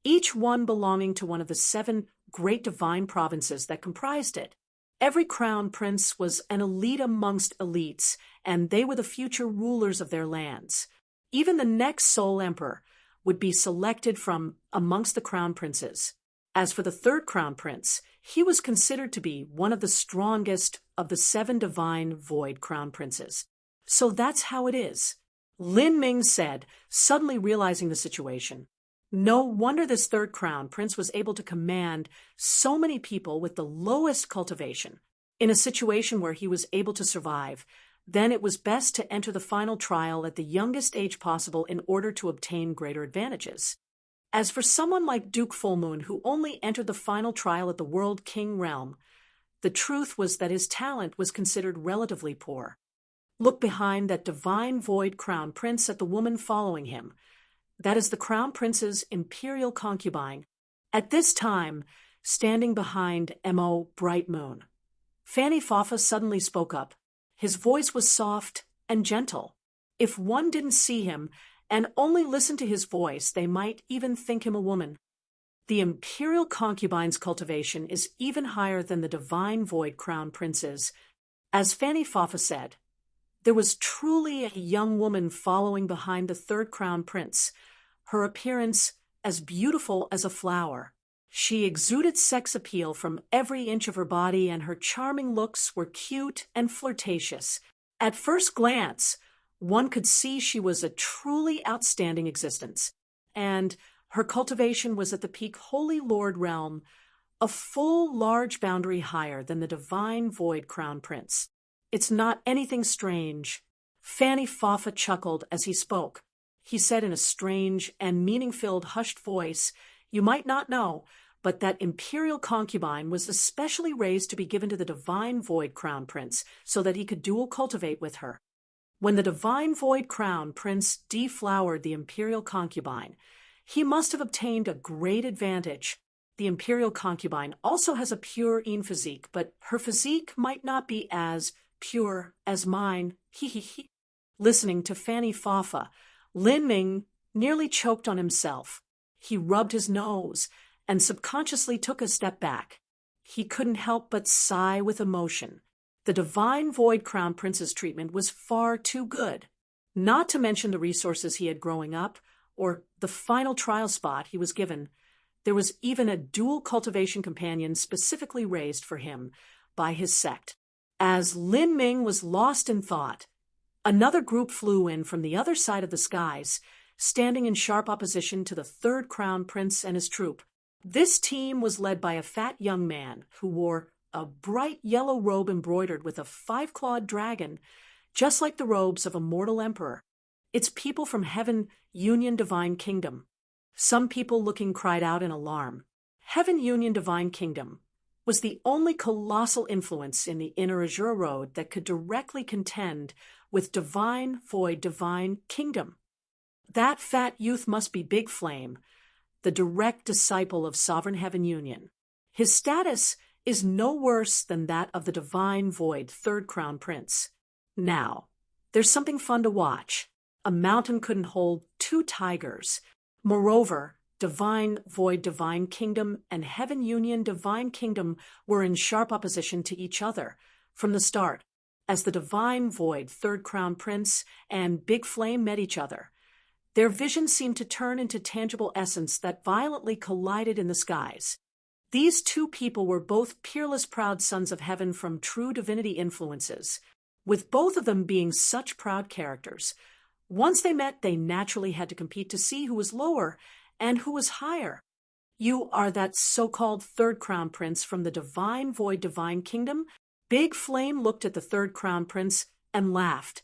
each one belonging to one of the 7 great divine provinces that comprised it. Every crown prince was an elite amongst elites, and they were the future rulers of their lands. Even the next Soul Emperor would be selected from amongst the crown princes. As for the third crown prince, he was considered to be one of the strongest of the 7 divine void crown princes. So that's how it is. Lin Ming said, suddenly realizing the situation. No wonder this third crown prince was able to command so many people with the lowest cultivation. In a situation where he was able to survive, then it was best to enter the final trial at the youngest age possible in order to obtain greater advantages. As for someone like Duke Fullmoon, who only entered the final trial at the World King realm, the truth was that his talent was considered relatively poor. Look behind that divine void crown prince at the woman following him. That is the crown prince's imperial concubine, at this time standing behind Mo Bright Moon. Fanny Fafa suddenly spoke up. His voice was soft and gentle. If one didn't see him and only listened to his voice, they might even think him a woman. The imperial concubine's cultivation is even higher than the divine void crown prince's. As Fanny Fafa said, there was truly a young woman following behind the third crown prince, her appearance as beautiful as a flower. She exuded sex appeal from every inch of her body, and her charming looks were cute and flirtatious. At first glance, one could see she was a truly outstanding existence, and her cultivation was at the peak Holy Lord realm, a full large boundary higher than the divine void crown prince. It's not anything strange. Fanny Fafa chuckled as he spoke. He said in a strange and meaning-filled hushed voice, "You might not know, but that imperial concubine was especially raised to be given to the divine void crown prince so that he could dual cultivate with her. When the divine void crown prince deflowered the imperial concubine, he must have obtained a great advantage. The imperial concubine also has a pure physique, but her physique might not be as pure as mine." Listening to Fanny Fafa, Lin Ming nearly choked on himself. He rubbed his nose and subconsciously took a step back. He couldn't help but sigh with emotion. The divine void crown prince's treatment was far too good. Not to mention the resources he had growing up, or the final trial spot he was given. There was even a dual cultivation companion specifically raised for him by his sect. As Lin Ming was lost in thought, another group flew in from the other side of the skies, standing in sharp opposition to the third crown prince and his troop. This team was led by a fat young man who wore a bright yellow robe embroidered with a 5-clawed dragon, just like the robes of a mortal emperor. It's people from Heaven Union Divine Kingdom. Some people looking cried out in alarm. Heaven Union Divine Kingdom was the only colossal influence in the Inner Azure Road that could directly contend with Divine Void Divine Kingdom. That fat youth must be Big Flame, the direct disciple of Sovereign Heaven Union. His status is no worse than that of the Divine Void Third Crown Prince. Now, there's something fun to watch. A mountain couldn't hold 2 tigers. Moreover, divine void divine kingdom and heaven union divine kingdom were in sharp opposition to each other from the start, as the divine void third crown prince and big flame met each other. Their vision seemed to turn into tangible essence that violently collided in the skies. These two people were both peerless proud sons of heaven from true divinity influences, with both of them being such proud characters. Once they met, they naturally had to compete to see who was lower and who was higher. You are that so-called third crown prince from the divine void divine kingdom? Big Flame looked at the third crown prince and laughed,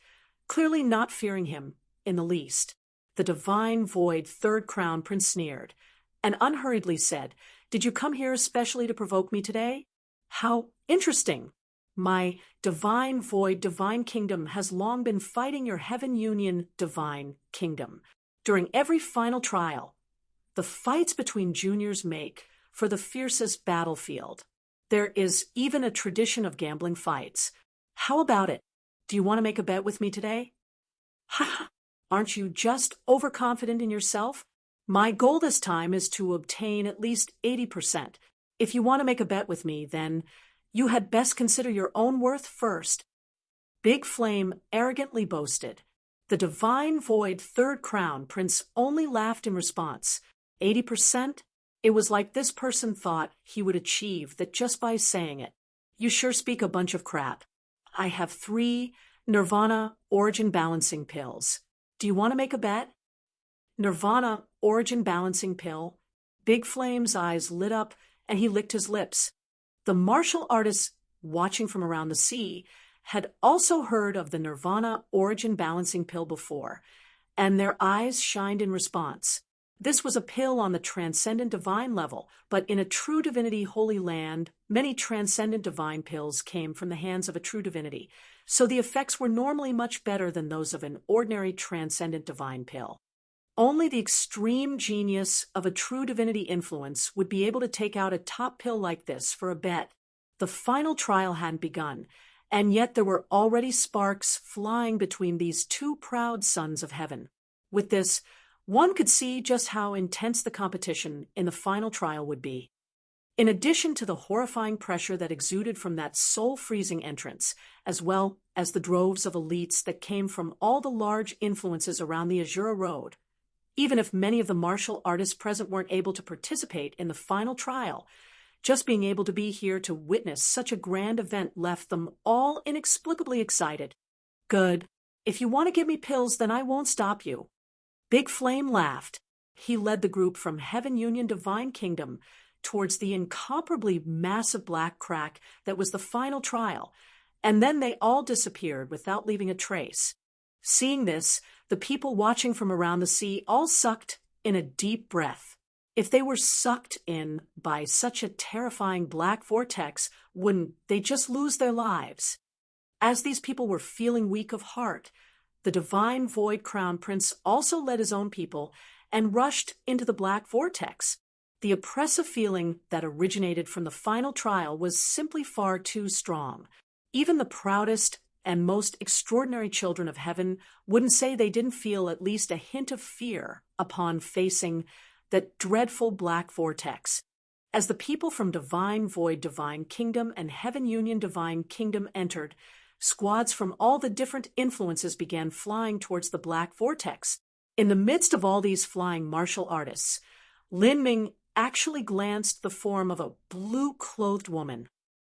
clearly not fearing him in the least. The divine void third crown prince sneered and unhurriedly said, "Did you come here especially to provoke me today? How interesting! My divine void divine kingdom has long been fighting your heaven union divine kingdom. During every final trial, the fights between juniors make for the fiercest battlefield. There is even a tradition of gambling fights. How about it? Do you want to make a bet with me today?" "Ha! Aren't you just overconfident in yourself? My goal this time is to obtain at least 80%. If you want to make a bet with me, then you had best consider your own worth first." Big Flame arrogantly boasted. The divine void third crown prince only laughed in response. 80%? It was like this person thought he would achieve that just by saying it. "You sure speak a bunch of crap. I have 3 Nirvana Origin Balancing Pills. Do you want to make a bet?" Nirvana Origin Balancing Pill. Big Flame's eyes lit up and he licked his lips. The martial artists watching from around the sea had also heard of the Nirvana Origin Balancing Pill before, and their eyes shined in response. This was a pill on the transcendent divine level, but in a true divinity holy land, many transcendent divine pills came from the hands of a true divinity, so the effects were normally much better than those of an ordinary transcendent divine pill. Only the extreme genius of a true divinity influence would be able to take out a top pill like this for a bet. The final trial hadn't begun, and yet there were already sparks flying between these two proud sons of heaven. With this, one could see just how intense the competition in the final trial would be. In addition to the horrifying pressure that exuded from that soul-freezing entrance, as well as the droves of elites that came from all the large influences around the Azura Road, even if many of the martial artists present weren't able to participate in the final trial, just being able to be here to witness such a grand event left them all inexplicably excited. "Good. If you want to give me pills, then I won't stop you." Big Flame laughed. He led the group from Heaven Union Divine Kingdom towards the incomparably massive black crack that was the final trial, and then they all disappeared without leaving a trace. Seeing this, the people watching from around the sea all sucked in a deep breath. If they were sucked in by such a terrifying black vortex, wouldn't they just lose their lives? As these people were feeling weak of heart, the divine void crown prince also led his own people and rushed into the black vortex. The oppressive feeling that originated from the final trial was simply far too strong. Even the proudest and most extraordinary children of heaven wouldn't say they didn't feel at least a hint of fear upon facing that dreadful black vortex. As the people from Divine Void Divine Kingdom and Heaven Union Divine Kingdom entered, squads from all the different influences began flying towards the black vortex. In the midst of all these flying martial artists, Lin Ming actually glanced the form of a blue-clothed woman.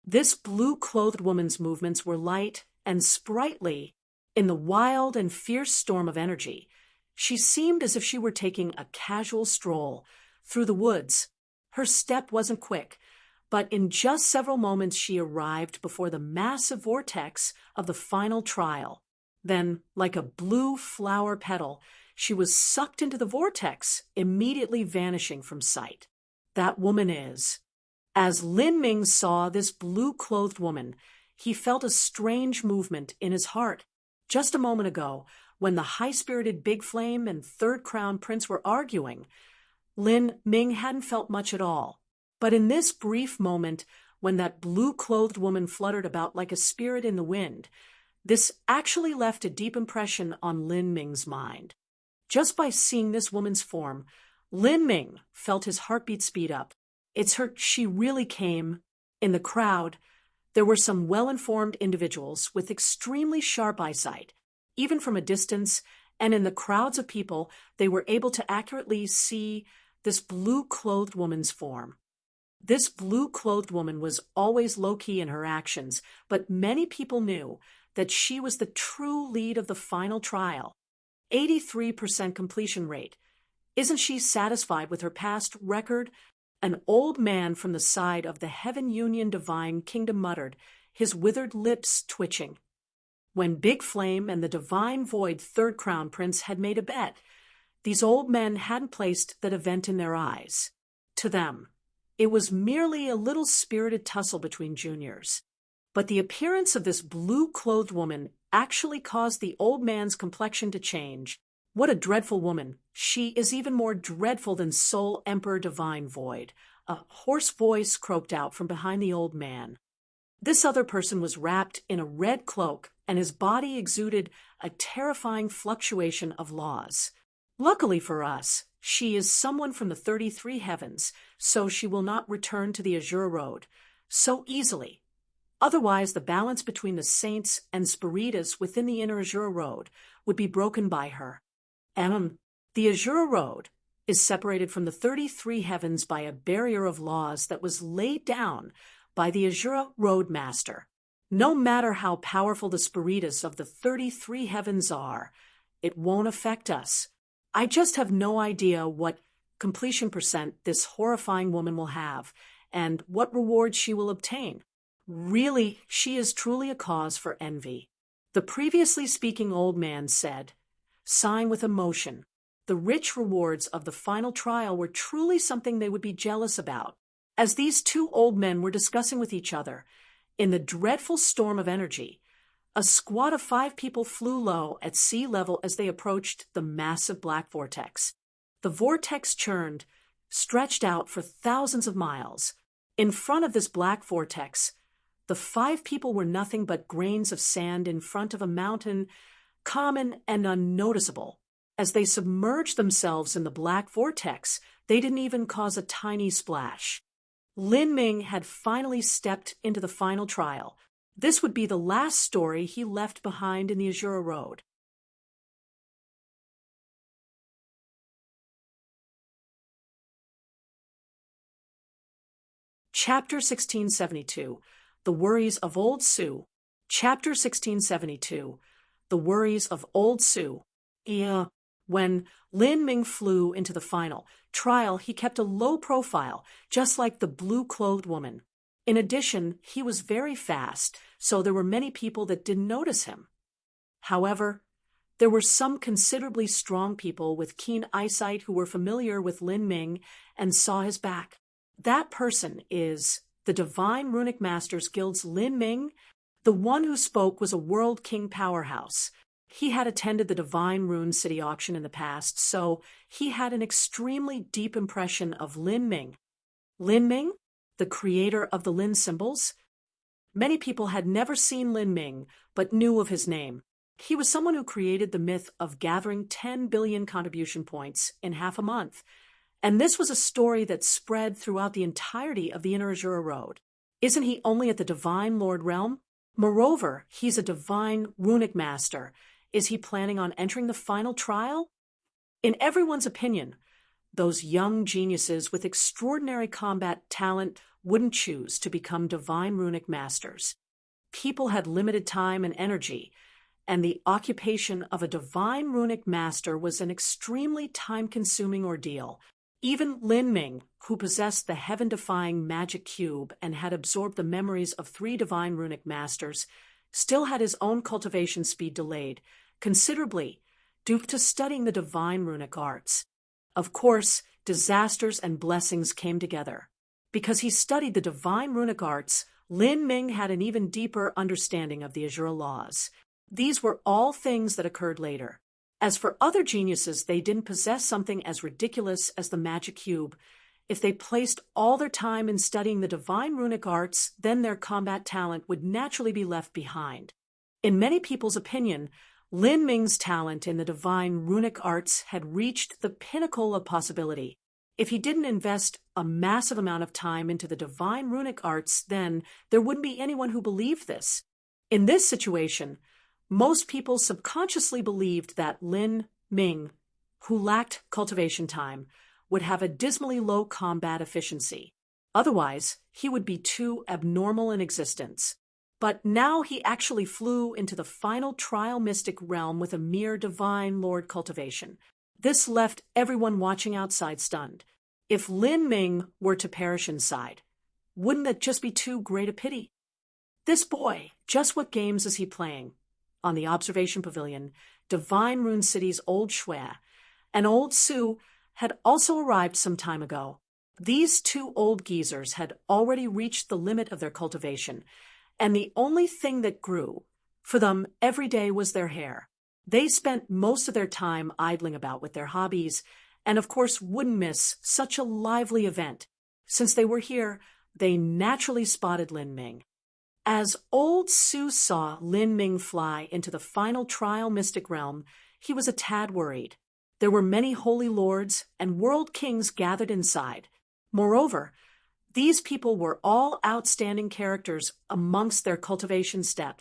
This blue-clothed woman's movements were light and sprightly. In the wild and fierce storm of energy, she seemed as if she were taking a casual stroll through the woods. Her step wasn't quick, but in just several moments she arrived before the massive vortex of the final trial. Then, like a blue flower petal, she was sucked into the vortex, immediately vanishing from sight. That woman is. As Lin Ming saw this blue-clothed woman, he felt a strange movement in his heart. Just a moment ago, when the high-spirited Big Flame and Third Crown Prince were arguing, Lin Ming hadn't felt much at all. But in this brief moment, when that blue-clothed woman fluttered about like a spirit in the wind, this actually left a deep impression on Lin Ming's mind. Just by seeing this woman's form, Lin Ming felt his heartbeat speed up. It's her, she really came. In the crowd, there were some well-informed individuals with extremely sharp eyesight. Even from a distance, and in the crowds of people, they were able to accurately see this blue-clothed woman's form. This blue-clothed woman was always low-key in her actions, but many people knew that she was the true lead of the final trial. 83% completion rate. Isn't she satisfied with her past record? An old man from the side of the Heaven Union Divine Kingdom muttered, his withered lips twitching. When Big Flame and the Divine Void Third Crown Prince had made a bet, these old men hadn't placed that event in their eyes. To them, it was merely a little spirited tussle between juniors. But the appearance of this blue-clothed woman actually caused the old man's complexion to change. What a dreadful woman. She is even more dreadful than Soul Emperor Divine Void. A hoarse voice croaked out from behind the old man. This other person was wrapped in a red cloak, and his body exuded a terrifying fluctuation of laws. Luckily for us, she is someone from the 33 heavens, so she will not return to the Azure Road so easily. Otherwise, the balance between the saints and spiritas within the inner Azure Road would be broken by her. The Azure Road is separated from the 33 heavens by a barrier of laws that was laid down by the Azure Road Master. No matter how powerful the spiritas of the 33 heavens are, it won't affect us. I just have no idea what completion percent this horrifying woman will have and what reward she will obtain. Really, she is truly a cause for envy. The previously speaking old man said, sighing with emotion, the rich rewards of the final trial were truly something they would be jealous about. As these two old men were discussing with each other, in the dreadful storm of energy, a squad of 5 people flew low at sea level as they approached the massive black vortex. The vortex churned, stretched out for thousands of miles. In front of this black vortex, the 5 people were nothing but grains of sand in front of a mountain, common and unnoticeable. As they submerged themselves in the black vortex, they didn't even cause a tiny splash. Lin Ming had finally stepped into the final trial. This would be the last story he left behind in the Azure Road. Chapter 1672. The Worries of Old Sue. Chapter 1672. The Worries of Old Sue. When Lin Ming flew into the final trial, he kept a low profile, just like the blue-clothed woman. In addition, he was very fast, so there were many people that didn't notice him. However, there were some considerably strong people with keen eyesight who were familiar with Lin Ming and saw his back. That person is the Divine Runic Masters Guild's Lin Ming. The one who spoke was a World King powerhouse. He had attended the Divine Rune City auction in the past, so he had an extremely deep impression of Lin Ming. Lin Ming, the creator of the Lin symbols? Many people had never seen Lin Ming, but knew of his name. He was someone who created the myth of gathering 10 billion contribution points in half a month. And this was a story that spread throughout the entirety of the Inner Azure Road. Isn't he only at the Divine Lord Realm? Moreover, he's a Divine Runic Master. Is he planning on entering the final trial? In everyone's opinion, those young geniuses with extraordinary combat talent wouldn't choose to become Divine Runic Masters. People had limited time and energy, and the occupation of a Divine Runic Master was an extremely time-consuming ordeal. Even Lin Ming, who possessed the heaven-defying magic cube and had absorbed the memories of 3 Divine Runic Masters, still had his own cultivation speed delayed considerably due to studying the Divine Runic arts. Of course, disasters and blessings came together. Because he studied the Divine Runic arts, Lin Ming had an even deeper understanding of the Azure laws. These were all things that occurred later. As for other geniuses, they didn't possess something as ridiculous as the magic cube. If they placed all their time in studying the Divine Runic arts, then their combat talent would naturally be left behind. In many people's opinion, Lin Ming's talent in the Divine Runic arts had reached the pinnacle of possibility. If he didn't invest a massive amount of time into the divine runic arts, then there wouldn't be anyone who believed this. In this situation, most people subconsciously believed that Lin Ming, who lacked cultivation time, would have a dismally low combat efficiency. Otherwise, he would be too abnormal in existence. But now he actually flew into the final trial mystic realm with a mere divine lord cultivation. This left everyone watching outside stunned. If Lin Ming were to perish inside, wouldn't that just be too great a pity? This boy, just what games is he playing? On the observation pavilion, Divine Rune City's old Shui and old Su had also arrived some time ago. These two old geezers had already reached the limit of their cultivation, and the only thing that grew for them every day was their hair. They spent most of their time idling about with their hobbies, and of course wouldn't miss such a lively event. Since they were here, they naturally spotted Lin Ming. As old Su saw Lin Ming fly into the final trial mystic realm, he was a tad worried. There were many holy lords and world kings gathered inside. Moreover, these people were all outstanding characters amongst their cultivation step.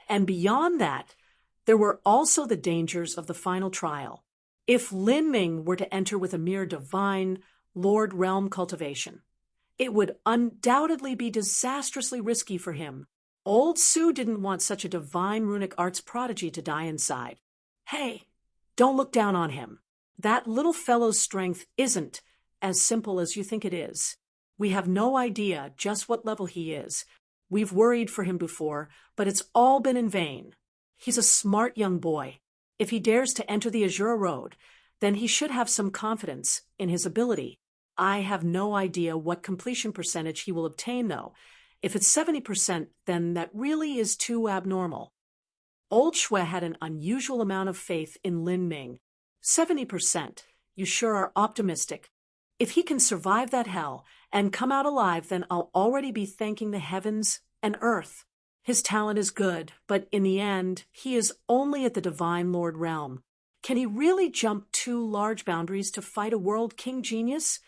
And beyond that, there were also the dangers of the final trial. If Lin Ming were to enter with a mere divine lord realm cultivation, it would undoubtedly be disastrously risky for him. Old Su didn't want such a divine runic arts prodigy to die inside. Hey, don't look down on him. That little fellow's strength isn't as simple as you think it is. We have no idea just what level he is. We've worried for him before, but it's all been in vain. He's a smart young boy. If he dares to enter the Azura Road, then he should have some confidence in his ability. I have no idea what completion percentage he will obtain, though. If it's 70%, then that really is too abnormal. Old Shui had an unusual amount of faith in Lin Ming. 70%. You sure are optimistic. If he can survive that hell and come out alive, then I'll already be thanking the heavens and earth. His talent is good, but in the end, he is only at the Divine Lord realm. Can he really jump too large boundaries to fight a world king genius?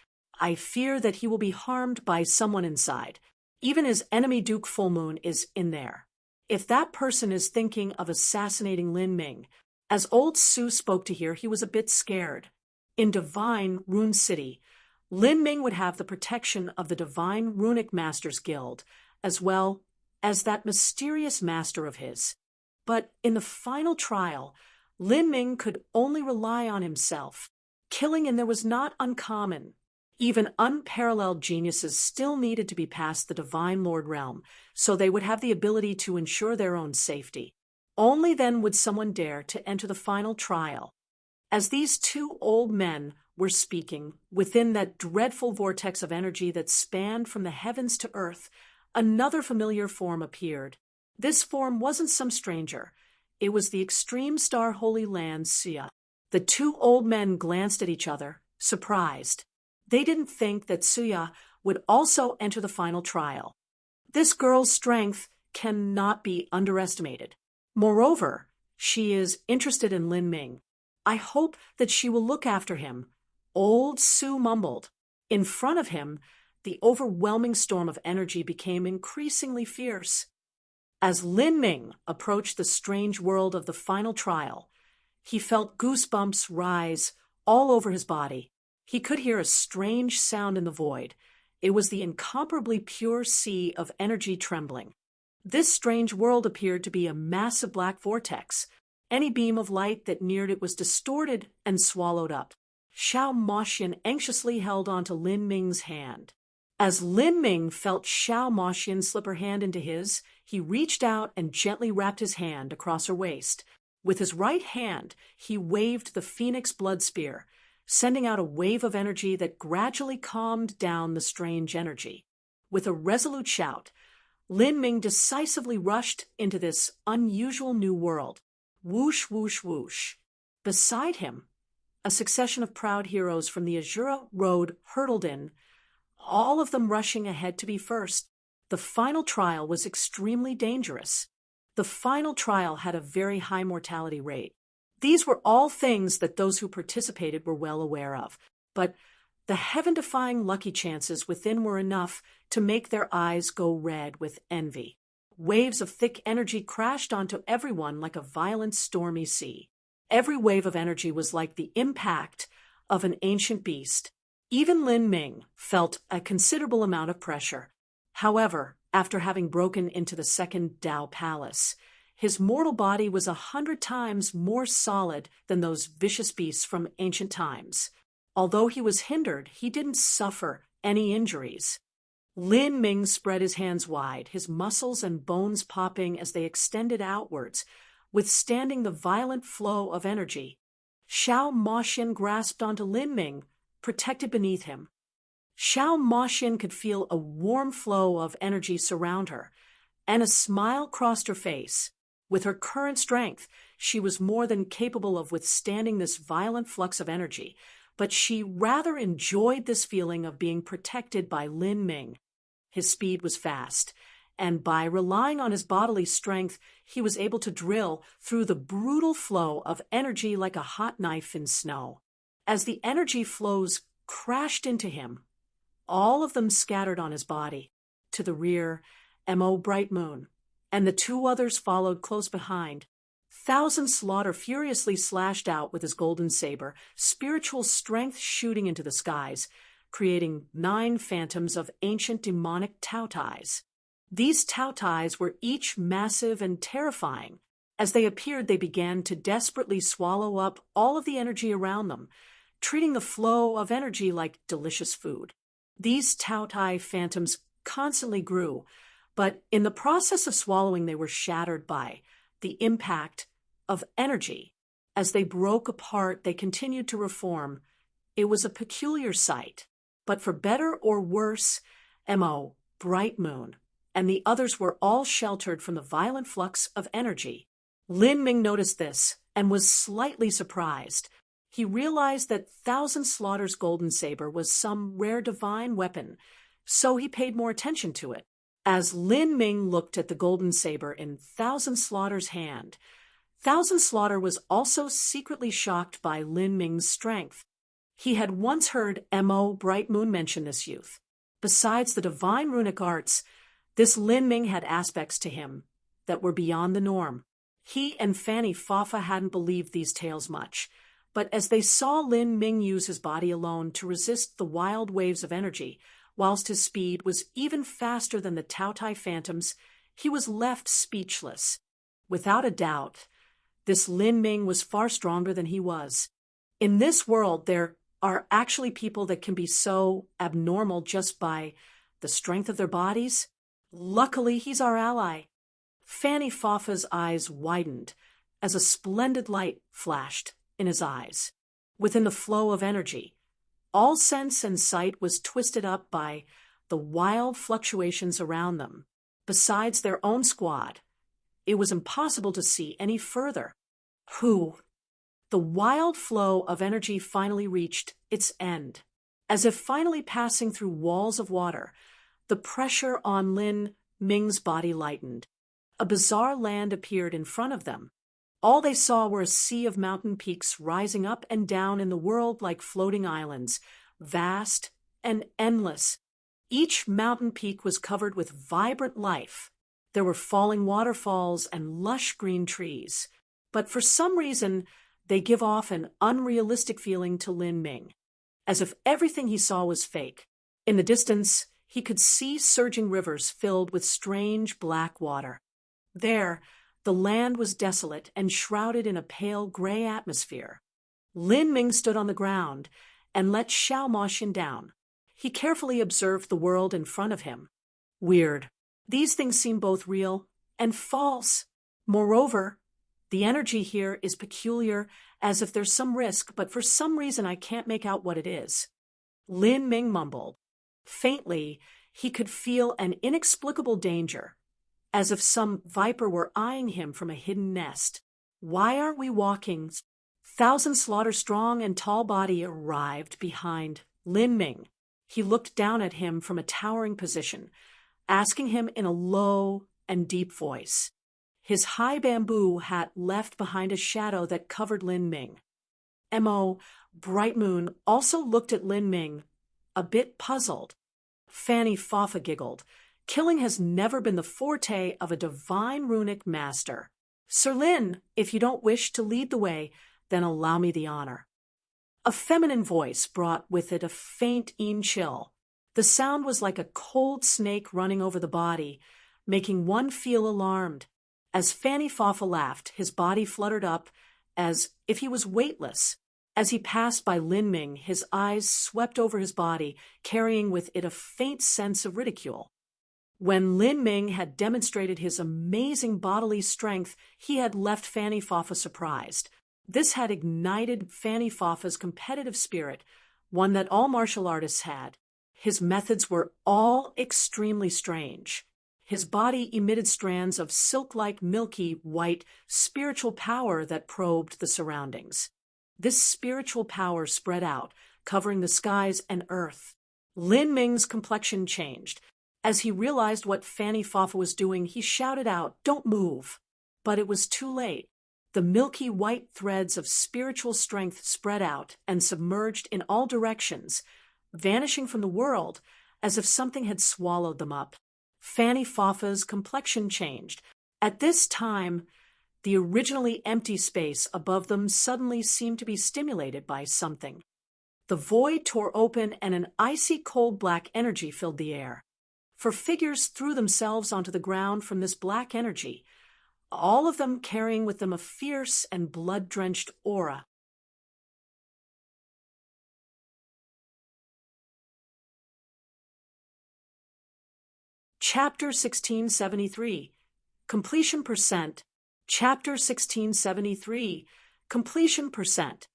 I fear that he will be harmed by someone inside. Even his enemy Duke Fullmoon is in there. If that person is thinking of assassinating Lin Ming, as old Su spoke to hear, he was a bit scared. In Divine Rune City, Lin Ming would have the protection of the Divine Runic Masters Guild, as well as that mysterious master of his. But in the final trial, Lin Ming could only rely on himself. Killing in there was not uncommon. Even unparalleled geniuses still needed to be past the Divine Lord realm, so they would have the ability to ensure their own safety. Only then would someone dare to enter the final trial. As these two old men were speaking, within that dreadful vortex of energy that spanned from the heavens to earth, another familiar form appeared. This form wasn't some stranger. It was the extreme star Holy Land Suya. The two old men glanced at each other, surprised. They didn't think that Suya would also enter the final trial. This girl's strength cannot be underestimated. Moreover, she is interested in Lin Ming. I hope that she will look after him. Old Su mumbled. In front of him, the overwhelming storm of energy became increasingly fierce. As Lin Ming approached the strange world of the final trial, he felt goosebumps rise all over his body. He could hear a strange sound in the void. It was the incomparably pure sea of energy trembling. This strange world appeared to be a massive black vortex. Any beam of light that neared it was distorted and swallowed up. Xiao Moxian anxiously held onto Lin Ming's hand. As Lin Ming felt Xiao Moxian slip her hand into his, he reached out and gently wrapped his hand across her waist. With his right hand, he waved the Phoenix Blood Spear, sending out a wave of energy that gradually calmed down the strange energy. With a resolute shout, Lin Ming decisively rushed into this unusual new world. Whoosh, whoosh, whoosh. Beside him, a succession of proud heroes from the Azura Road hurtled in, all of them rushing ahead to be first. The final trial was extremely dangerous. The final trial had a very high mortality rate. These were all things that those who participated were well aware of. But The heaven-defying lucky chances within were enough to make their eyes go red with envy. Waves of thick energy crashed onto everyone like a violent stormy sea. Every wave of energy was like the impact of an ancient beast. Even Lin Ming felt a considerable amount of pressure. However, after having broken into the second Tao Palace, his mortal body was 100 times more solid than those vicious beasts from ancient times. Although he was hindered, he didn't suffer any injuries. Lin Ming spread his hands wide, his muscles and bones popping as they extended outwards, withstanding the violent flow of energy. Xiao Moxian grasped onto Lin Ming, protected beneath him. Xiao Moxian could feel a warm flow of energy surround her, and a smile crossed her face. With her current strength, she was more than capable of withstanding this violent flux of energy, but she rather enjoyed this feeling of being protected by Lin Ming. His speed was fast, and by relying on his bodily strength, he was able to drill through the brutal flow of energy like a hot knife in snow. As the energy flows crashed into him, all of them scattered on his body. To the rear, Mo Bright Moon, and the two others followed close behind. Thousand Slaughter furiously slashed out with his golden saber, spiritual strength shooting into the skies, creating 9 phantoms of ancient demonic Taotais. These Taotais were each massive and terrifying. As they appeared, they began to desperately swallow up all of the energy around them, treating the flow of energy like delicious food. These Taotai phantoms constantly grew, but in the process of swallowing, they were shattered by the impact of energy. As they broke apart, they continued to reform. It was a peculiar sight. But for better or worse, Mo, Bright Moon, and the others were all sheltered from the violent flux of energy. Lin Ming noticed this and was slightly surprised. He realized that Thousand Slaughter's golden saber was some rare divine weapon, so he paid more attention to it. As Lin Ming looked at the golden saber in Thousand Slaughter's hand, Thousand Slaughter was also secretly shocked by Lin Ming's strength. He had once heard Mo Bright Moon mention this youth. Besides the divine runic arts, this Lin Ming had aspects to him that were beyond the norm. He and Fanny Fafa hadn't believed these tales much, but as they saw Lin Ming use his body alone to resist the wild waves of energy, whilst his speed was even faster than the Taotai phantoms, he was left speechless. Without a doubt, this Lin Ming was far stronger than he was. In this world, there are actually people that can be so abnormal just by the strength of their bodies. Luckily, he's our ally. Fanny Fafa's eyes widened as a splendid light flashed in his eyes. Within the flow of energy, all sense and sight was twisted up by the wild fluctuations around them. Besides their own squad, it was impossible to see any further. The wild flow of energy finally reached its end. As if finally passing through walls of water, the pressure on Lin Ming's body lightened. A bizarre land appeared in front of them. All they saw were a sea of mountain peaks rising up and down in the world like floating islands, vast and endless. Each mountain peak was covered with vibrant life. There were falling waterfalls and lush green trees. But for some reason, they give off an unrealistic feeling to Lin Ming, as if everything he saw was fake. In the distance, he could see surging rivers filled with strange black water. There, the land was desolate and shrouded in a pale gray atmosphere. Lin Ming stood on the ground and let Xiao Moxian down. He carefully observed the world in front of him. Weird. These things seem both real and false. Moreover, the energy here is peculiar, as if there's some risk, but for some reason I can't make out what it is. Lin Ming mumbled. Faintly, he could feel an inexplicable danger, as if some viper were eyeing him from a hidden nest. Why aren't we walking? Thousand Slaughter strong and tall body arrived behind Lin Ming. He looked down at him from a towering position, asking him in a low and deep voice. His high bamboo hat left behind a shadow that covered Lin Ming. Mo Bright Moon also looked at Lin Ming a bit puzzled. Fanny Fafa giggled. Killing has never been the forte of a divine runic master. Sir Lin, if you don't wish to lead the way, then allow me the honor. A feminine voice brought with it a faint chill. The sound was like a cold snake running over the body, making one feel alarmed. As Fanny Fafa laughed, his body fluttered up as if he was weightless. As he passed by Lin Ming, his eyes swept over his body, carrying with it a faint sense of ridicule. When Lin Ming had demonstrated his amazing bodily strength, he had left Fanny Fafa surprised. This had ignited Fanny Fafa's competitive spirit, one that all martial artists had. His methods were all extremely strange. His body emitted strands of silk-like milky white spiritual power that probed the surroundings. This spiritual power spread out, covering the skies and earth. Lin Ming's complexion changed. As he realized what Fanny Fafa was doing, he shouted out, "Don't move!" But it was too late. The milky white threads of spiritual strength spread out and submerged in all directions, vanishing from the world as if something had swallowed them up. Fanny Fafa's complexion changed. At this time, the originally empty space above them suddenly seemed to be stimulated by something. The void tore open and an icy cold black energy filled the air. For figures threw themselves onto the ground from this black energy, all of them carrying with them a fierce and blood-drenched aura. Chapter 1673, Completion Percent. Chapter 1673, Completion Percent.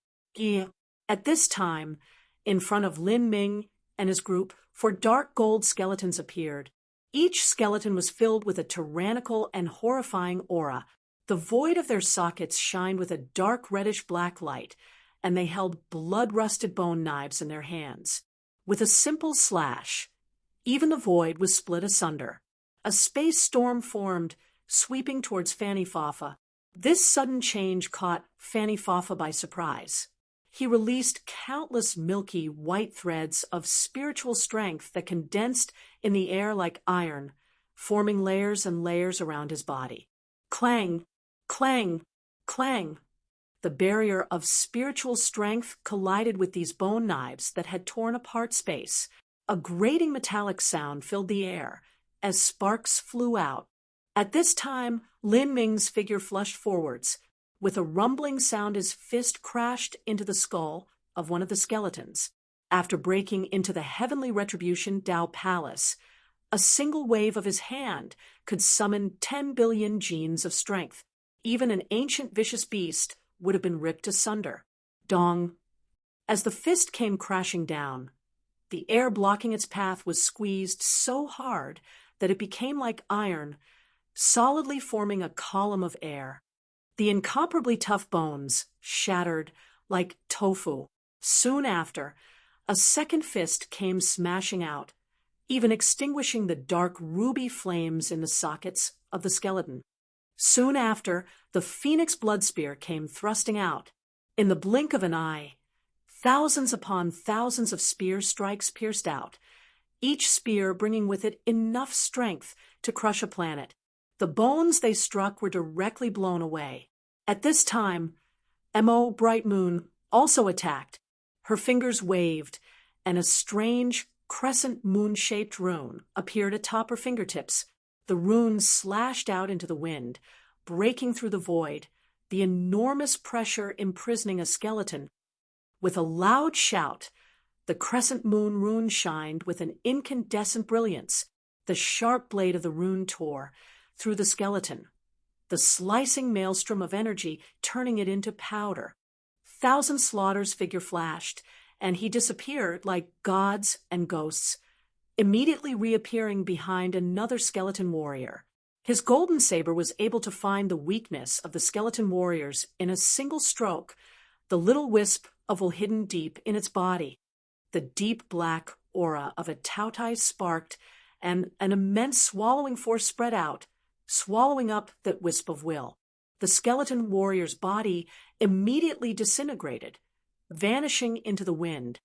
At this time, in front of Lin Ming and his group, 4 dark gold skeletons appeared. Each skeleton was filled with a tyrannical and horrifying aura. The void of their sockets shined with a dark reddish-black light, and they held blood-rusted bone knives in their hands. With a simple slash, even the void was split asunder. A space storm formed, sweeping towards Fanny Fafa. This sudden change caught Fanny Fafa by surprise. He released countless milky white threads of spiritual strength that condensed in the air like iron, forming layers and layers around his body. Clang, clang, clang. The barrier of spiritual strength collided with these bone knives that had torn apart space. A grating metallic sound filled the air as sparks flew out. At this time, Lin Ming's figure flushed forwards. With a rumbling sound, his fist crashed into the skull of one of the skeletons. After breaking into the heavenly retribution Dao Palace, a single wave of his hand could summon 10 billion genes of strength. Even an ancient vicious beast would have been ripped asunder. Dong. As the fist came crashing down, the air blocking its path was squeezed so hard that it became like iron, solidly forming a column of air. The incomparably tough bones shattered like tofu. Soon after, a second fist came smashing out, even extinguishing the dark ruby flames in the sockets of the skeleton. Soon after, the phoenix blood spear came thrusting out. In the blink of an eye, thousands upon thousands of spear strikes pierced out, each spear bringing with it enough strength to crush a planet. The bones they struck were directly blown away. At this time, Mo Bright Moon also attacked. Her fingers waved, and a strange crescent moon-shaped rune appeared atop her fingertips. The rune slashed out into the wind, breaking through the void, the enormous pressure imprisoning a skeleton. With a loud shout, the crescent moon rune shined with an incandescent brilliance. The sharp blade of the rune tore through the skeleton, the slicing maelstrom of energy turning it into powder. Thousand Slaughter's figure flashed, and he disappeared like gods and ghosts, immediately reappearing behind another skeleton warrior. His golden saber was able to find the weakness of the skeleton warriors in a single stroke, the little wisp of wool hidden deep in its body. The deep black aura of a Tautai sparked, and an immense swallowing force spread out, swallowing up that wisp of will. The skeleton warrior's body immediately disintegrated, vanishing into the wind.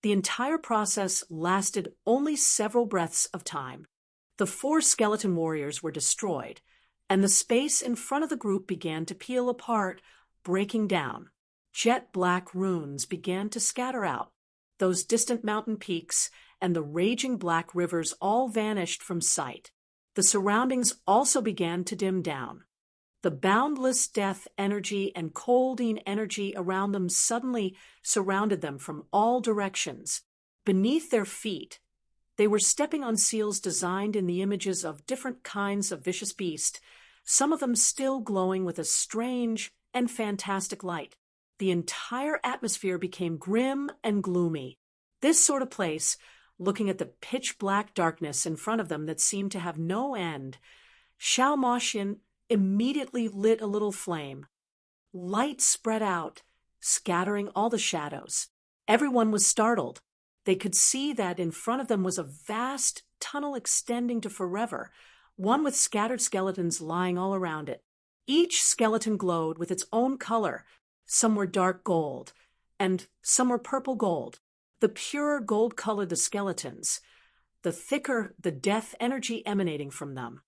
The entire process lasted only several breaths of time. The 4 skeleton warriors were destroyed, and the space in front of the group began to peel apart, breaking down. Jet black runes began to scatter out. Those distant mountain peaks and the raging black rivers all vanished from sight. The surroundings also began to dim down. The boundless death energy and colding energy around them suddenly surrounded them from all directions. Beneath their feet, they were stepping on seals designed in the images of different kinds of vicious beast, some of them still glowing with a strange and fantastic light. The entire atmosphere became grim and gloomy. This sort of place, looking at the pitch-black darkness in front of them that seemed to have no end, Xiao Moxian immediately lit a little flame. Light spread out, scattering all the shadows. Everyone was startled. They could see that in front of them was a vast tunnel extending to forever, one with scattered skeletons lying all around it. Each skeleton glowed with its own color. Some were dark gold, and some were purple gold. The purer gold colored the skeletons, the thicker the death energy emanating from them.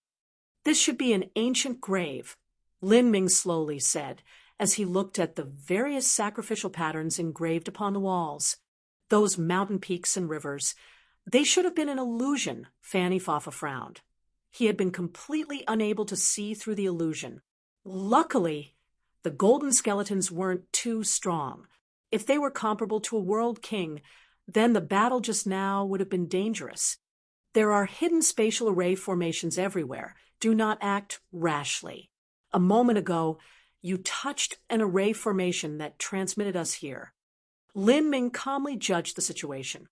"This should be an ancient grave," Lin Ming slowly said, as he looked at the various sacrificial patterns engraved upon the walls. "Those mountain peaks and rivers, they should have been an illusion," Fanny Fafa frowned. He had been completely unable to see through the illusion. Luckily, the golden skeletons weren't too strong. If they were comparable to a world king, then the battle just now would have been dangerous. There are hidden spatial array formations everywhere. Do not act rashly. A moment ago, you touched an array formation that transmitted us here. Lin Ming calmly judged the situation.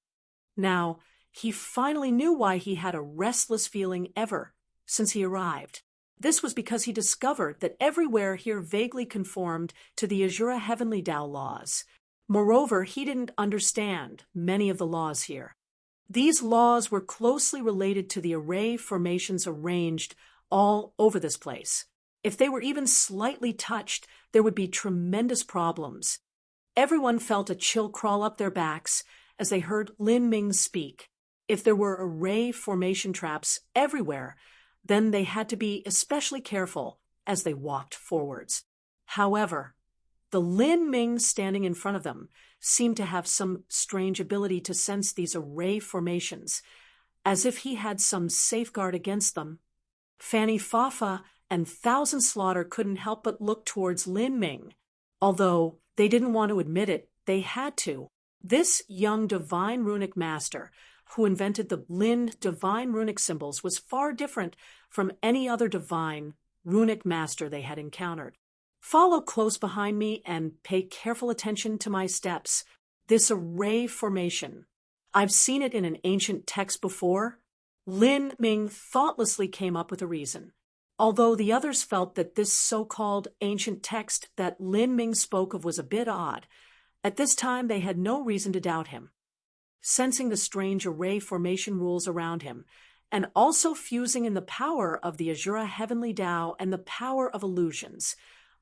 Now, he finally knew why he had a restless feeling ever since he arrived. This was because he discovered that everywhere here vaguely conformed to the Azura Heavenly Tao laws. Moreover, he didn't understand many of the laws here. These laws were closely related to the array formations arranged all over this place. If they were even slightly touched, there would be tremendous problems. Everyone felt a chill crawl up their backs as they heard Lin Ming speak. If there were array formation traps everywhere, then they had to be especially careful as they walked forwards. However, the Lin Ming standing in front of them seemed to have some strange ability to sense these array formations, as if he had some safeguard against them. Fanny Fafa and Thousand Slaughter couldn't help but look towards Lin Ming. Although they didn't want to admit it, they had to. This young divine runic master, who invented the Lin divine runic symbols, was far different from any other divine runic master they had encountered. "Follow close behind me and pay careful attention to my steps. This array formation, I've seen it in an ancient text before." Lin Ming thoughtlessly came up with a reason. Although the others felt that this so-called ancient text that Lin Ming spoke of was a bit odd, at this time they had no reason to doubt him. Sensing the strange array formation rules around him, and also fusing in the power of the Azura Heavenly Tao and the power of illusions,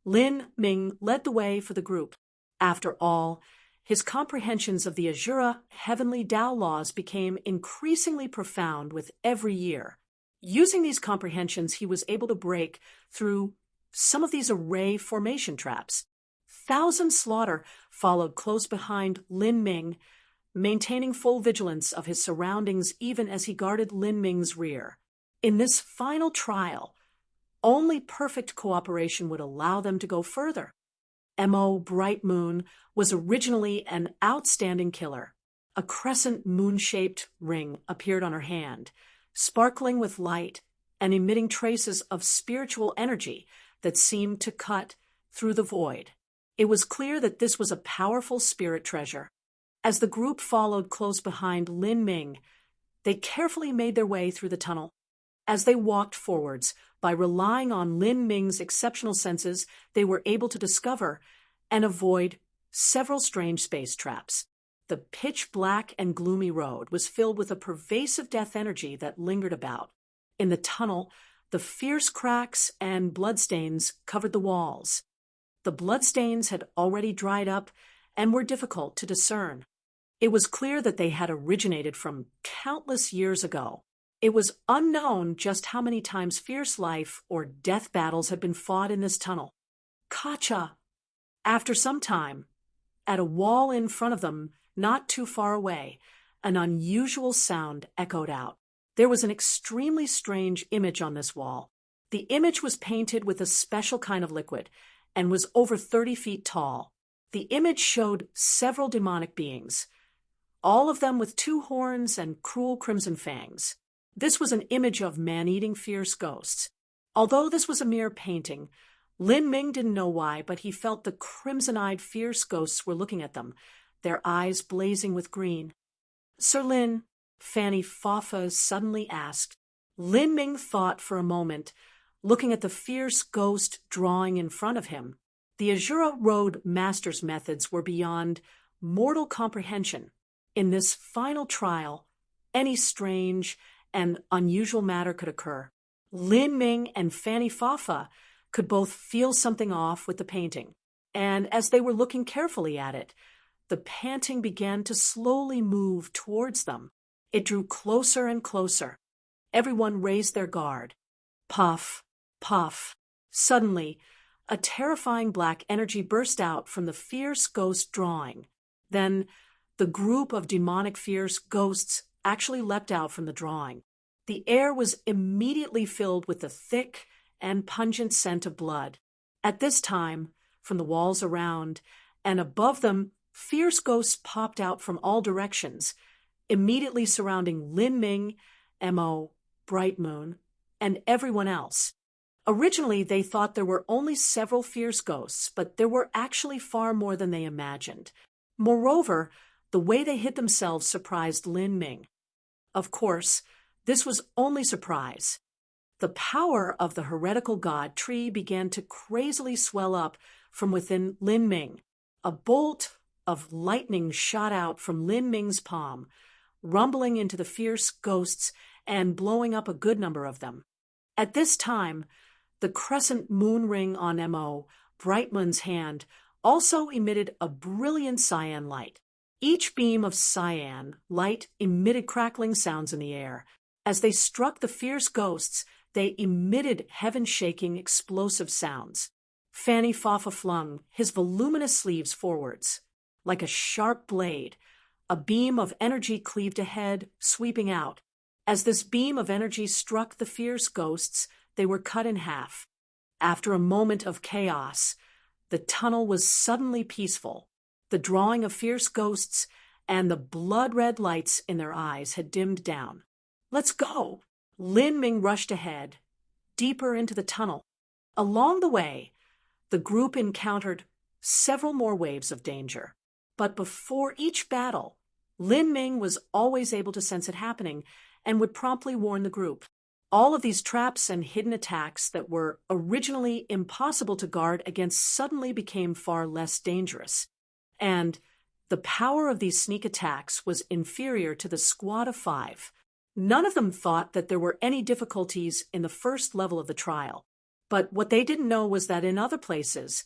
Lin Ming led the way for the group. After all, his comprehensions of the Azura Heavenly Tao laws became increasingly profound with every year. Using these comprehensions, he was able to break through some of these array formation traps. Thousand Slaughter followed close behind Lin Ming, maintaining full vigilance of his surroundings even as he guarded Lin Ming's rear. In this final trial, only perfect cooperation would allow them to go further. M.O. Bright Moon was originally an outstanding killer. A crescent moon-shaped ring appeared on her hand, sparkling with light and emitting traces of spiritual energy that seemed to cut through the void. It was clear that this was a powerful spirit treasure. As the group followed close behind Lin Ming, they carefully made their way through the tunnel. As they walked forwards, by relying on Lin Ming's exceptional senses, they were able to discover and avoid several strange space traps. The pitch-black and gloomy road was filled with a pervasive death energy that lingered about. In the tunnel, the fierce cracks and bloodstains covered the walls. The bloodstains had already dried up and were difficult to discern. It was clear that they had originated from countless years ago. It was unknown just how many times fierce life or death battles had been fought in this tunnel. Kacha! After some time, at a wall in front of them, not too far away, an unusual sound echoed out. There was an extremely strange image on this wall. The image was painted with a special kind of liquid and was over 30 feet tall. The image showed several demonic beings, all of them with 2 horns and cruel crimson fangs. This was an image of man-eating fierce ghosts. Although this was a mere painting, Lin Ming didn't know why, but he felt the crimson-eyed fierce ghosts were looking at them, their eyes blazing with green. "Sir Lin," Fanny Fafa suddenly asked. Lin Ming thought for a moment, looking at the fierce ghost drawing in front of him. The Azura Road Master's methods were beyond mortal comprehension. In this final trial, any strange and unusual matter could occur. Lin Ming and Fanny Fafa could both feel something off with the painting, and as they were looking carefully at it, the painting began to slowly move towards them. It drew closer and closer. Everyone raised their guard. Puff, puff. Suddenly, a terrifying black energy burst out from the fierce ghost drawing. Then, the group of demonic fierce ghosts actually leapt out from the drawing. The air was immediately filled with the thick and pungent scent of blood. At this time, from the walls around and above them, fierce ghosts popped out from all directions, immediately surrounding Lin Ming, Mo, Bright Moon, and everyone else. Originally, they thought there were only several fierce ghosts, but there were actually far more than they imagined. Moreover, the way they hid themselves surprised Lin Ming. Of course, this was only surprise. The power of the heretical god tree began to crazily swell up from within Lin Ming. A bolt of lightning shot out from Lin Ming's palm, rumbling into the fierce ghosts and blowing up a good number of them. At this time, the crescent moon ring on Mo, Brightman's hand, also emitted a brilliant cyan light. Each beam of cyan light emitted crackling sounds in the air. As they struck the fierce ghosts, they emitted heaven-shaking, explosive sounds. Fanny Fafa flung his voluminous sleeves forwards. Like a sharp blade, a beam of energy cleaved ahead, sweeping out. As this beam of energy struck the fierce ghosts, they were cut in half. After a moment of chaos, the tunnel was suddenly peaceful. The drawing of fierce ghosts and the blood-red lights in their eyes had dimmed down. "Let's go!" Lin Ming rushed ahead, deeper into the tunnel. Along the way, the group encountered several more waves of danger. But before each battle, Lin Ming was always able to sense it happening and would promptly warn the group. All of these traps and hidden attacks that were originally impossible to guard against suddenly became far less dangerous. And the power of these sneak attacks was inferior to the squad of 5. None of them thought that there were any difficulties in the first level of the trial. But what they didn't know was that in other places,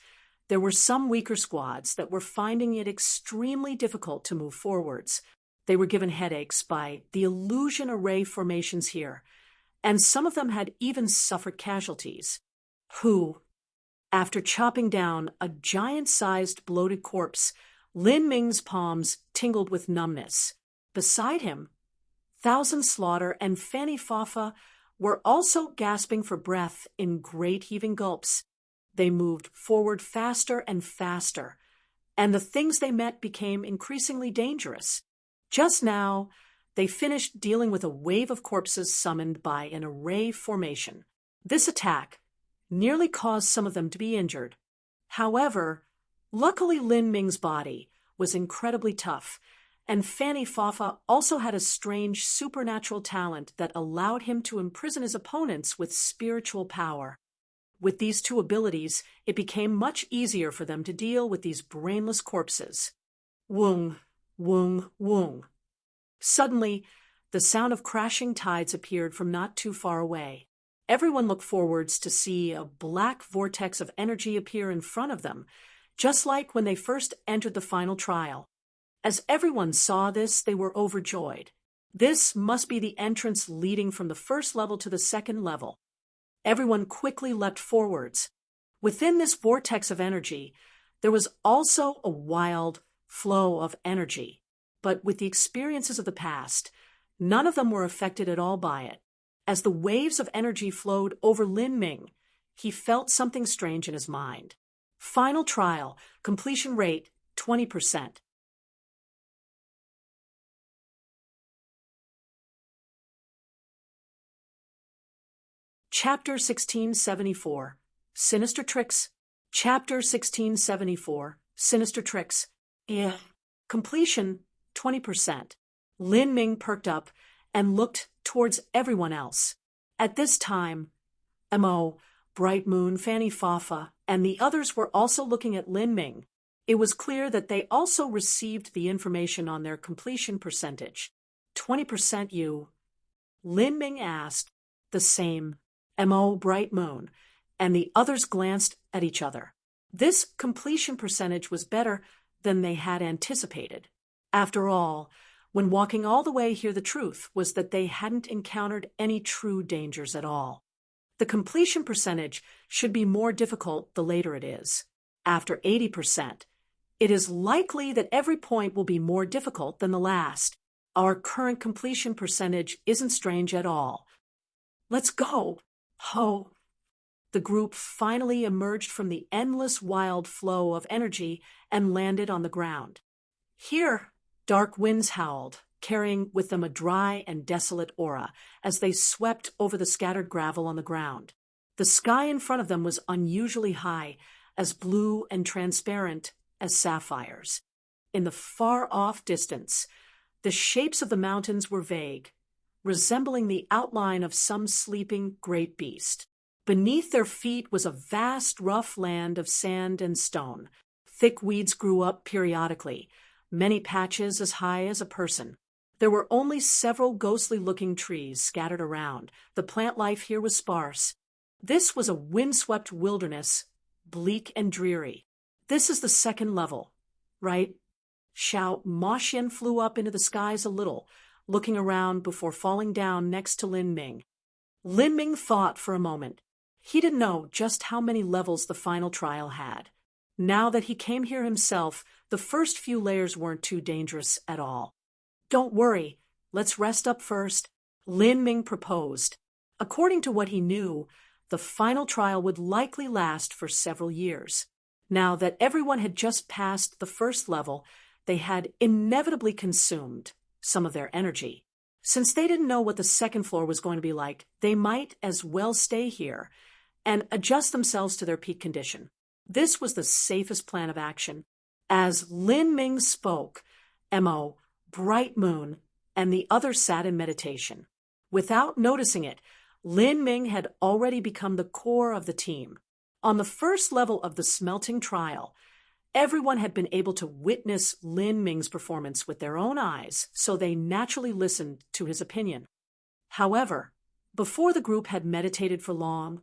there were some weaker squads that were finding it extremely difficult to move forwards. They were given headaches by the illusion array formations here, and some of them had even suffered casualties. Who, after chopping down a giant-sized bloated corpse, Lin Ming's palms tingled with numbness. Beside him, Thousand Slaughter and Fanny Fafa were also gasping for breath in great heaving gulps. They moved forward faster and faster, and the things they met became increasingly dangerous. Just now, they finished dealing with a wave of corpses summoned by an array formation. This attack nearly caused some of them to be injured. However, luckily Lin Ming's body was incredibly tough, and Fanny Fafa also had a strange supernatural talent that allowed him to imprison his opponents with spiritual power. With these two abilities, it became much easier for them to deal with these brainless corpses. Woong, woong, woong. Suddenly, the sound of crashing tides appeared from not too far away. Everyone looked forwards to see a black vortex of energy appear in front of them, just like when they first entered the final trial. As everyone saw this, they were overjoyed. This must be the entrance leading from the first level to the second level. Everyone quickly leapt forwards. Within this vortex of energy, there was also a wild flow of energy. But with the experiences of the past, none of them were affected at all by it. As the waves of energy flowed over Lin Ming, he felt something strange in his mind. Final trial, completion rate 20%. Chapter 1674, Sinister Tricks. Chapter 1674, Sinister Tricks. Completion 20%. Lin Ming perked up and looked towards everyone else. At this time, Mo, Bright Moon, Fanny Fafa, and the others were also looking at Lin Ming. It was clear that they also received the information on their completion percentage. 20% you? Lin Ming asked. The same. Mo, Bright Moon, and the others glanced at each other. This completion percentage was better than they had anticipated. After all, when walking all the way here, the truth was that they hadn't encountered any true dangers at all. The completion percentage should be more difficult the later it is. After 80%, it is likely that every point will be more difficult than the last. Our current completion percentage isn't strange at all. Let's go! Ho! The group finally emerged from the endless wild flow of energy and landed on the ground. Here, dark winds howled, carrying with them a dry and desolate aura as they swept over the scattered gravel on the ground. The sky in front of them was unusually high, as blue and transparent as sapphires. In the far-off distance, the shapes of the mountains were vague, resembling the outline of some sleeping great beast. Beneath their feet was a vast, rough land of sand and stone. Thick weeds grew up periodically, many patches as high as a person. There were only several ghostly-looking trees scattered around. The plant life here was sparse. This was a windswept wilderness, bleak and dreary. This is the second level, right? Xiao Moxian flew up into the skies a little, looking around before falling down next to Lin Ming. Lin Ming thought for a moment. He didn't know just how many levels the final trial had. Now that he came here himself, the first few layers weren't too dangerous at all. Don't worry, let's rest up first, Lin Ming proposed. According to what he knew, the final trial would likely last for several years. Now that everyone had just passed the first level, they had inevitably consumed some of their energy. Since they didn't know what the second floor was going to be like, they might as well stay here and adjust themselves to their peak condition. This was the safest plan of action. As Lin Ming spoke, Mo, Bright Moon, and the others sat in meditation. Without noticing it, Lin Ming had already become the core of the team. On the first level of the smelting trial, everyone had been able to witness Lin Ming's performance with their own eyes, so they naturally listened to his opinion. However, before the group had meditated for long,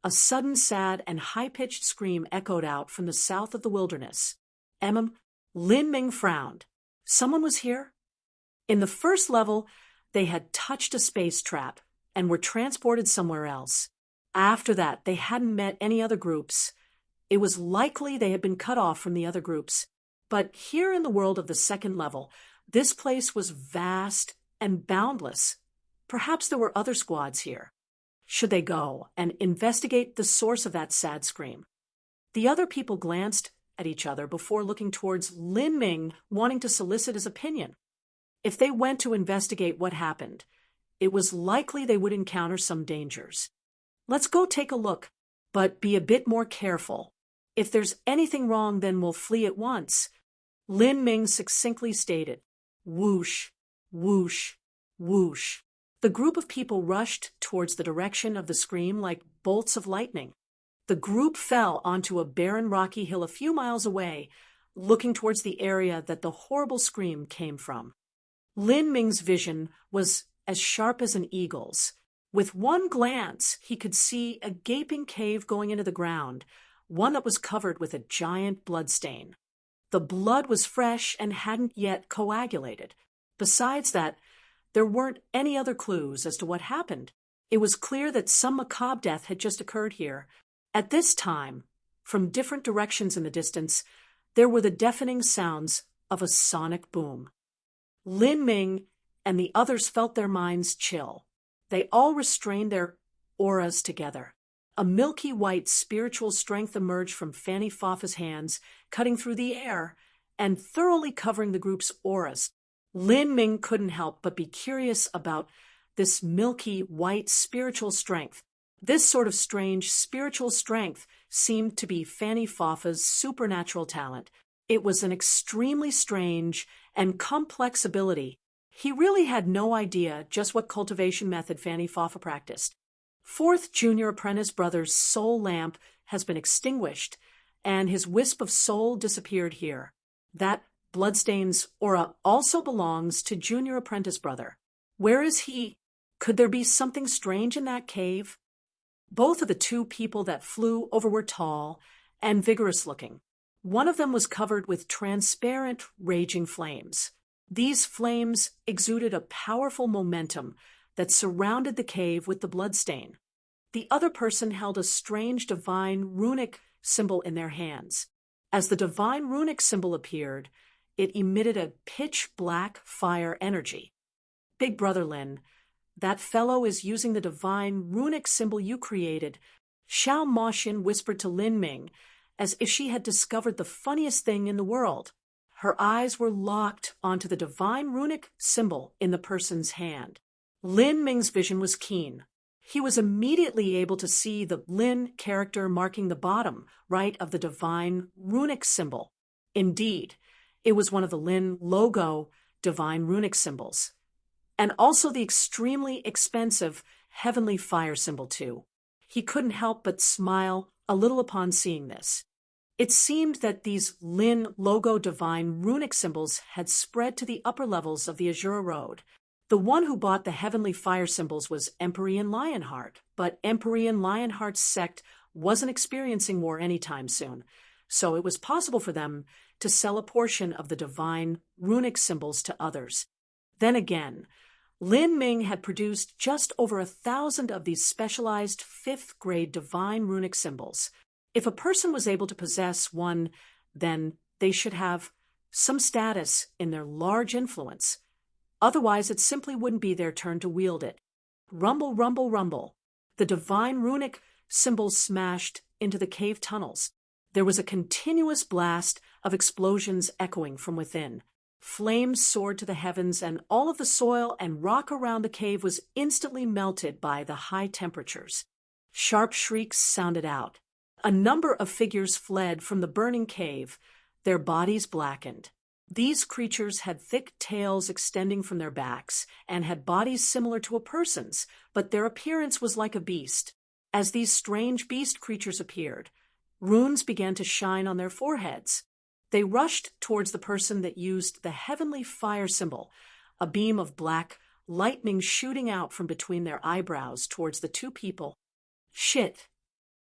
a sudden sad and high-pitched scream echoed out from the south of the wilderness. Lin Ming frowned. Someone was here? In the first level, they had touched a space trap and were transported somewhere else. After that, they hadn't met any other groups. It was likely they had been cut off from the other groups. But here in the world of the second level, this place was vast and boundless. Perhaps there were other squads here. Should they go and investigate the source of that sad scream? The other people glanced at each other before looking towards Lin Ming, wanting to solicit his opinion. If they went to investigate what happened, it was likely they would encounter some dangers. Let's go take a look, but be a bit more careful. If there's anything wrong, then we'll flee at once. Lin Ming succinctly stated. Whoosh, whoosh, whoosh. The group of people rushed towards the direction of the scream like bolts of lightning. The group fell onto a barren rocky hill a few miles away, looking towards the area that the horrible scream came from. Lin Ming's vision was as sharp as an eagle's. With one glance, he could see a gaping cave going into the ground, one that was covered with a giant bloodstain. The blood was fresh and hadn't yet coagulated. Besides that, there weren't any other clues as to what happened. It was clear that some macabre death had just occurred here. At this time, from different directions in the distance, there were the deafening sounds of a sonic boom. Lin Ming and the others felt their minds chill. They all restrained their auras together. A milky white spiritual strength emerged from Fanny Fafa's hands, cutting through the air and thoroughly covering the group's auras. Lin Ming couldn't help but be curious about this milky white spiritual strength. This sort of strange spiritual strength seemed to be Fanny Fafa's supernatural talent. It was an extremely strange and complex ability. He really had no idea just what cultivation method Fanny Fafa practiced. Fourth junior apprentice brother's soul lamp has been extinguished, and his wisp of soul disappeared here. That bloodstain's aura also belongs to junior apprentice brother. Where is he? Could there be something strange in that cave? Both of the two people that flew over were tall and vigorous-looking. One of them was covered with transparent, raging flames. These flames exuded a powerful momentum that surrounded the cave with the bloodstain. The other person held a strange divine runic symbol in their hands. As the divine runic symbol appeared, it emitted a pitch-black fire energy. Big Brother Lin, that fellow is using the divine runic symbol you created, Xiao Moxin whispered to Lin Ming, as if she had discovered the funniest thing in the world. Her eyes were locked onto the divine runic symbol in the person's hand. Lin Ming's vision was keen. He was immediately able to see the Lin character marking the bottom right of the divine runic symbol. Indeed, it was one of the Lin logo divine runic symbols. And also the extremely expensive heavenly fire symbol too. He couldn't help but smile a little upon seeing this. It seemed that these Lin logo divine runic symbols had spread to the upper levels of the Azura Road. The one who bought the heavenly fire symbols was Emperor Lionheart, but Emperor Lionheart's sect wasn't experiencing war anytime soon, so it was possible for them to sell a portion of the divine runic symbols to others. Then again, Lin Ming had produced just over 1,000 of these specialized 5th-grade divine runic symbols. If a person was able to possess one, then they should have some status in their large influence. Otherwise, it simply wouldn't be their turn to wield it. Rumble, rumble, rumble. The divine runic symbols smashed into the cave tunnels. There was a continuous blast of explosions echoing from within. Flames soared to the heavens, and all of the soil and rock around the cave was instantly melted by the high temperatures. Sharp shrieks sounded out. A number of figures fled from the burning cave, their bodies blackened. These creatures had thick tails extending from their backs and had bodies similar to a person's, but their appearance was like a beast. As these strange beast creatures appeared, runes began to shine on their foreheads. They rushed towards the person that used the heavenly fire symbol, a beam of black lightning shooting out from between their eyebrows towards the two people. Shit!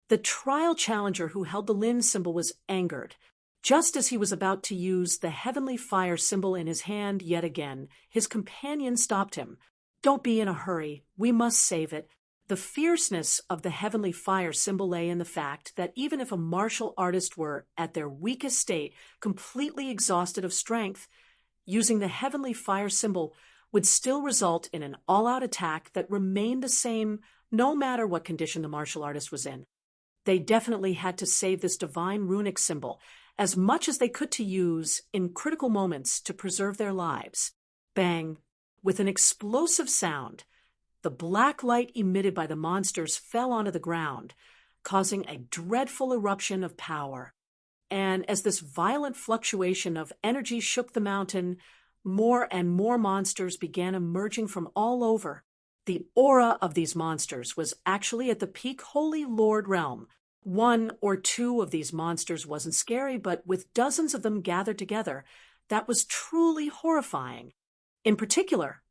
The trial challenger who held the Lin symbol was angered. Just as he was about to use the heavenly fire symbol in his hand yet again, his companion stopped him. Don't be in a hurry. We must save it. The fierceness of the heavenly fire symbol lay in the fact that even if a martial artist were, at their weakest state, completely exhausted of strength, using the heavenly fire symbol would still result in an all-out attack that remained the same no matter what condition the martial artist was in. They definitely had to save this divine runic symbol as much as they could to use in critical moments to preserve their lives. Bang! With an explosive sound, the black light emitted by the monsters fell onto the ground, causing a dreadful eruption of power. And as this violent fluctuation of energy shook the mountain, more and more monsters began emerging from all over. The aura of these monsters was actually at the peak Holy Lord realm. One or two of these monsters wasn't scary, but with dozens of them gathered together, that was truly horrifying. In particular,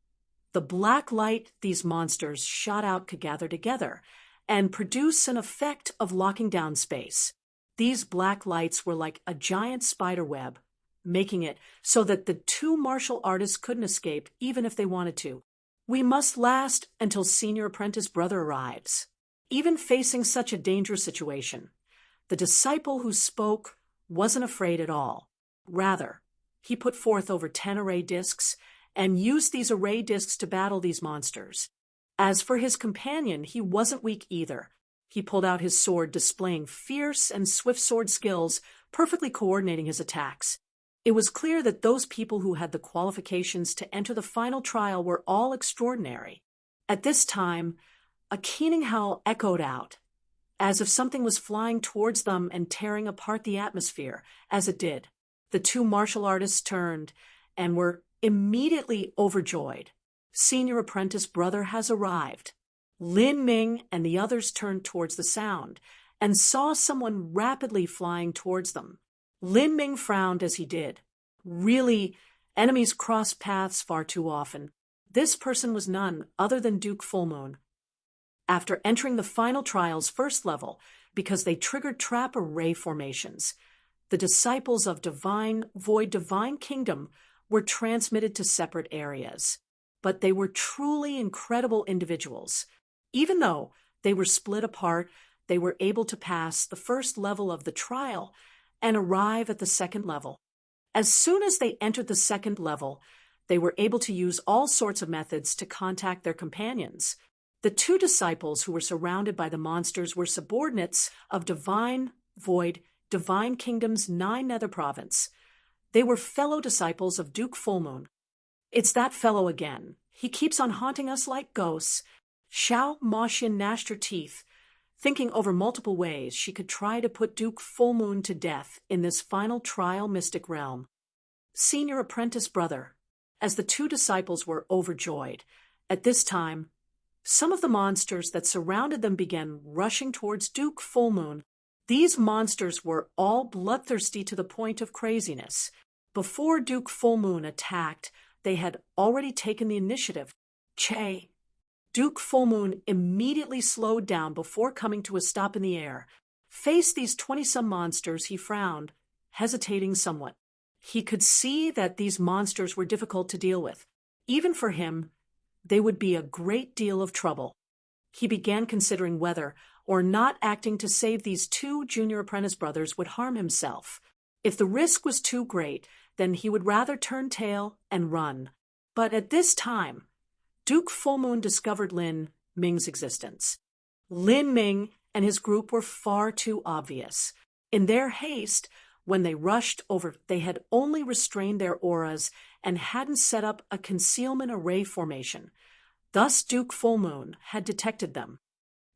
the black light these monsters shot out could gather together and produce an effect of locking down space. These black lights were like a giant spider web, making it so that the two martial artists couldn't escape even if they wanted to. We must last until senior apprentice brother arrives. Even facing such a dangerous situation, the disciple who spoke wasn't afraid at all. Rather, he put forth over 10 array discs and used these array discs to battle these monsters. As for his companion, he wasn't weak either. He pulled out his sword, displaying fierce and swift sword skills, perfectly coordinating his attacks. It was clear that those people who had the qualifications to enter the final trial were all extraordinary. At this time, a keening howl echoed out, as if something was flying towards them and tearing apart the atmosphere. As it did, the two martial artists turned and were immediately overjoyed. Senior apprentice brother has arrived. Lin Ming and the others turned towards the sound and saw someone rapidly flying towards them. Lin Ming frowned as he did. Really, enemies cross paths far too often. This person was none other than Duke Fullmoon. After entering the final trial's first level, because they triggered trap array formations, the disciples of Divine Kingdom were transmitted to separate areas. But they were truly incredible individuals. Even though they were split apart, they were able to pass the first level of the trial and arrive at the second level. As soon as they entered the second level, they were able to use all sorts of methods to contact their companions. The two disciples who were surrounded by the monsters were subordinates of Divine Kingdom's 9 Nether Province. They were fellow disciples of Duke Fullmoon. It's that fellow again. He keeps on haunting us like ghosts. Xiao Moxian gnashed her teeth, thinking over multiple ways she could try to put Duke Fullmoon to death in this final trial mystic realm. Senior apprentice brother, as the two disciples were overjoyed. At this time, some of the monsters that surrounded them began rushing towards Duke Fullmoon. These monsters were all bloodthirsty to the point of craziness. Before Duke Fullmoon attacked, they had already taken the initiative. Duke Fullmoon immediately slowed down before coming to a stop in the air. Faced these 20-some monsters, he frowned, hesitating somewhat. He could see that these monsters were difficult to deal with. Even for him, they would be a great deal of trouble. He began considering whether or not acting to save these two junior apprentice brothers would harm himself. If the risk was too great, then he would rather turn tail and run. But at this time, Duke Fullmoon discovered Lin Ming's existence. Lin Ming and his group were far too obvious. In their haste, when they rushed over, they had only restrained their auras and hadn't set up a concealment array formation. Thus Duke Fullmoon had detected them.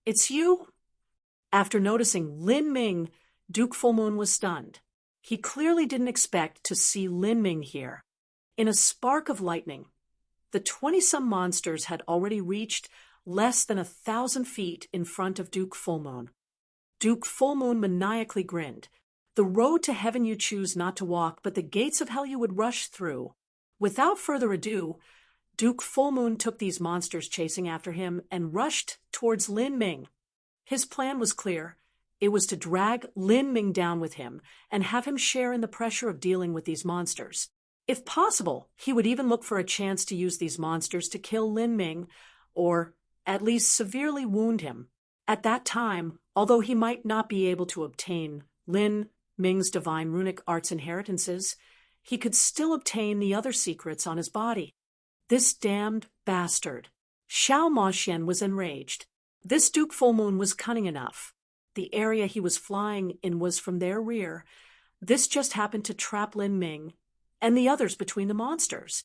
"It's you?" After noticing Lin Ming, Duke Fullmoon was stunned. He clearly didn't expect to see Lin Ming here. In a spark of lightning, the 20-some monsters had already reached less than 1,000 feet in front of Duke Fullmoon. Duke Fullmoon maniacally grinned. "The road to heaven you choose not to walk, but the gates of hell you would rush through." Without further ado, Duke Fullmoon took these monsters chasing after him and rushed towards Lin Ming. His plan was clear. It was to drag Lin Ming down with him and have him share in the pressure of dealing with these monsters. If possible, he would even look for a chance to use these monsters to kill Lin Ming, or at least severely wound him. At that time, although he might not be able to obtain Lin Ming's divine runic arts inheritances, he could still obtain the other secrets on his body. This damned bastard. Xiao Moxian was enraged. This Duke Fullmoon was cunning enough. The area he was flying in was from their rear. This just happened to trap Lin Ming and the others between the monsters.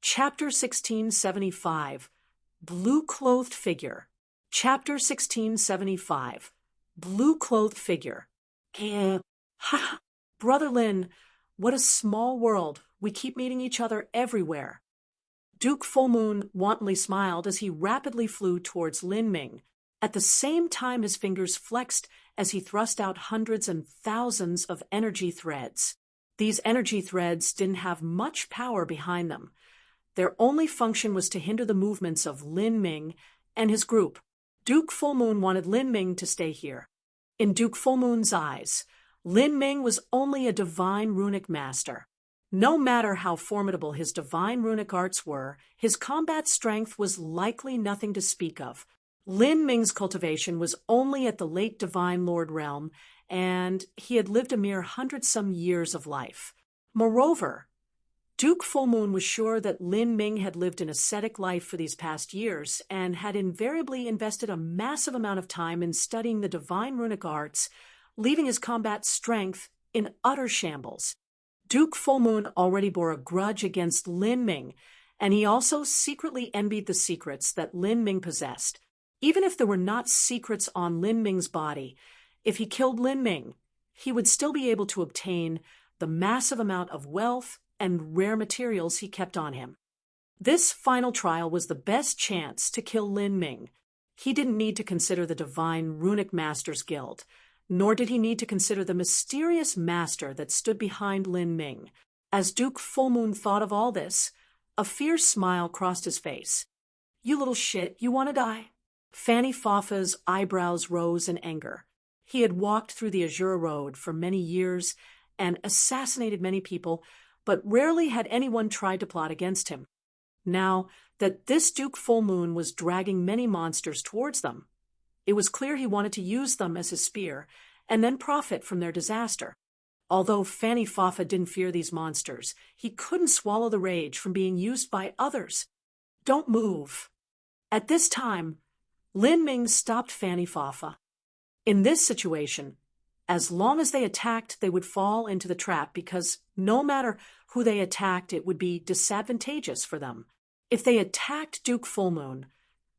Chapter 1675, Blue-Clothed Figure. Chapter 1675, Blue-Clothed Figure. Brother Lin, what a small world. We keep meeting each other everywhere. Duke Fullmoon wantonly smiled as he rapidly flew towards Lin Ming. At the same time, his fingers flexed as he thrust out hundreds and thousands of energy threads. These energy threads didn't have much power behind them. Their only function was to hinder the movements of Lin Ming and his group. Duke Full Moon wanted Lin Ming to stay here. In Duke Full Moon's eyes, Lin Ming was only a divine runic master. No matter how formidable his divine runic arts were, his combat strength was likely nothing to speak of. Lin Ming's cultivation was only at the late Divine Lord realm, and he had lived a mere 100-some years of life. Moreover, Duke Full Moon was sure that Lin Ming had lived an ascetic life for these past years and had invariably invested a massive amount of time in studying the divine runic arts, leaving his combat strength in utter shambles. Duke Full Moon already bore a grudge against Lin Ming, and he also secretly envied the secrets that Lin Ming possessed. Even if there were not secrets on Lin Ming's body, if he killed Lin Ming, he would still be able to obtain the massive amount of wealth and rare materials he kept on him. This final trial was the best chance to kill Lin Ming. He didn't need to consider the Divine Runic Masters Guild, nor did he need to consider the mysterious master that stood behind Lin Ming. As Duke Full Moon thought of all this, a fierce smile crossed his face. "You little shit, you want to die?" Fanny Fafa's eyebrows rose in anger. He had walked through the Azura Road for many years and assassinated many people, but rarely had anyone tried to plot against him. Now that this Duke Full Moon was dragging many monsters towards them, it was clear he wanted to use them as his spear and then profit from their disaster. Although Fanny Fafa didn't fear these monsters, he couldn't swallow the rage from being used by others. "Don't move." At this time, Lin Ming stopped Fanny Fafa. In this situation, as long as they attacked, they would fall into the trap because no matter who they attacked, it would be disadvantageous for them. If they attacked Duke Full Moon,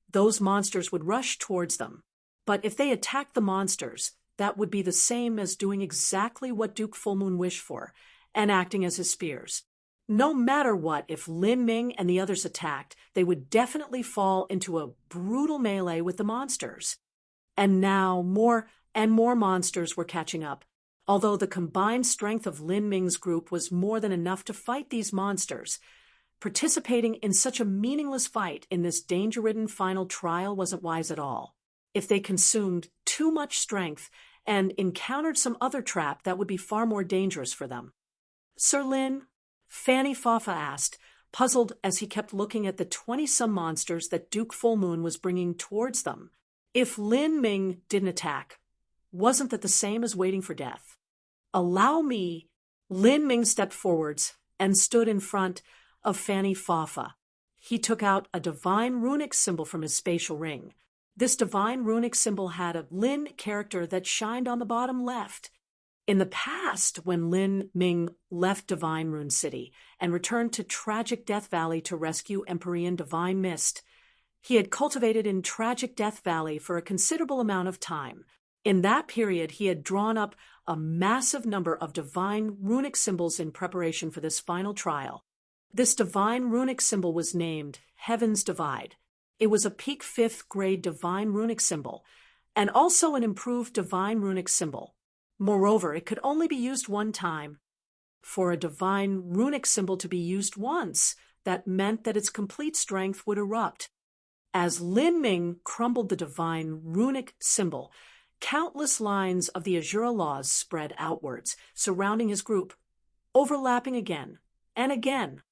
those monsters would rush towards them. But if they attacked the monsters, that would be the same as doing exactly what Duke Full Moon wished for, and acting as his spears. No matter what, if Lin Ming and the others attacked, they would definitely fall into a brutal melee with the monsters. And now more and more monsters were catching up. Although the combined strength of Lin Ming's group was more than enough to fight these monsters, participating in such a meaningless fight in this danger-ridden final trial wasn't wise at all. If they consumed too much strength and encountered some other trap, that would be far more dangerous for them. "Sir Lin?" Fanny Fafa asked, puzzled as he kept looking at the 20-some monsters that Duke Full Moon was bringing towards them. If Lin Ming didn't attack, wasn't that the same as waiting for death? "Allow me." Lin Ming stepped forwards and stood in front of Fanny Fafa. He took out a divine runic symbol from his spatial ring. This divine runic symbol had a Lin character that shined on the bottom left. In the past, when Lin Ming left Divine Rune City and returned to Tragic Death Valley to rescue Empyrean Divine Mist, he had cultivated in Tragic Death Valley for a considerable amount of time. In that period, he had drawn up a massive number of divine runic symbols in preparation for this final trial. This divine runic symbol was named Heaven's Divide. It was a peak 5th grade divine runic symbol, and also an improved divine runic symbol. Moreover, it could only be used one time. For a divine runic symbol to be used once, that meant that its complete strength would erupt. As Lin Ming crumbled the divine runic symbol, countless lines of the Azura laws spread outwards, surrounding his group, overlapping again and again.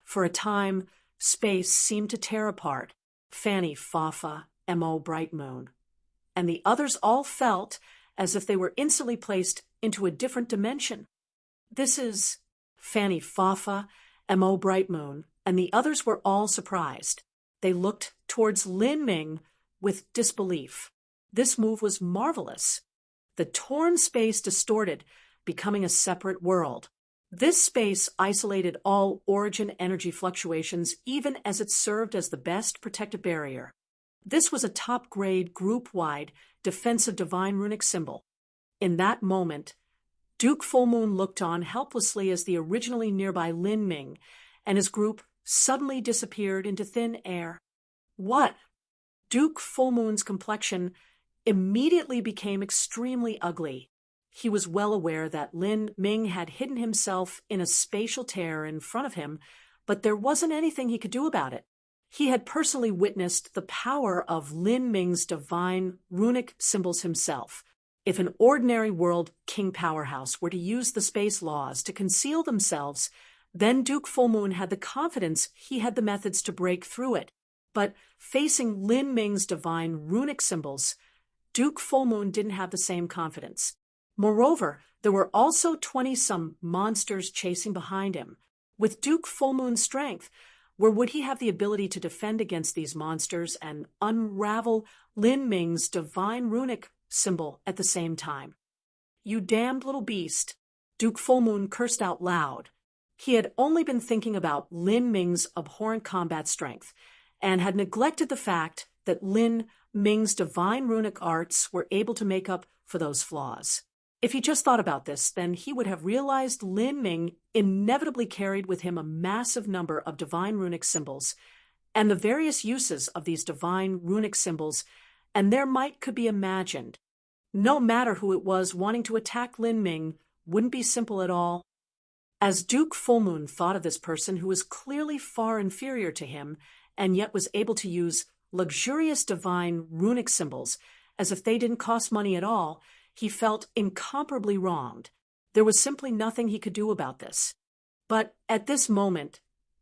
For a time, space seemed to tear apart. Fanny Fafa, M.O. Bright Moon, and the others all felt as if they were instantly placed into a different dimension. "This is..." Fanny Fafa, M.O. Bright Moon, and the others were all surprised. They looked towards Lin Ming with disbelief. This move was marvelous. The torn space distorted, becoming a separate world. This space isolated all origin energy fluctuations even as it served as the best protective barrier. This was a top-grade, group-wide, defensive divine runic symbol. In that moment, Duke Full Moon looked on helplessly as the originally nearby Lin Ming and his group suddenly disappeared into thin air. What? Duke Full Moon's complexion immediately became extremely ugly. He was well aware that Lin Ming had hidden himself in a spatial tear in front of him, but there wasn't anything he could do about it. He had personally witnessed the power of Lin Ming's divine runic symbols himself. If an ordinary world king powerhouse were to use the space laws to conceal themselves, then Duke Fullmoon had the confidence he had the methods to break through it. But facing Lin Ming's divine runic symbols, Duke Fullmoon didn't have the same confidence. Moreover, there were also 20-some monsters chasing behind him. With Duke Fullmoon's strength, where would he have the ability to defend against these monsters and unravel Lin Ming's divine runic symbol at the same time? "You damned little beast," Duke Fullmoon cursed out loud. He had only been thinking about Lin Ming's abhorrent combat strength, and had neglected the fact that Lin Ming's divine runic arts were able to make up for those flaws. If he just thought about this, then he would have realized Lin Ming inevitably carried with him a massive number of divine runic symbols, and the various uses of these divine runic symbols and their might could be imagined. No matter who it was wanting to attack Lin Ming wouldn't be simple at all. As Duke Fullmoon thought of this person who was clearly far inferior to him, and yet was able to use luxurious divine runic symbols as if they didn't cost money at all, he felt incomparably wronged. There was simply nothing he could do about this. But at this moment,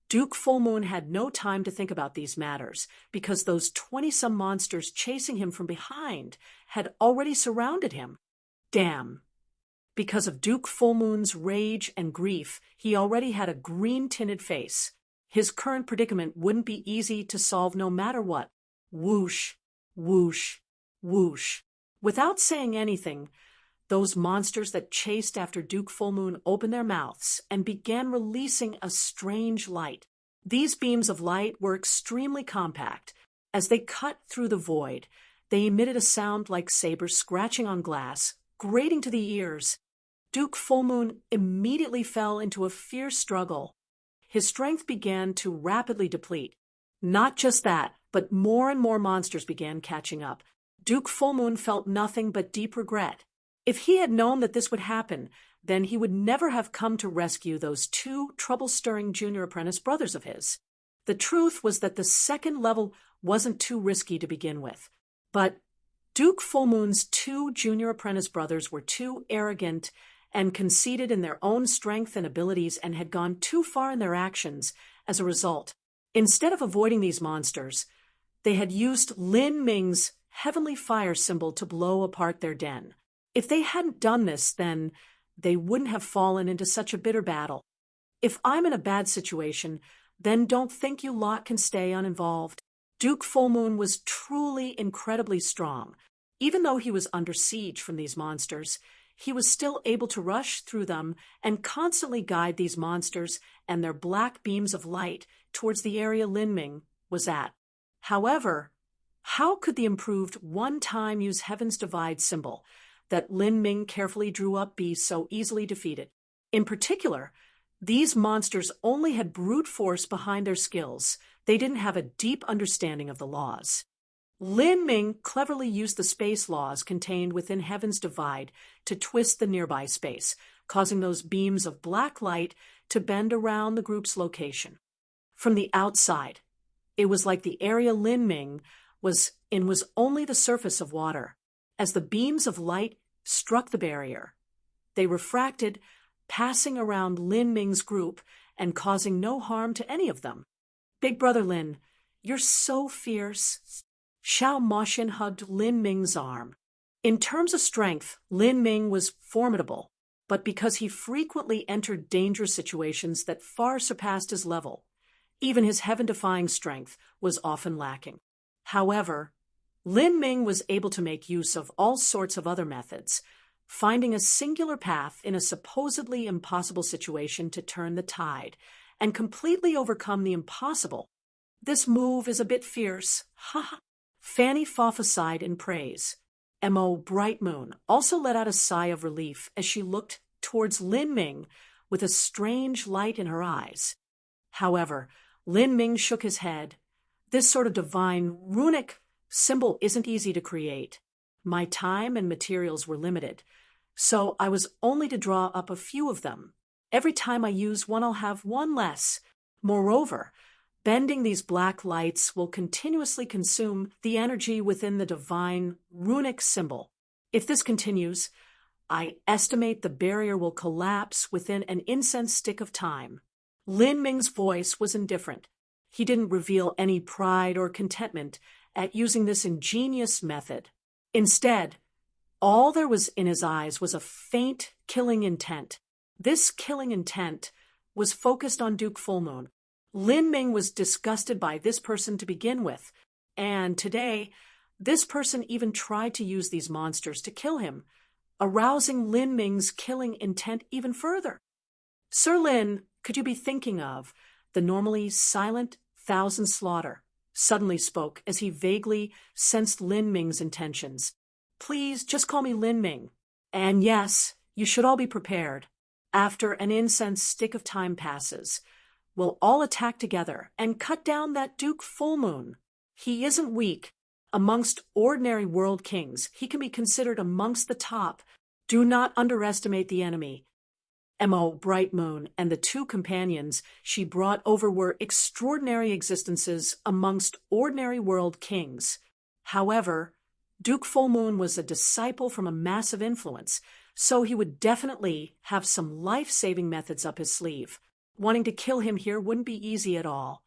Duke Fullmoon had no time to think about these matters, because those 20-some monsters chasing him from behind had already surrounded him. Damn. Because of Duke Fullmoon's rage and grief, he already had a green-tinted face. His current predicament wouldn't be easy to solve no matter what. Whoosh, whoosh, whoosh. Without saying anything, those monsters that chased after Duke Fullmoon opened their mouths and began releasing a strange light. These beams of light were extremely compact. As they cut through the void, they emitted a sound like sabers scratching on glass, grating to the ears. Duke Fullmoon immediately fell into a fierce struggle. His strength began to rapidly deplete. Not just that, but more and more monsters began catching up. Duke Fullmoon felt nothing but deep regret. If he had known that this would happen, then he would never have come to rescue those two trouble-stirring junior apprentice brothers of his. The truth was that the second level wasn't too risky to begin with. But Duke Fullmoon's two junior apprentice brothers were too arrogant and conceited in their own strength and abilities, and had gone too far in their actions as a result. Instead of avoiding these monsters, they had used Lin Ming's heavenly fire symbol to blow apart their den. If they hadn't done this, then they wouldn't have fallen into such a bitter battle. If I'm in a bad situation, then don't think you lot can stay uninvolved. Duke Fullmoon was truly incredibly strong. Even though he was under siege from these monsters, he was still able to rush through them and constantly guide these monsters and their black beams of light towards the area Lin Ming was at. However, how could the improved one-time use Heaven's Divide symbol that Lin Ming carefully drew up be so easily defeated? In particular, these monsters only had brute force behind their skills. They didn't have a deep understanding of the laws. Lin Ming cleverly used the space laws contained within Heaven's Divide to twist the nearby space, causing those beams of black light to bend around the group's location. From the outside, it was like the area Lin Ming was in was only the surface of water. As the beams of light struck the barrier, they refracted, passing around Lin Ming's group and causing no harm to any of them. "Big Brother Lin, you're so fierce." Xiao Moshin hugged Lin Ming's arm. In terms of strength, Lin Ming was formidable, but because he frequently entered dangerous situations that far surpassed his level, even his heaven-defying strength was often lacking. However, Lin Ming was able to make use of all sorts of other methods, finding a singular path in a supposedly impossible situation to turn the tide and completely overcome the impossible. "This move is a bit fierce, ha." Fanny Foffa sighed in praise. M.O. Bright Moon also let out a sigh of relief as she looked towards Lin Ming with a strange light in her eyes. However, Lin Ming shook his head. "This sort of divine runic symbol isn't easy to create. My time and materials were limited, so I was only to draw up a few of them. Every time I use one, I'll have one less. Moreover, Bending these black lights will continuously consume the energy within the divine runic symbol. If this continues, I estimate the barrier will collapse within an incense stick of time. Lin Ming's voice was indifferent. He didn't reveal any pride or contentment at using this ingenious method. Instead, all there was in his eyes was a faint, killing intent. This killing intent was focused on Duke Fullmoon. Lin Ming was disgusted by this person to begin with, and today, this person even tried to use these monsters to kill him, arousing Lin Ming's killing intent even further. Sir Lin, could you be thinking of the normally silent Thousand Slaughter? Suddenly spoke as he vaguely sensed Lin Ming's intentions. Please, just call me Lin Ming. And yes, you should all be prepared. After an incense stick of time passes, we'll all attack together and cut down that Duke Fullmoon. He isn't weak. Amongst ordinary world kings, he can be considered amongst the top. Do not underestimate the enemy. Mo Bright Moon and the two companions she brought over were extraordinary existences amongst ordinary world kings. However, Duke Fullmoon was a disciple from a massive influence, so he would definitely have some life-saving methods up his sleeve. Wanting to kill him here wouldn't be easy at all.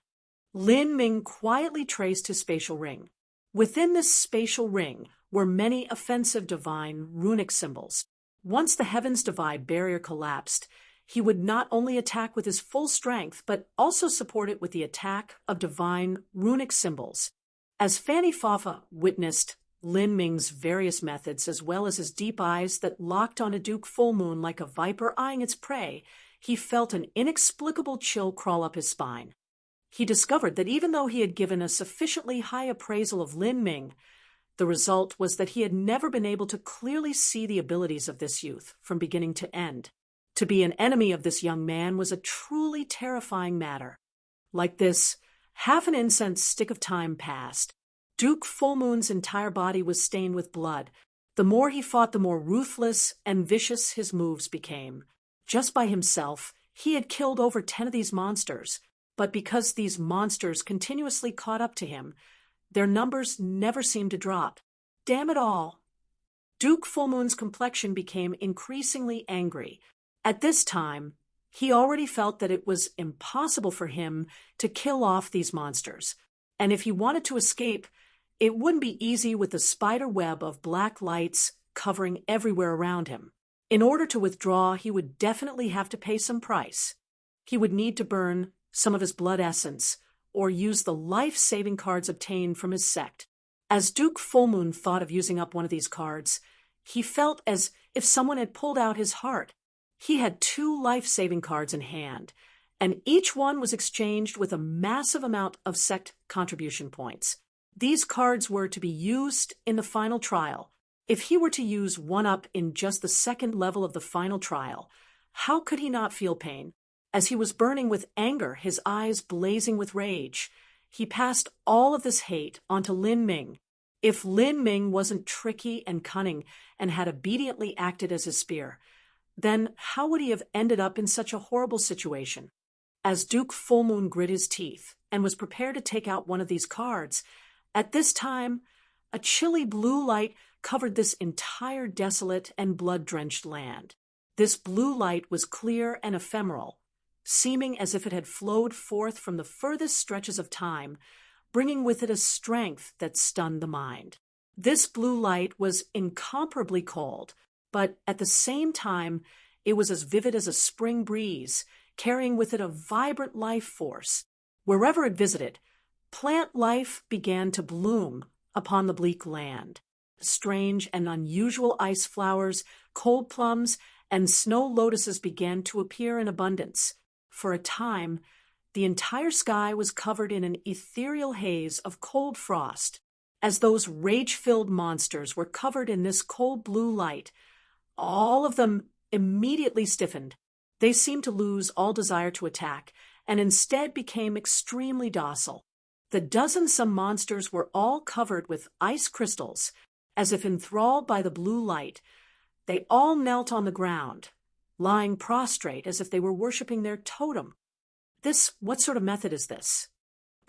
Lin Ming quietly traced his spatial ring. Within this spatial ring were many offensive divine runic symbols. Once the Heavens Divide barrier collapsed, he would not only attack with his full strength, but also support it with the attack of divine runic symbols. As Fanny Fafa witnessed Lin Ming's various methods, as well as his deep eyes that locked on a Duke Fullmoon like a viper eyeing its prey, he felt an inexplicable chill crawl up his spine. He discovered that even though he had given a sufficiently high appraisal of Lin Ming, the result was that he had never been able to clearly see the abilities of this youth from beginning to end. To be an enemy of this young man was a truly terrifying matter. Like this, half an incense stick of time passed. Duke Fullmoon's entire body was stained with blood. The more he fought, the more ruthless and vicious his moves became. Just by himself, he had killed over 10 of these monsters, but because these monsters continuously caught up to him, their numbers never seemed to drop. Damn it all! Duke Fullmoon's complexion became increasingly angry. At this time, he already felt that it was impossible for him to kill off these monsters, and if he wanted to escape, it wouldn't be easy with the spider web of black lights covering everywhere around him. In order to withdraw, he would definitely have to pay some price. He would need to burn some of his blood essence, or use the life-saving cards obtained from his sect. As Duke Fullmoon thought of using up one of these cards, he felt as if someone had pulled out his heart. He had 2 life-saving cards in hand, and each one was exchanged with a massive amount of sect contribution points. These cards were to be used in the final trial. If he were to use one up in just the second level of the final trial, how could he not feel pain? As he was burning with anger, his eyes blazing with rage, he passed all of this hate onto Lin Ming. If Lin Ming wasn't tricky and cunning and had obediently acted as his spear, then how would he have ended up in such a horrible situation? As Duke Fullmoon grit his teeth and was prepared to take out one of these cards, at this time, a chilly blue light covered this entire desolate and blood-drenched land. This blue light was clear and ephemeral, seeming as if it had flowed forth from the furthest stretches of time, bringing with it a strength that stunned the mind. This blue light was incomparably cold, but at the same time, it was as vivid as a spring breeze, carrying with it a vibrant life force. Wherever it visited, plant life began to bloom upon the bleak land. Strange and unusual ice flowers, cold plums, and snow lotuses began to appear in abundance. For a time, the entire sky was covered in an ethereal haze of cold frost. As those rage-filled monsters were covered in this cold blue light, all of them immediately stiffened. They seemed to lose all desire to attack, and instead became extremely docile. The dozen-some monsters were all covered with ice crystals. As if enthralled by the blue light, they all knelt on the ground, lying prostrate as if they were worshipping their totem. What sort of method is this?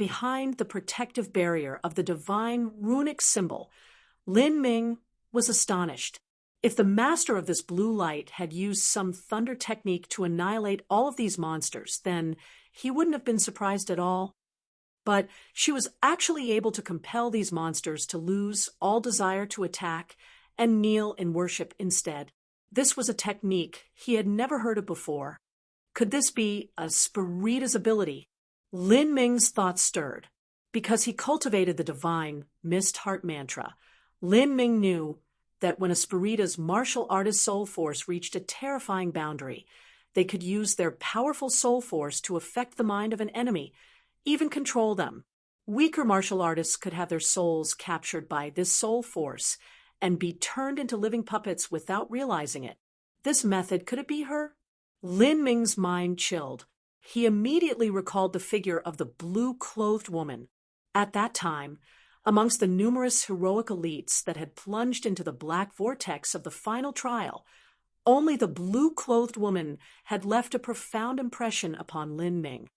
behind the protective barrier of the divine runic symbol, Lin Ming was astonished. If the master of this blue light had used some thunder technique to annihilate all of these monsters, then he wouldn't have been surprised at all. But she was actually able to compel these monsters to lose all desire to attack and kneel in worship instead. This was a technique he had never heard of before. Could this be a Spirita's ability? Lin Ming's thoughts stirred. Because he cultivated the divine mist heart mantra, Lin Ming knew that when a Spirita's martial artist soul force reached a terrifying boundary, they could use their powerful soul force to affect the mind of an enemy, even control them. Weaker martial artists could have their souls captured by this soul force and be turned into living puppets without realizing it. This method, could it be her? Lin Ming's mind chilled. He immediately recalled the figure of the blue-clothed woman. At that time, amongst the numerous heroic elites that had plunged into the black vortex of the final trial, only the blue-clothed woman had left a profound impression upon Lin Ming.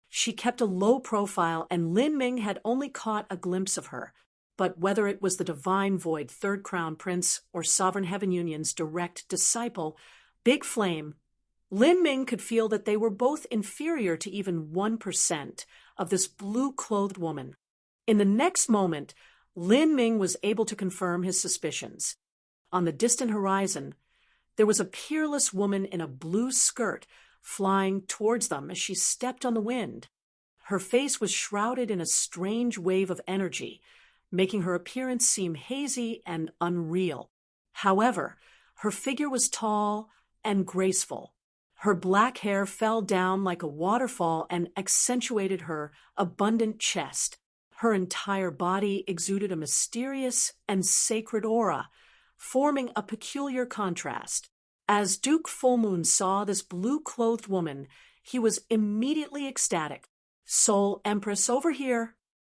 She kept a low profile, and Lin Ming had only caught a glimpse of her. But whether it was the Divine Void Third Crown Prince or Sovereign Heaven Union's direct disciple, Big Flame, Lin Ming could feel that they were both inferior to even 1% of this blue-clothed woman. In the next moment, Lin Ming was able to confirm his suspicions. On the distant horizon, there was a peerless woman in a blue skirt flying towards them as she stepped on the wind. Her face was shrouded in a strange wave of energy, making her appearance seem hazy and unreal. However, her figure was tall and graceful. Her black hair fell down like a waterfall and accentuated her abundant chest. Her entire body exuded a mysterious and sacred aura, forming a peculiar contrast. As Duke Fullmoon saw this blue-clothed woman, he was immediately ecstatic. Soul Empress, over here.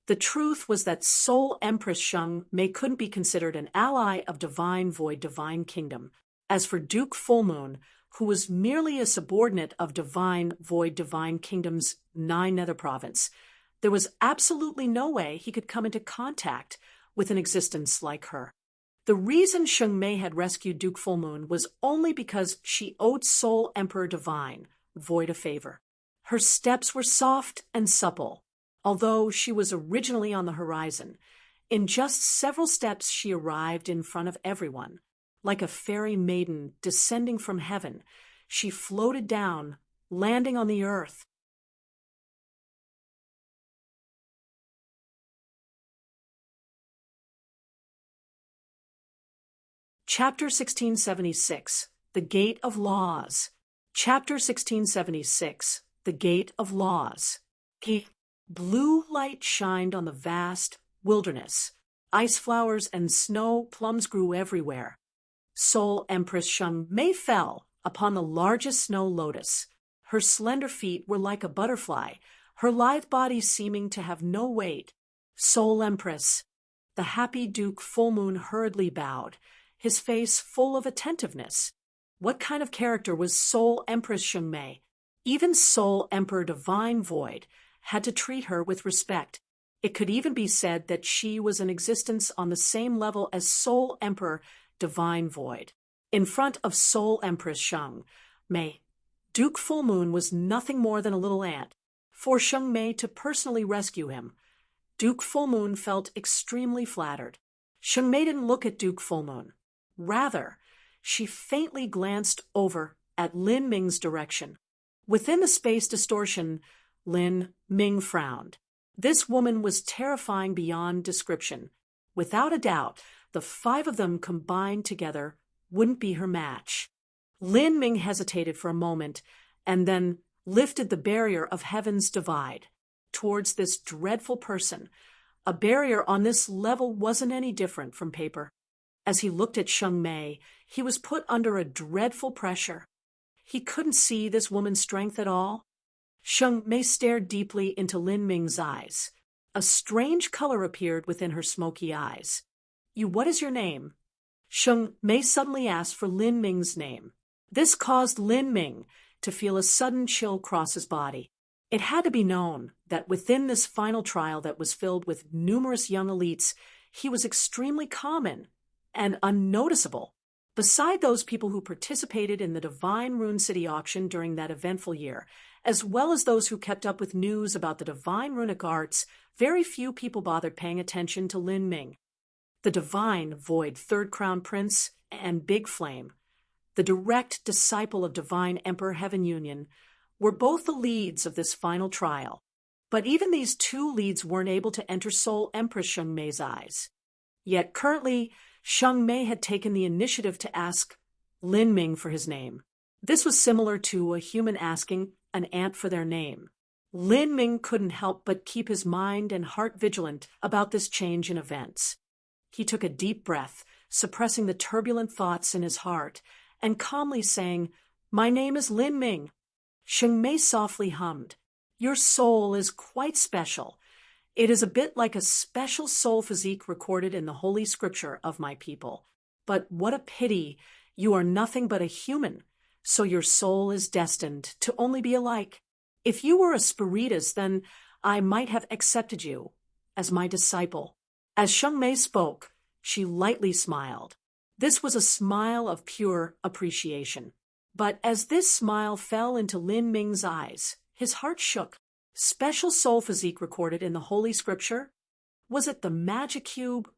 The truth was that Soul Empress Sheng Mei couldn't be considered an ally of Divine Void Divine Kingdom. As for Duke Fullmoon, who was merely a subordinate of Divine Void Divine Kingdom's 9 Nether Province, there was absolutely no way he could come into contact with an existence like her. The reason Sheng Mei had rescued Duke Fullmoon was only because she owed Soul Emperor Divine Void a favor. Her steps were soft and supple. Although she was originally on the horizon, in just several steps she arrived in front of everyone. Like a fairy maiden descending from heaven, she floated down, landing on the earth. Chapter 1676, The Gate of Laws. Chapter 1676, The Gate of Laws. Blue light shined on the vast wilderness. Ice flowers and snow plums grew everywhere. Soul Empress Sheng Mei fell upon the largest snow lotus. Her slender feet were like a butterfly, her lithe body seeming to have no weight. Soul Empress. The happy Duke Fullmoon hurriedly bowed, his face full of attentiveness. What kind of character was Soul Empress Sheng Mei? Even Soul Emperor Divine Void had to treat her with respect. It could even be said that she was an existence on the same level as Soul Emperor Divine Void. In front of Soul Empress Sheng Mei, Duke Fullmoon was nothing more than a little ant. For Sheng Mei to personally rescue him, Duke Fullmoon felt extremely flattered. Sheng Mei didn't look at Duke Fullmoon. Rather, she faintly glanced over at Lin Ming's direction. Within the space distortion, Lin Ming frowned. This woman was terrifying beyond description. Without a doubt, the 5 of them combined together wouldn't be her match. Lin Ming hesitated for a moment and then lifted the barrier of heaven's divide towards this dreadful person. A barrier on this level wasn't any different from paper. As he looked at Sheng Mei, he was put under a dreadful pressure. He couldn't see this woman's strength at all. Sheng Mei stared deeply into Lin Ming's eyes. A strange color appeared within her smoky eyes. What is your name? Sheng Mei suddenly asked for Lin Ming's name. This caused Lin Ming to feel a sudden chill cross his body. It had to be known that within this final trial that was filled with numerous young elites, he was extremely common and unnoticeable. Beside those people who participated in the Divine Rune City auction during that eventful year, as well as those who kept up with news about the divine runic arts, very few people bothered paying attention to Lin Ming. The divine Void Third Crown Prince and Big Flame, the direct disciple of Divine Emperor Heaven Union, were both the leads of this final trial. But even these two leads weren't able to enter Soul Empress Sheng Mei's eyes. Yet currently, Sheng Mei had taken the initiative to ask Lin Ming for his name. This was similar to a human asking an ant for their name. Lin Ming couldn't help but keep his mind and heart vigilant about this change in events. He took a deep breath, suppressing the turbulent thoughts in his heart, and calmly saying, "My name is Lin Ming." Sheng Mei softly hummed, "Your soul is quite special. It is a bit like a special soul physique recorded in the Holy Scripture of my people. But what a pity, you are nothing but a human, so your soul is destined to only be alike. If you were a spiritus, then I might have accepted you as my disciple." As Sheng Mei spoke, she lightly smiled. This was a smile of pure appreciation. But as this smile fell into Lin Ming's eyes, his heart shook. Special soul physique recorded in the Holy Scripture? Was it the magic cube?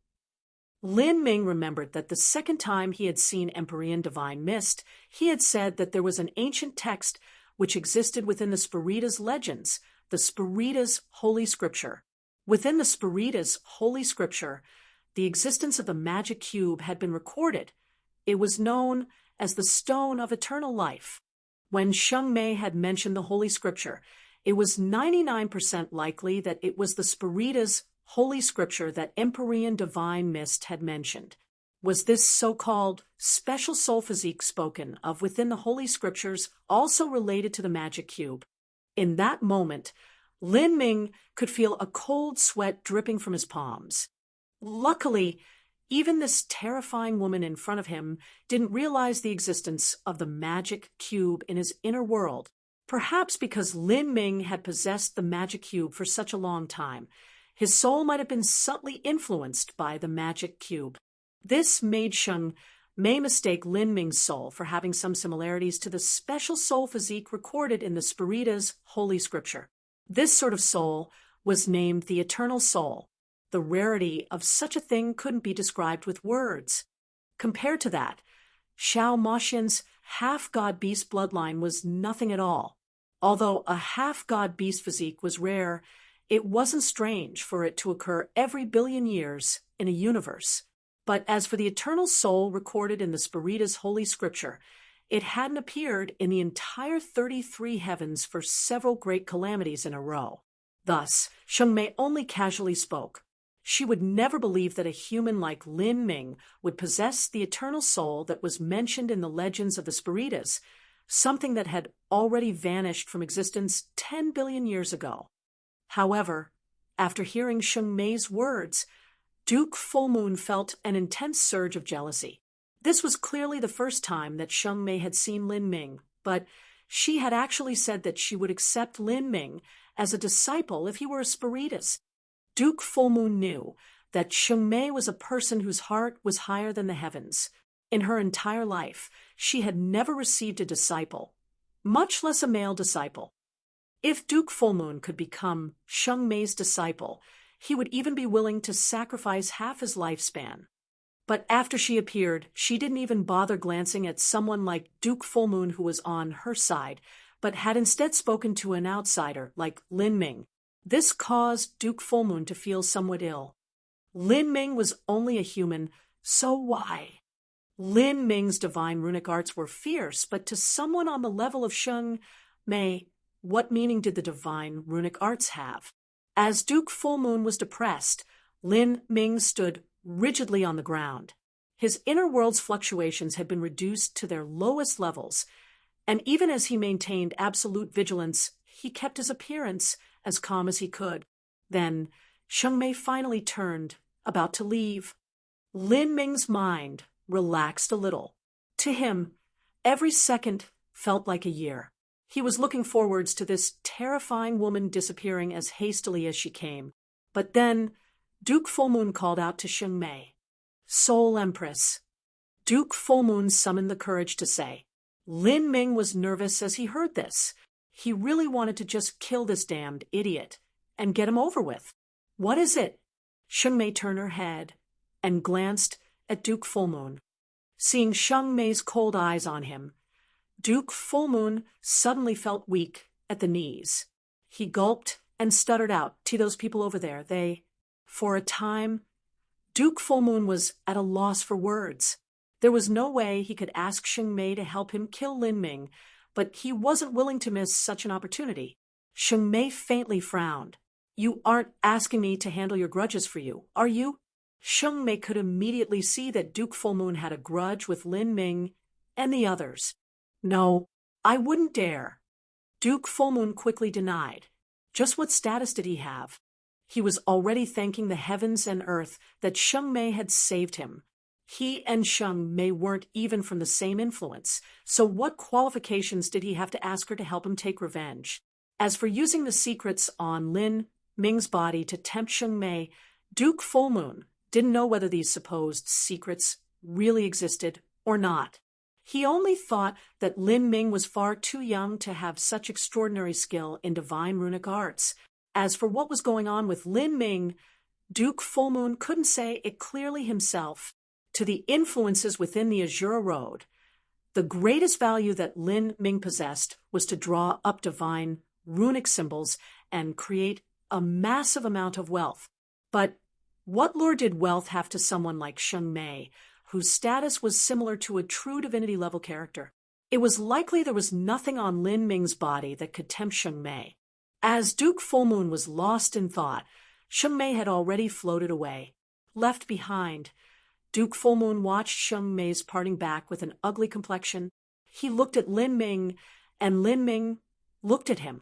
Lin Ming remembered that the second time he had seen Empyrean Divine Mist, he had said that there was an ancient text which existed within the Spiritas legends, the Spiritas Holy Scripture. Within the Spiritas Holy Scripture, the existence of the magic cube had been recorded. It was known as the Stone of Eternal Life. When Sheng Mei had mentioned the Holy Scripture, it was 99% likely that it was the Spiritas Holy Scripture that Empyrean Divine Mist had mentioned. Was this so-called special soul physique spoken of within the Holy Scriptures also related to the magic cube? In that moment, Lin Ming could feel a cold sweat dripping from his palms. Luckily, even this terrifying woman in front of him didn't realize the existence of the magic cube in his inner world. Perhaps because Lin Ming had possessed the magic cube for such a long time, his soul might have been subtly influenced by the magic cube. This made Sheng Mei mistake Lin Ming's soul for having some similarities to the special soul physique recorded in the Spiritas Holy Scripture. This sort of soul was named the Eternal Soul. The rarity of such a thing couldn't be described with words. Compared to that, Xiao Moxian's half-god beast bloodline was nothing at all. Although a half-god beast physique was rare, it wasn't strange for it to occur every billion years in a universe. But as for the eternal soul recorded in the Spiritas Holy Scripture, it hadn't appeared in the entire 33 heavens for several great calamities in a row. Thus, Sheng Mei only casually spoke. She would never believe that a human like Lin Ming would possess the eternal soul that was mentioned in the legends of the Spiritas, something that had already vanished from existence 10 billion years ago. However, after hearing Sheng Mei's words, Duke Fullmoon felt an intense surge of jealousy. This was clearly the first time that Sheng Mei had seen Lin Ming, but she had actually said that she would accept Lin Ming as a disciple if he were a spiritus. Duke Fullmoon knew that Sheng Mei was a person whose heart was higher than the heavens. In her entire life, she had never received a disciple, much less a male disciple. If Duke Fullmoon could become Sheng Mei's disciple, he would even be willing to sacrifice half his lifespan. But after she appeared, she didn't even bother glancing at someone like Duke Fullmoon who was on her side, but had instead spoken to an outsider like Lin Ming. This caused Duke Fullmoon to feel somewhat ill. Lin Ming was only a human, so why? Lin Ming's divine runic arts were fierce, but to someone on the level of Sheng Mei, what meaning did the divine runic arts have? As Duke Fullmoon was depressed, Lin Ming stood rigidly on the ground. His inner world's fluctuations had been reduced to their lowest levels, and even as he maintained absolute vigilance, he kept his appearance as calm as he could. Then Sheng Mei finally turned, about to leave. Lin Ming's mind relaxed a little. To him, every second felt like a year. He was looking forwards to this terrifying woman disappearing as hastily as she came. But then, Duke Fullmoon called out to Sheng Mei. "Soul Empress." Duke Fullmoon summoned the courage to say. Lin Ming was nervous as he heard this. He really wanted to just kill this damned idiot and get him over with. "What is it?" Sheng Mei turned her head and glanced at Duke Fullmoon. Seeing Sheng Mei's cold eyes on him, Duke Fullmoon suddenly felt weak at the knees. He gulped and stuttered out, "To those people over there, they—" For a time, Duke Fullmoon was at a loss for words. There was no way he could ask Sheng Mei to help him kill Lin Ming, but he wasn't willing to miss such an opportunity. Sheng Mei faintly frowned. "You aren't asking me to handle your grudges for you, are you?" Sheng Mei could immediately see that Duke Fullmoon had a grudge with Lin Ming and the others. "No, I wouldn't dare." Duke Fullmoon quickly denied. Just what status did he have? He was already thanking the heavens and earth that Sheng Mei had saved him. He and Sheng Mei weren't even from the same influence, so what qualifications did he have to ask her to help him take revenge? As for using the secrets on Lin Ming's body to tempt Sheng Mei, Duke Fullmoon didn't know whether these supposed secrets really existed or not. He only thought that Lin Ming was far too young to have such extraordinary skill in divine runic arts. As for what was going on with Lin Ming, Duke Fullmoon couldn't say it clearly himself. To the influences within the Azura Road, the greatest value that Lin Ming possessed was to draw up divine runic symbols and create a massive amount of wealth. But what lure did wealth have to someone like Sheng Mei, whose status was similar to a true divinity-level character? It was likely there was nothing on Lin Ming's body that could tempt Sheng Mei. As Duke Fullmoon was lost in thought, Sheng Mei had already floated away. Left behind, Duke Fullmoon watched Sheng Mei's parting back with an ugly complexion. He looked at Lin Ming, and Lin Ming looked at him.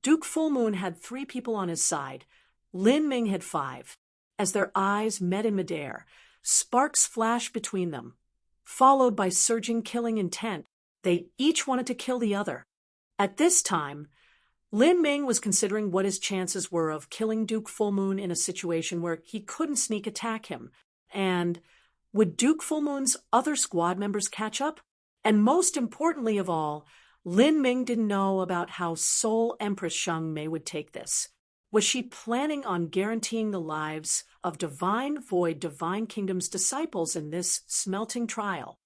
Duke Fullmoon had 3 people on his side. Lin Ming had 5. As their eyes met in midair, sparks flashed between them. Followed by surging killing intent, they each wanted to kill the other. At this time, Lin Ming was considering what his chances were of killing Duke Fullmoon in a situation where he couldn't sneak attack him, and would Duke Fullmoon's other squad members catch up? And most importantly of all, Lin Ming didn't know about how Soul Empress Sheng Mei would take this. Was she planning on guaranteeing the lives of Divine Void Divine Kingdom's disciples in this smelting trial?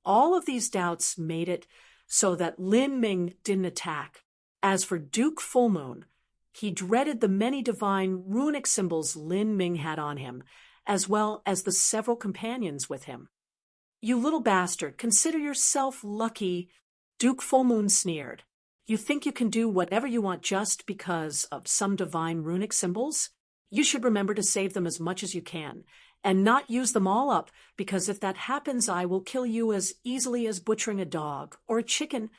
All of these doubts made it so that Lin Ming didn't attack. As for Duke Fullmoon, he dreaded the many divine runic symbols Lin Ming had on him, as well as the several companions with him. "You little bastard, consider yourself lucky," Duke Fullmoon sneered. "You think you can do whatever you want just because of some divine runic symbols? You should remember to save them as much as you can, and not use them all up, because if that happens I will kill you as easily as butchering a dog or a chicken.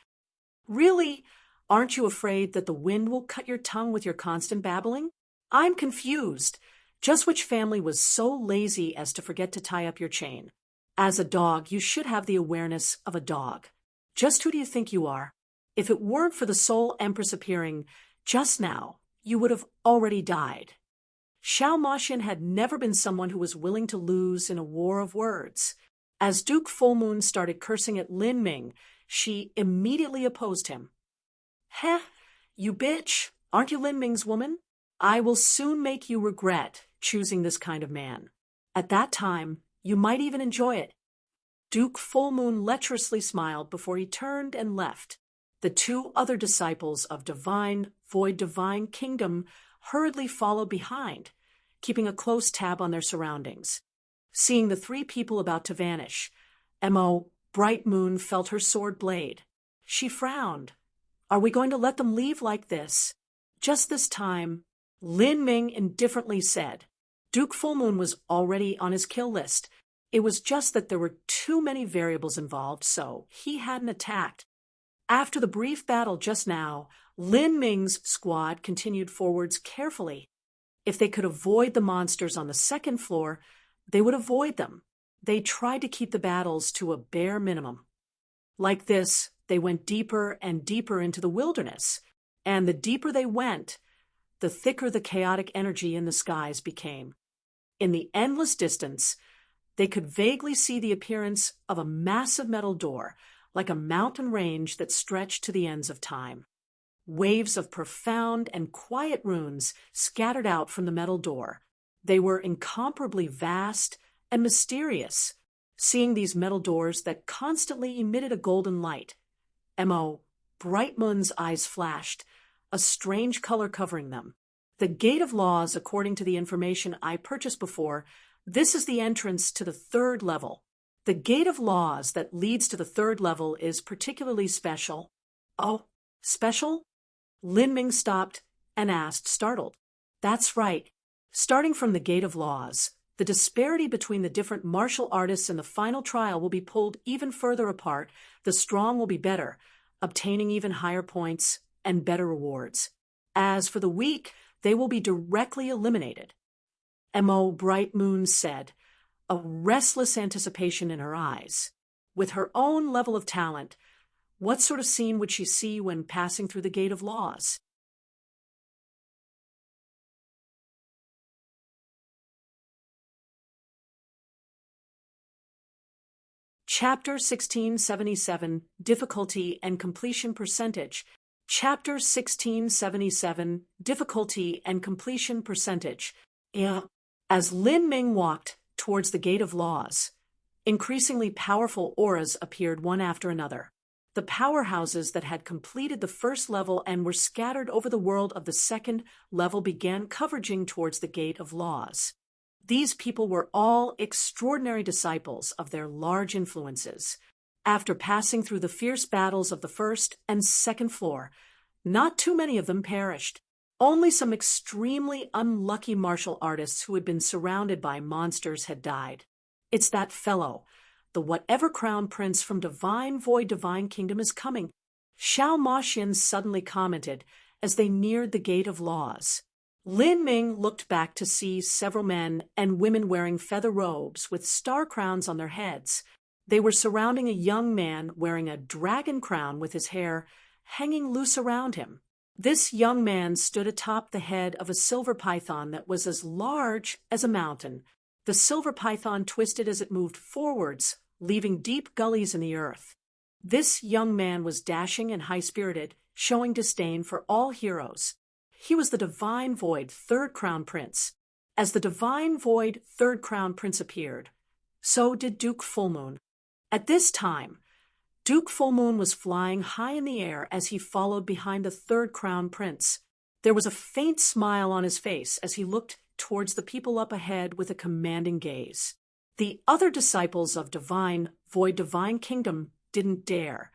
Really, aren't you afraid that the wind will cut your tongue with your constant babbling? I'm confused. Just which family was so lazy as to forget to tie up your chain? As a dog, you should have the awareness of a dog. Just who do you think you are? If it weren't for the Soul Empress appearing just now, you would have already died." Xiao Maxian had never been someone who was willing to lose in a war of words. As Duke Fullmoon started cursing at Lin Ming, she immediately opposed him. "Heh, you bitch, aren't you Lin Ming's woman? I will soon make you regret choosing this kind of man. At that time, you might even enjoy it." Duke Fullmoon lecherously smiled before he turned and left. The 2 other disciples of Divine Void Divine Kingdom hurriedly followed behind, keeping a close tab on their surroundings. Seeing the 3 people about to vanish, Mo Bright Moon felt her sword blade. She frowned. "Are we going to let them leave like this?" Just this time, Lin Ming indifferently said. Duke Fullmoon was already on his kill list. It was just that there were too many variables involved, so he hadn't attacked. After the brief battle just now, Lin Ming's squad continued forwards carefully. If they could avoid the monsters on the 2nd floor, they would avoid them. They tried to keep the battles to a bare minimum. Like this, They went deeper and deeper into the wilderness, and the deeper they went, the thicker the chaotic energy in the skies became. In the endless distance, they could vaguely see the appearance of a massive metal door, like a mountain range that stretched to the ends of time. Waves of profound and quiet runes scattered out from the metal door. They were incomparably vast and mysterious. Seeing these metal doors that constantly emitted a golden light, M.O. Brightmoon's eyes flashed, a strange color covering them. The Gate of Laws, according to the information I purchased before, this is the entrance to the third level. The Gate of Laws that leads to the third level is particularly special. Oh, special? Lin Ming stopped and asked, startled. That's right. Starting from the Gate of Laws, the disparity between the different martial artists in the final trial will be pulled even further apart. The strong will be better, obtaining even higher points and better rewards. As for the weak, they will be directly eliminated. M.O. Brightmoon said, a restless anticipation in her eyes. With her own level of talent, what sort of scene would she see when passing through the Gate of Laws? Chapter 1677, Difficulty and Completion Percentage. Chapter 1677, Difficulty and Completion Percentage. As Lin Ming walked towards the Gate of Laws, increasingly powerful auras appeared one after another. The powerhouses that had completed the first level and were scattered over the world of the second level began converging towards the Gate of Laws. These people were all extraordinary disciples of their large influences. After passing through the fierce battles of the first and second floor, not too many of them perished. Only some extremely unlucky martial artists who had been surrounded by monsters had died. It's that fellow, the whatever crown prince from Divine Void Divine Kingdom is coming, Xiao Maxian suddenly commented as they neared the Gate of Laws. Lin Ming looked back to see several men and women wearing feather robes with star crowns on their heads. They were surrounding a young man wearing a dragon crown with his hair hanging loose around him. This young man stood atop the head of a silver python that was as large as a mountain. The silver python twisted as it moved forwards, leaving deep gullies in the earth. This young man was dashing and high-spirited, showing disdain for all heroes. He was the Divine Void Third Crown Prince. As the Divine Void Third Crown Prince appeared, so did Duke Fullmoon. At this time, Duke Fullmoon was flying high in the air as he followed behind the Third Crown Prince. There was a faint smile on his face as he looked towards the people up ahead with a commanding gaze. The other disciples of Divine Void Divine Kingdom didn't dare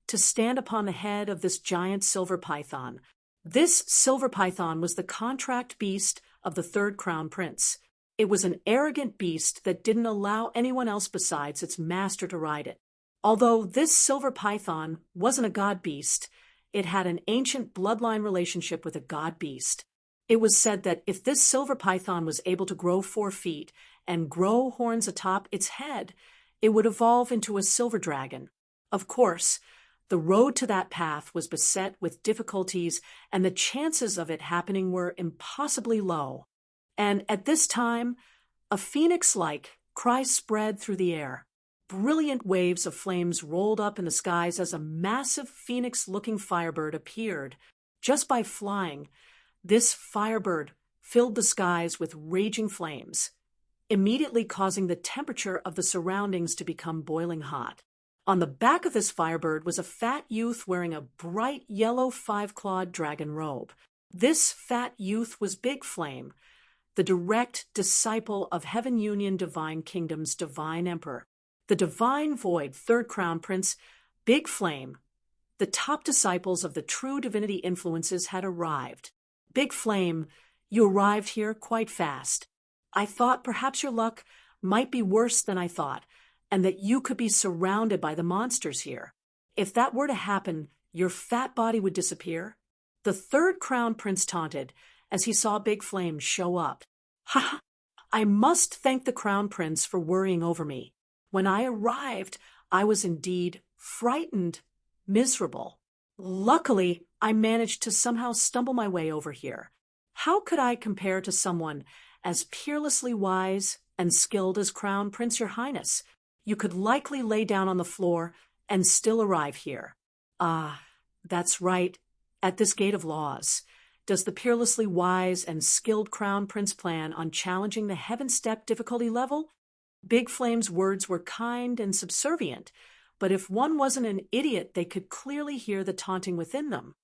to stand upon the head of this giant silver python. This silver python was the contract beast of the Third Crown Prince. It was an arrogant beast that didn't allow anyone else besides its master to ride it. Although this silver python wasn't a god beast, it had an ancient bloodline relationship with a god beast. It was said that if this silver python was able to grow 4 feet and grow horns atop its head, it would evolve into a silver dragon. Of course, the road to that path was beset with difficulties, and the chances of it happening were impossibly low. And at this time, a phoenix-like cry spread through the air. Brilliant waves of flames rolled up in the skies as a massive phoenix-looking firebird appeared. Just by flying, this firebird filled the skies with raging flames, immediately causing the temperature of the surroundings to become boiling hot. On the back of this firebird was a fat youth wearing a bright yellow 5-clawed dragon robe. This fat youth was Big Flame, the direct disciple of Heaven Union Divine Kingdom's Divine Emperor. The Divine Void Third Crown Prince, Big Flame, the top disciples of the true divinity influences had arrived. Big Flame, you arrived here quite fast. I thought perhaps your luck might be worse than I thought, and that you could be surrounded by the monsters here. If that were to happen, your fat body would disappear. The Third Crown Prince taunted as he saw Big Flame show up. Ha ha! I must thank the Crown Prince for worrying over me. When I arrived, I was indeed frightened, miserable. Luckily, I managed to somehow stumble my way over here. How could I compare to someone as peerlessly wise and skilled as Crown Prince, Your Highness? You could likely lay down on the floor and still arrive here. Ah, that's right. At this gate of laws, does the peerlessly wise and skilled Crown Prince plan on challenging the heaven step difficulty level? Big Flame's words were kind and subservient, but if one wasn't an idiot, they could clearly hear the taunting within them.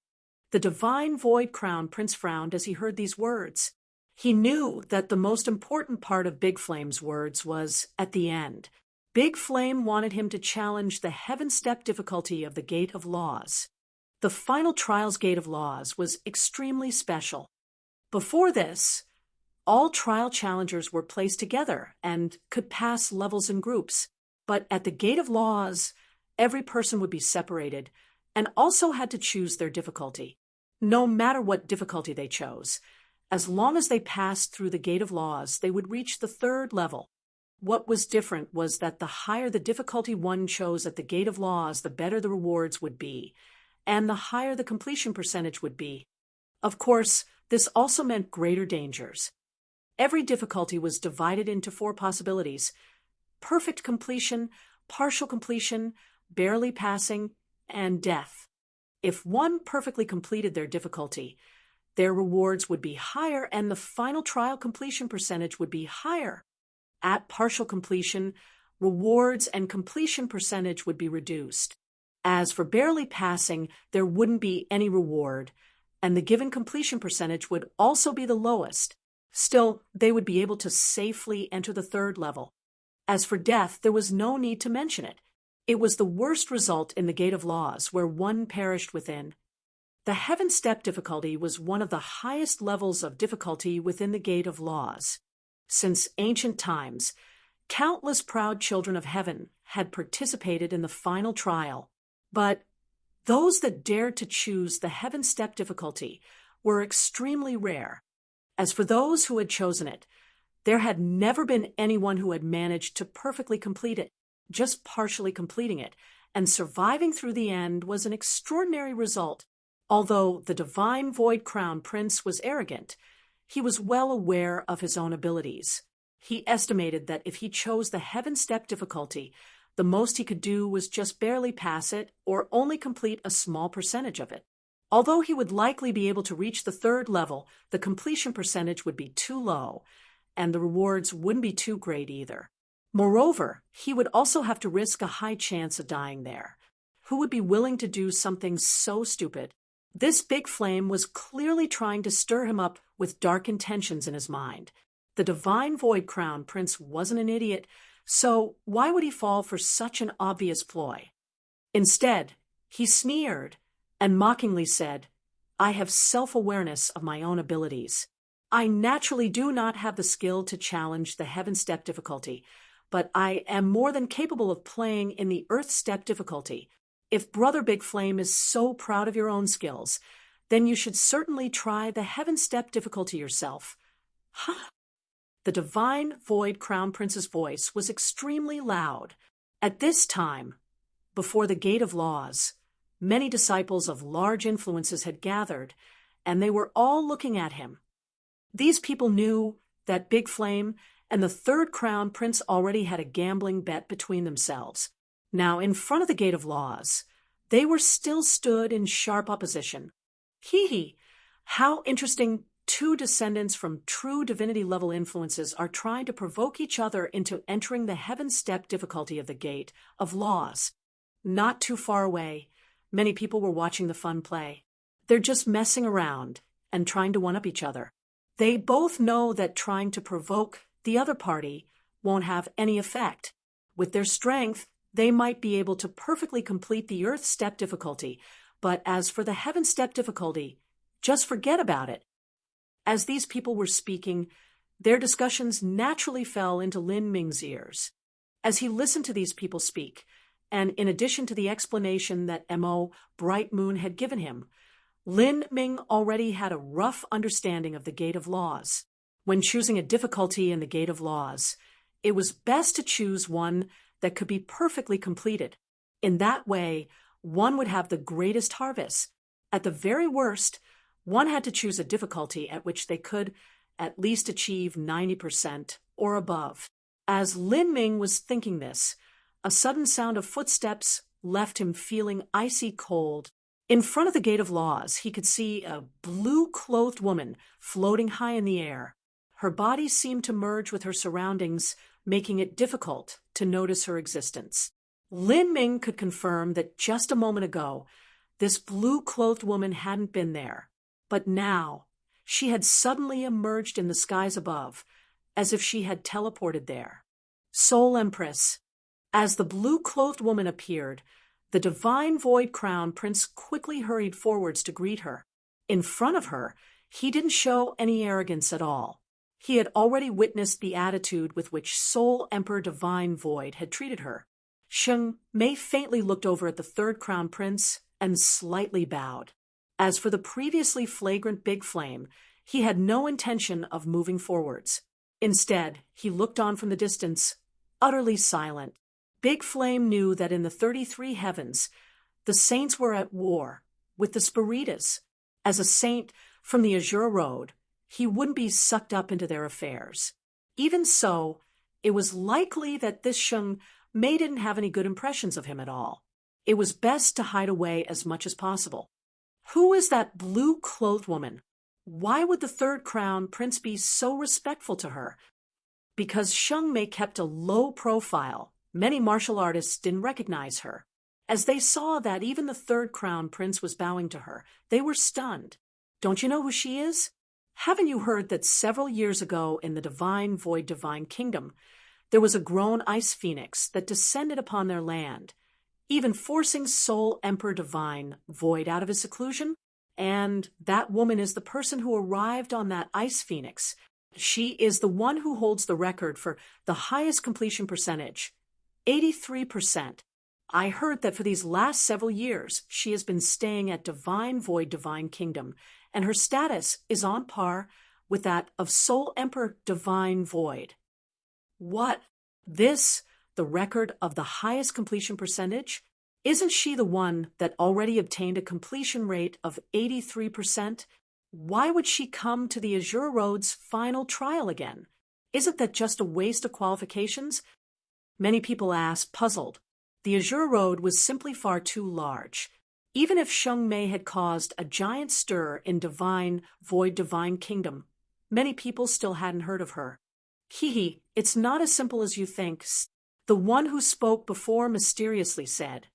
The divine void Crown Prince frowned as he heard these words. He knew that the most important part of Big Flame's words was at the end. Big Flame wanted him to challenge the heaven step difficulty of the Gate of Laws. The final trial's Gate of Laws was extremely special. Before this, all trial challengers were placed together and could pass levels in groups. But at the Gate of Laws, every person would be separated and also had to choose their difficulty. No matter what difficulty they chose, as long as they passed through the Gate of Laws, they would reach the third level. What was different was that the higher the difficulty one chose at the Gate of Laws, the better the rewards would be, and the higher the completion percentage would be. Of course, this also meant greater dangers. Every difficulty was divided into 4 possibilities: perfect completion, partial completion, barely passing, and death. If one perfectly completed their difficulty, their rewards would be higher and the final trial completion percentage would be higher. At partial completion, rewards and completion percentage would be reduced. As for barely passing, there wouldn't be any reward, and the given completion percentage would also be the lowest. Still, they would be able to safely enter the third level. As for death, there was no need to mention it. It was the worst result in the Gate of Laws, where one perished within. The heaven step difficulty was one of the highest levels of difficulty within the Gate of Laws. Since ancient times, countless proud children of heaven had participated in the final trial, but those that dared to choose the heaven step difficulty were extremely rare. As for those who had chosen it, there had never been anyone who had managed to perfectly complete it. Just partially completing it and surviving through the end was an extraordinary result. Although the divine void Crown Prince was arrogant, he was well aware of his own abilities. He estimated that if he chose the heaven step difficulty, the most he could do was just barely pass it or only complete a small percentage of it. Although he would likely be able to reach the third level, the completion percentage would be too low, and the rewards wouldn't be too great either. Moreover, he would also have to risk a high chance of dying there. Who would be willing to do something so stupid? This Big Flame was clearly trying to stir him up with dark intentions in his mind. The divine void Crown Prince wasn't an idiot, so why would he fall for such an obvious ploy? Instead, he sneered and mockingly said, "I have self-awareness of my own abilities. I naturally do not have the skill to challenge the heaven step difficulty, but I am more than capable of playing in the earth step difficulty. If Brother Big Flame is so proud of your own skills, then you should certainly try the heaven step difficulty yourself." Huh? The divine void Crown Prince's voice was extremely loud. At this time, before the Gate of Laws, many disciples of large influences had gathered, and they were all looking at him. These people knew that Big Flame and the third Crown Prince already had a gambling bet between themselves. Now, in front of the Gate of Laws, they were still stood in sharp opposition. Hee, how interesting. 2 descendants from true divinity-level influences are trying to provoke each other into entering the heaven step difficulty of the Gate of Laws. Not too far away, many people were watching the fun play. They're just messing around and trying to one-up each other. They both know that trying to provoke the other party won't have any effect. With their strength, they might be able to perfectly complete the earth step difficulty, but as for the heaven step difficulty, just forget about it. As these people were speaking, their discussions naturally fell into Lin Ming's ears. As he listened to these people speak, and in addition to the explanation that Mo Bright Moon had given him, Lin Ming already had a rough understanding of the Gate of Laws. When choosing a difficulty in the Gate of Laws, it was best to choose one that could be perfectly completed. In that way, one would have the greatest harvest. At the very worst, one had to choose a difficulty at which they could at least achieve 90% or above. As Lin Ming was thinking this, a sudden sound of footsteps left him feeling icy cold. In front of the Gate of Laws, he could see a blue-clothed woman floating high in the air. Her body seemed to merge with her surroundings, making it difficult to notice her existence. Lin Ming could confirm that just a moment ago, this blue-clothed woman hadn't been there. But now, she had suddenly emerged in the skies above, as if she had teleported there. Soul Empress. As the blue-clothed woman appeared, the divine void crown prince quickly hurried forwards to greet her. In front of her, he didn't show any arrogance at all. He had already witnessed the attitude with which Soul Emperor Divine Void had treated her. Sheng Mei faintly looked over at the third crown prince and slightly bowed. As for the previously flagrant Big Flame, he had no intention of moving forwards. Instead, he looked on from the distance, utterly silent. Big Flame knew that in the 33 heavens, the saints were at war with the Spiritas. As a saint from the Azure Road, he wouldn't be sucked up into their affairs. Even so, it was likely that this Sheng Mei didn't have any good impressions of him at all. It was best to hide away as much as possible. Who is that blue-clothed woman? Why would the third crown prince be so respectful to her? Because Sheng Mei kept a low profile, many martial artists didn't recognize her. As they saw that even the third crown prince was bowing to her, they were stunned. Don't you know who she is? Haven't you heard that several years ago in the Divine Void Divine Kingdom, there was a grown ice phoenix that descended upon their land, even forcing Soul Emperor Divine Void out of his seclusion? And that woman is the person who arrived on that ice phoenix. She is the one who holds the record for the highest completion percentage, 83%. I heard that for these last several years, she has been staying at Divine Void Divine Kingdom, and her status is on par with that of Soul Emperor Divine Void. What? This, the record of the highest completion percentage? Isn't she the one that already obtained a completion rate of 83%? Why would she come to the Azure Road's final trial again? Isn't that just a waste of qualifications? Many people asked, puzzled. The Azure Road was simply far too large. Even if Sheng Mei had caused a giant stir in Divine Void Divine Kingdom, many people still hadn't heard of her. Hee, it's not as simple as you think. The one who spoke before mysteriously said.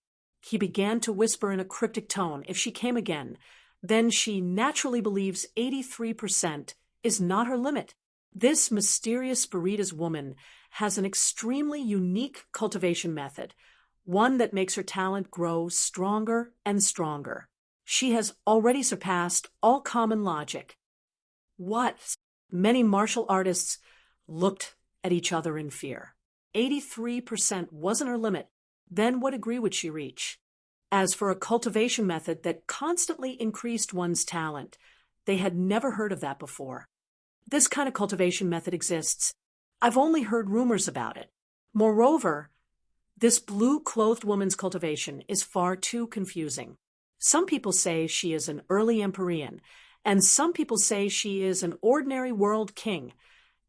He began to whisper in a cryptic tone, if she came again, then she naturally believes 83% is not her limit. This mysterious Spiritas woman has an extremely unique cultivation method, one that makes her talent grow stronger and stronger. She has already surpassed all common logic. What? Many martial artists looked at each other in fear. 83% wasn't her limit. Then what degree would she reach? As for a cultivation method that constantly increased one's talent, they had never heard of that before. This kind of cultivation method exists. I've only heard rumors about it. Moreover, this blue-clothed woman's cultivation is far too confusing. Some people say she is an early Empyrean, and some people say she is an ordinary world king.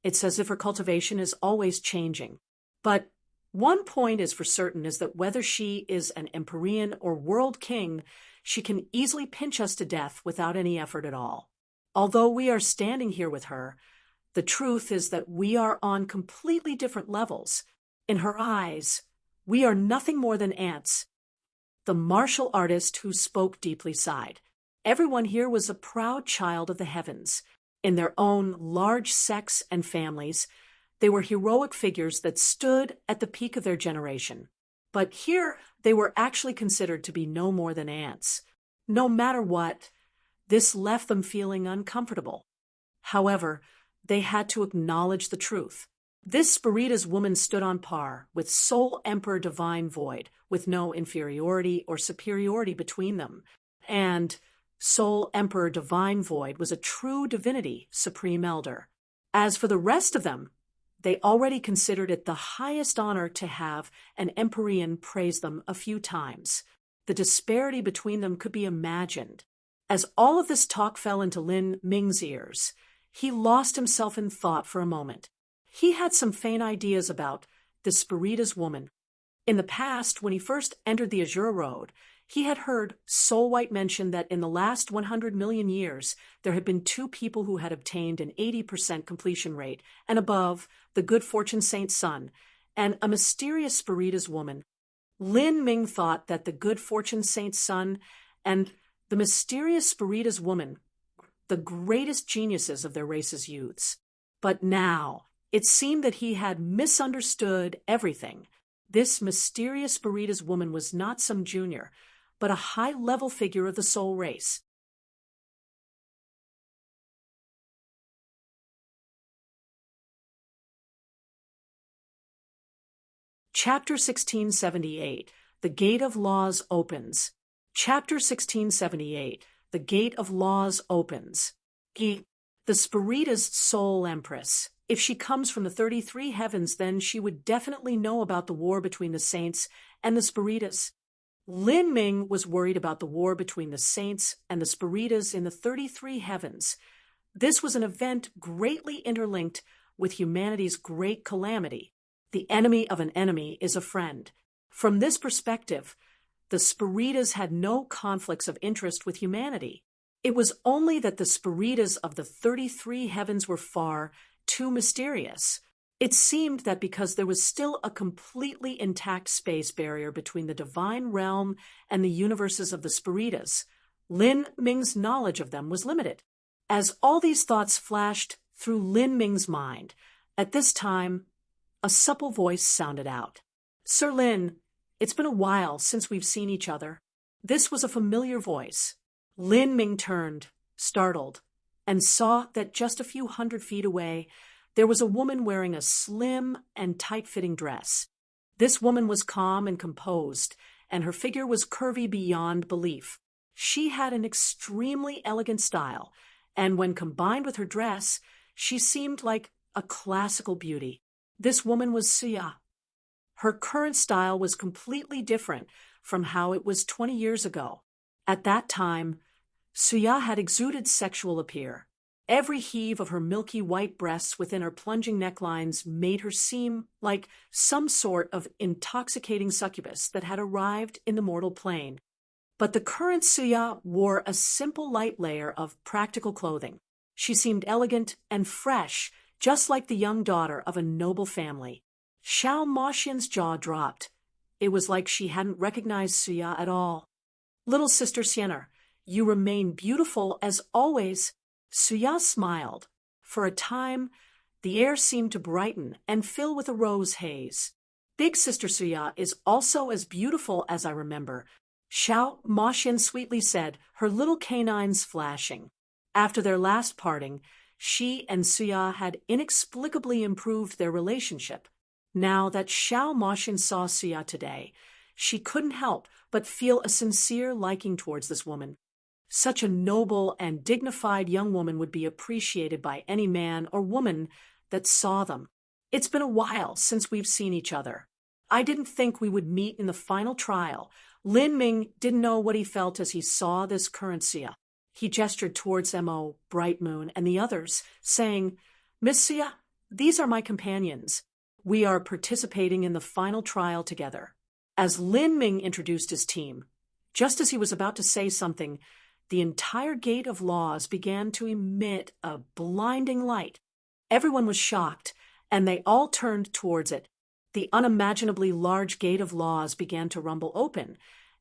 It's as if her cultivation is always changing. But one point is for certain is that whether she is an Empyrean or world king, she can easily pinch us to death without any effort at all. Although we are standing here with her, the truth is that we are on completely different levels. In her eyes, we are nothing more than ants. The martial artist who spoke deeply sighed. Everyone here was a proud child of the heavens. In their own large sects and families, they were heroic figures that stood at the peak of their generation. But here, they were actually considered to be no more than ants. No matter what, this left them feeling uncomfortable. However, they had to acknowledge the truth. This Spiritas woman stood on par with Soul Emperor Divine Void, with no inferiority or superiority between them. And Soul Emperor Divine Void was a true divinity, Supreme Elder. As for the rest of them, they already considered it the highest honor to have an Empyrean praise them a few times. The disparity between them could be imagined. As all of this talk fell into Lin Ming's ears, he lost himself in thought for a moment. He had some faint ideas about the Spiritas woman. In the past, when he first entered the Azure Road, he had heard Soul White mention that in the last 100 million years, there had been 2 people who had obtained an 80% completion rate, and above, the good fortune saint's son, and a mysterious Spiritas woman. Lin Ming thought that the good fortune saint's son and the mysterious Spiritas woman, the greatest geniuses of their race's youths. But now, it seemed that he had misunderstood everything. This mysterious Spiritas woman was not some junior, but a high-level figure of the soul race. Chapter 1678, The Gate of Laws Opens. Chapter 1678, The Gate of Laws Opens. The Spiritas soul empress. If she comes from the 33 heavens, then she would definitely know about the war between the saints and the Spiritas. Lin Ming was worried about the war between the saints and the Spiritas in the 33 heavens. This was an event greatly interlinked with humanity's great calamity. The enemy of an enemy is a friend. From this perspective, the Spiritas had no conflicts of interest with humanity. It was only that the Spiritas of the 33 heavens were far too mysterious. It seemed that because there was still a completely intact space barrier between the divine realm and the universes of the Spiritas, Lin Ming's knowledge of them was limited. As all these thoughts flashed through Lin Ming's mind, at this time, a supple voice sounded out. "Sir Lin, it's been a while since we've seen each other." This was a familiar voice. Lin Ming turned, startled, and saw that just a few hundred feet away, there was a woman wearing a slim and tight-fitting dress. This woman was calm and composed, and her figure was curvy beyond belief. She had an extremely elegant style, and when combined with her dress, she seemed like a classical beauty. This woman was Suya. Her current style was completely different from how it was 20 years ago. At that time, Suya had exuded sexual appeal. Every heave of her milky white breasts within her plunging necklines made her seem like some sort of intoxicating succubus that had arrived in the mortal plane. But the current Suya wore a simple light layer of practical clothing. She seemed elegant and fresh, just like the young daughter of a noble family. Xiao Moxian's jaw dropped. It was like she hadn't recognized Suya at all. "Little Sister Sienna, you remain beautiful as always." Suya smiled. For a time, the air seemed to brighten and fill with a rose haze. "Big Sister Suya is also as beautiful as I remember," Xiao Moxian sweetly said, her little canines flashing. After their last parting, she and Suya had inexplicably improved their relationship. Now that Xiao Moxian saw Suya today, she couldn't help but feel a sincere liking towards this woman. Such a noble and dignified young woman would be appreciated by any man or woman that saw them. "It's been a while since we've seen each other. I didn't think we would meet in the final trial." Lin Ming didn't know what he felt as he saw this current Suya. He gestured towards Mo, Bright Moon, and the others, saying, "Miss Suya, these are my companions. We are participating in the final trial together." As Lin Ming introduced his team, just as he was about to say something, the entire Gate of Laws began to emit a blinding light. Everyone was shocked, and they all turned towards it. The unimaginably large Gate of Laws began to rumble open,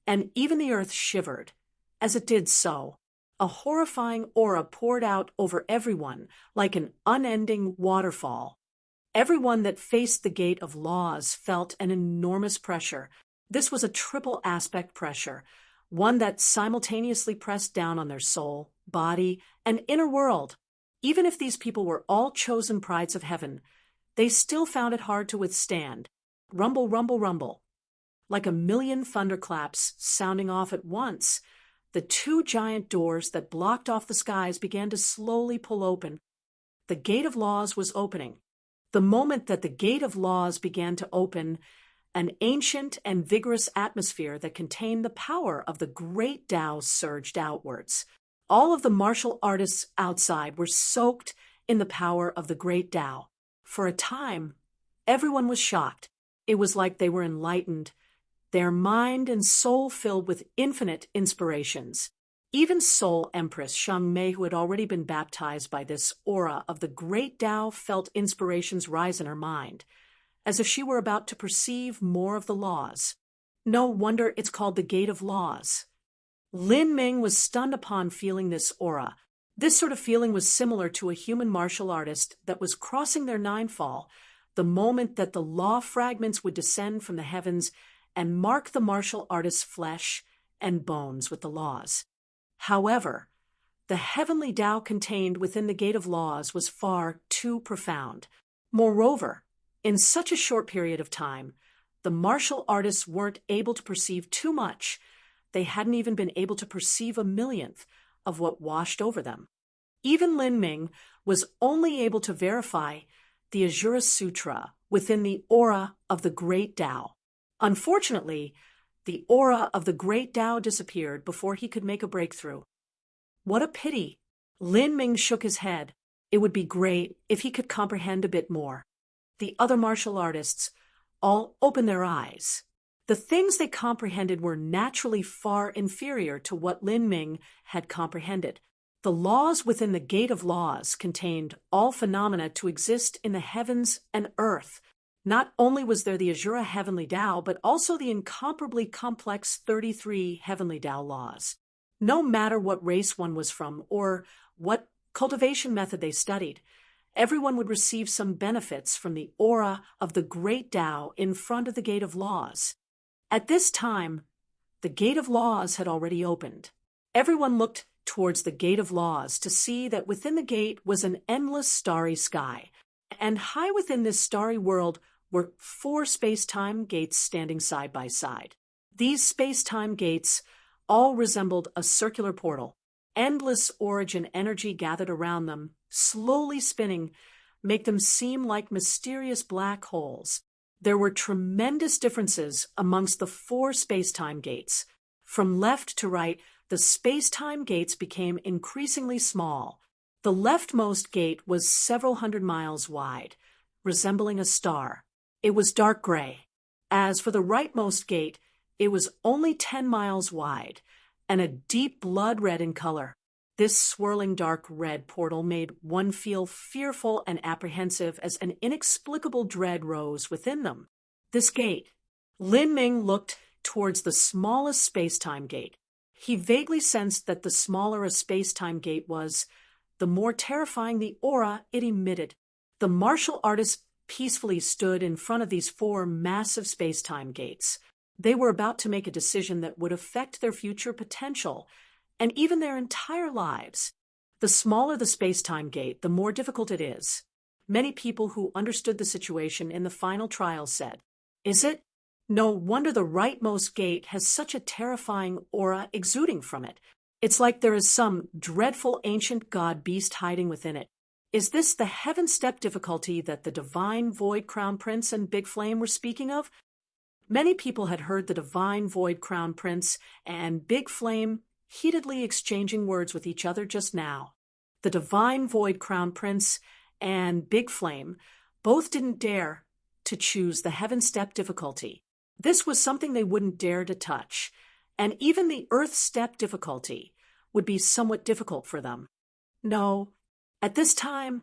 and even the earth shivered. As it did so, a horrifying aura poured out over everyone like an unending waterfall. Everyone that faced the Gate of Laws felt an enormous pressure. This was a triple aspect pressure, one that simultaneously pressed down on their soul, body, and inner world. Even if these people were all chosen brides of heaven, they still found it hard to withstand. Rumble, rumble, rumble. Like a million thunderclaps sounding off at once, the 2 giant doors that blocked off the skies began to slowly pull open. The Gate of Laws was opening. The moment that the Gate of Laws began to open, An ancient and vigorous atmosphere that contained the power of the great Tao surged outwards. All of the martial artists outside were soaked in the power of the great Tao. For a time, everyone was shocked. It was like they were enlightened, their mind and soul filled with infinite inspirations. Even Soul Empress Shangmei, who had already been baptized by this aura of the great Tao, felt inspirations rise in her mind, as if she were about to perceive more of the laws. No wonder it's called the Gate of Laws. Lin Ming was stunned upon feeling this aura. This sort of feeling was similar to a human martial artist that was crossing their ninefall, the moment that the law fragments would descend from the heavens and mark the martial artist's flesh and bones with the laws. However, the heavenly Tao contained within the Gate of Laws was far too profound. Moreover, in such a short period of time, the martial artists weren't able to perceive too much. They hadn't even been able to perceive a millionth of what washed over them. Even Lin Ming was only able to verify the Ajura Sutra within the aura of the great Tao. Unfortunately, the aura of the great Tao disappeared before he could make a breakthrough. What a pity! Lin Ming shook his head. It would be great if he could comprehend a bit more. The other martial artists all opened their eyes. The things they comprehended were naturally far inferior to what Lin Ming had comprehended. The laws within the Gate of Laws contained all phenomena to exist in the heavens and earth. Not only was there the Ajura Heavenly Tao, but also the incomparably complex 33 Heavenly Tao laws. No matter what race one was from or what cultivation method they studied, everyone would receive some benefits from the aura of the great Tao in front of the Gate of Laws. At this time, the Gate of Laws had already opened. Everyone looked towards the Gate of Laws to see that within the gate was an endless starry sky, and high within this starry world were 4 space-time gates standing side by side. These space-time gates all resembled a circular portal. Endless origin energy gathered around them, slowly spinning, make them seem like mysterious black holes. There were tremendous differences amongst the 4 space-time gates. From left to right, the space-time gates became increasingly small. The leftmost gate was several hundred miles wide, resembling a star. It was dark gray. As for the rightmost gate, it was only 10 miles wide and a deep blood red in color. This swirling dark red portal made one feel fearful and apprehensive as an inexplicable dread rose within them. This gate. Lin Ming looked towards the smallest space-time gate. He vaguely sensed that the smaller a space-time gate was, the more terrifying the aura it emitted. The martial artists peacefully stood in front of these 4 massive space-time gates. They were about to make a decision that would affect their future potential and even their entire lives. The smaller the space-time gate, the more difficult it is. Many people who understood the situation in the final trial said, "Is it? No wonder the rightmost gate has such a terrifying aura exuding from it. It's like there is some dreadful ancient god beast hiding within it. Is this the heaven step difficulty that the divine void crown prince and Big Flame were speaking of?" Many people had heard the divine void crown prince and Big Flame heatedly exchanging words with each other just now. The divine void crown prince and Big Flame both didn't dare to choose the heaven step difficulty. This was something they wouldn't dare to touch, and even the earth step difficulty would be somewhat difficult for them. No, at this time,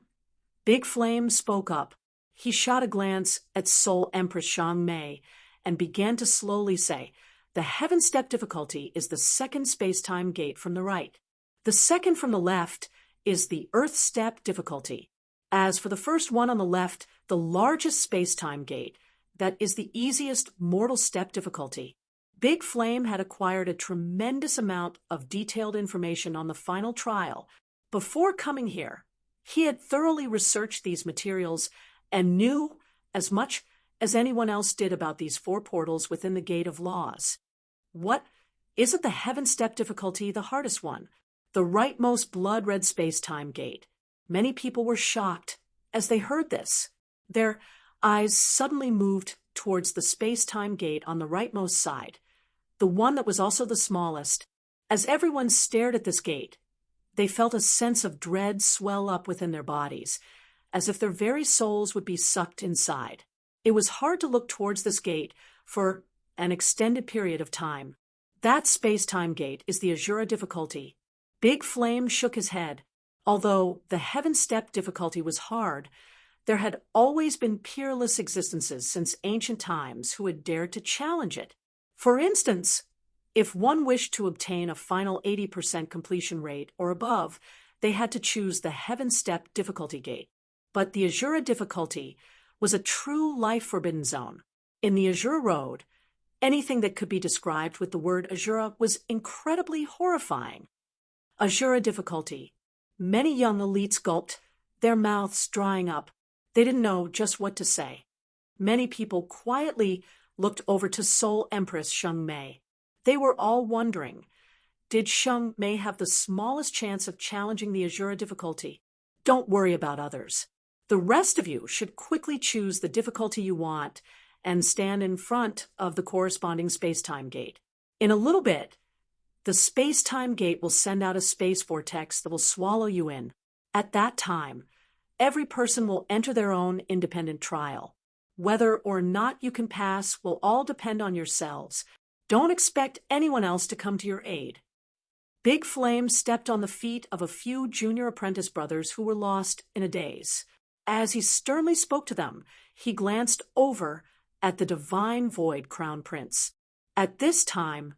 Big Flame spoke up. He shot a glance at Soul Empress Shangmei and began to slowly say, "The heaven step difficulty is the second space-time gate from the right. The second from the left is the earth step difficulty. As for the first one on the left, the largest space-time gate, that is the easiest mortal step difficulty." Big Flame had acquired a tremendous amount of detailed information on the final trial. Before coming here, he had thoroughly researched these materials and knew as much as anyone else did about these 4 portals within the Gate of Laws. What? Isn't the heaven step difficulty the hardest one? The rightmost blood-red space-time gate. Many people were shocked as they heard this. Their eyes suddenly moved towards the space-time gate on the rightmost side, the one that was also the smallest. As everyone stared at this gate, they felt a sense of dread swell up within their bodies, as if their very souls would be sucked inside. It was hard to look towards this gate for an extended period of time. That space-time gate is the Azura difficulty. Big Flame shook his head. Although the heaven step difficulty was hard, there had always been peerless existences since ancient times who had dared to challenge it. For instance, if one wished to obtain a final 80% completion rate or above, they had to choose the heaven step difficulty gate. But the Azura difficulty was a true life-forbidden zone. In the Azura Road, anything that could be described with the word Azura was incredibly horrifying. Azura difficulty. Many young elites gulped, their mouths drying up. They didn't know just what to say. Many people quietly looked over to Soul Empress Sheng Mei. They were all wondering, did Sheng Mei have the smallest chance of challenging the Azura difficulty? Don't worry about others. The rest of you should quickly choose the difficulty you want and stand in front of the corresponding space-time gate. In a little bit, the space-time gate will send out a space vortex that will swallow you in. At that time, every person will enter their own independent trial. Whether or not you can pass will all depend on yourselves. Don't expect anyone else to come to your aid. Big Flame stepped on the feet of a few junior apprentice brothers who were lost in a daze. As he sternly spoke to them, he glanced over at the Divine Void Crown Prince. At this time,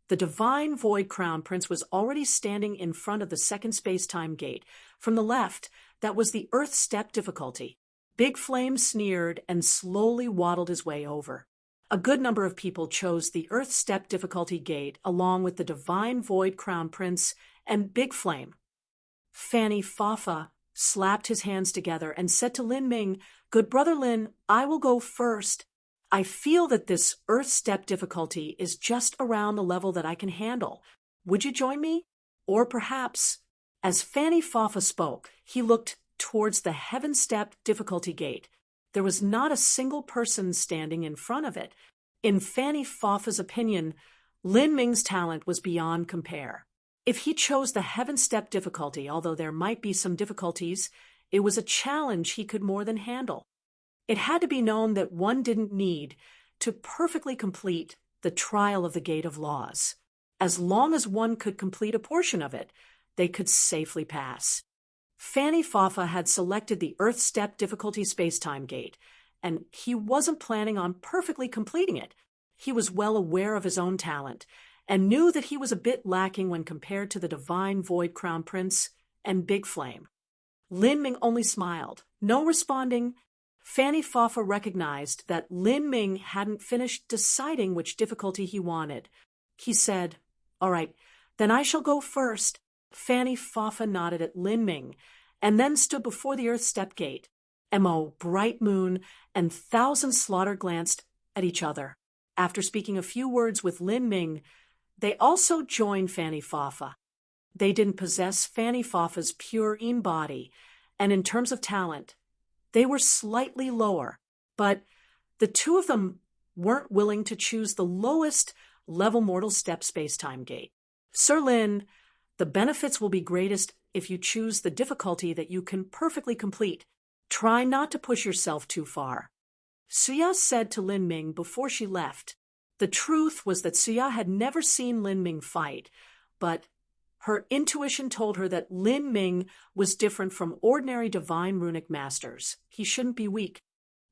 the Divine Void Crown Prince was already standing in front of the second space-time gate. From the left, that was the Earth Step difficulty. Big Flame sneered and slowly waddled his way over. A good number of people chose the Earth Step difficulty gate along with the Divine Void Crown Prince and Big Flame. Fanny Fafa slapped his hands together and said to Lin Ming, "Good brother Lin, I will go first. I feel that this Earth Step difficulty is just around the level that I can handle. Would you join me? Or perhaps..." As Fanny Fafa spoke, he looked towards the Heaven Step difficulty gate. There was not a single person standing in front of it. In Fanny Fafa's opinion, Lin Ming's talent was beyond compare. If he chose the Heaven Step difficulty, although there might be some difficulties, it was a challenge he could more than handle. It had to be known that one didn't need to perfectly complete the trial of the Gate of Laws. As long as one could complete a portion of it, they could safely pass. Fanny Fafa had selected the Earth Step difficulty space-time gate, and he wasn't planning on perfectly completing it. He was well aware of his own talent, and knew that he was a bit lacking when compared to the Divine Void Crown Prince and Big Flame. Lin Ming only smiled, no responding. Fanny Fafa recognized that Lin Ming hadn't finished deciding which difficulty he wanted. He said, "All right, then I shall go first." Fanny Fafa nodded at Lin Ming, and then stood before the Earth Step gate. Mo, Bright Moon, and Thousand Slaughter glanced at each other. After speaking a few words with Lin Ming, they also joined Fanny Fafa. They didn't possess Fanny Fafa's pure in body, and in terms of talent, they were slightly lower, but the two of them weren't willing to choose the lowest level mortal step space-time gate. "Sir Lin, the benefits will be greatest if you choose the difficulty that you can perfectly complete. Try not to push yourself too far," Suya said to Lin Ming before she left. The truth was that Suya had never seen Lin Ming fight, but her intuition told her that Lin Ming was different from ordinary divine runic masters. He shouldn't be weak.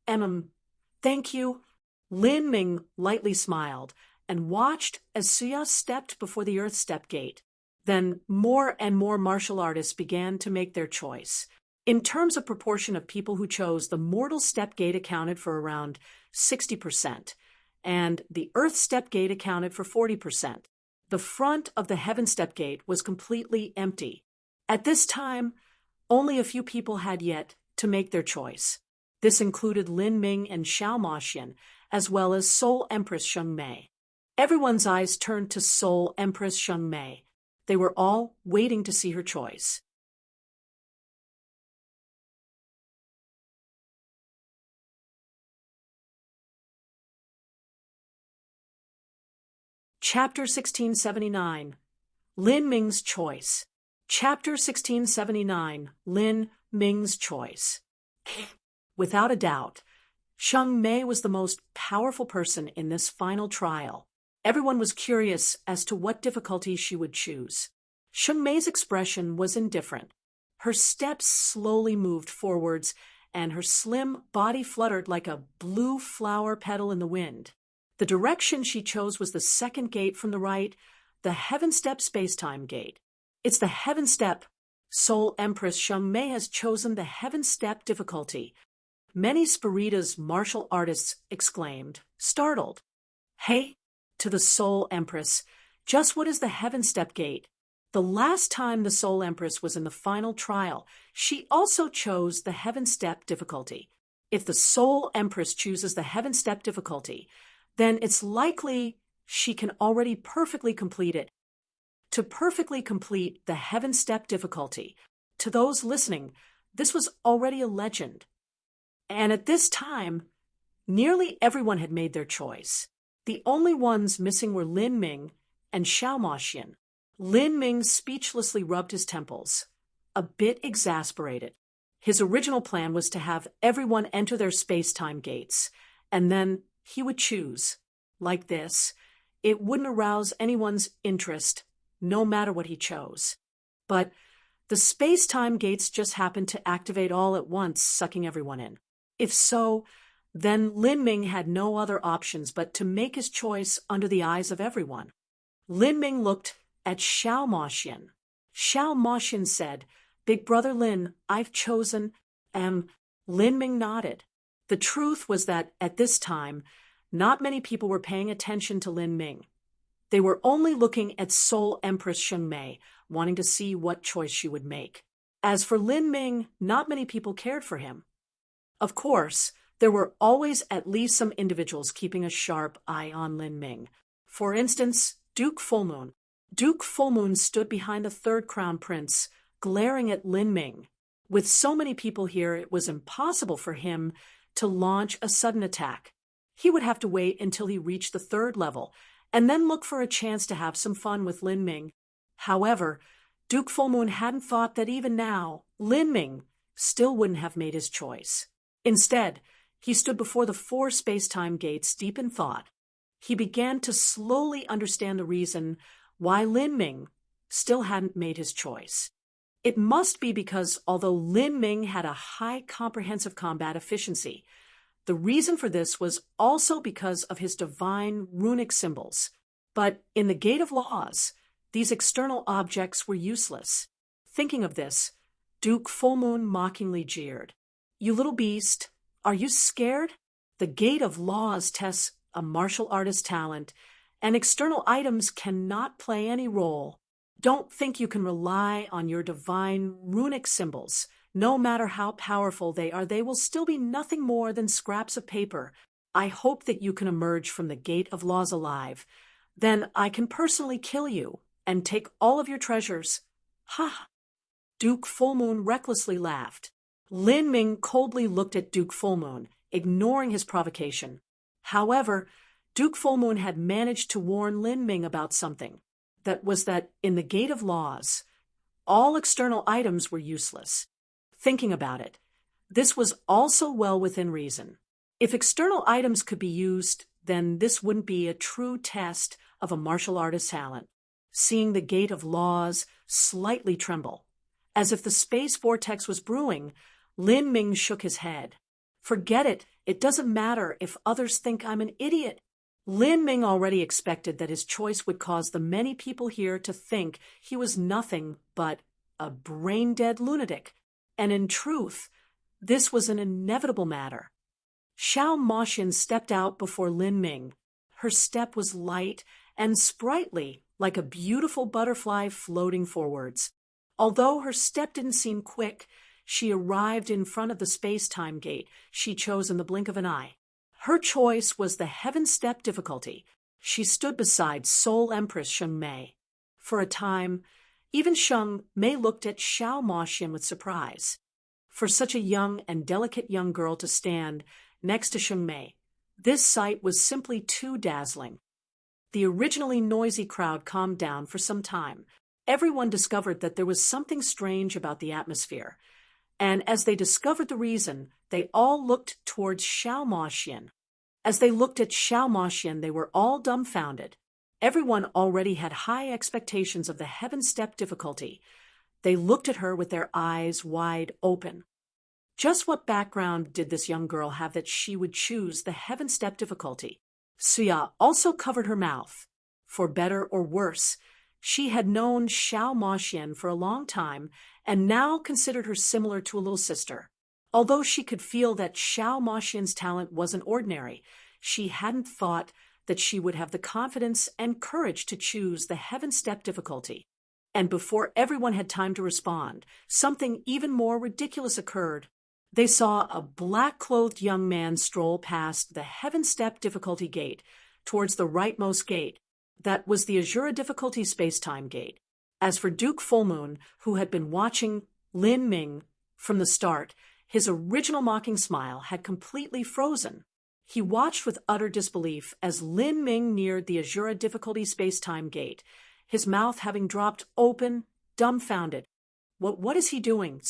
Thank you." Lin Ming lightly smiled and watched as Suya stepped before the Earth Step gate. Then more and more martial artists began to make their choice. In terms of proportion of people who chose, the Mortal Step gate accounted for around 60%, and the Earth Step gate accounted for 40%. The front of the Heaven Step gate was completely empty. At this time, only a few people had yet to make their choice. This included Lin Ming and Xiao Maxian, as well as Soul Empress Sheng Mei. Everyone's eyes turned to Soul Empress Sheng Mei. They were all waiting to see her choice. Chapter 1679, Lin Ming's Choice. Chapter 1679, Lin Ming's Choice. Without a doubt, Sheng Mei was the most powerful person in this final trial. Everyone was curious as to what difficulty she would choose. Sheng Mei's expression was indifferent. Her steps slowly moved forwards, and her slim body fluttered like a blue flower petal in the wind. The direction she chose was the second gate from the right, the Heaven Step Spacetime Gate. It's the Heaven Step. Soul Empress Sheng Mei has chosen the Heaven Step difficulty. Many Spiritas martial artists exclaimed, startled. Hey, to the Soul Empress, just what is the Heaven Step Gate? The last time the Soul Empress was in the final trial, she also chose the Heaven Step difficulty. If the Soul Empress chooses the Heaven Step difficulty, then it's likely she can already perfectly complete it. To perfectly complete the Heaven Step difficulty, to those listening, this was already a legend. And at this time, nearly everyone had made their choice. The only ones missing were Lin Ming and Xiao Moxian. Lin Ming speechlessly rubbed his temples, a bit exasperated. His original plan was to have everyone enter their space-time gates, and then he would choose. Like this, it wouldn't arouse anyone's interest, no matter what he chose. But the space-time gates just happened to activate all at once, sucking everyone in. If so, then Lin Ming had no other options but to make his choice under the eyes of everyone. Lin Ming looked at Xiao Moxian. Xiao Moxian said, Big Brother Lin, I've chosen. Lin Ming nodded. The truth was that at this time, not many people were paying attention to Lin Ming. They were only looking at Soul Empress Sheng Mei, wanting to see what choice she would make. As for Lin Ming, not many people cared for him. Of course, there were always at least some individuals keeping a sharp eye on Lin Ming. For instance, Duke Fullmoon. Duke Fullmoon stood behind the third crown prince, glaring at Lin Ming. With so many people here, it was impossible for him to launch a sudden attack. He would have to wait until he reached the third level, and then look for a chance to have some fun with Lin Ming. However, Duke Fullmoon hadn't thought that even now, Lin Ming still wouldn't have made his choice. Instead, he stood before the 4 space-time gates deep in thought. He began to slowly understand the reason why Lin Ming still hadn't made his choice. It must be because although Lin Ming had a high comprehensive combat efficiency, the reason for this was also because of his divine runic symbols. But in the Gate of Laws, these external objects were useless. Thinking of this, Duke Fullmoon mockingly jeered. You little beast, are you scared? The Gate of Laws tests a martial artist's talent, and external items cannot play any role. Don't think you can rely on your divine runic symbols. No matter how powerful they are, they will still be nothing more than scraps of paper. I hope that you can emerge from the Gate of Laws alive. Then I can personally kill you and take all of your treasures. Ha! Duke Fullmoon recklessly laughed. Lin Ming coldly looked at Duke Fullmoon, ignoring his provocation. However, Duke Fullmoon had managed to warn Lin Ming about something. That in the Gate of Laws, all external items were useless. Thinking about it, this was also well within reason. If external items could be used, then this wouldn't be a true test of a martial artist's talent. Seeing the Gate of Laws slightly tremble, as if the space vortex was brewing, Lin Ming shook his head. Forget it. It doesn't matter if others think I'm an idiot. Lin Ming already expected that his choice would cause the many people here to think he was nothing but a brain-dead lunatic. And in truth, this was an inevitable matter. Xiao Moxian stepped out before Lin Ming. Her step was light and sprightly, like a beautiful butterfly floating forwards. Although her step didn't seem quick, she arrived in front of the space-time gate she chose in the blink of an eye. Her choice was the Heaven Step difficulty. She stood beside Soul Empress Sheng Mei. For a time, even Sheng Mei looked at Xiao Moxian with surprise. For such a young and delicate young girl to stand next to Sheng Mei, this sight was simply too dazzling. the originally noisy crowd calmed down for some time. Everyone discovered that there was something strange about the atmosphere, and as they discovered the reason, they all looked towards Xiao Moxian. As they looked at Xiao Moxian, they were all dumbfounded. Everyone already had high expectations of the heaven step difficulty. They looked at her with their eyes wide open. Just what background did this young girl have that she would choose the heaven step difficulty? Suya also covered her mouth. For better or worse, she had known Xiao Moxian for a long time and now considered her similar to a little sister. Although she could feel that Xiao Moxian's talent wasn't ordinary, she hadn't thought that she would have the confidence and courage to choose the heaven step difficulty. And before everyone had time to respond, something even more ridiculous occurred. They saw a black-clothed young man stroll past the heaven step difficulty gate towards the rightmost gate. That was the Azura difficulty space-time gate. As for Duke Fullmoon, who had been watching Lin Ming from the start, his original mocking smile had completely frozen. He watched with utter disbelief as Lin Ming neared the Azura difficulty space-time gate, his mouth having dropped open, dumbfounded. What is he doing?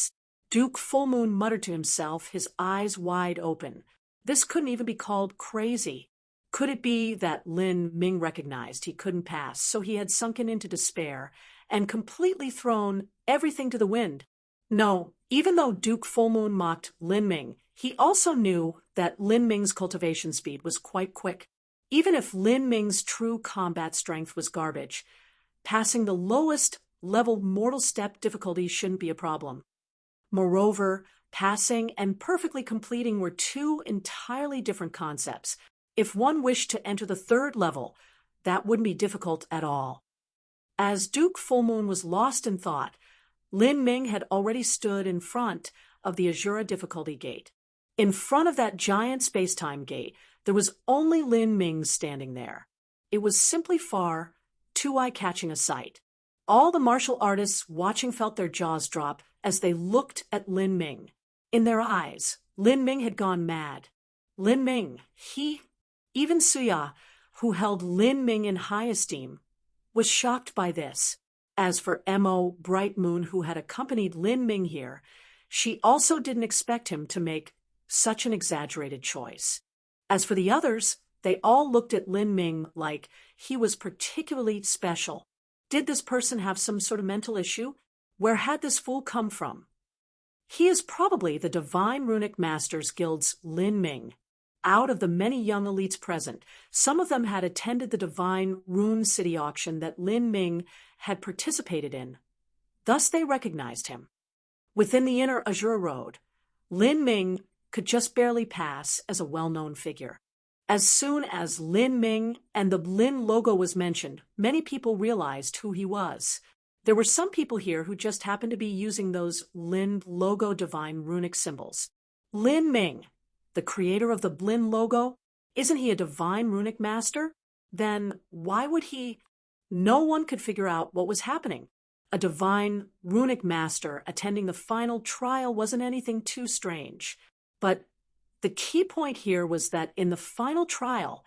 Duke Fullmoon muttered to himself, his eyes wide open. This couldn't even be called crazy. Could it be that Lin Ming recognized he couldn't pass, so he had sunken into despair and completely thrown everything to the wind? No, even though Duke Fullmoon mocked Lin Ming, he also knew that Lin Ming's cultivation speed was quite quick. Even if Lin Ming's true combat strength was garbage, passing the lowest level mortal step difficulty shouldn't be a problem. Moreover, passing and perfectly completing were two entirely different concepts. If one wished to enter the third level, that wouldn't be difficult at all. As Duke Fullmoon was lost in thought, Lin Ming had already stood in front of the Azura difficulty gate. In front of that giant space-time gate, there was only Lin Ming standing there. It was simply far too eye-catching a sight. All the martial artists watching felt their jaws drop as they looked at Lin Ming. In their eyes, Lin Ming had gone mad. Lin Ming, even Suya, who held Lin Ming in high esteem, was shocked by this. As for Mo Bright Moon, who had accompanied Lin Ming here, she also didn't expect him to make such an exaggerated choice. As for the others, they all looked at Lin Ming like he was particularly special. Did this person have some sort of mental issue? Where had this fool come from? He is probably the Divine Runic Masters Guild's Lin Ming. Out of the many young elites present, some of them had attended the Divine Rune City auction that Lin Ming had participated in. Thus they recognized him. Within the inner Azure Road, Lin Ming could just barely pass as a well-known figure. As soon as Lin Ming and the Lin logo was mentioned, many people realized who he was. There were some people here who just happened to be using those Lin logo divine runic symbols. Lin Ming, the creator of the Lin logo, isn't he a divine runic master? Then why would he? No one could figure out what was happening. A divine runic master attending the final trial wasn't anything too strange. But the key point here was that in the final trial,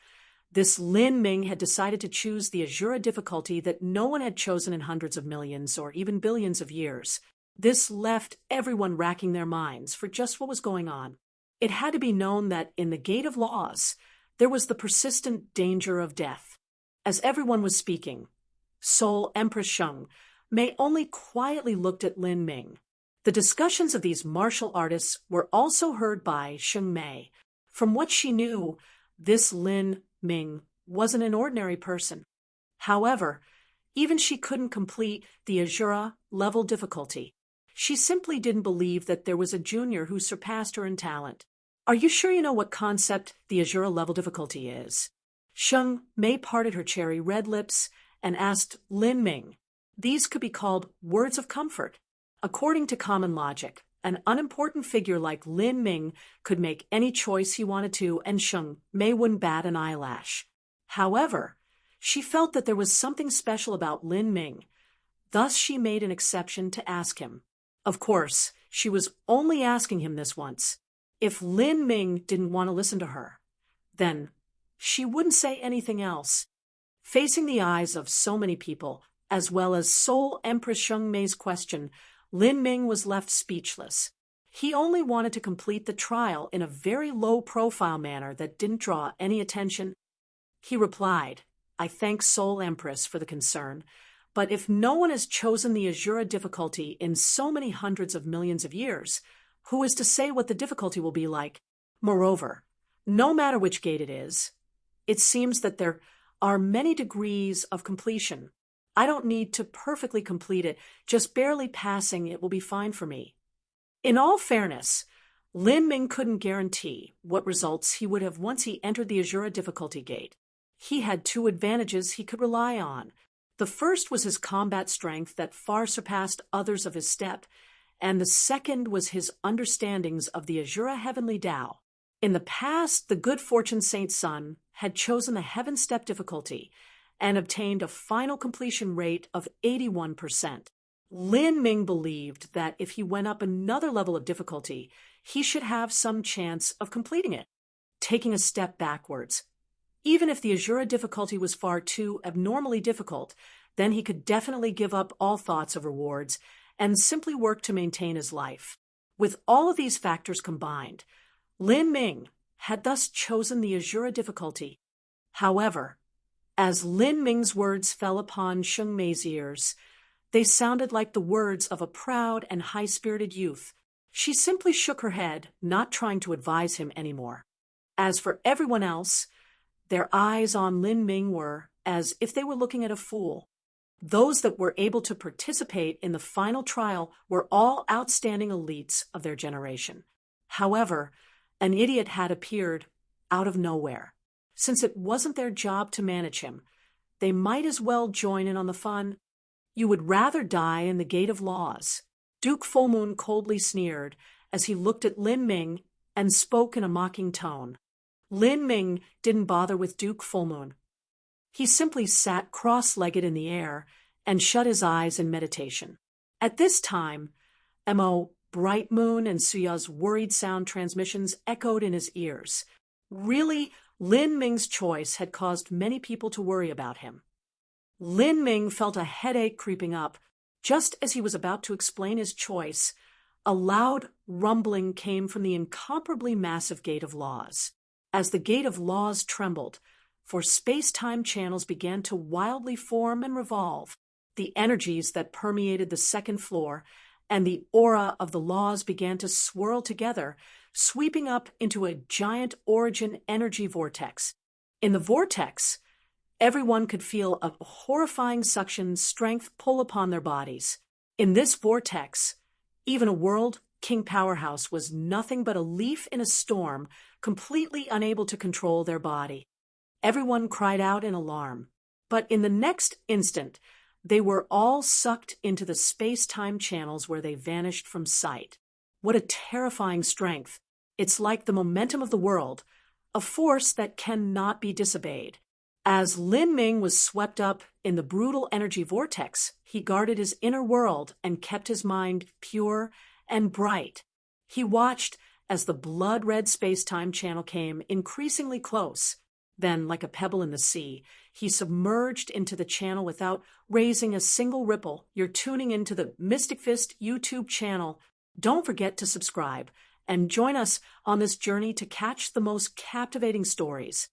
this Lin Ming had decided to choose the Azura difficulty that no one had chosen in hundreds of millions or even billions of years. This left everyone racking their minds for just what was going on. It had to be known that in the Gate of Laws, there was the persistent danger of death. As everyone was speaking, Soul Empress Sheng Mei only quietly looked at Lin Ming. The discussions of these martial artists were also heard by Sheng Mei. From what she knew, this Lin Ming wasn't an ordinary person. However, even she couldn't complete the Azura level difficulty. She simply didn't believe that there was a junior who surpassed her in talent. Are you sure you know what concept the Azura level difficulty is? Sheng Mei parted her cherry red lips and asked Lin Ming. These could be called words of comfort. According to common logic, an unimportant figure like Lin Ming could make any choice he wanted to, and Sheng Mei wouldn't bat an eyelash. However, she felt that there was something special about Lin Ming. Thus she made an exception to ask him. Of course, she was only asking him this once. If Lin Ming didn't want to listen to her, then she wouldn't say anything else. Facing the eyes of so many people, as well as Seoul Empress Shengmei's question, Lin Ming was left speechless. He only wanted to complete the trial in a very low-profile manner that didn't draw any attention. He replied, "I thank Seoul Empress for the concern, but if no one has chosen the Azura difficulty in so many hundreds of millions of years, who is to say what the difficulty will be like? Moreover, no matter which gate it is, it seems that there are many degrees of completion. I don't need to perfectly complete it, just barely passing it will be fine for me." In all fairness, Lin Ming couldn't guarantee what results he would have once he entered the Azura difficulty gate. He had two advantages he could rely on. The first was his combat strength that far surpassed others of his step, and the second was his understandings of the Azura Heavenly Tao. In the past, the good fortune Saint Sun had chosen the Heaven Step difficulty and obtained a final completion rate of 81%. Lin Ming believed that if he went up another level of difficulty, he should have some chance of completing it, taking a step backwards. Even if the Azura difficulty was far too abnormally difficult, then he could definitely give up all thoughts of rewards and simply work to maintain his life. With all of these factors combined, Lin Ming had thus chosen the Azura difficulty. However, as Lin Ming's words fell upon Shengmei's ears, they sounded like the words of a proud and high-spirited youth. She simply shook her head, not trying to advise him anymore. As for everyone else, their eyes on Lin Ming were as if they were looking at a fool. Those that were able to participate in the final trial were all outstanding elites of their generation. However, an idiot had appeared out of nowhere. Since it wasn't their job to manage him, they might as well join in on the fun. "You would rather die in the Gate of Laws," Duke Fullmoon coldly sneered as he looked at Lin Ming and spoke in a mocking tone. Lin Ming didn't bother with Duke Fullmoon. He simply sat cross-legged in the air and shut his eyes in meditation. At this time, Mo, Bright Moon, and Suya's worried sound transmissions echoed in his ears. Really, Lin Ming's choice had caused many people to worry about him. Lin Ming felt a headache creeping up. Just as he was about to explain his choice, a loud rumbling came from the incomparably massive Gate of Laws. As the Gate of Laws trembled, for space-time channels began to wildly form and revolve, the energies that permeated the second floor and the aura of the laws began to swirl together, sweeping up into a giant origin energy vortex. In the vortex, everyone could feel a horrifying suction strength pull upon their bodies. In this vortex, even a world king powerhouse was nothing but a leaf in a storm, completely unable to control their body. Everyone cried out in alarm. But in the next instant, they were all sucked into the space-time channels where they vanished from sight. What a terrifying strength! It's like the momentum of the world, a force that cannot be disobeyed. As Lin Ming was swept up in the brutal energy vortex, he guarded his inner world and kept his mind pure and bright. He watched as the blood-red space-time channel came increasingly close. Then, like a pebble in the sea, he submerged into the channel without raising a single ripple. You're tuning into the Mystic Fist YouTube channel. Don't forget to subscribe and join us on this journey to catch the most captivating stories.